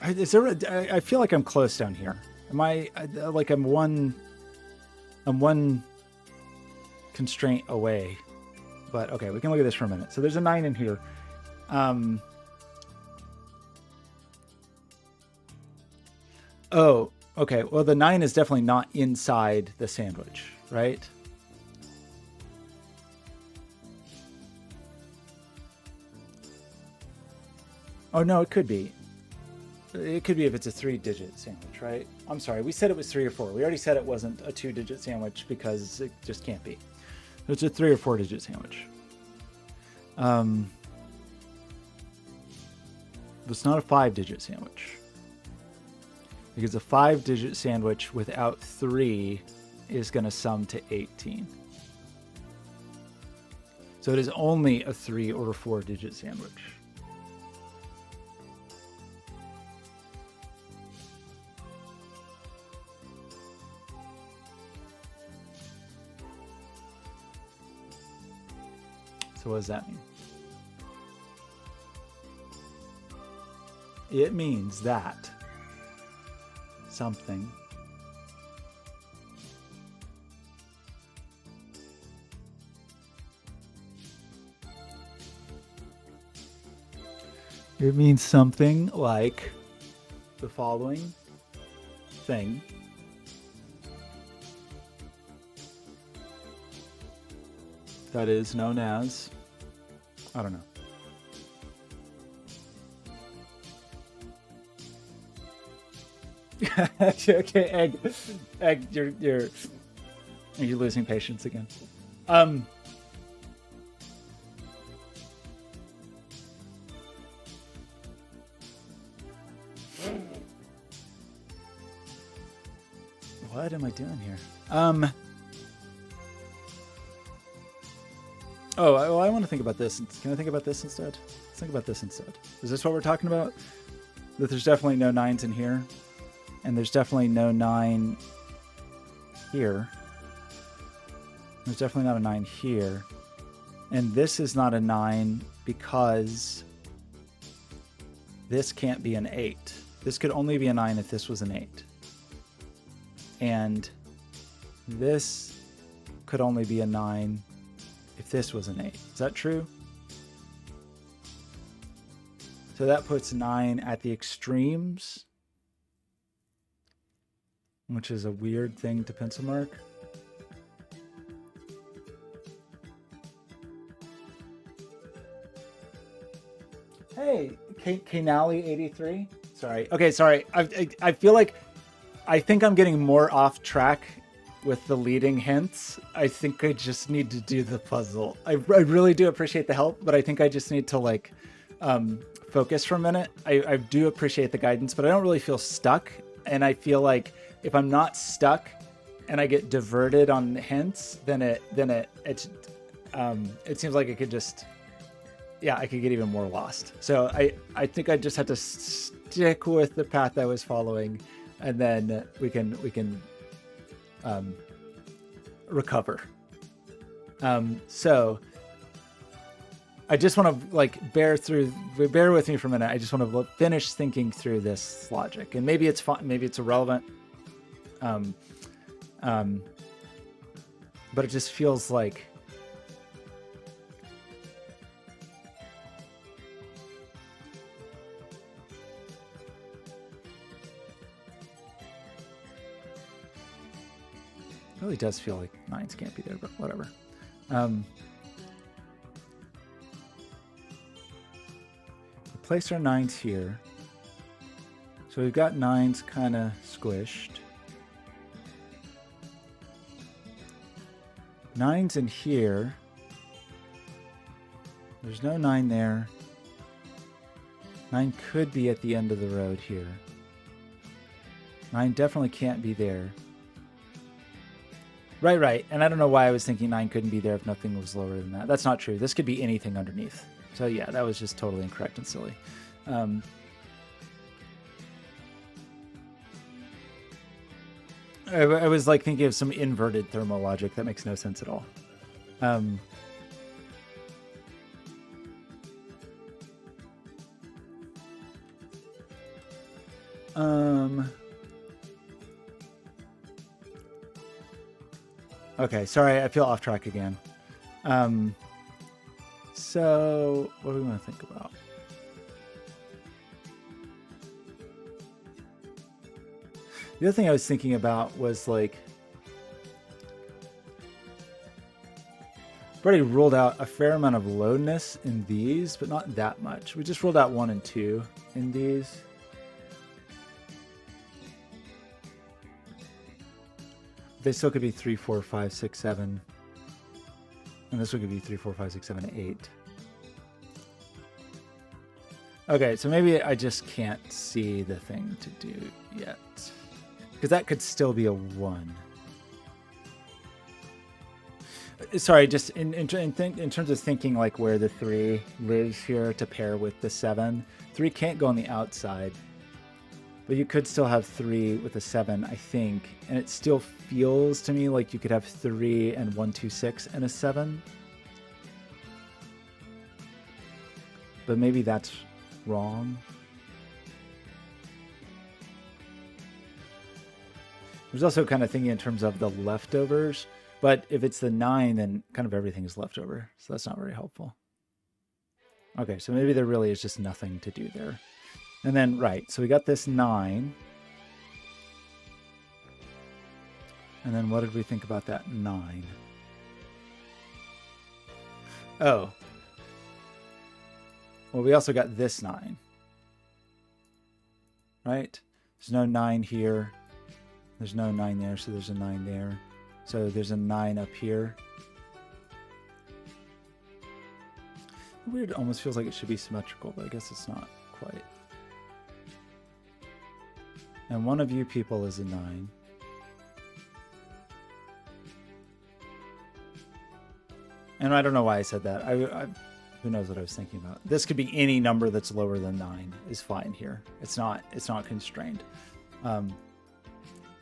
I feel like I'm close down here. Am I like I'm one constraint away. But okay, we can look at this for a minute. So there's a 9 in here. Oh, okay. Well, the 9 is definitely not inside the sandwich, right? Oh, no, it could be. It could be if it's a 3-digit sandwich, right? I'm sorry. We said it was 3 or 4. We already said it wasn't a 2-digit sandwich because it just can't be. It's a 3 or 4-digit sandwich. It's not a 5-digit sandwich. Because a 5-digit sandwich without 3 is going to sum to 18. So it is only a 3 or a 4-digit sandwich. So what does that mean? It means that something It means something like the following thing. That is known as, I don't know. Okay, egg, you're losing patience again. What am I doing here? Oh, well, I want to think about this. Can I think about this instead? Let's think about this instead. Is this what we're talking about? That there's definitely no 9s in here. And there's definitely no 9 here. There's definitely not a 9 here. And this is not a 9 because this can't be an 8. This could only be a 9 if this was an 8. And this could only be a 9 if this was an 8. Is that true? So that puts 9 at the extremes, which is a weird thing to pencil mark. Hey, Kanali 83. Sorry. Okay, sorry. I feel like I think I'm getting more off track with the leading hints. I think I just need to do the puzzle. I really do appreciate the help, but I think I just need to like focus for a minute. I do appreciate the guidance, but I don't really feel stuck. And I feel like if I'm not stuck and I get diverted on hints, then it seems like it could just, yeah, I could get even more lost. So I think I just had to stick with the path I was following, and then we can recover. So I just want to like bear with me for a minute. I just want to finish thinking through this logic, and maybe it's fun, maybe it's irrelevant. But it just feels like it really does feel like 9s can't be there, but whatever. We place our 9s here. So we've got 9s kind of squished. 9's in here. There's no 9 there. 9 could be at the end of the road here. 9 definitely can't be there. Right. And I don't know why I was thinking 9 couldn't be there if nothing was lower than that. That's not true. This could be anything underneath. So yeah, that was just totally incorrect and silly. I was like thinking of some inverted thermal logic that makes no sense at all. Okay, sorry, I feel off track again. So what do we want to think about? The other thing I was thinking about was like, I've already ruled out a fair amount of lowness in these, but not that much. We just ruled out 1 and 2 in these. They still could be 3, 4, 5, 6, 7. And this one could be 3, 4, 5, 6, 7, 8. Okay, so maybe I just can't see the thing to do yet. Because that could still be a 1. Sorry, just in terms of thinking like where the 3 lives here to pair with the 7. 3 can't go on the outside. But you could still have 3 with a 7, I think. And it still feels to me like you could have 3 and 1, 2, 6 and a 7. But maybe that's wrong. I was also kind of thinking in terms of the leftovers. But if it's the 9, then kind of everything is leftover. So that's not very helpful. Okay, so maybe there really is just nothing to do there. And then, right, so we got this 9. And then what did we think about that 9? Oh. Well, we also got this 9. Right? There's no 9 here. There's no 9 there, so there's a 9 there. So there's a 9 up here. Weird, it almost feels like it should be symmetrical, but I guess it's not quite. And one of you people is a 9. And I don't know why I said that. Who knows what I was thinking about? This could be any number that's lower than 9 is fine here. It's not constrained.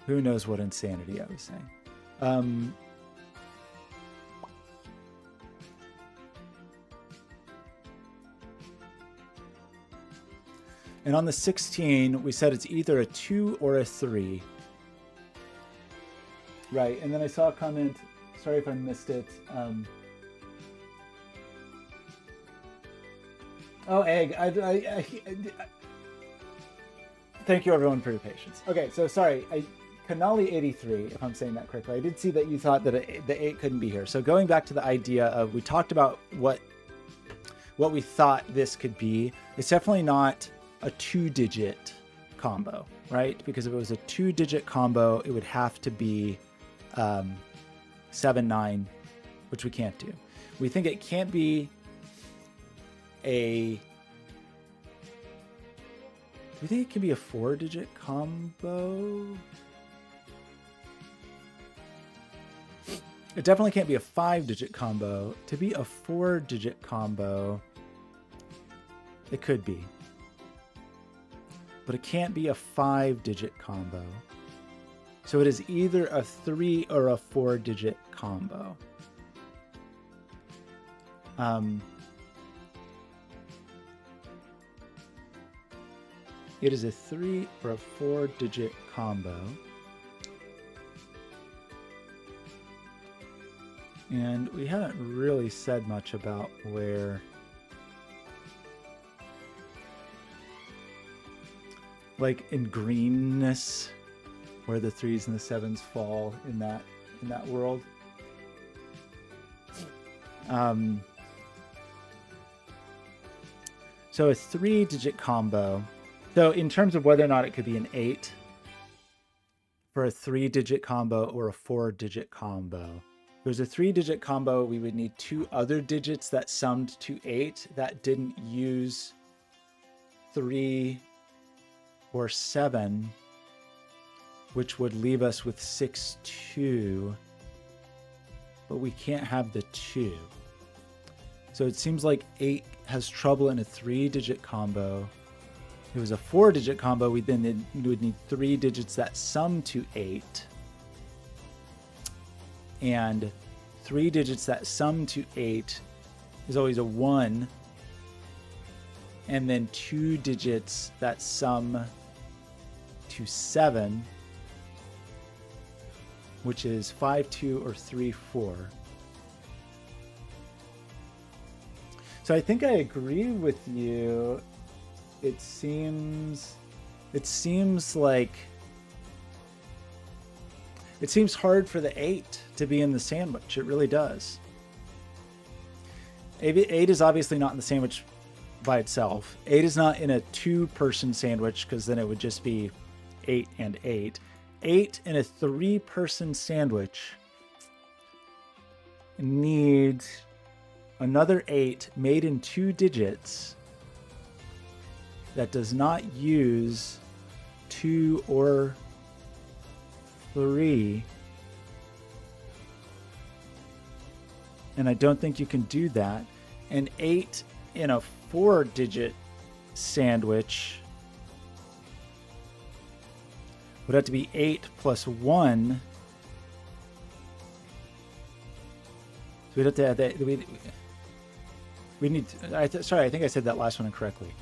Who knows what insanity I was saying? And on the 16, we said it's either a 2 or a 3. Right, and then I saw a comment. Sorry if I missed it. Oh, egg. Thank you, everyone, for your patience. Okay, so sorry. Kanali83, if I'm saying that correctly, I did see that you thought that the 8 couldn't be here. So going back to the idea of, we talked about what we thought this could be. It's definitely not a 2-digit combo, right? Because if it was a 2-digit combo, it would have to be 7, 9, which we can't do. We think it can't be do we think it can be a 4-digit combo? It definitely can't be a 5-digit combo. To be a 4-digit combo, it could be. But it can't be a 5-digit combo. So it is either a 3 or a 4-digit combo. It is a 3 or a 4-digit combo. And we haven't really said much about where, like in greenness, where the 3s and the 7s fall in that world. So a 3-digit combo. So in terms of whether or not it could be an 8 for a 3-digit combo or a 4-digit combo. If it was a 3-digit combo, we would need 2 other digits that summed to 8 that didn't use 3 or 7, which would leave us with 6, 2, but we can't have the 2. So it seems like 8 has trouble in a 3-digit combo. If it was a 4-digit combo, we would need 3 digits that sum to 8. And 3 digits that sum to 8 is always a 1. And then 2 digits that sum to 7, which is 5, 2, or 3, 4. So I think I agree with you. It seems like it seems hard for the 8 to be in the sandwich. It really does. 8 is obviously not in the sandwich by itself. 8 is not in a 2-person sandwich, because then it would just be 8 and 8. 8 in a 3-person sandwich needs another 8 made in 2 digits that does not use 2 or 3. And I don't think you can do that. And 8 in a 4-digit sandwich would have to be 8 plus 1. So we'd have to have that. We need. Sorry, I think I said that last one incorrectly.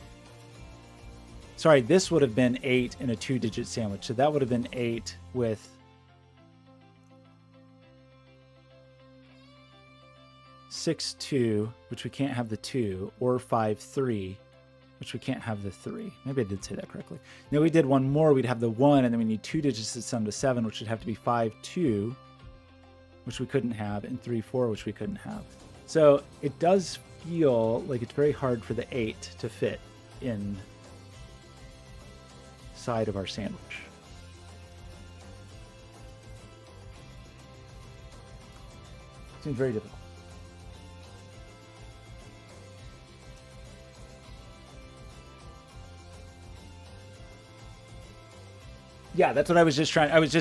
Sorry, this would have been 8 in a 2-digit sandwich. So that would have been 8 with 6-2, which we can't have the 2, or 5-3, which we can't have the 3. Maybe I did say that correctly. Now we did one more, we'd have the 1, and then we need 2 digits that sum to 7, which would have to be 5-2, which we couldn't have, and 3-4, which we couldn't have. So it does feel like it's very hard for the 8 to fit in side of our sandwich. Seems very difficult. Yeah, that's what I was just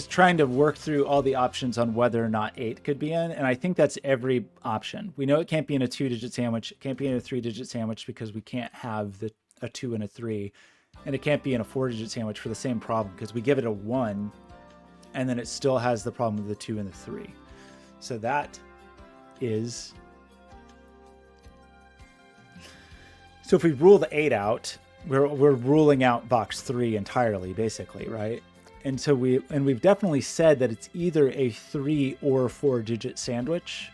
trying to work through all the options on whether or not 8 could be in, and I think that's every option. We know it can't be in a 2-digit sandwich. It can't be in a 3-digit sandwich because we can't have a 2 and a 3, and it can't be in a 4-digit sandwich for the same problem because we give it a 1, and then it still has the problem of the 2 and the 3. So that is. So if we rule the 8 out, we're ruling out box 3 entirely, basically, right? And so we've definitely said that it's either a 3 or 4-digit sandwich,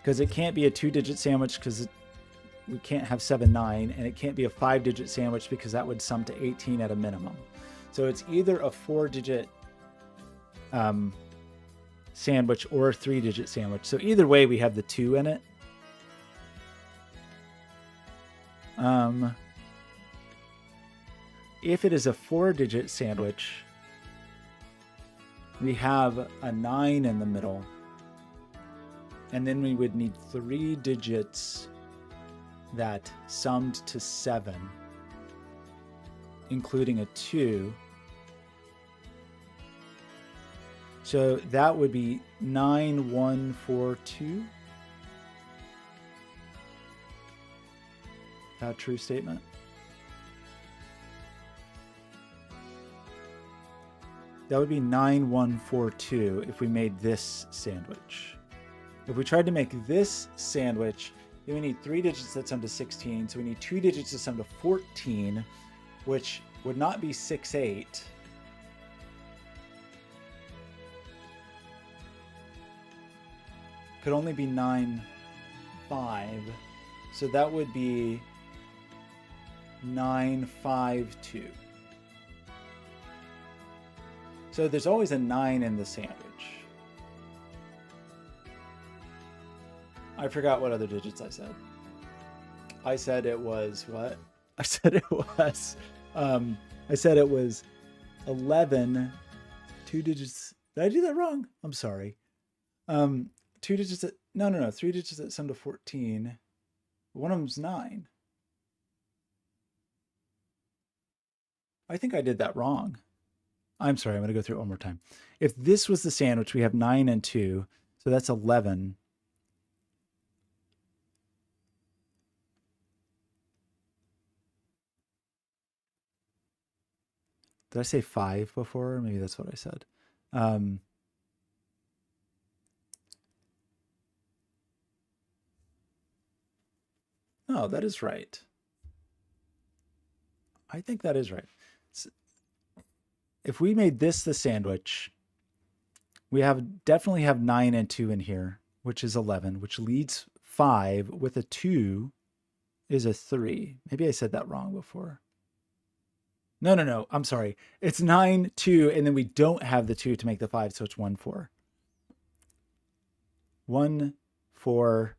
because it can't be a 2-digit sandwich because we can't have 7, 9, and it can't be a 5-digit sandwich because that would sum to 18 at a minimum. So it's either a 4-digit sandwich or a 3-digit sandwich. So either way, we have the 2 in it. If it is a 4-digit sandwich, we have a 9 in the middle, and then we would need 3 digits that summed to 7, including a 2. So that would be 9142. That true statement? That would be 9142 if we made this sandwich. If we tried to make this sandwich, then we need 3 digits that sum to 16. So we need 2 digits that sum to 14, which would not be 6, 8. Could only be 9, 5. So that would be 952. So there's always a 9 in the sandwich. I forgot what other digits I said. I said it was what? I said it was 11, 2 digits. Did I do that wrong? I'm sorry. 2 digits that, no, 3 digits that sum to 14. One of them's 9. I think I did that wrong. I'm sorry, I'm going to go through it one more time. If this was the sandwich, we have 9 and 2, so that's 11. Did I say 5 before? Maybe that's what I said. No, that is right. I think that is right. If we made this the sandwich, we definitely have 9 and 2 in here, which is 11, which leads 5 with a 2 is a 3. Maybe I said that wrong before. No. I'm sorry. It's 9, 2, and then we don't have the 2 to make the 5, so it's 1, 4. 1, 4,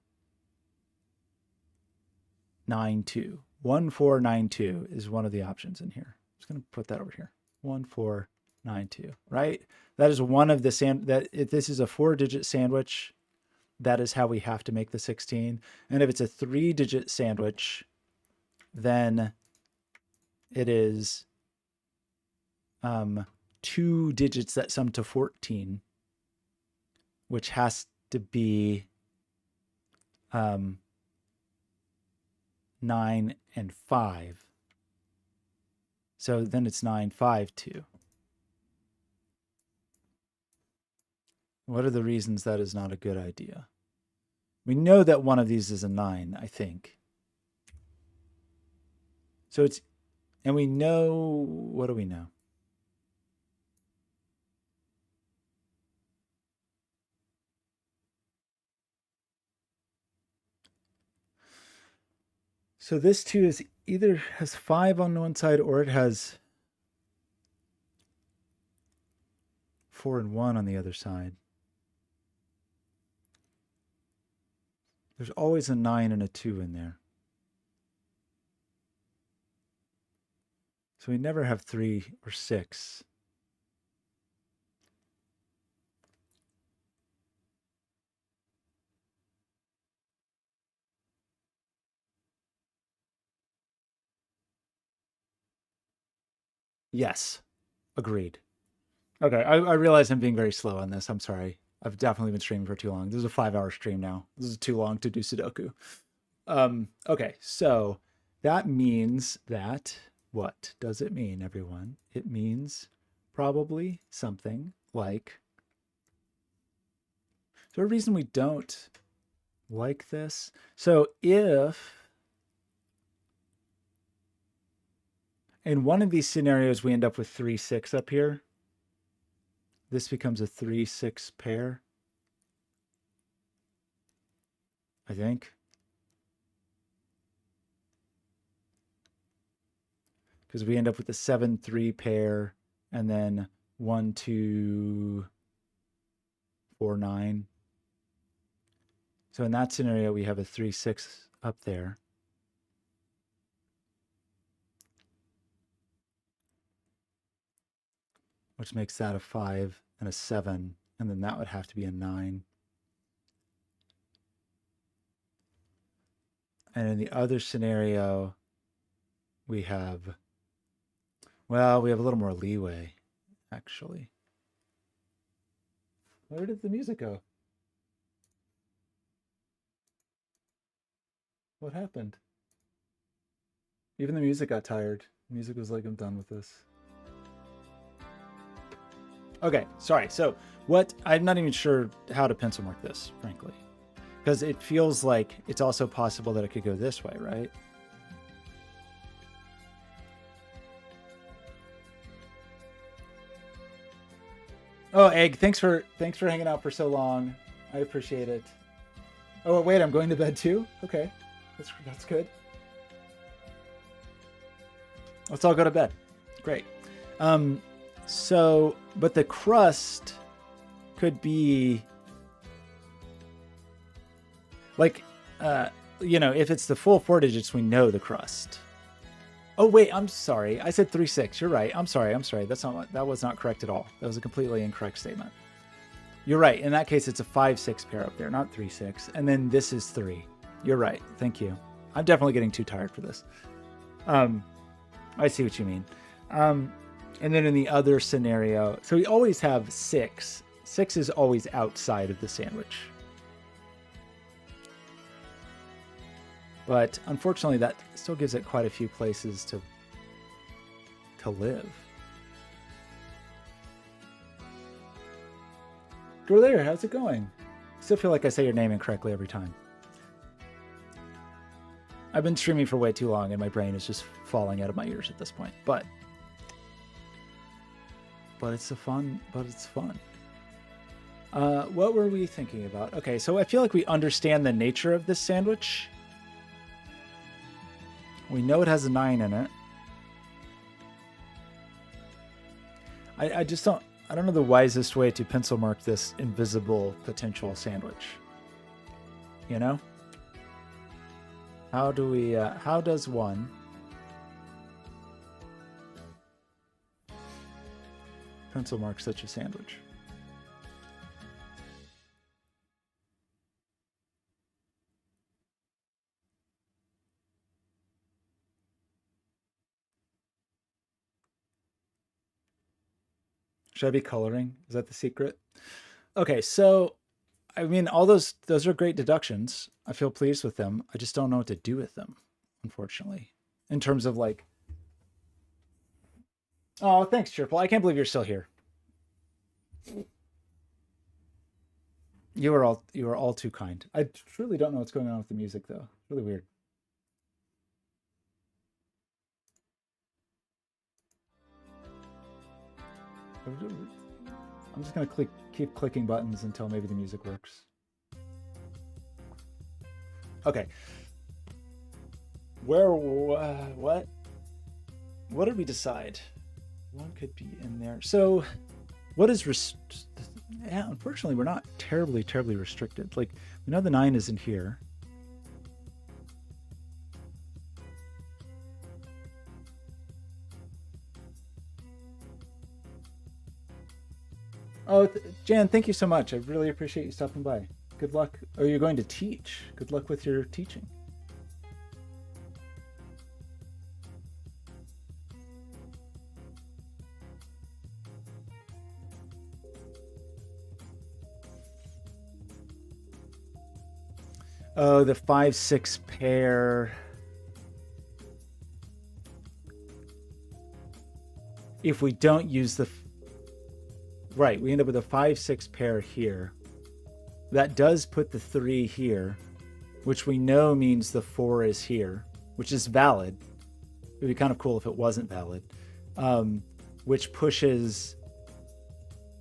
9, 2. 1, 4, 9, 2 is one of the options in here. I'm just going to put that over here. 1, 4, 9, 2, right? That is one of the if this is a 4-digit sandwich, that is how we have to make the 16. And if it's a 3-digit sandwich, then it is 2 digits that sum to 14, which has to be 9 and 5. So then it's 952. What are the reasons that is not a good idea? We know that one of these is a 9, I think. So it's, and we know, what do we know? So this 2 is either has 5 on one side or it has 4 and 1 on the other side. There's always a 9 and a 2 in there. So we never have 3 or 6. Yes, agreed. Okay, I realize I'm being very slow on this. I'm sorry. I've definitely been streaming for too long. This is a 5-hour stream now. This is too long to do Sudoku. Okay, so that means that, what does it mean, everyone? It means probably something like, is there a reason we don't like this? So if in one of these scenarios we end up with 3, 6 up here, this becomes a 3, 6 pair, I think. Because we end up with a 7, 3 pair, and then 1, 2, 4, 9. So in that scenario, we have a 3, 6 up there. Which makes that a 5 and a 7, and then that would have to be a 9. And in the other scenario, we have, well, we have a little more leeway, actually. Where did the music go? What happened? Even the music got tired. The music was like, I'm done with this. Okay, sorry. So what, I'm not even sure how to pencil mark this, frankly. Because it feels like it's also possible that it could go this way, right? Oh, Egg, thanks for hanging out for so long. I appreciate it. Oh, wait, I'm going to bed too? Okay. That's good. Let's all go to bed. Great. So, but the crust could be like, you know, if it's the full 4 digits, we know the crust. Oh, wait, I'm sorry. I said 3, 6. You're right. I'm sorry. That was not correct at all. That was a completely incorrect statement. You're right. In that case, it's a 5, 6 pair up there, not 3, 6. And then this is 3. You're right. Thank you. I'm definitely getting too tired for this. I see what you mean. And then in the other scenario, so we always have 6. 6 is always outside of the sandwich. But unfortunately, that still gives it quite a few places to live. Gorlair, how's it going? I still feel like I say your name incorrectly every time. I've been streaming for way too long and my brain is just falling out of my ears at this point. But it's fun. What were we thinking about? Okay, so I feel like we understand the nature of this sandwich. We know it has a 9 in it. I just don't, I don't know the wisest way to pencil mark this invisible potential sandwich. You know? How do we, how does one pencil mark such a sandwich? Should I be coloring? Is that the secret? Okay, so I mean, all those are great deductions. I feel pleased with them. I just don't know what to do with them, unfortunately. In terms of like, oh, thanks, Triple. I can't believe you're still here. You are all too kind. I truly don't know what's going on with the music though. Really weird. I'm just gonna keep clicking buttons until maybe the music works. Okay. What? What did we decide? One could be in there. So, what is yeah, unfortunately, we're not terribly restricted. Like, we know the 9 is in here. Oh, Jan, thank you so much. I really appreciate you stopping by. Good luck. Oh, you're going to teach. Good luck with your teaching. Oh, the 5-6 pair. If we don't use the right, we end up with a 5-6 pair here. That does put the 3 here, which we know means the 4 is here, which is valid. It would be kind of cool if it wasn't valid. Which pushes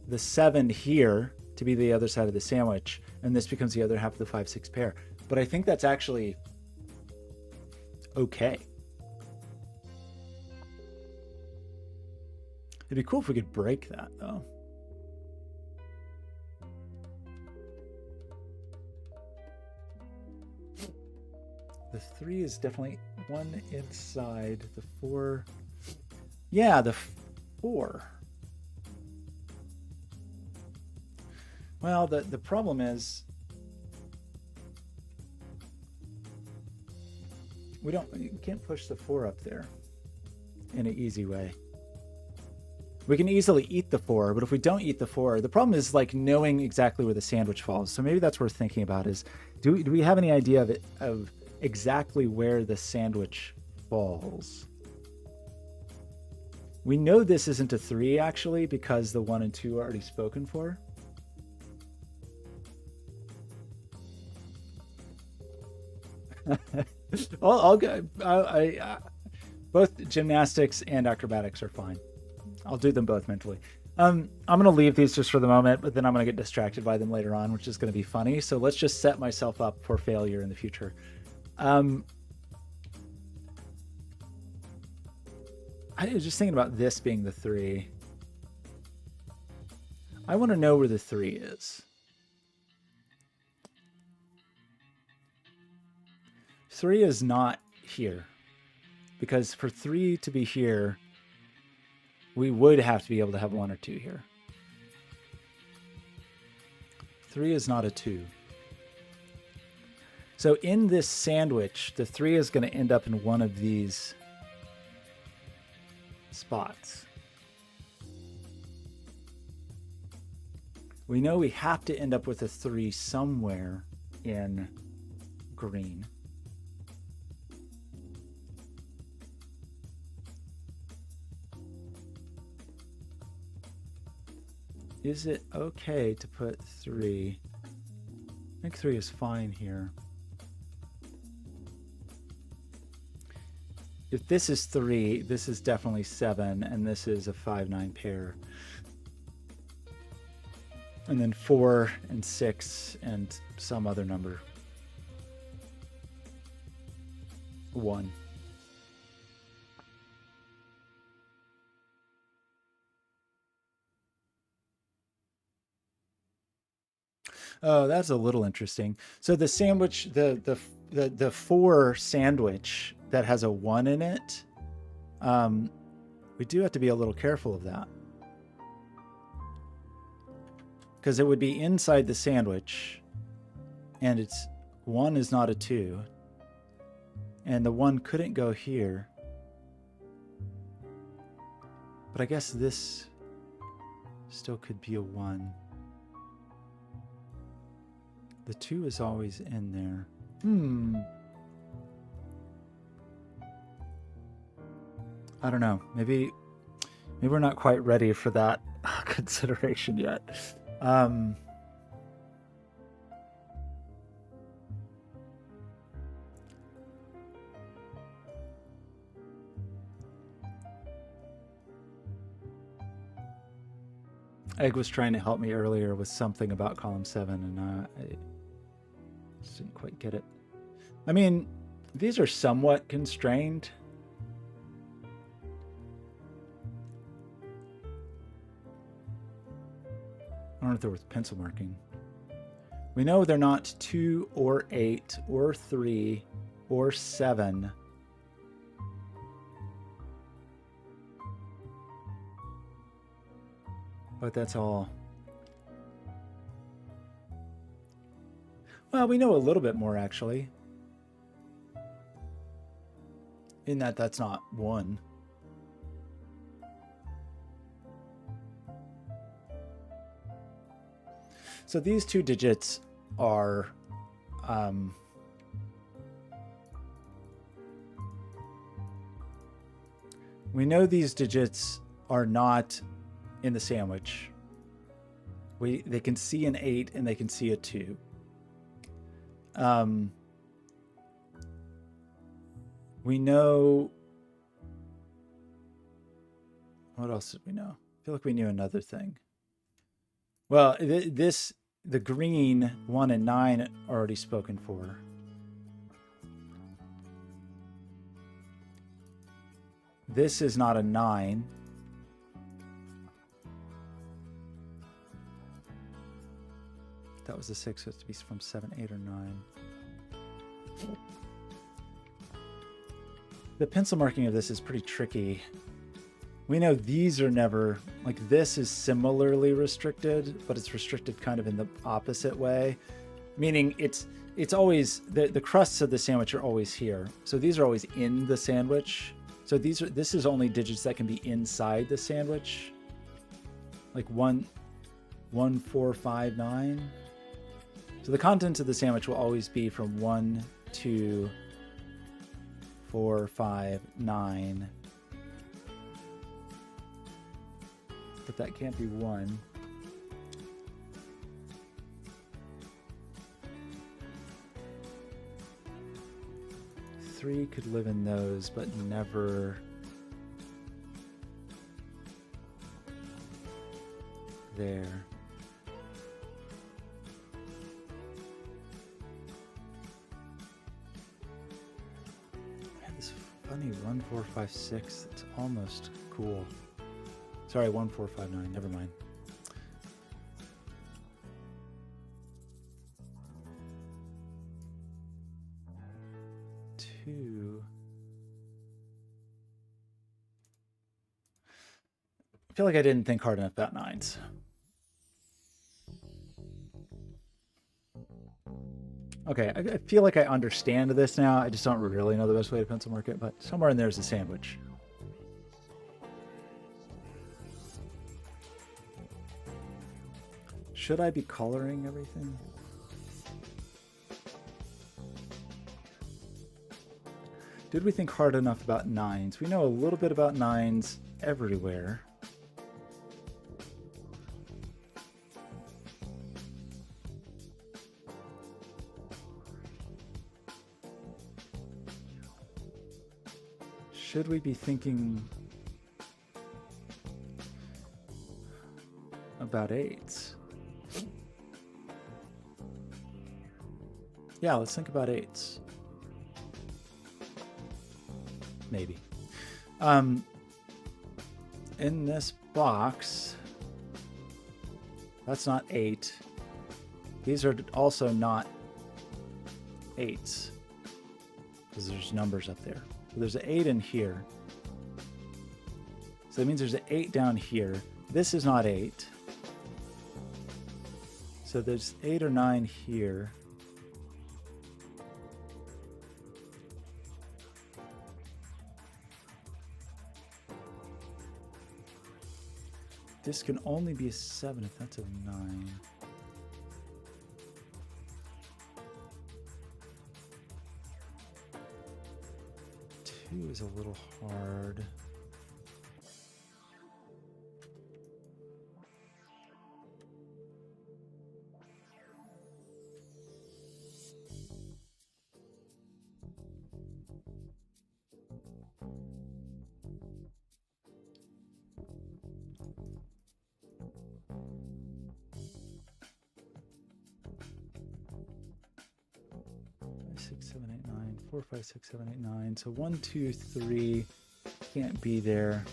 the 7 here to be the other side of the sandwich, and this becomes the other half of the 5-6 pair. But I think that's actually okay. It'd be cool if we could break that, though. The 3 is definitely one inside. The 4... Yeah, the 4. Well, the problem is... We can't push the 4 up there in an easy way. We can easily eat the 4, but if we don't eat the 4, the problem is like knowing exactly where the sandwich falls. So maybe that's worth thinking about is, do we have any idea of exactly where the sandwich falls? We know this isn't a 3 actually, because the 1 and 2 are already spoken for. I'll go. Both gymnastics and acrobatics are fine. I'll do them both mentally. I'm going to leave these just for the moment, but then I'm going to get distracted by them later on, which is going to be funny. So let's just set myself up for failure in the future. I was just thinking about this being the 3. I want to know where the 3 is. 3 is not here, because for 3 to be here, we would have to be able to have 1 or 2 here. 3 is not a 2. So in this sandwich, the 3 is going to end up in one of these spots. We know we have to end up with a 3 somewhere in green. Is it okay to put 3? I think 3 is fine here. If this is 3, this is definitely 7, and this is a 5-9 pair. And then 4 and 6 and some other number. 1. Oh, that's a little interesting. So the sandwich, the 4 sandwich that has a 1 in it, we do have to be a little careful of that. Because it would be inside the sandwich, and it's 1 is not a 2, and the 1 couldn't go here. But I guess this still could be a 1. The 2 is always in there. I don't know. Maybe we're not quite ready for that consideration yet. Egg was trying to help me earlier with something about column 7, and I just didn't quite get it. I mean, These are somewhat constrained. I don't know if they're with pencil marking. We know they're not 2 or 8 or 3 or 7. But that's all. Well, we know a little bit more, actually. In that that's not 1. So these 2 digits are we know these digits are not in the sandwich. They can see an 8 and they can see a 2. We know. What else did we know? I feel like we knew another thing. Well, the green 1 and 9 are already spoken for. This is not a 9. That was a 6, so it's to be from 7, 8, or 9. The pencil marking of this is pretty tricky. We know these are never, like this is similarly restricted, but it's restricted kind of in the opposite way. Meaning it's always, the crusts of the sandwich are always here. So these are always in the sandwich. So this is only digits that can be inside the sandwich. Like 1, 4, 5, 9. So the contents of the sandwich will always be from 1, 2, 4, 5, 9. But that can't be 1. Three could live in those, but never there. This funny 1, 4, 5, 6. It's almost cool. Sorry, 1, 4, 5, 9. Never mind. I feel like I didn't think hard enough about 9s. Okay, I feel like I understand this now. I just don't really know the best way to pencil mark it, but somewhere in there is a sandwich. Should I be coloring everything? Did we think hard enough about 9s? We know a little bit about 9s everywhere. Should we be thinking about 8s? Yeah, let's think about 8s. Maybe. In this box, that's not 8. These are also not 8s because there's numbers up there. So there's an 8 in here. So that means there's an 8 down here. This is not 8. So there's 8 or 9 here. This can only be a 7 if that's a 9. Two is a little hard. 6, 7, 8, 9. 4, 5, 6, 7, 8, 9. So 1, 2, 3 can't be there.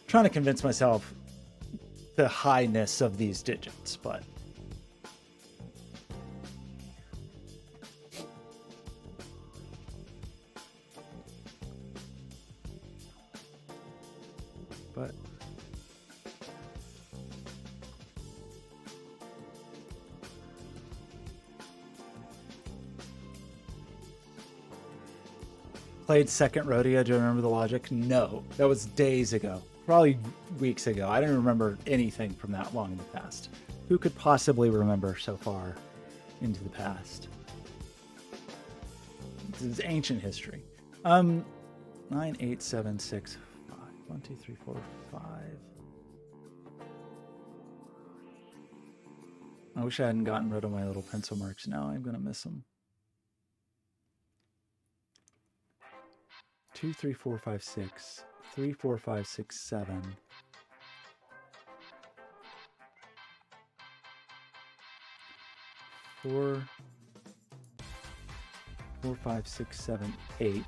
Trying to convince myself the highness of these digits, but played second rodeo. Do you remember the logic? No, that was days ago, probably weeks ago. I don't remember anything from that long in the past. Who could possibly remember so far into the past? This is ancient history. 9, 8, 7, 6, 5. 1, 2, 3, 4, 5. I wish I hadn't gotten rid of my little pencil marks. Now I'm going to miss them. 2, 3, 4, 5, 6. 3, 4, 5, 6, 7. 4, 4, 5, 6, 7, 8.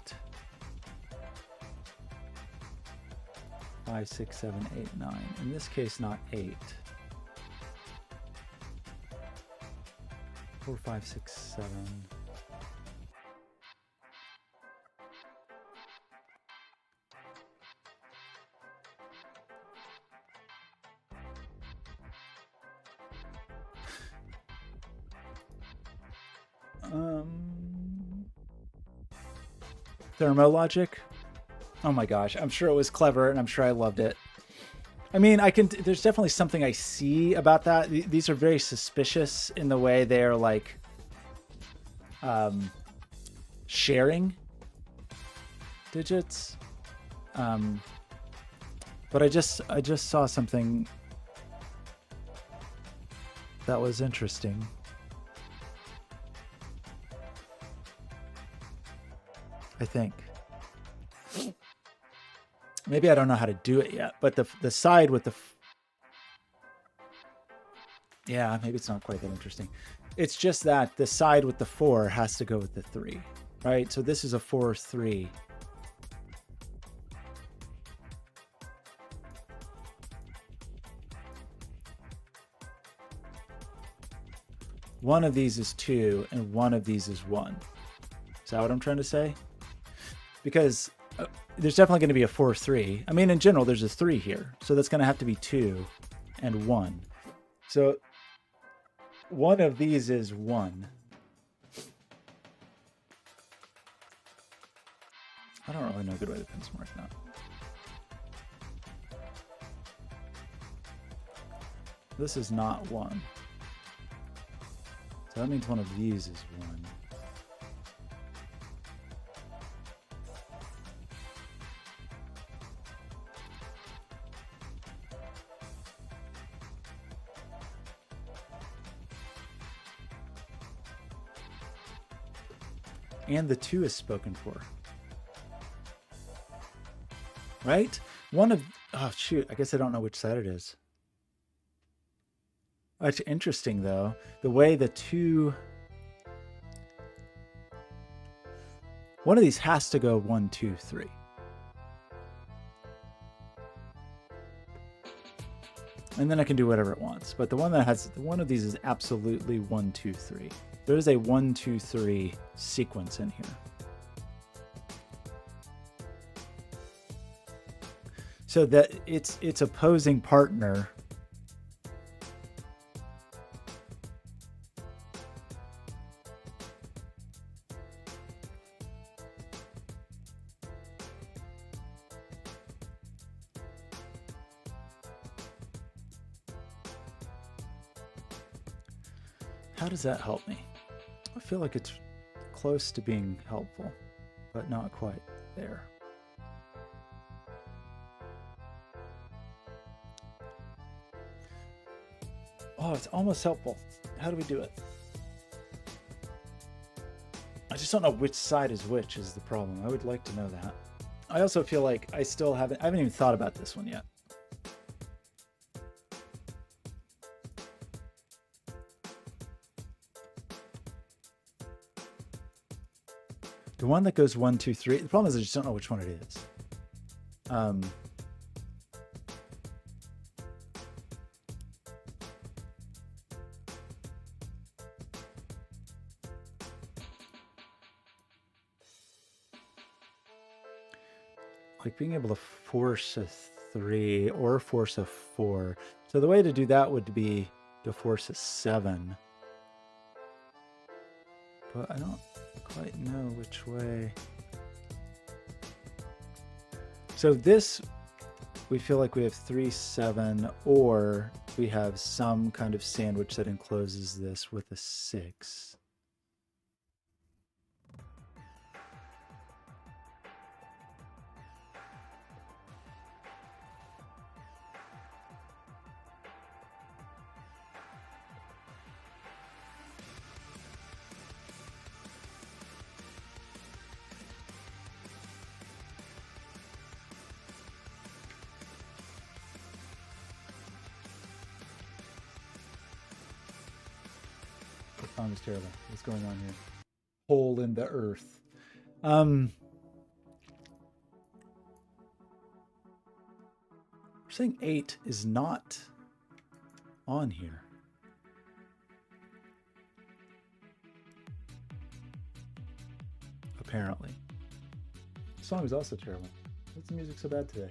5, 6, 7, 8, 9. In this case, not 8. 4, 5, 6, 7. Thermo logic. Oh my gosh, I'm sure it was clever and I'm sure I loved it. I mean, there's definitely something I see about that. These are very suspicious in the way they're like sharing digits. But I just saw something that was interesting. I think. Maybe I don't know how to do it yet, but the side with the... Yeah, maybe it's not quite that interesting. It's just that the side with the 4 has to go with the 3, right? So this is a 4, 3. One of these is 2 and one of these is 1. Is that what I'm trying to say? Because there's definitely going to be a 4, 3. I mean, in general, there's a 3 here. So that's going to have to be 2 and 1. So one of these is 1. I don't really know a good way to pencil mark now. This is not 1. So that means one of these is 1. And the 2 is spoken for. Right? One of... Oh, shoot. I guess I don't know which side it is. Oh, it's interesting, though. The way the 2... One of these has to go 1, 2, 3. And then I can do whatever it wants. But the one that has... One of these is absolutely 1, 2, 3. There's a 1, 2, 3 sequence in here. So that its opposing partner how does that help me? I feel like it's close to being helpful, but not quite there. Oh, it's almost helpful. How do we do it? I just don't know which side is which is the problem. I would like to know that. I also feel like I haven't even thought about this one yet. The one that goes 1, 2, 3. The problem is I just don't know which one it is. Like being able to force a 3 or force a 4. So the way to do that would be to force a 7. But I don't quite know which way. So this, we feel like we have 3, 7, or we have some kind of sandwich that encloses this with a 6. Song is terrible. What's going on here? Hole in the earth. We're saying 8 is not on here. Apparently. The song is also terrible. What's the music so bad today?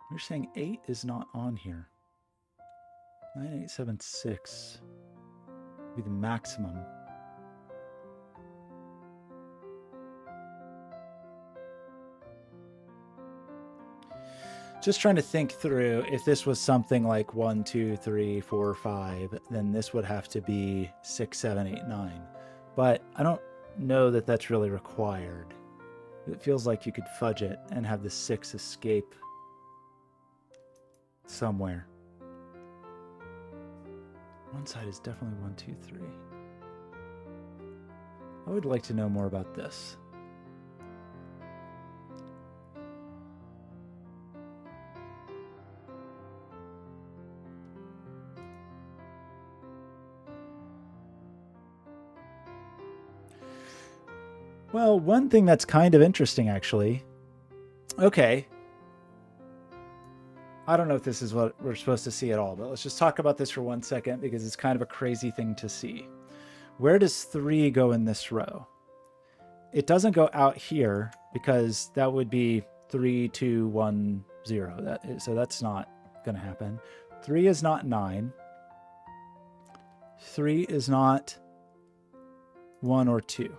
You're saying 8 is not on here. 9876 would be the maximum. Just trying to think through, if this was something like 1, 2, 3, 4, 5, then this would have to be 6, 7, 8, 9. But I don't know that that's really required. It feels like you could fudge it and have the 6 escape somewhere. One side is definitely 1, 2, 3. I would like to know more about this. Well, one thing that's kind of interesting, actually. Okay. I don't know if this is what we're supposed to see at all, but let's just talk about this for 1 second because it's kind of a crazy thing to see. Where does 3 go in this row? It doesn't go out here because that would be 3, 2, 1, 0. So that's not going to happen. 3 is not 9. 3 is not 1 or 2.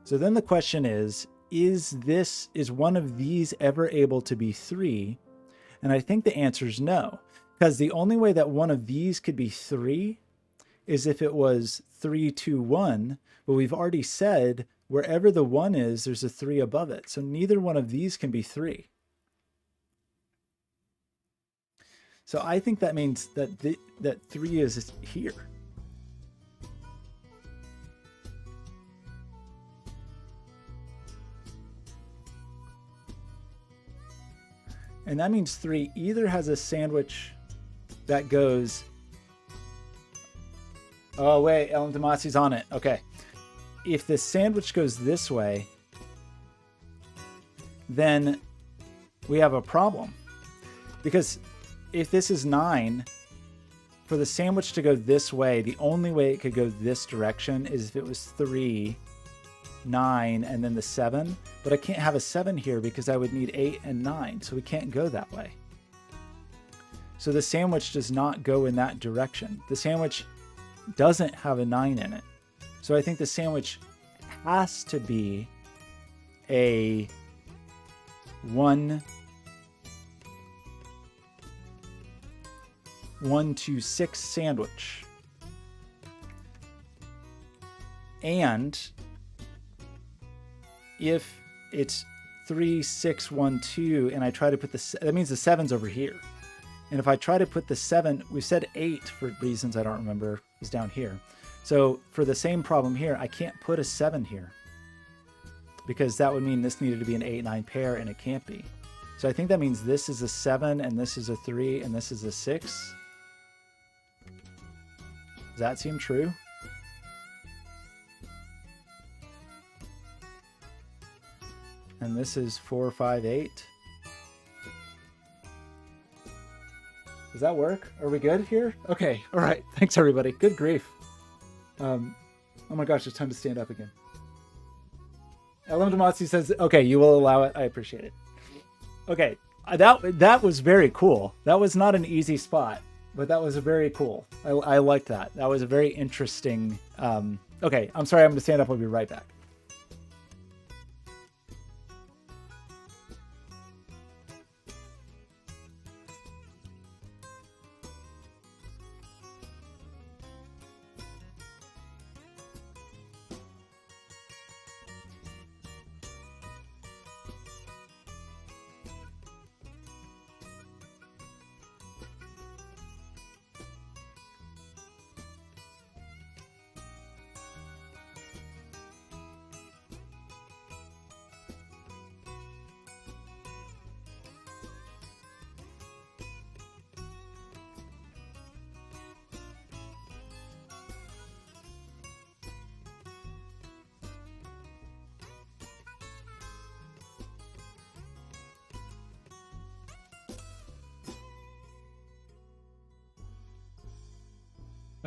So then the question is one of these ever able to be 3? And I think the answer is no, because the only way that one of these could be 3 is if it was 3, 2, 1, but we've already said wherever the 1 is, there's a 3 above it. So neither one of these can be 3. So I think that means that that 3 is here. And that means 3 either has a sandwich that goes... Oh, wait, Ellen Tomasi's on it. Okay. If the sandwich goes this way, then we have a problem. Because if this is 9, for the sandwich to go this way, the only way it could go this direction is if it was 3, 9, and then the 7. But I can't have a 7 here because I would need 8 and 9. So we can't go that way. So the sandwich does not go in that direction. The sandwich doesn't have a 9 in it. So I think the sandwich has to be a 1, 1, 2, 6 sandwich. And if it's 3, 6, 1, 2, and I try to put that means the 7's over here. And if I try to put the 7, we said 8 for reasons I don't remember, is down here. So for the same problem here, I can't put a 7 here because that would mean this needed to be an 8, 9 pair, and it can't be. So I think that means this is a 7 and this is a 3 and this is a 6. Does that seem true? And this is 4, 5, 8. Does that work? Are we good here? Okay. All right. Thanks, everybody. Good grief. Oh my gosh, it's time to stand up again. Ellen Damatsi says, okay, you will allow it. I appreciate it. Okay. That was very cool. That was not an easy spot, but that was very cool. I liked that. That was a very interesting. Okay. I'm sorry. I'm going to stand up. I'll be right back.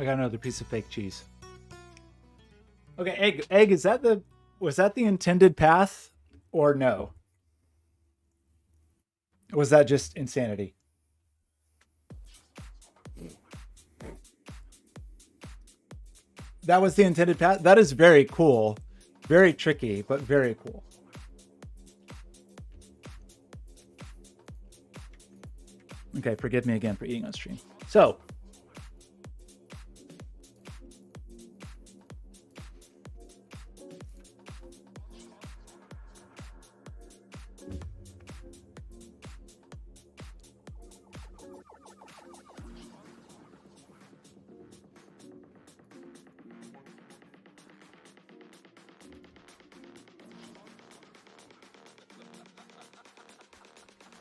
I got another piece of fake cheese. Okay, egg, was that the intended path or no? Or was that just insanity? That was the intended path? That is very cool. Very tricky, but very cool. Okay, forgive me again for eating on stream. So,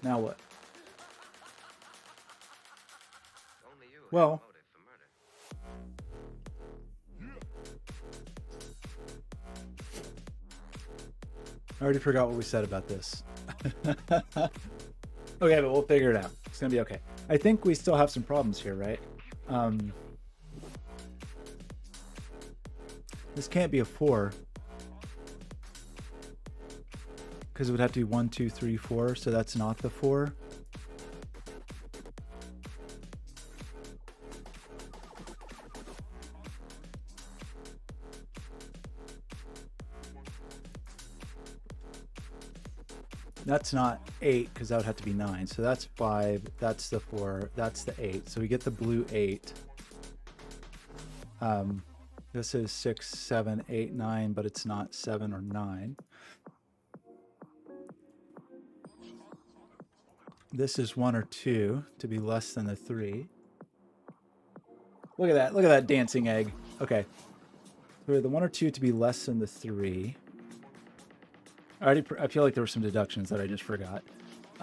now what? Well, I already forgot what we said about this. Okay, but we'll figure it out. It's gonna be okay. I think we still have some problems here, right? This can't be a 4. Because it would have to be 1, 2, 3, 4, so that's not the 4. That's not 8, because that would have to be 9. So that's 5, that's the 4, that's the 8. So we get the blue 8. This is 6, 7, 8, 9, but it's not 7 or 9. This is 1 or 2 to be less than the 3. Look at that. Look at that dancing egg. Okay. So the 1 or 2 to be less than the 3. I feel like there were some deductions that I just forgot.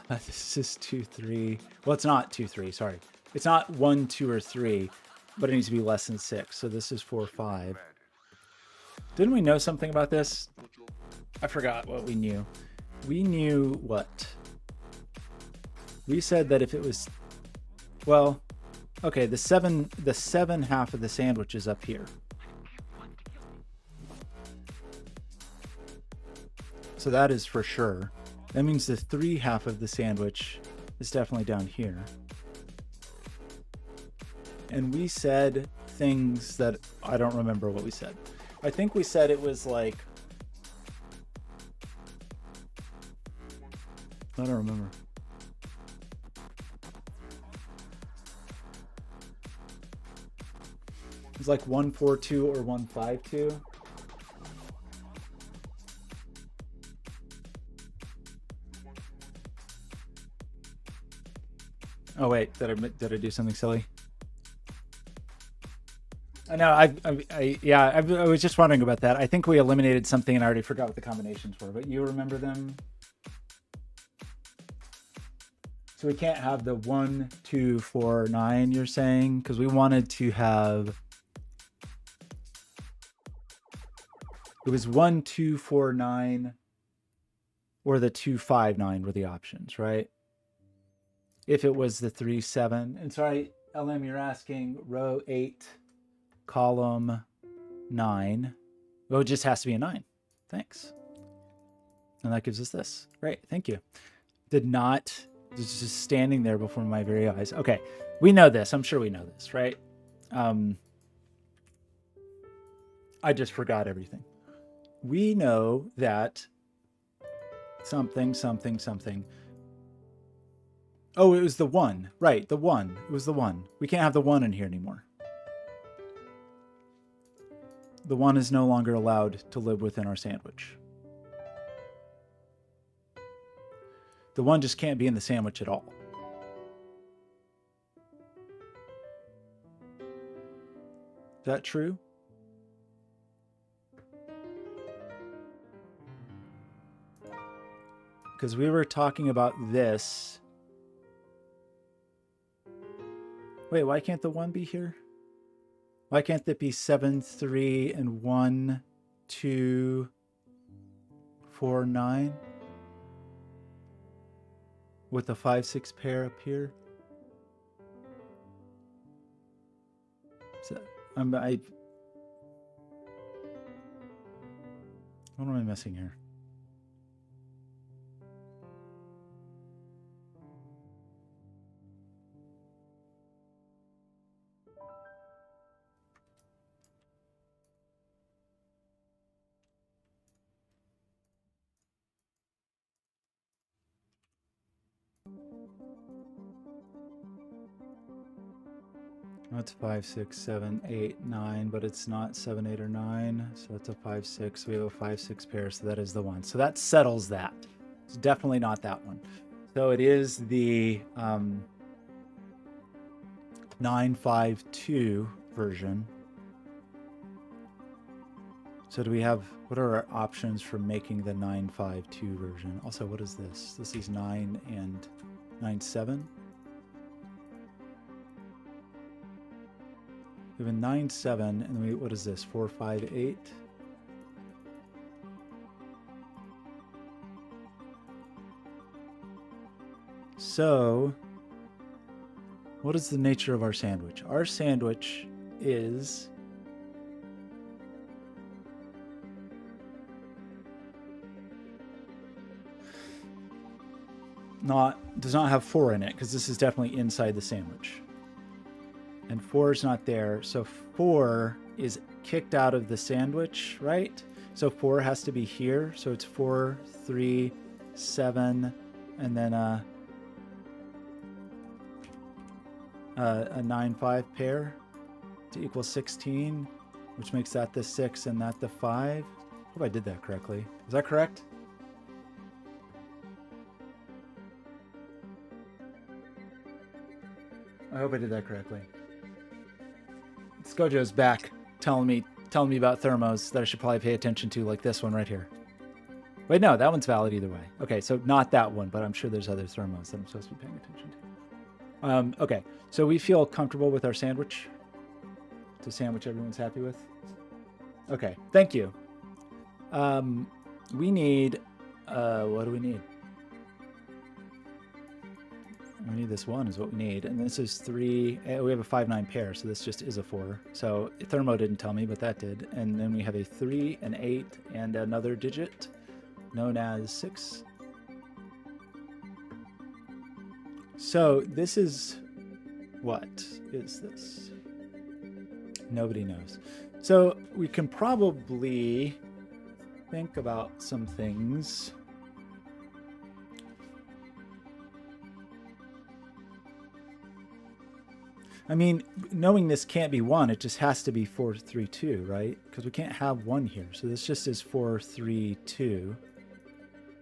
This is 2, 3. Well, it's not 2, 3. Sorry. It's not 1, 2, or 3, but it needs to be less than 6. So this is 4, 5. Didn't we know something about this? I forgot what we knew. We knew what? We said that if it was, well, okay, the 7 half of the sandwich is up here. So that is for sure. That means the 3 half of the sandwich is definitely down here. And we said things that I don't remember what we said. I think we said it was like, I don't remember. It's like 142 or 152. Oh wait, did I do something silly? I know. I was just wondering about that. I think we eliminated something and I already forgot what the combinations were. But you remember them? So we can't have the 1, 2, 4, 9, you're saying? Because we wanted to have... It was 1, 2, 4, 9, or the 2, 5, 9 were the options, right? If it was the 3, 7. And sorry, LM, you're asking row 8, column 9. Oh, it just has to be a 9. Thanks. And that gives us this. Great, thank you. Did not, it's just standing there before my very eyes. Okay, we know this. I'm sure we know this, right? I just forgot everything. We know that something, something, something. Oh, it was the 1. Right, the 1. It was the 1. We can't have the 1 in here anymore. The 1 is no longer allowed to live within our sandwich. The 1 just can't be in the sandwich at all. Is that true? Because we were talking about this. Wait, why can't the 1 be here? Why can't it be 7, 3, and 1, 2, 4, 9? With the 5, 6 pair up here? So, what am I missing here? That's 5, 6, 7, 8, 9, but it's not 7, 8, or 9. So that's a 5, 6. We have a 5, 6 pair, so that is the 1. So that settles that. It's definitely not that one. So it is the 952 version. So do we have, what are our options for making the 952 version? Also, what is this? This is 9 and 9, 7. We have a 9, 7, and what is this? 4, 5, 8. So, what is the nature of our sandwich? Our sandwich is does not have 4 in it, because this is definitely inside the sandwich. And 4 is not there, so 4 is kicked out of the sandwich, right? So 4 has to be here, so it's 4, 3, 7, and then a 9, 5 pair to equal 16, which makes that the 6 and that the 5. I hope I did that correctly. Is that correct? I hope I did that correctly. Skojo's back telling me about thermos that I should probably pay attention to, like this one right here. Wait, no, that one's valid either way. Okay, so not that one, but I'm sure there's other thermos that I'm supposed to be paying attention to. Okay, so we feel comfortable with our sandwich. It's a sandwich everyone's happy with. Okay, thank you. We need, what do we need? We need this 1 is what we need. And this is 3. We have a 5, 9 pair, so this just is a 4. So Thermo didn't tell me, but that did. And then we have a 3, an 8, and another digit known as 6. So this is, what is this? Nobody knows. So we can probably think about some things. I mean, knowing this can't be 1, it just has to be 4, 3, 2, right? Because we can't have 1 here. So this just is 4, 3, 2.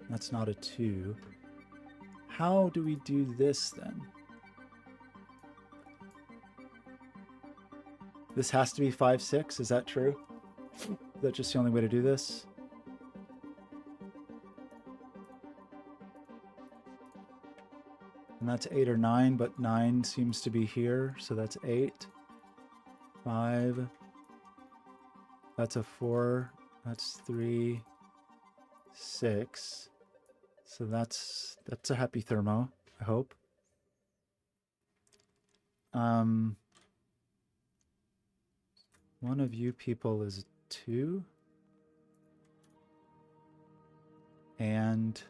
That's not a 2. How do we do this then? This has to be 5, 6. Is that true? Is that just the only way to do this? And that's 8 or 9, but 9 seems to be here. So that's 8. 5. That's a 4. That's 3. 6. So that's a happy thermo, I hope. One of you people is 2. And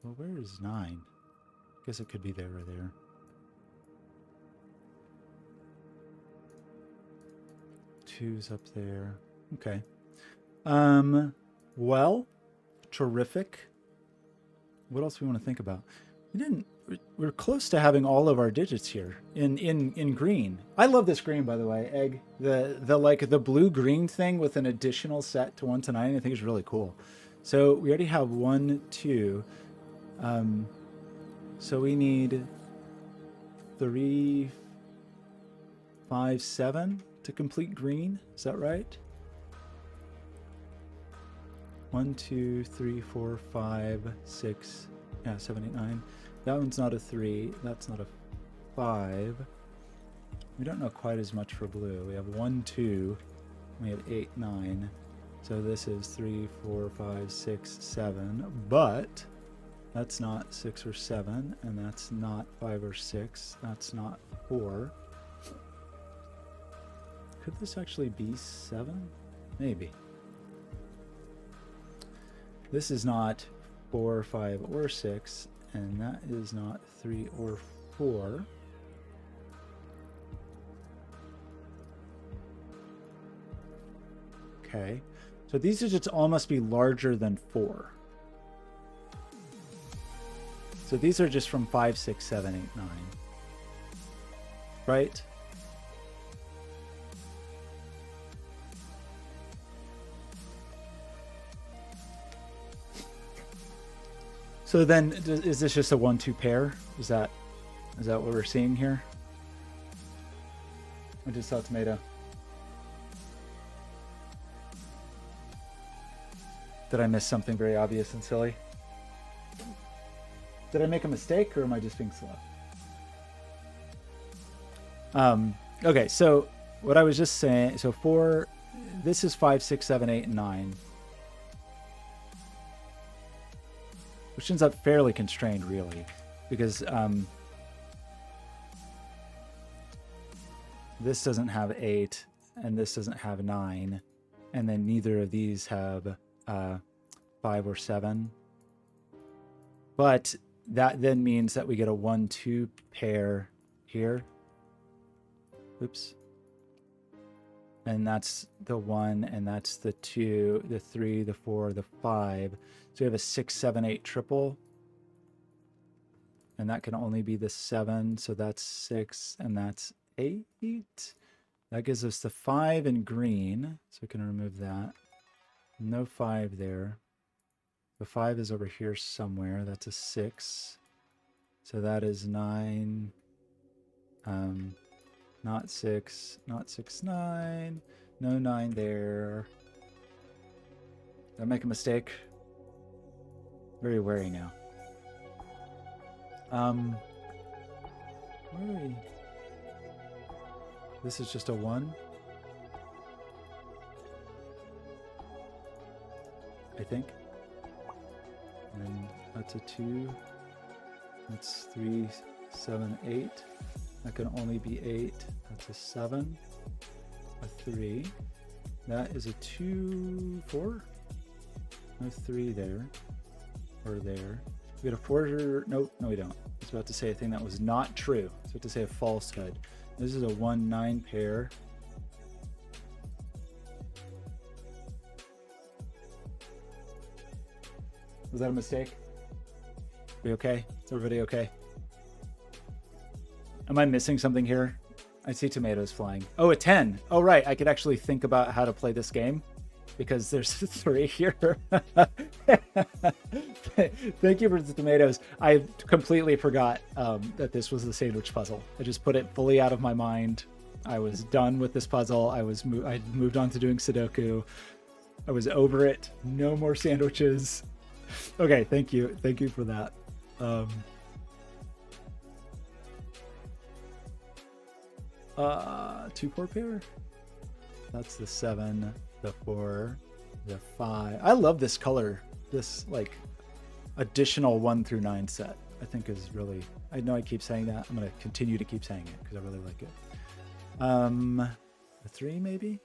well, where is 9? I guess it could be there or there. Two's up there. Okay. Well, terrific. What else do we want to think about? We're close to having all of our digits here in green. I love this green, by the way, Egg. The blue green thing with an additional set to 1 to 9, I think is really cool. So we already have 1, 2. So we need 3, 5, 7 to complete green. Is that right? 1, 2, 3, 4, 5, 6, 7, 8, 9. That one's not a 3. That's not a 5. We don't know quite as much for blue. We have 1, 2. We have 8, 9. So this is 3, 4, 5, 6, 7. But that's not 6 or 7. And that's not 5 or 6. That's not 4. Could this actually be 7? Maybe. This is not 4, 5, or 6, and that is not 3 or 4. Okay, so these digits all must be larger than 4. So these are just from 5, 6, 7, 8, 9. Right? So then, is this just a 1-2 pair? Is that what we're seeing here? I just saw tomato. Did I miss something very obvious and silly? Did I make a mistake, or am I just being slow? Okay, so what I was just saying, so this is 5, 6, 7, 8, and 9. Which ends up fairly constrained, really, because this doesn't have 8, and this doesn't have 9, and then neither of these have 5 or 7. But that then means that we get a 1-2 pair here. Oops. And that's the 1, and that's the 2, the 3, the 4, the 5. So we have a 6, 7, 8 triple. And that can only be the 7. So that's 6, and that's 8. That gives us the 5 in green. So we can remove that. No 5 there. The 5 is over here somewhere. That's a 6. So that is 9. Not 6. Not 6, 9. No 9 there. Did I make a mistake? Very wary now. Where are we? This is just a 1. I think. And that's a 2. That's 3, 7, 8. That can only be 8. That's a 7. A 3. That is a 2, 4. No 3 there. Or there. We got a 4. Nope, no we don't. I was about to say a thing that was not true. I was about to say a falsehood. This is a 1-9 pair. Was that a mistake? We okay? Is everybody okay? Am I missing something here? I see tomatoes flying. Oh, a 10. Oh, right. I could actually think about how to play this game because there's 3 here. Thank you for the tomatoes. I completely forgot that this was the sandwich puzzle. I just put it fully out of my mind. I was done with this puzzle. I moved on to doing Sudoku. I was over it. No more sandwiches. Okay, thank you. Thank you for that. 2-4 pair. That's the 7, the 4, the 5. I love this color. This like additional 1 through 9 set. I think is really. I know I keep saying that. I'm gonna continue to keep saying it because I really like it. The 3 maybe.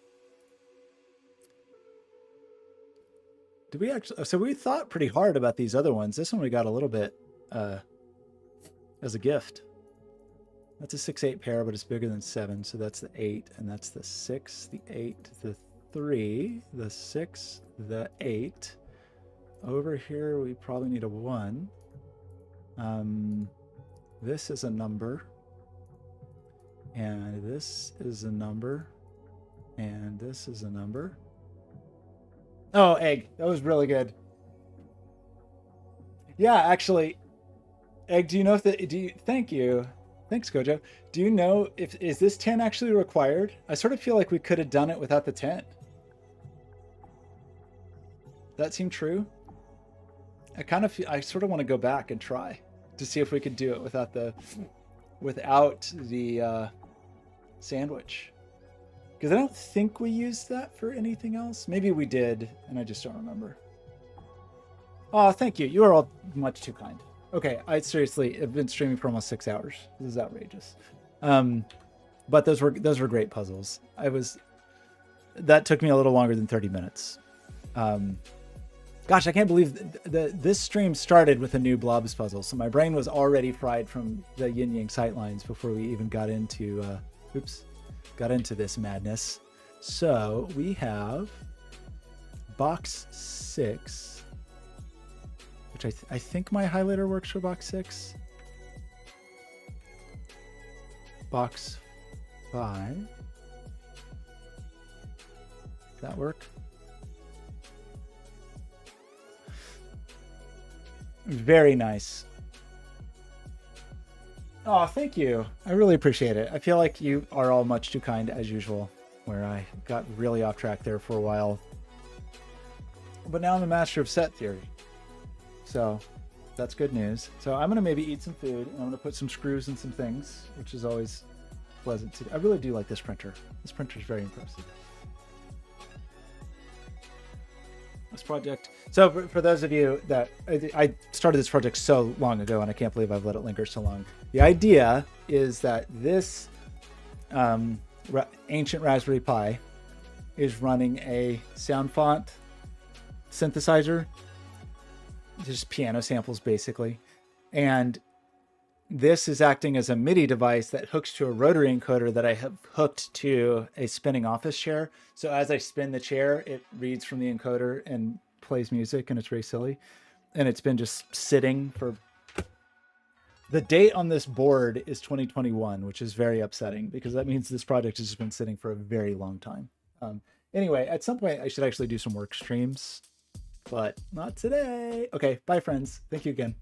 Did we actually? So we thought pretty hard about these other ones. This one we got a little bit as a gift. That's a 6-8 pair, but it's bigger than 7. So that's the 8, and that's the 6, the 8, the 3, the 6, the 8. Over here, we probably need a 1. This is a number. And this is a number. And this is a number. Oh, egg. That was really good. Yeah, actually, egg, do you know if thank you. Thanks, Gojo. Do you know is this 10 actually required? I sort of feel like we could have done it without the 10. That seemed true. I sort of want to go back and try to see if we could do it without the sandwich. Because I don't think we used that for anything else. Maybe we did, and I just don't remember. Oh, thank you. You are all much too kind. Okay, I seriously have been streaming for almost 6 hours. This is outrageous. But those were great puzzles. That took me a little longer than 30 minutes. Gosh, I can't believe this stream started with a new blobs puzzle. So my brain was already fried from the yin yang sightlines before we even got into this madness. So we have box 6, which I think my highlighter works for box 6. Box 5. Does that work? Very nice. Oh, thank you. I really appreciate it. I feel like you are all much too kind as usual, where I got really off track there for a while. But now I'm a master of set theory. So that's good news. So I'm going to maybe eat some food, and I'm going to put some screws in some things, which is always pleasant to do. I really do like this printer. This printer is very impressive. This project. So for those of you that I started this project so long ago, and I can't believe I've let it linger so long. The idea is that this ancient Raspberry Pi is running a sound font synthesizer, just piano samples basically, and this is acting as a MIDI device that hooks to a rotary encoder that I have hooked to a spinning office chair. So as I spin the chair, it reads from the encoder and plays music, and it's very silly. And it's been just sitting for... The date on this board is 2021, which is very upsetting because that means this project has just been sitting for a very long time. Anyway, at some point I should actually do some work streams, but not today. Okay, bye friends. Thank you again.